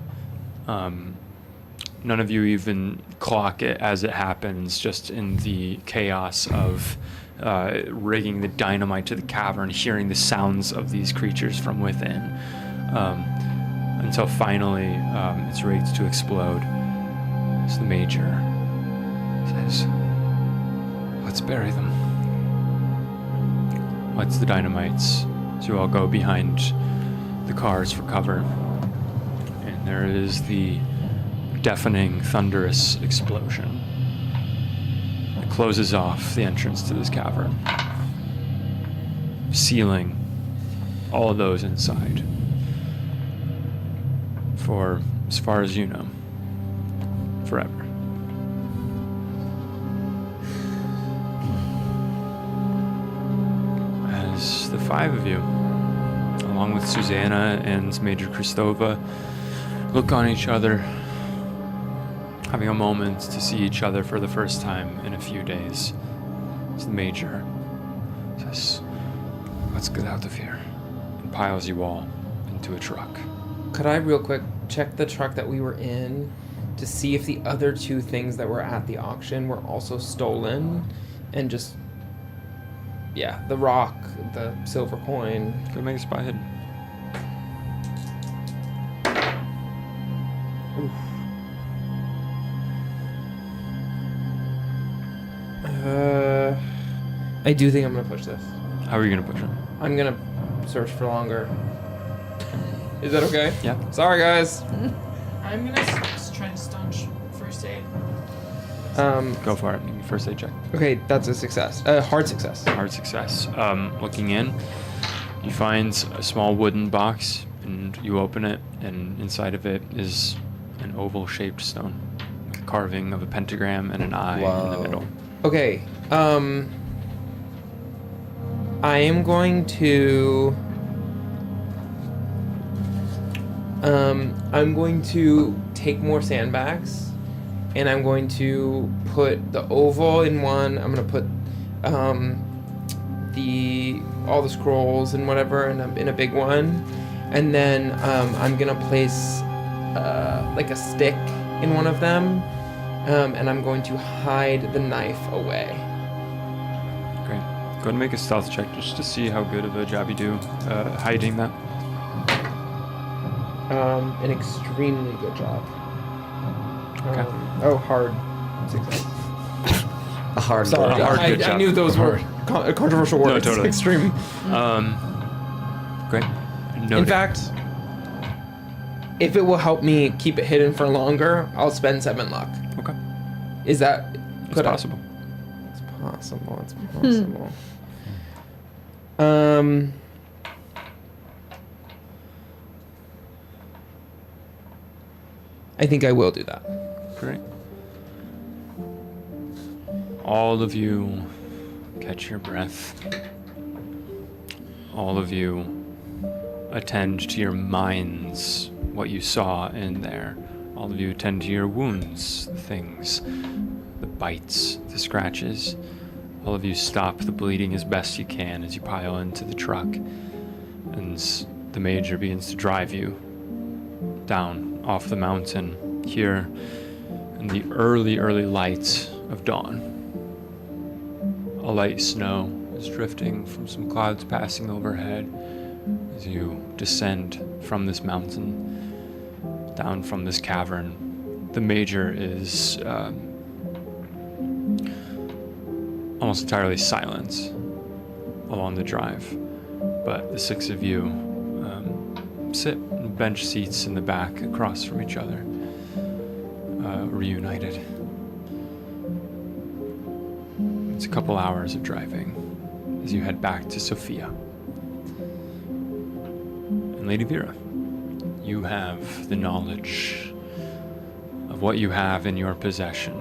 None of you even clock it as it happens, just in the chaos of rigging the dynamite to the cavern, hearing the sounds of these creatures from within. Until finally it's ready to explode. As the Major says, "Let's bury them." Lights the dynamites, so you all go behind the cars for cover. And there is the deafening, thunderous explosion. It closes off the entrance to this cavern, sealing all of those inside. For, as far as you know, forever. As the 5 of you, along with Susanna and Major Kristova, look on each other, having a moment to see each other for the first time in a few days. As the Major says, "Let's get out of here," and piles you all into a truck. Could I real quick check the truck that we were in to see if the other 2 things that were at the auction were also stolen, and just, yeah, the rock, the silver coin. Go make a spy hidden. Oof. I do think I'm gonna push this. How are you gonna push it? I'm gonna search for longer. Is that okay? Yeah. Sorry, guys. I'm gonna try and staunch first aid. Go for it. Give me a first aid check. Okay, that's a success. Hard success. Hard success. Looking in, you find a small wooden box, and you open it, and inside of it is an oval-shaped stone, with a carving of a pentagram and an eye in the middle. Okay. I am going to. I'm going to take more sandbags and I'm going to put the oval in one. I'm going to put all the scrolls and whatever in a big one, and then I'm going to place like a stick in one of them, and I'm going to hide the knife away. Great. Go ahead and make a stealth check just to see how good of a job you do hiding that. An extremely good job. Okay. Hard success. A hard Sorry, hard good I job. knew those were controversial No, words. totally. Extreme. Great. In Noted. fact, if it will help me keep it hidden for longer, I'll spend 7 luck. Okay. Is that It's possible. It's possible. It's possible. I think I will do that. Great. All of you catch your breath. All of you attend to your minds, what you saw in there. All of you attend to your wounds, the things, the bites, the scratches. All of you stop the bleeding as best you can as you pile into the truck. And the major begins to drive you down off the mountain here in the early light of dawn. A light snow is drifting from some clouds passing overhead as you descend from this mountain, down from this cavern. The major is almost entirely silent along the drive, but the 6 of you sit in bench seats in the back across from each other, reunited. It's a couple hours of driving as you head back to Sofia. And Lady Vera, you have the knowledge of what you have in your possession.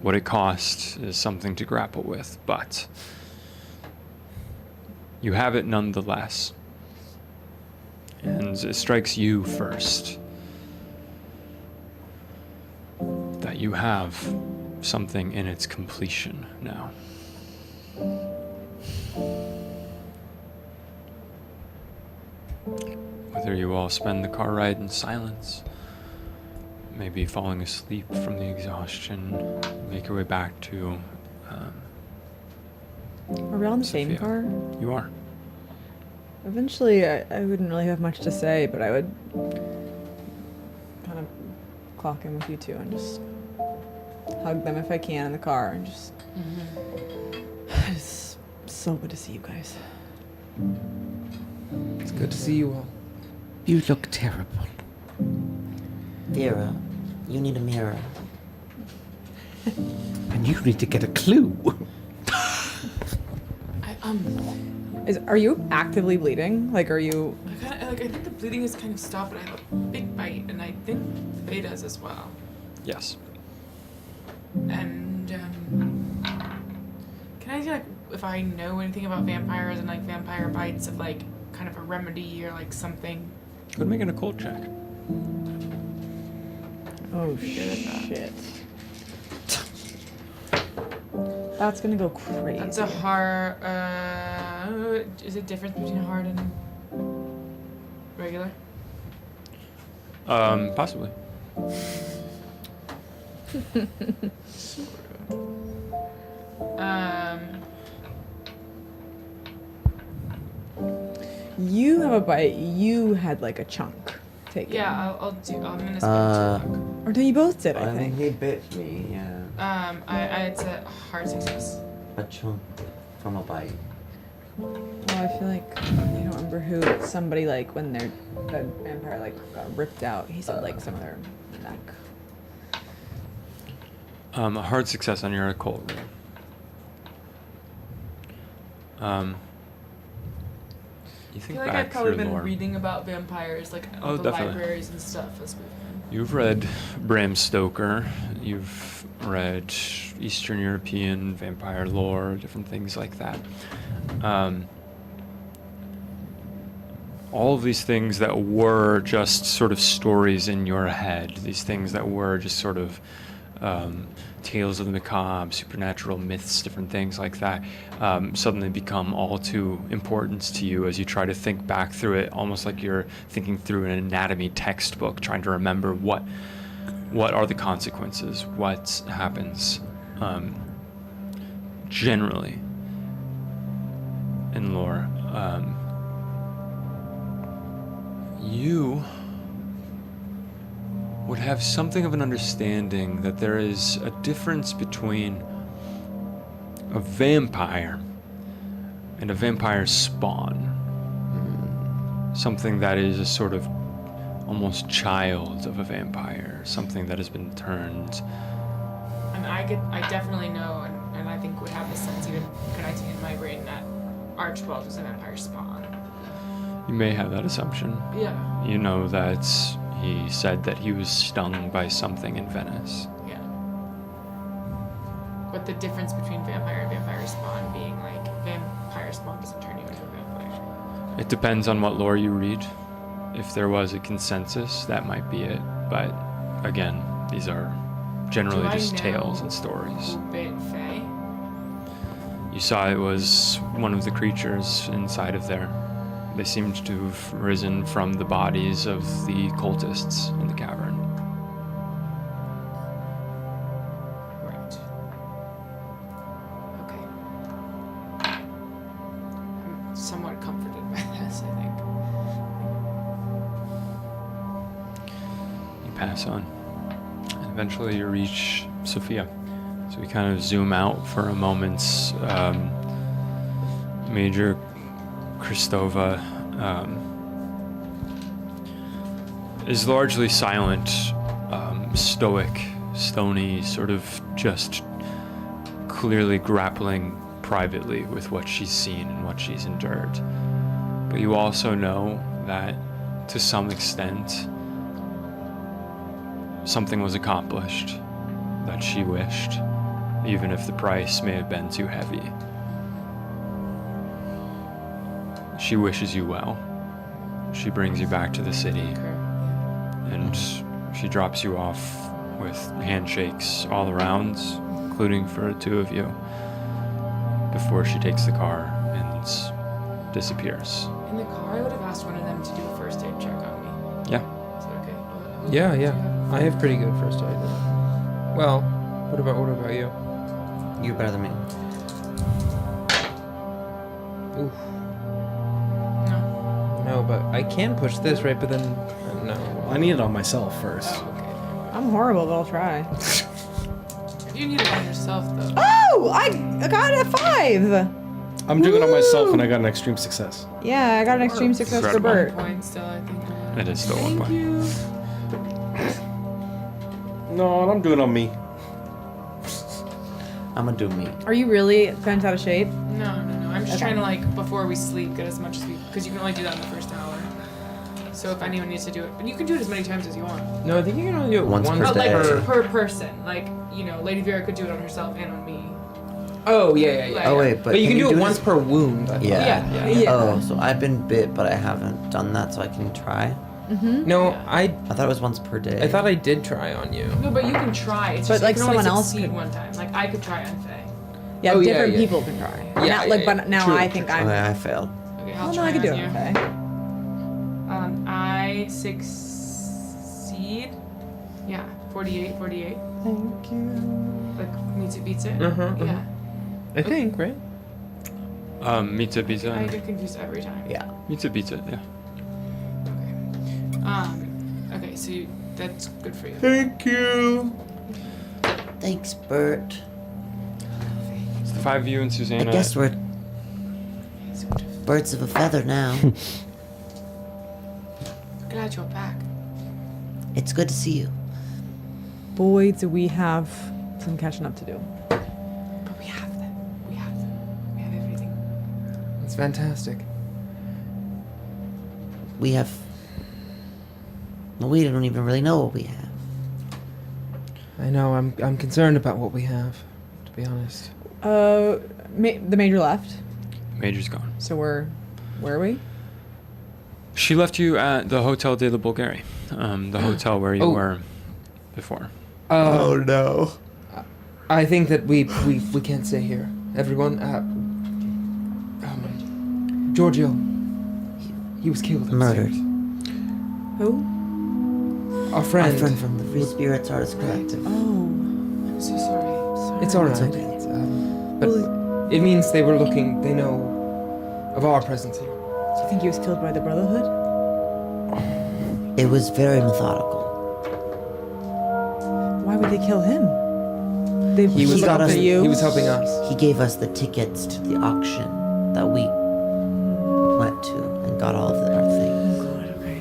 What it costs is something to grapple with, but you have it nonetheless. And it strikes you first that you have something in its completion now. Whether you all spend the car ride in silence, maybe falling asleep from the exhaustion, make your way back to Are we all in the same Sofia. car? You are. Eventually, I wouldn't really have much to say, but I would kind of clock in with you two and just hug them if I can in the car and just. It's so good to see you guys. It's good to see you all. You look terrible. Vera, you need a mirror. And you need to get a clue. Are you actively bleeding? Like, are you? I think the bleeding is kind of stopped, but I have a big bite, and I think Faye does as well. Yes. And can I see like if I know anything about vampires and like vampire bites, of like kind of a remedy or like something? Go ahead and make an occult check. Oh shit. That's gonna go crazy. That's a hard. Is it different between hard and regular? Possibly. You have a bite. You had like a chunk taken. Yeah, I'm gonna spend 2 luck. Or you both did, I I think. think he bit me, yeah. It's a hard success. A chunk from a bite. Well, I feel like I don't remember who. Somebody like when the vampire like got ripped out. He said like some of their neck. A hard success on your occult roll. You I think feel like back I've probably through been lore. reading about vampires, like Oh, all the definitely. libraries and stuff as we've been. You've read Bram Stoker. You've read Eastern European vampire lore, different things like that. all of these things that were just sort of stories in your head, these things that were just sort of tales of the macabre, supernatural myths, different things like that, suddenly become all too important to you as you try to think back through it, almost like you're thinking through an anatomy textbook, trying to remember what are the consequences, what happens generally in lore. You would have something of an understanding that there is a difference between a vampire and a vampire spawn. Something that is a sort of almost child of a vampire, something that has been turned. And I definitely know, and I think would have the sense even connecting in my brain that Archibald was a vampire spawn. You may have that assumption. Yeah. You know that he said that he was stung by something in Venice. Yeah. But the difference between vampire and vampire spawn being like vampire spawn doesn't turn you into a vampire. It depends on what lore you read. If there was a consensus, that might be it. But again, these are generally just tales and stories. Bit Fae? You saw it was one of the creatures inside of there. They seemed to have risen from the bodies of the cultists in the cavern. Right. Okay. I'm somewhat comforted by this, I think. You pass on. And eventually you reach Sofia. So we kind of zoom out for a moment. Major Kristova is largely silent, stoic, stony, sort of just clearly grappling privately with what she's seen and what she's endured. But you also know that to some extent something was accomplished that she wished, even if the price may have been too heavy. She wishes you well. She brings you back to the city, and she drops you off with handshakes all around, including for the two of you, before she takes the car and disappears. In the car, I would have asked one of them to do a first aid check on me. Yeah. Is that okay? Yeah. I have pretty good first aid. Well, what about you? You're better than me. Oof. No. No, but I can push this, right? But then, no. I need it on myself first. Oh, okay. I'm horrible, but I'll try. You need it on yourself, though. Oh, I got a 5. I'm doing it on myself, and I got an extreme success. Yeah, I got an extreme success for Incredible. Bert. Point still, I think. It is still 1 point. you. No, I'm doing it on me. I'm gonna do me. Are you really bent out of shape? No. I'm just Okay. trying to, like, before we sleep, get as much as we... Because you can only do that in the first hour. So if anyone needs to do it... But you can do it as many times as you want. No, I think you can only do it Once once per But, like, day. per person. Like, you know, Lady Vera could do it on herself and on me. Oh, yeah. Like- Oh wait, But you can do it this- once per wound. I thought. Yeah. Yeah. Oh, so I've been bit, but I haven't done that, so I can try. No, Yeah. I I thought it was once per day. I thought I did try on you. No, but you can try. It's But, just like, you can only someone else succeed could- one time. Like, I could try on Faye. Yeah, Oh, yeah, different yeah. people can try. Yeah, Not, like, yeah, but now true, I think I'm. Okay, I failed. Okay, I'll Oh no, try I can do on it. you. Okay. I succeed. Yeah, 48. Thank you. Like, meets it, beats it? Uh-huh, Yeah. I think, right? Mitsa I Pizza. get confused every time. Yeah. Mitsa Pizza, yeah. Okay. Okay, so that's good for you. Thank you. Thanks, Bert. It's the 5 of you and I Susanna. guess we're birds of a feather now. Glad you're back. It's good to see you. Boy, do we have some catching up to do. But we have them. We have everything. It's fantastic. We have. Well, we don't even really know what we have. I know. I'm concerned about what we have, to be honest. The major left. Major's gone. So where are we? She left you at the Hotel de la Bulgaria, the hotel where you were before. no. I think that we can't stay here. Everyone, Giorgio, he was killed. Murdered. Who? Our friend. Our friend from the Free Spirits Artist Collective. Oh. I'm so sorry. It's alright. okay. But it means they were looking. They know of our presence here. Do you think he was killed by the Brotherhood? It was very methodical. Why would they kill him? They He was got us- helping you. He was helping us. He gave us the tickets to the auction that we went to and got all of our things. God, okay.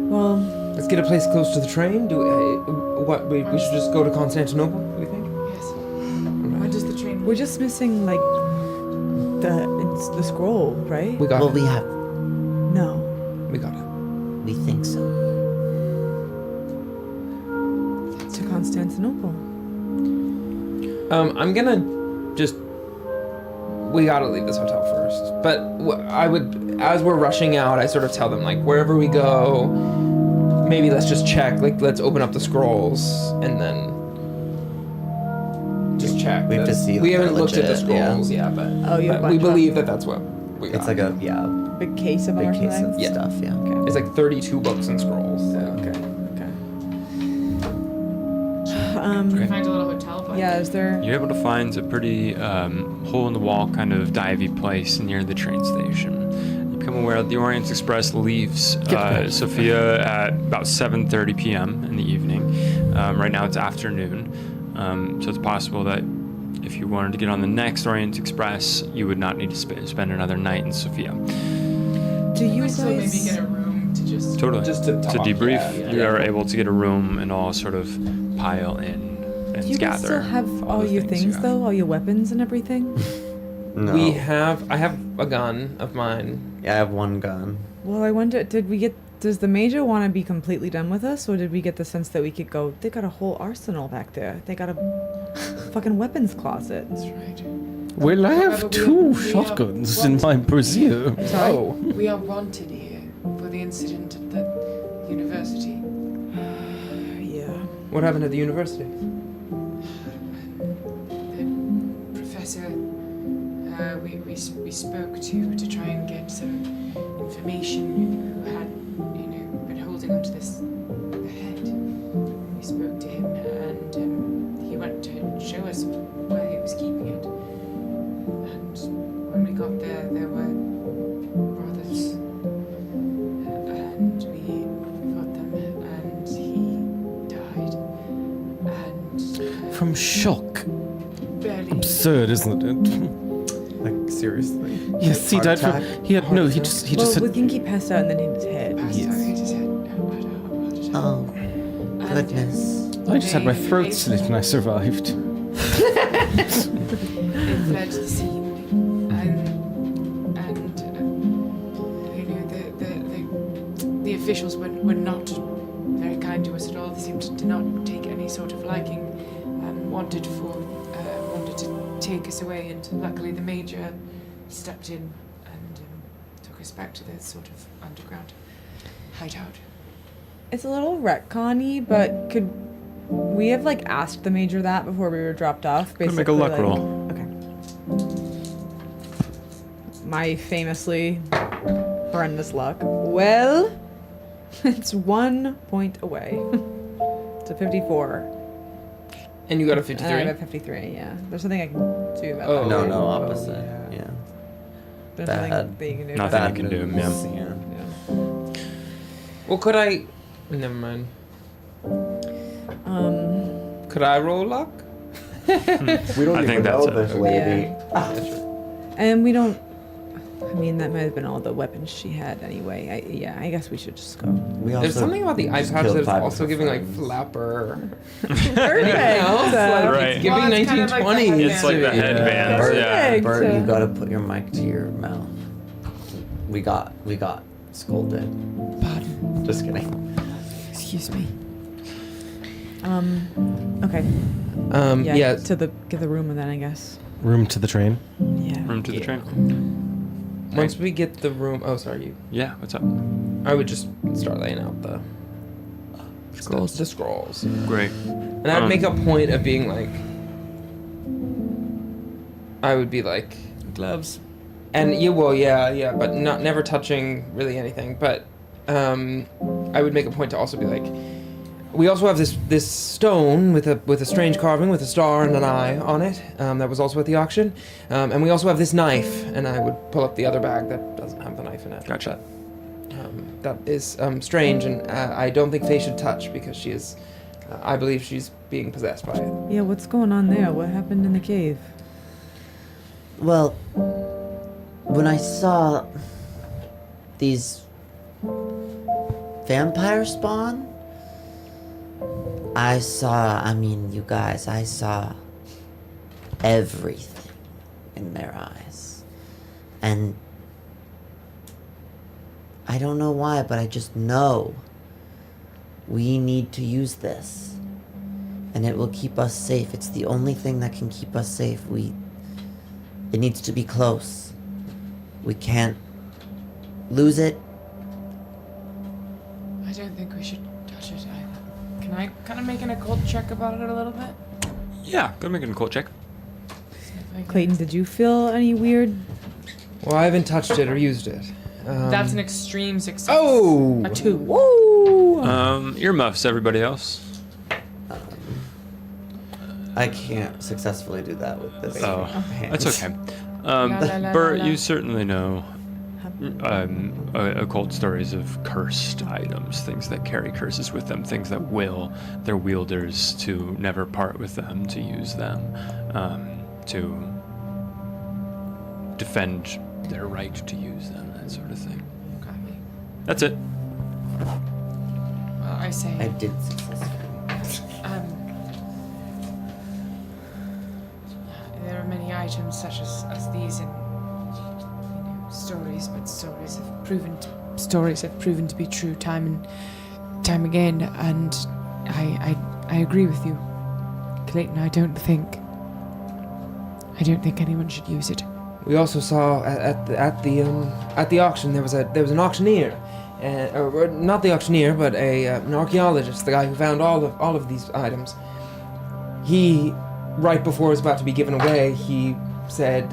Well, Let's get a place close to the train. We should just go to Constantinople. Do you think? Yes. When does the train? we're just missing like the scroll, right? We got Well, it. we have. No. We got it. We think so. To Constantinople. I'm gonna just. We gotta leave this hotel first. But I would, as we're rushing out, I sort of tell them like, wherever we go, maybe let's just check. Like, let's open up the scrolls and then just check. We have to see if We haven't they're looked at the legit, yeah. scrolls yet, but, Oh, you have but a we bunch of believe them. that that's what we got. It's like a Big case of them big or case something? of Yeah. stuff. Yeah. Okay. It's like 32 books and scrolls. So. Okay. Can we find a little hotel? But Yeah, is there... You're able to find a pretty hole-in-the-wall kind of divey place near the train station. You become aware that the Orient Express leaves Sofia at about 7:30 p.m. in the evening. Right now it's afternoon, so it's possible that if you wanted to get on the next Orient Express, you would not need to spend another night in Sofia. Do you we guys... still maybe get a room to just. Totally. Just to talk, debrief, yeah. you are able to get a room and all sort of pile in and Do you guys gather. still have all the your you things, have. though? All your weapons and everything? No. I have a gun of mine. Yeah, I have one gun. Well, I wonder, does the Major want to be completely done with us, or did we get the sense that we could go, they got a whole arsenal back there. They got a fucking weapons closet. That's right. Well, I have However, two we shotguns are in my brassiere. Sorry? Oh. We are wanted here for the incident at the university. Yeah. What happened at the university? The professor we spoke to try and get some information who had, been holding onto the head. We spoke to him and he went to show us where he was keeping it. And when we got there, there were brothers and we got them and he died. And From shock. barely. Absurd, isn't it? Like seriously. Yes, he Heart died attack? from. He had no. He just. He Well, just we had. think he passed out and then hit his head. Passed out, hit his head, had a heart attack. Oh, And, goodness. I just had my they- throat they- slit and I survived. They fled the scene, and the officials were not very kind to us at all. They seemed to not take any sort of liking, and wanted to take us away. And luckily, the major stepped in and took us back to the sort of underground hideout. It's a little retconny, but could we have asked the Major that before we were dropped off? Gonna make a luck roll. Okay. My famously horrendous luck. Well, it's 1 point away. It's a 54. And you got a And I have 53? a 53, yeah. There's something I can do about Oh. that. No, Oh, opposite. yeah. Yeah. There's bad. nothing that you can do Nothing about you can do, moves, yeah. it. Well, could I... Never mind. Yeah. Could I roll luck? We don't I even think know that's this it. lady. And we don't... I mean, that might have been all the weapons she had anyway. I guess we should just go. We There's also something about the just iPads killed that's 5 of also her giving friends. flapper. Perfect. Else, Right. it's giving Well, it's kind of like the 1920s. It's like the to me. headbands, Bert, yeah. Perfect. Bert, you gotta put your mic to your mouth. We got scolded. Pardon. Just kidding. Excuse me. Okay. Yeah. To get the room and then I guess. Room to the train. Yeah. Room to the train. Once we get the room. Oh, sorry, you. Yeah, what's up? I would just start laying out the Scrolls. The scrolls. Great. And I'd make a point of being like. I would be like. Gloves. And yeah, but never touching really anything. But I would make a point to also be like, we also have this stone with a strange carving with a star and an eye on it. That was also at the auction. And we also have this knife. And I would pull up the other bag that doesn't have the knife in it. Gotcha. That is strange, and I don't think Faye should touch because she is. I believe she's being possessed by it. Yeah, what's going on there? What happened in the cave? Well, when I saw these vampire spawn, I saw everything in their eyes. And I don't know why, but I just know we need to use this. And it will keep us safe. It's the only thing that can keep us safe. It needs to be close. We can't lose it. I don't think we should touch it either. Can I kind of make an occult check about it a little bit? Yeah, go make an occult check. See if I can- Clayton, did you feel any weird? Well, I haven't touched it or used it. That's an extreme success. Oh! A 2. Woo! Earmuffs, everybody else. I can't successfully do that with this. Oh, hand. that's okay. La, la, la, Bert, la. you certainly know occult stories of cursed items, things that carry curses with them, things that will their wielders to never part with them, to use them, to defend their right to use them, that sort of thing. Okay. That's it. Well, I say. I did successfully. There are many items such as these in stories, but stories have proven to be true time and time again. And I agree with you, Clayton. I don't think anyone should use it. We also saw at the auction there was an auctioneer, or not the auctioneer, but an archaeologist, the guy who found all of these items. He, right before it was about to be given away, he said,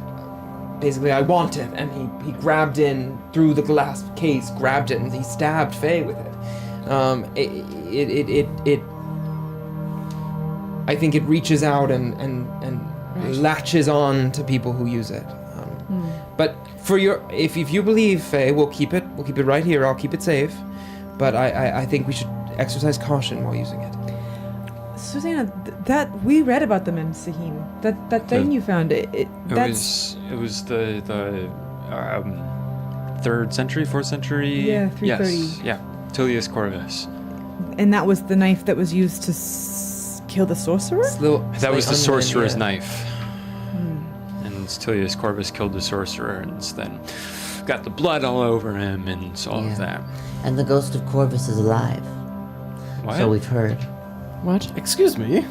basically, I want it, and he grabbed in through the glass case, grabbed it, and he stabbed Faye with it. I think it reaches out and Right. latches on to people who use it. But for if you believe, Faye, we'll keep it right here. I'll keep it safe. But I think we should exercise caution while using it. Susanna, that we read about them in Sahim. That thing you found. It was the 3rd century, 4th century. Yeah, 330. Yes, yeah, Tullius Corvus. And that was the knife that was used to kill the sorcerer? That was the sorcerer's yeah. knife. And Tullius Corvus killed the sorcerer, and then got the blood all over him, and all of that. And the ghost of Corvus is alive. What? So we've heard. What? Excuse me.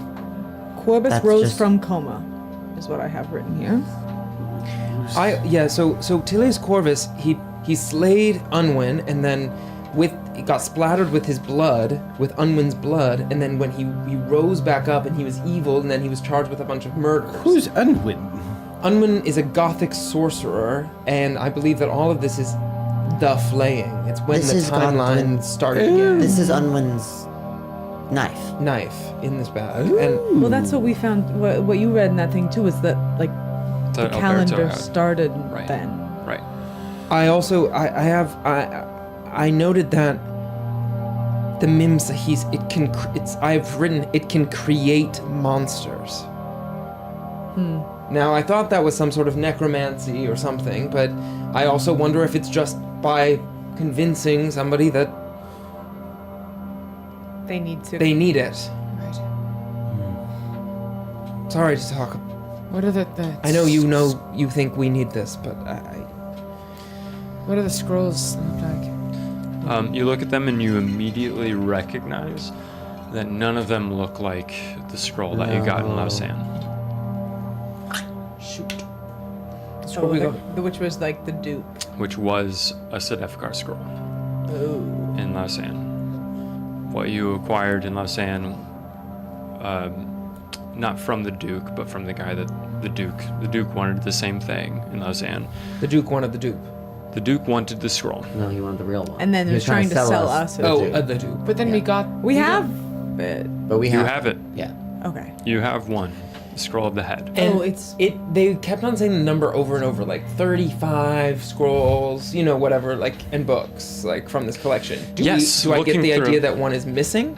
Corvus That's rose just- from coma, is what I have written here. So Tullius Corvus, he slayed Unwin, and then he got splattered with his blood, with Unwin's blood, and then when he rose back up and he was evil, and then he was charged with a bunch of murders. Who's Unwin? Unwin is a gothic sorcerer, and I believe that all of this is the flaying. It's when This the is timeline Godwin. started again. This is Unwin's knife. Knife in this bag, and Well, that's what we found. What you read in that thing too was that the Alberto calendar had- started Right. then. Right. I also I noted that the Mims I've written it can create monsters. Now I thought that was some sort of necromancy or something, but I also wonder if it's just by convincing somebody that They need to. they need it. Right. Sorry to talk. What are the I know you think we need this, but What do the scrolls look like? You look at them and you immediately recognize that none of them look like the scroll that you got in Lausanne. shoot. Oh, which was like the dupe. which was a Sedefkar scroll in Lausanne. What you acquired in Lausanne, not from the Duke, but from the guy that the Duke wanted the same thing in Lausanne. The Duke wanted the dupe. The Duke wanted the scroll. No, he wanted the real one. And then he was trying to sell us. The dupe. But then we got. We have it. But we You have, have it. Yeah. Okay. You have one. The scroll of the head. And it's- they kept on saying the number over and over, like 35 scrolls, whatever, like, and books, like, from this collection. Do I get looking the through- idea that one is missing?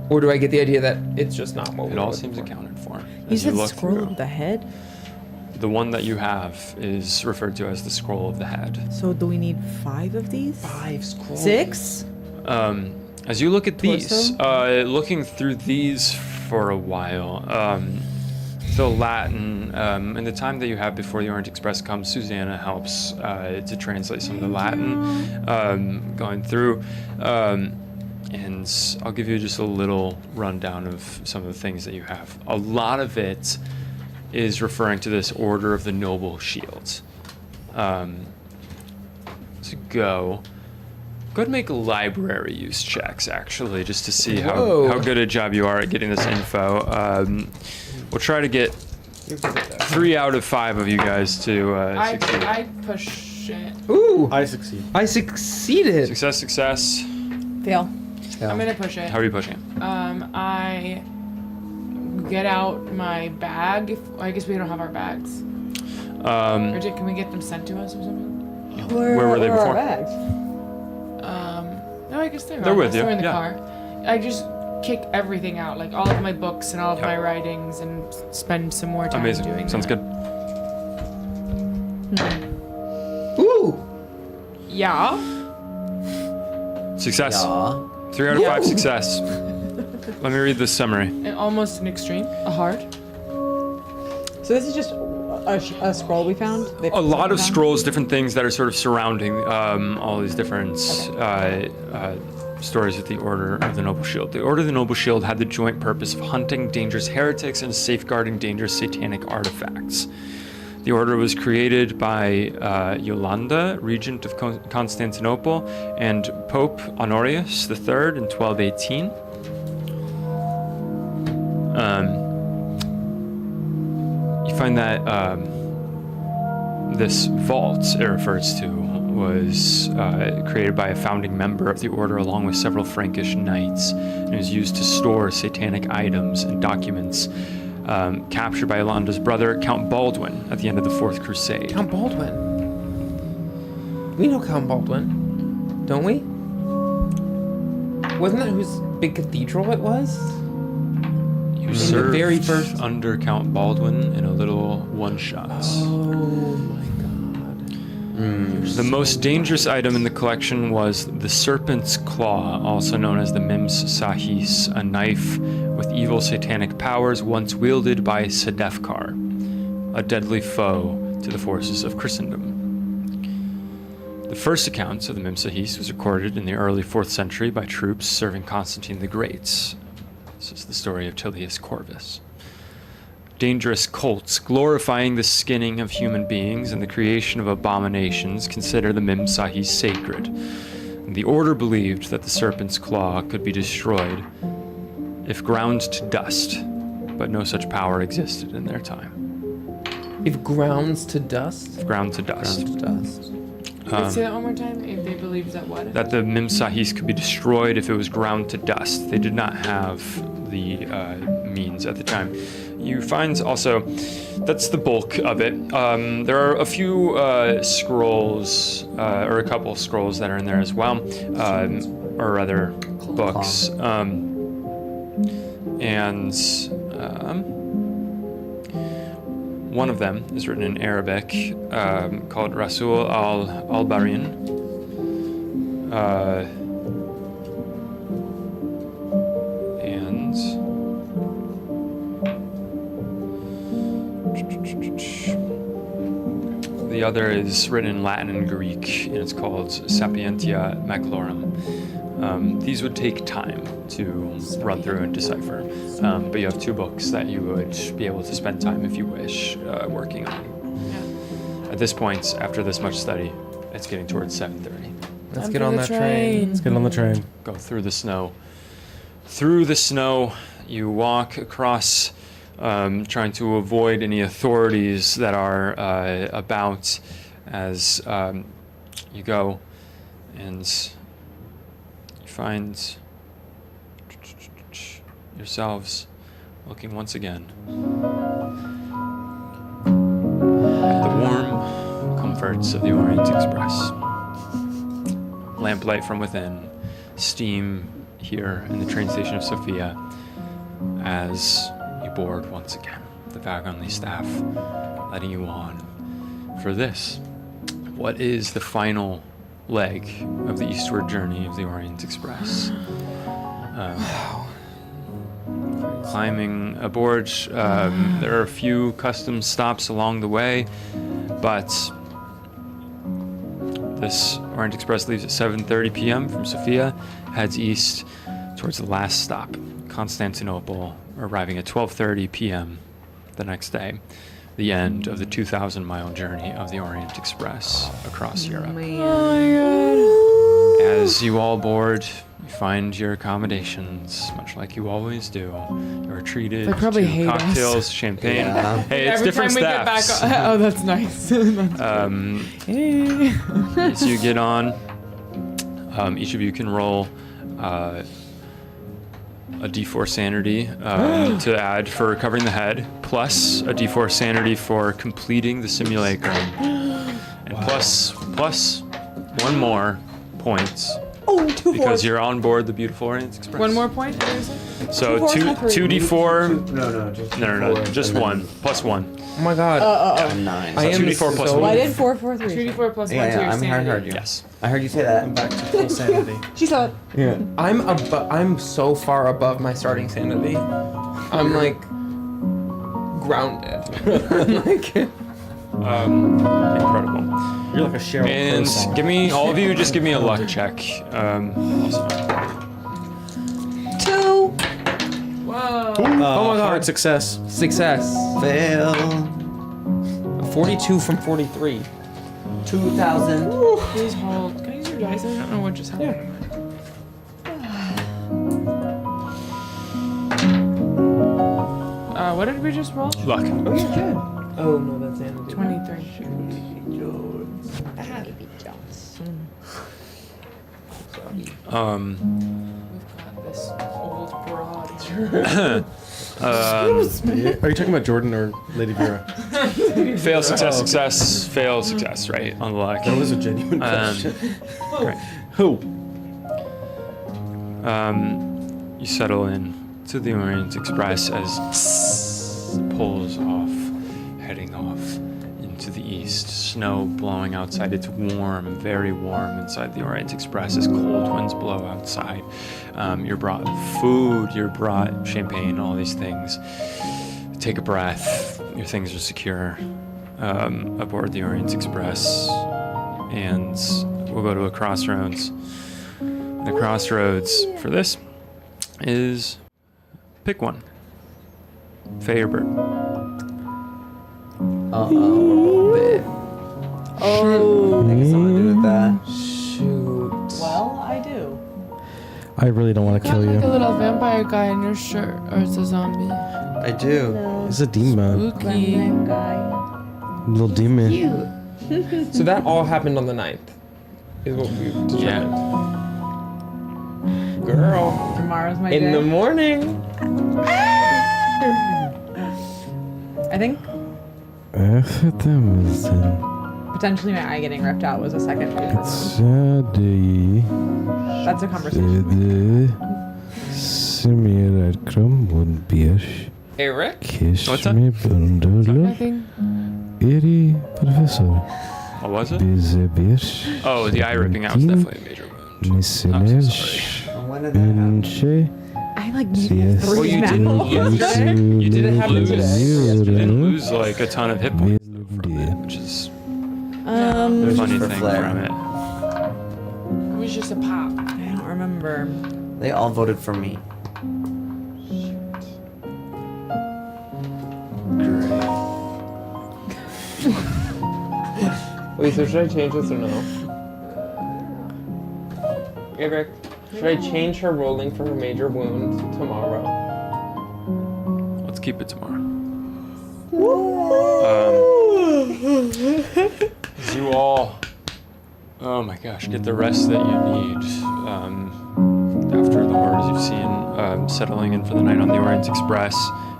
Or do I get the idea that it's just not what It we're all looking seems for? accounted for. You as said look scroll through. of the head? The one that you have is referred to as the scroll of the head. So do we need 5 of these? 5 scrolls. 6? As you look at these, Torso? looking through these for a while, the Latin, in the time that you have before the Orient Express comes, Susanna helps to translate some of the Latin, going through. And I'll give you just a little rundown of some of the things that you have. A lot of it is referring to this Order of the Noble Shield. So go ahead and make library use checks, actually, just to see how good a job you are at getting this info. We'll try to get 3 out of 5 of you guys to succeed. I push it. Ooh! I succeed. I succeeded! Success. Fail. I'm gonna push it. How are you pushing it? I get out my bag. I guess we don't have our bags. Or can we get them sent to us or something? Where were they before? No, I guess they're with you, They're in the yeah. car. I just kick everything out, like all of my books and all of Yep. my writings, and spend some more time Amazing. doing Sounds that. good. Ooh! Yeah. Success. Yeah. 3 out of 5 success. Let me read the summary. And almost an extreme. A hard. So this is just a scroll we found? A lot of scrolls, different things that are sort of surrounding all these different stories with the Order of the Noble Shield. The Order of the Noble Shield had the joint purpose of hunting dangerous heretics and safeguarding dangerous satanic artifacts. The order was created by Yolanda, regent of Constantinople, and Pope Honorius III in 1218. You find that this vault it refers to was created by a founding member of the order along with several Frankish knights, and it was used to store satanic items and documents captured by Yolanda's brother, Count Baldwin, at the end of the Fourth Crusade. Count Baldwin. We know Count Baldwin, don't we? Wasn't that whose big cathedral it was? You the served very first- under Count Baldwin in a little one-shot. Oh my god. The most dangerous item in the collection was the Serpent's Claw, also known as the Mims Sahis, a knife with evil satanic powers once wielded by Sedefkar, a deadly foe to the forces of Christendom. The first accounts of the Mims Sahis was recorded in the early 4th century by troops serving Constantine the Great. This is the story of Tullius Corvus. Dangerous cults glorifying the skinning of human beings and the creation of abominations consider the Mimsahis sacred. The order believed that the serpent's claw could be destroyed if ground to dust, but no such power existed in their time. If grounds to dust? If ground to dust. Let's say that one more time. If they believed that what? That the Mimsahis could be destroyed if it was ground to dust. They did not have the means at the time. You find also, that's the bulk of it. There are a few scrolls, or a couple of scrolls that are in there as well, or other books. One of them is written in Arabic, called Rasul al-Barin. The other is written in Latin and Greek, and it's called Sapientia Maclorum. These would take time to run through and decipher, but you have 2 books that you would be able to spend time, if you wish, working on. At this point, after this much study, It's getting towards 7:30. Let's get on that train. Let's get on the train. Go through the snow. Through the snow, you walk across, trying to avoid any authorities that are about as you go, and you find yourselves looking once again at the warm comforts of the Orient Express. Lamplight from within, steam here in the train station of Sofia as you board once again. The Vagonly staff letting you on for this. What is the final leg of the eastward journey of the Orient Express? Climbing aboard, there are a few custom stops along the way, but this Orient Express leaves at 7:30 p.m. from Sofia, heads east towards the last stop, Constantinople, arriving at 12:30 p.m. the next day, the end of the 2,000-mile journey of the Orient Express across Europe. As you all board, you find your accommodations, much like you always do. You're treated They probably to hate us. cocktails, champagne. Yeah. Hey, it's Every different time we get back, staffs. oh, that's nice. As you get on, each of you can roll a D4 sanity to add for recovering the head, plus a D4 sanity for completing the simulacrum, and plus one more points because you're on board the beautiful Orient Express. One more point? What is it? So two D4. No, Just one plus one. Oh my god. 9. I am 2d4 plus so- one. I did 4, 4, 3. 2d4 plus 1 Yeah, to your I mean, I sanity. heard you. Yes. I heard you say that. I'm back to full sanity. She saw it. Yeah. I'm so far above my starting sanity. I'm like grounded. Like Incredible. You're like a Cheryl Crow And song. give me all of you. Just give me a luck check. Also. 2. Whoa. Oh my God. Hard success. success. Fail. 42 from 43. 2,000. Please hold. Can I use your dice? I don't know what just happened. What did we just roll? Luck. Oh yeah, good. Oh no, that's sanity. 23. We've got this old broad here. Are you talking about Jordan or Lady Vera? Fail, success, success, fail, success. Right on the luck. That was a genuine question. Right. Who? You settle in to the Orient Express as it pulls off, heading off into the east. Snow blowing outside. It's warm, very warm inside the Orient Express as cold winds blow outside. You're brought food, you're brought champagne, all these things. Take a breath. Your things are secure aboard the Orient Express. And we'll go to a crossroads. The crossroads for this is pick one. Faye or Bert? Bit. Oh. I think it's something to do with that. Shoot. Well, I do. I really don't want to kill Like a you. little vampire guy in your shirt, or it's a zombie. I do. It's a demon. Spooky. Little demon. So that all happened on the 9th. Is what we determined. Yeah. Girl. Tomorrow's my In day. the morning. I think potentially my eye getting ripped out was a second reason. That's a conversation. Simulacrum would be Eric. kiss What's that? me bundle. Nothing. Eri professor. What was it? Bize Oh, the eye ripping out was definitely a major wound. I'm so sorry. When did that happen? I like needed Yes. 3 Well, you now. didn't yesterday. You didn't happen today. You didn't lose like a ton of hit points though, from it, which is the funny for thing flair. from it. It was just a pop. I don't remember. They all voted for me. Wait, so should I change this or no? Eric, should I change her rolling for her major wound tomorrow? Let's keep it tomorrow. As you all, oh my gosh, get the rest that you need after the horrors you've seen settling in for the night on the Orient Express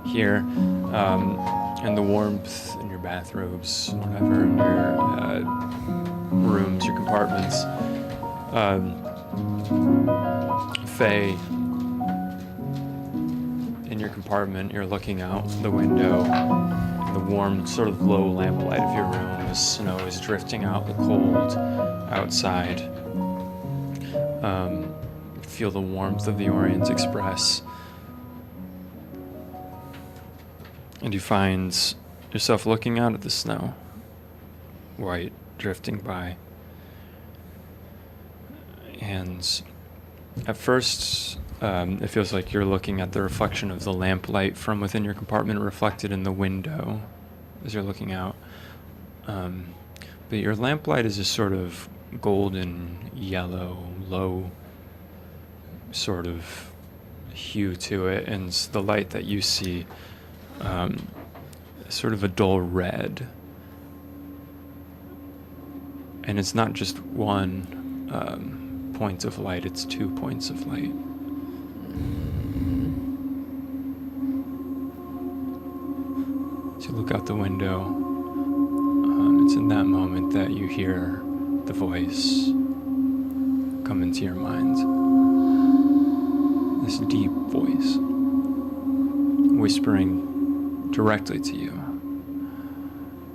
here, and the warmth in your bathrobes, whatever, in your rooms, your compartments. Faye, in your compartment, you're looking out the window. The warm, sort of low lamplight of your room. The snow is drifting out, the cold outside. Feel the warmth of the Orient Express. And you find yourself looking out at the snow, white, drifting by. And at first, it feels like you're looking at the reflection of the lamplight from within your compartment reflected in the window as you're looking out. But your lamplight is a sort of golden yellow, low sort of hue to it, and the light that you see sort of a dull red. And it's not just one point of light, it's 2 points of light. As you look out the window, it's in that moment that you hear the voice come into your mind. This deep voice, whispering directly to you,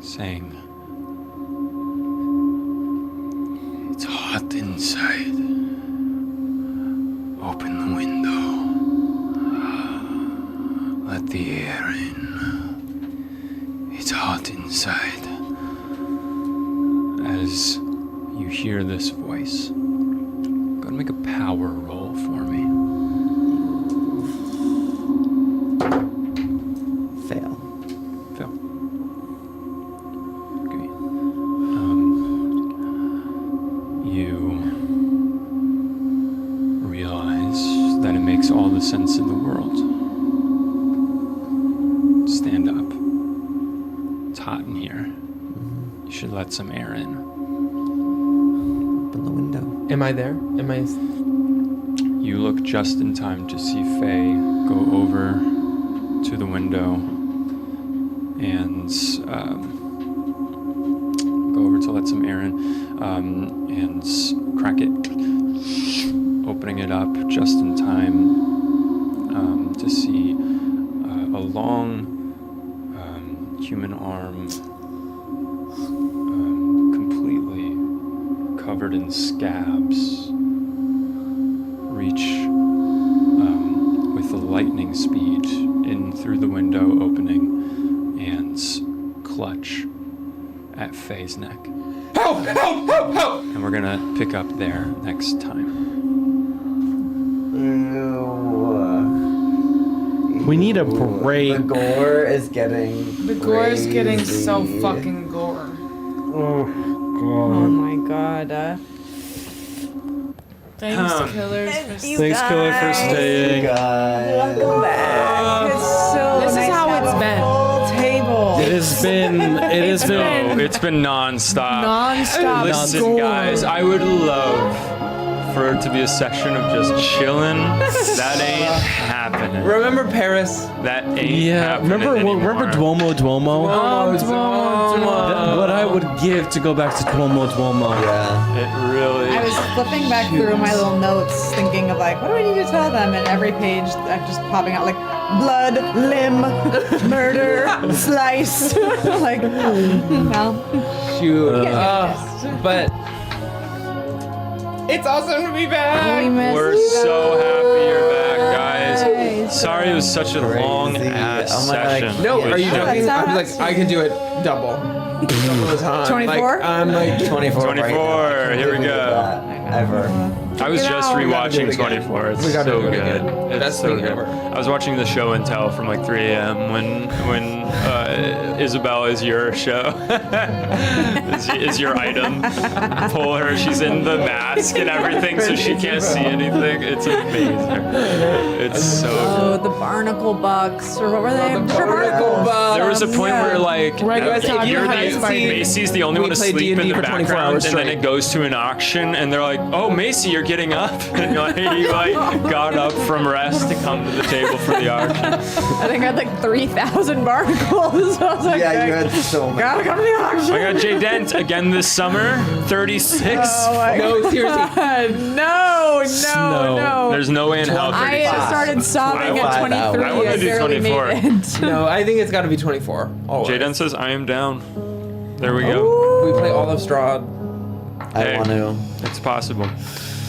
saying, "It's hot inside. Open the window. Let the air in. It's hot inside." As you hear this voice, go ahead and make a power roll for me. Fail. Fail. Okay. You realize that it makes all the sense in the world. Stand up. It's hot in here. You should let some air in. Open the window. Am I there? Am I? You look just in time to see Faye go over to the window and go over to let some air in and crack it, opening it up just in time to see a long human arm completely covered in scabs reach with a lightning speed in through the window opening and clutch at Faye's neck. Help! Help! Help! Help! And we're gonna pick up there next time. We need a break. The gore is getting The gore is getting crazy. so fucking gore. Oh my god. Thanks, killers, for Thanks, Killer, for staying. Welcome back. It's so This is nice how to have it's a been. full table. No, it's been non-stop. Non-stop Listen, gore. guys, I would love for it to be a session of just chilling. That ain't happening. Remember Paris? That ain't Yeah, happening anymore. remember Duomo Duomo? What I would give to go back to Duomo Duomo. Yeah. It really. I was flipping back through my little notes, thinking of like, what do I need to tell them? And every page, I'm just popping out like blood, limb, murder, slice. Like, well, Shoot. Yes. But it's awesome to be back. we missed We're you so happy you're back, guys. guys. Sorry it was such a long ass Oh my God, I session. No, Yeah, are you sure. joking? That's I was how like, I could do it double. Double the time. 24? Like, I'm like 24. 24. Here we go. I ever. I was just We gotta do rewatching it again. 24. It's We gotta so do it good. again. It's Best so thing good. ever. I was watching the show and tell from like 3 a.m. when Isabel is your show, is your item. Pull her. She's in the mask and everything, so she can't see anything. It's amazing. It's so Oh, the barnacle bucks, or what were they? Barnacle bucks. There was a point where like Right, guys, talking you're about the fighting. Macy's the only We one played asleep in D&D the for 24 background, hours and then straight. it goes to an auction, and they're like, "Oh, Macy, you're getting up," and like, he like got up from rest to come to the table for the auction. I think I had like 3,000 barnacles. I was like, Yeah, you had so many. gotta come to the auction. I got Jay Dent again this summer, 36. Oh my No, seriously. God. No. There's no way in hell. I 36. started sobbing at 5 hours. 23. I wanna I do barely 24. made it. No, I think it's got to be 24. Always. Jay Dent says, "I am down." There we go. We play Olive Strahd. I Hey. want to. It's possible.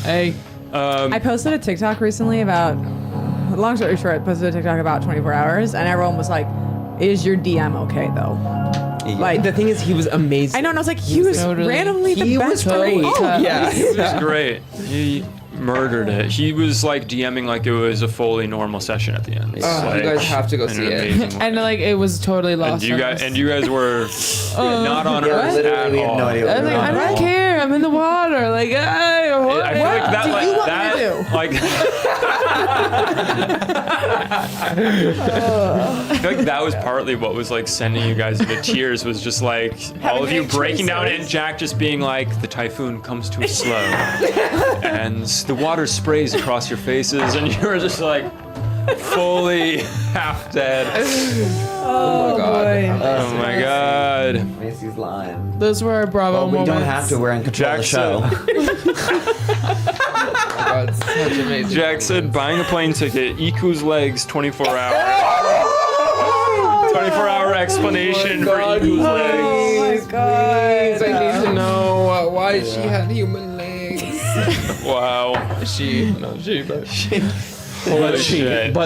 Hey. I posted a TikTok recently about, long story short, I posted a TikTok about 24 hours, and everyone was like, is your DM okay, though? Like, The thing is, he was amazing. I know, and I was like, he was Totally. randomly the He was best great. friend. Yeah. It was great. He murdered it. He was like DMing like it was a fully normal session at the end. It's Oh, you like, guys have to go in an see it. amazing way. And like it was totally lost. And you guys were not on Yeah, Earth literally, at we have all. no idea what I was we're like, I on. don't care. I'm in the water. Like, I feel like that, do like, you want me that, to do? like, I feel like that was partly what was like sending you guys into tears, was just like all of you breaking down and Jack just being like, the typhoon comes to a slow and the water sprays across your faces, and you were just like fully half dead. Oh my god. Oh my god. Macy's line. those were our Bravo Well, we moments. don't have to. We're in control of the show. Oh my god, it's such amazing. Jack said buying a plane ticket equals legs 24 hours. 24-hour explanation for God, Eagles please, legs. please, I need to know why she had human legs. Wow. But But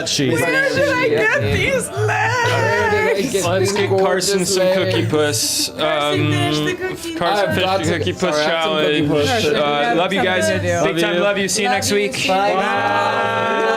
she. Where did I get these legs? Let's get Carson some cookie puss. Carson I've got fish some- cookie puss sorry, I have some cookie challenge. puss. Love you guys. Something to do. Big time love you. See you next week. Bye. Bye.